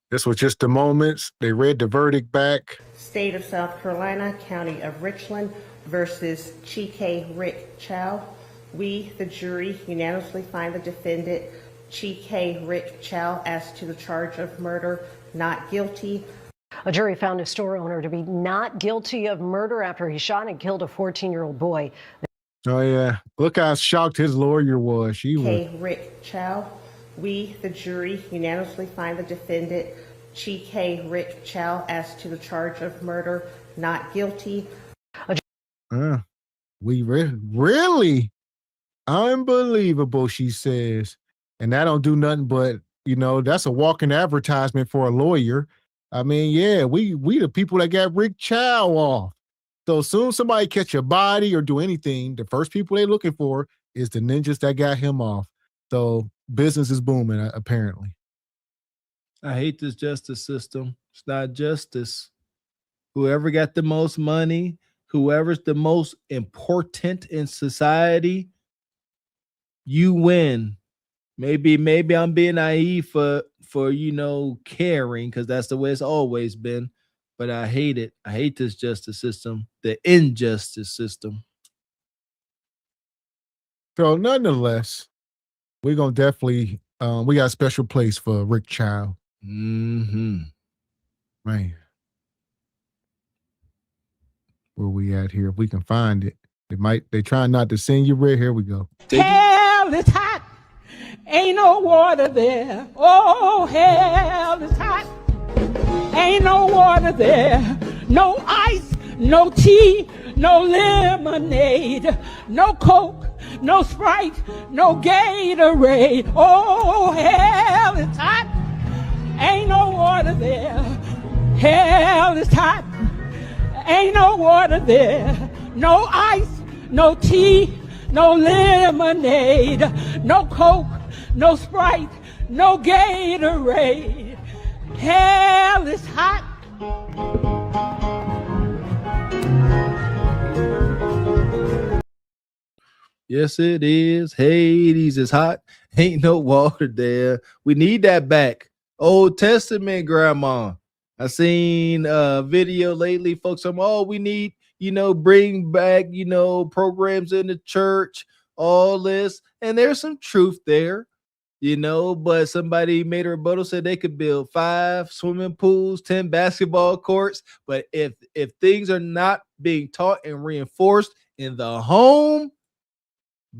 This was just the moments. They read the verdict back. State of South Carolina, County of Richland versus Chike Rick Chow. We, the jury, unanimously find the defendant, Chike Rick Chow, as to the charge of murder, not guilty. A jury found a store owner to be not guilty of murder after he shot and killed a 14-year-old boy. Oh, yeah. Look how shocked his lawyer was. She was. Rick Chow. We, the jury, unanimously find the defendant, Chike Rick Chow, as to the charge of murder, not guilty. We really unbelievable, she says. And that don't do nothing but, that's a walking advertisement for a lawyer. I mean, yeah, we the people that got Rick Chow off. So as soon as somebody catch a body or do anything, the first people they're looking for is the ninjas that got him off. So business is booming, apparently. I hate this justice system. It's not justice. Whoever got the most money, whoever's the most important in society, you win. Maybe I'm being naive for caring, because that's the way it's always been. But I hate it. I hate this justice system, the injustice system. So nonetheless, we're gonna definitely we got a special place for Rick Chow. Man. Where we at here? If we can find it. They trying not to send you red. Here we go. Hell is hot. Ain't no water there. Oh, hell is hot. Ain't no water there. No ice, no tea, no lemonade, no Coke, no Sprite, no Gatorade. Oh, hell is hot. Ain't no water there. Hell is hot. Ain't no water there. No ice, no tea, no lemonade, no Coke, no Sprite, no Gatorade. Hell is hot. Yes, it is. Hades is hot. Ain't no water there. We need that back. Old Testament, Grandma. I seen a video lately, folks. We need, bring back, programs in the church, all this. And there's some truth there, but somebody made a rebuttal, said they could build 5 swimming pools, 10 basketball courts. But if things are not being taught and reinforced in the home,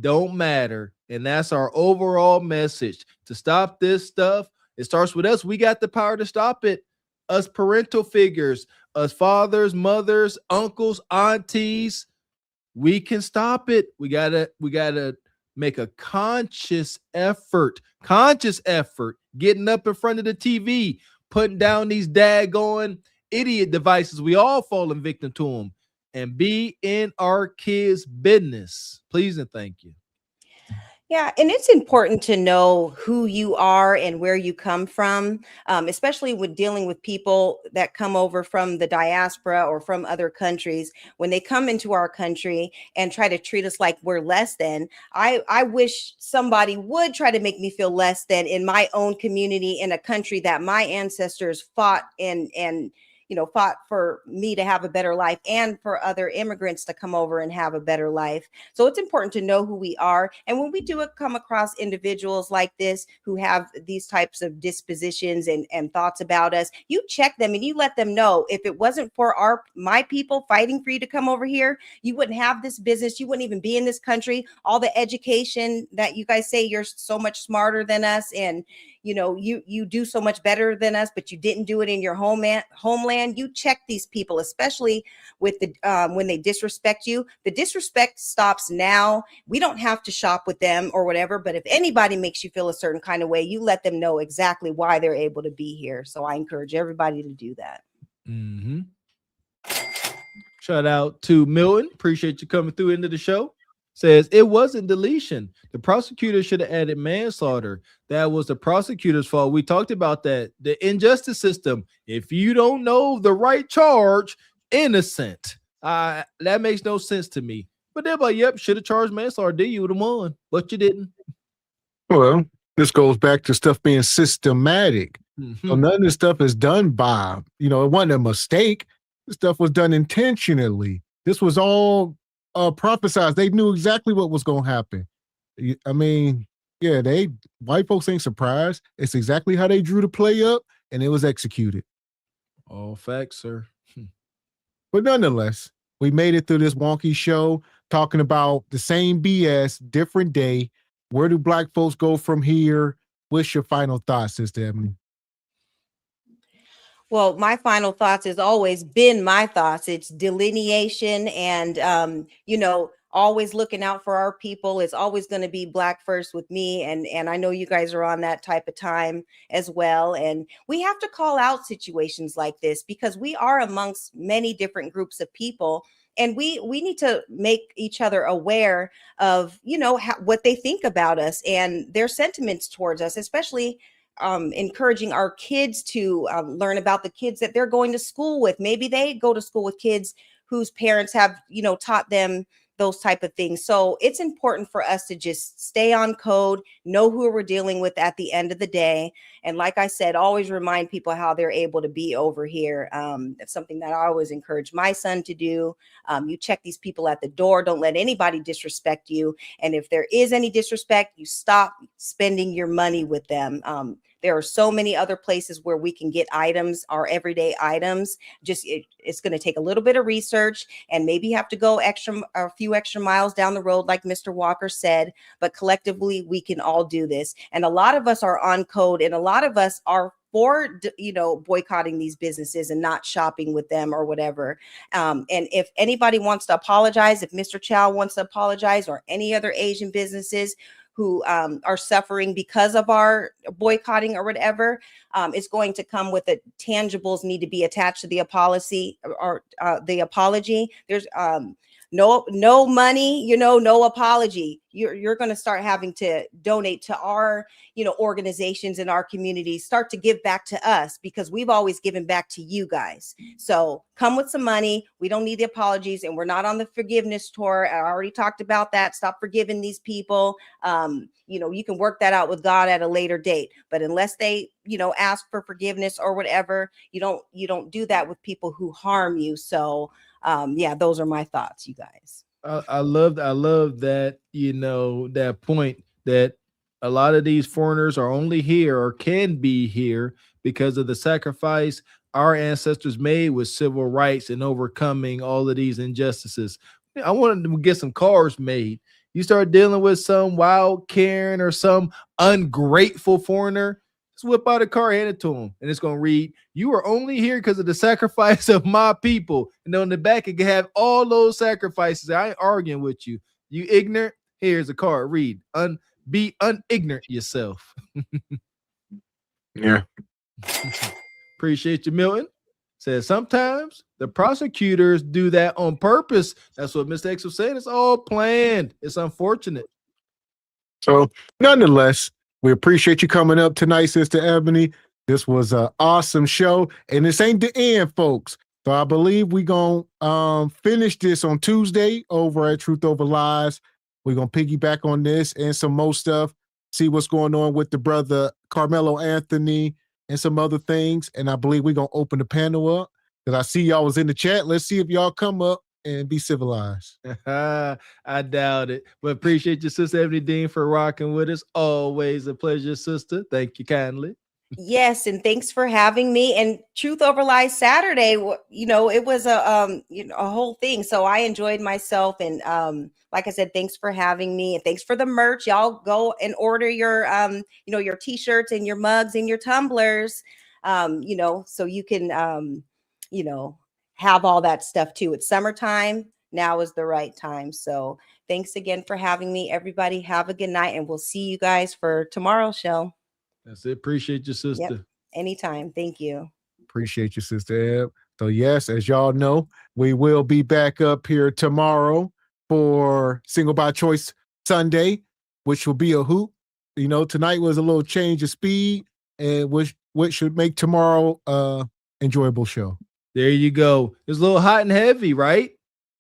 don't matter. And that's our overall message. To stop this stuff, it starts with us. We got the power to stop it. Us parental figures, us fathers, mothers, uncles, aunties, we can stop it. We gotta make a conscious effort, getting up in front of the TV, putting down these daggone idiot devices. We all falling victim to them, and be in our kids' business. Please and thank you. Yeah, and it's important to know who you are and where you come from, especially with dealing with people that come over from the diaspora or from other countries. When they come into our country and try to treat us like we're less than, I wish somebody would try to make me feel less than in my own community in a country that my ancestors fought and fought for me to have a better life and for other immigrants to come over and have a better life. So it's important to know who we are. And when we do come across individuals like this who have these types of dispositions and thoughts about us, you check them and you let them know, if it wasn't for my people fighting for you to come over here, you wouldn't have this business. You wouldn't even be in this country. All the education that you guys say you're so much smarter than us, and you do so much better than us, but you didn't do it in your homeland. You check these people, especially with the when they disrespect you. The disrespect stops now. We don't have to shop with them or whatever, but if anybody makes you feel a certain kind of way, you let them know exactly why they're able to be here. So I encourage everybody to do that. Mm-hmm. Shout out to Milton. Appreciate you coming through into the show. Says it wasn't deletion. The prosecutor should have added manslaughter. That was the prosecutor's fault. We talked about that. The injustice system. If you don't know the right charge, innocent. That makes no sense to me. But they're like, yep, should have charged manslaughter. Did you would have won, but you didn't. Well, this goes back to stuff being systematic. Mm-hmm. So none of this stuff is done by, it wasn't a mistake. This stuff was done intentionally. This was all prophesized. They knew exactly what was going to happen. I mean, yeah, white folks ain't surprised. It's exactly how they drew the play up, and it was executed. All facts, sir. But nonetheless, we made it through this wonky show talking about the same BS, different day. Where do black folks go from here? What's your final thoughts, Sister Ebony? Well, my final thoughts has always been my thoughts. It's delineation and, always looking out for our people. It's always going to be black first with me. And I know you guys are on that type of time as well. And we have to call out situations like this because we are amongst many different groups of people. And we need to make each other aware of, what they think about us and their sentiments towards us, especially encouraging our kids to learn about the kids that they're going to school with. Maybe they go to school with kids whose parents have, taught them those type of things. So it's important for us to just stay on code, know who we're dealing with at the end of the day. And like I said, always remind people how they're able to be over here. That's something that I always encourage my son to do. You check these people at the door. Don't let anybody disrespect you. And if there is any disrespect, you stop spending your money with them. There are so many other places where we can get items, our everyday items. Just it's going to take a little bit of research and maybe you have to go a few extra miles down the road, like Mr. Walker said. But collectively, we can all do this. And a lot of us are on code, and a lot of us are for boycotting these businesses and not shopping with them or whatever. And if anybody wants to apologize, if Mr. Chow wants to apologize, or any other Asian businesses who are suffering because of our boycotting or whatever, it's going to come with tangibles need to be attached to the policy or the apology. There's no money, no apology. You're going to start having to donate to our, organizations in our community, start to give back to us because we've always given back to you guys. So come with some money. We don't need the apologies, and we're not on the forgiveness tour. I already talked about that. Stop forgiving these people. You can work that out with God at a later date, but unless they, ask for forgiveness or whatever, you don't do that with people who harm you. So those are my thoughts, you guys. I love that, that point that a lot of these foreigners are only here or can be here because of the sacrifice our ancestors made with civil rights and overcoming all of these injustices. I wanted to get some cars made. You start dealing with some wild Karen or some ungrateful foreigner, just whip out a car, hand it to them, and it's going to read, "You are only here because of the sacrifice of my people." And on the back, it can have all those sacrifices. I ain't arguing with you. You ignorant? Here's a card. Read. Be unignorant yourself. Yeah. Appreciate you, Milton. Says sometimes the prosecutors do that on purpose. That's what Mr. X was saying. It's all planned. It's unfortunate. So nonetheless, we appreciate you coming up tonight, Sister Ebony. This was an awesome show. And this ain't the end, folks. So I believe we're going to finish this on Tuesday over at Truth Over Lies. We're going to piggyback on this and some more stuff, see what's going on with the brother Carmelo Anthony and some other things. And I believe we're going to open the panel up because I see y'all was in the chat. Let's see if y'all come up and be civilized. I doubt it. But appreciate you, Sister Ebony Dean, for rocking with us. Always a pleasure, sister. Thank you kindly. Yes, and thanks for having me. And Truth Over Lies Saturday, you know, it was a whole thing. So I enjoyed myself, and like I said, thanks for having me, and thanks for the merch. Y'all go and order your your t-shirts and your mugs and your tumblers, so you can have all that stuff too. It's summertime. Now is the right time. So thanks again for having me, everybody. Have a good night, and we'll see you guys for tomorrow's show. That's it. Appreciate you, sister. Yep. Anytime. Thank you. Appreciate you, Sister Eb. So yes, as y'all know, we will be back up here tomorrow for Single by Choice Sunday, which will be a hoop. You know, tonight was a little change of speed, and which should make tomorrow enjoyable show. There you go. It's a little hot and heavy, right?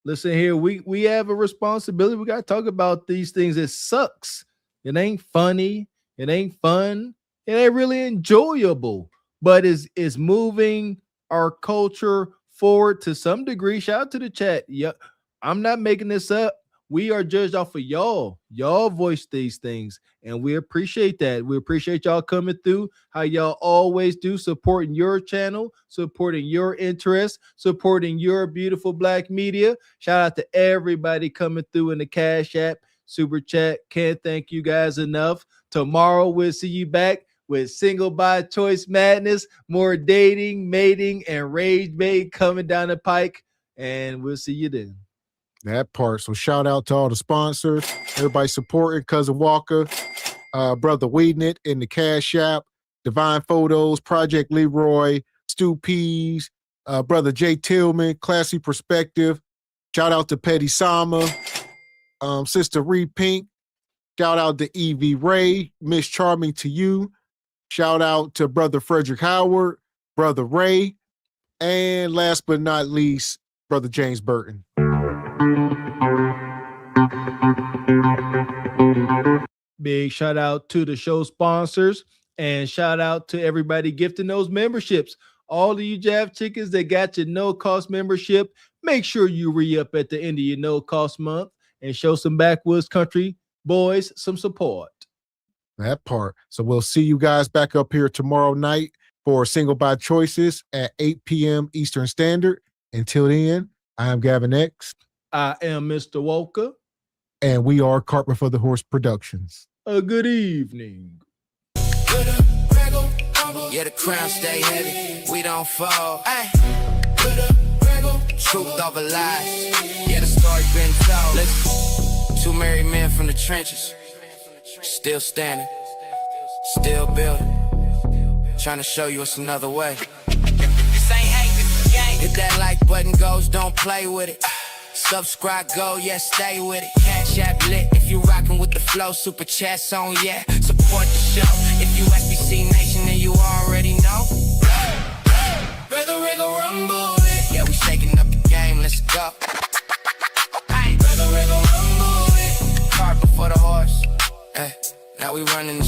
Listen here, we have a responsibility. We got to talk about these things. It sucks. It ain't funny. It ain't fun. It ain't really enjoyable, but is moving our culture forward to some degree. Shout out to the chat. Yeah, I'm not making this up. We are judged off of y'all. Y'all voice these things, and we appreciate that. We appreciate y'all coming through, how y'all always do, supporting your channel, supporting your interests, supporting your beautiful Black media. Shout out to everybody coming through in the Cash App, Super Chat. Can't thank you guys enough. Tomorrow, we'll see you back with Single by Choice Madness, more dating, mating, and rage bait coming down the pike, and we'll see you then. That part. So shout out to all the sponsors, everybody supporting Cousin Walker, Brother Weednit in the Cash App, Divine Photos, Project Leroy, Stu Pease, Brother Jay Tillman, Classy Perspective. Shout out to Petty Sama, Sister Reed Pink. Shout out to Evie Ray, Miss Charming to you. Shout out to Brother Frederick Howard, Brother Ray, and last but not least, Brother James Burton. Big shout out to the show sponsors, and shout out to everybody gifting those memberships. All of you Jav Chickens that got your no-cost membership, make sure you re-up at the end of your no-cost month and show some Backwoods Country boys some support. That part. So we'll see you guys back up here tomorrow night for Single by Choices at 8 p.m. Eastern Standard. Until then, I am Gavin X. I am Mr. Walker. And we are Carpet for the Horse Productions. A good evening. Yeah, the crown stay heavy. We don't fall. Ay. Truth over lies. Yeah, the story been told. Listen. Two married men from the trenches. Still standing. Still building. Trying to show you it's another way. This ain't hate, this is game. Hit that like button goes, don't play with it. Subscribe, go, yeah, stay with it. Cash App lit if you rockin' with the flow. Super chats on, yeah, support the show. If you SBC Nation, then you already know. Regal Rumble, yeah, we shaking up the game, let's go. Regal Rumble, cart before the horse. Hey, now we running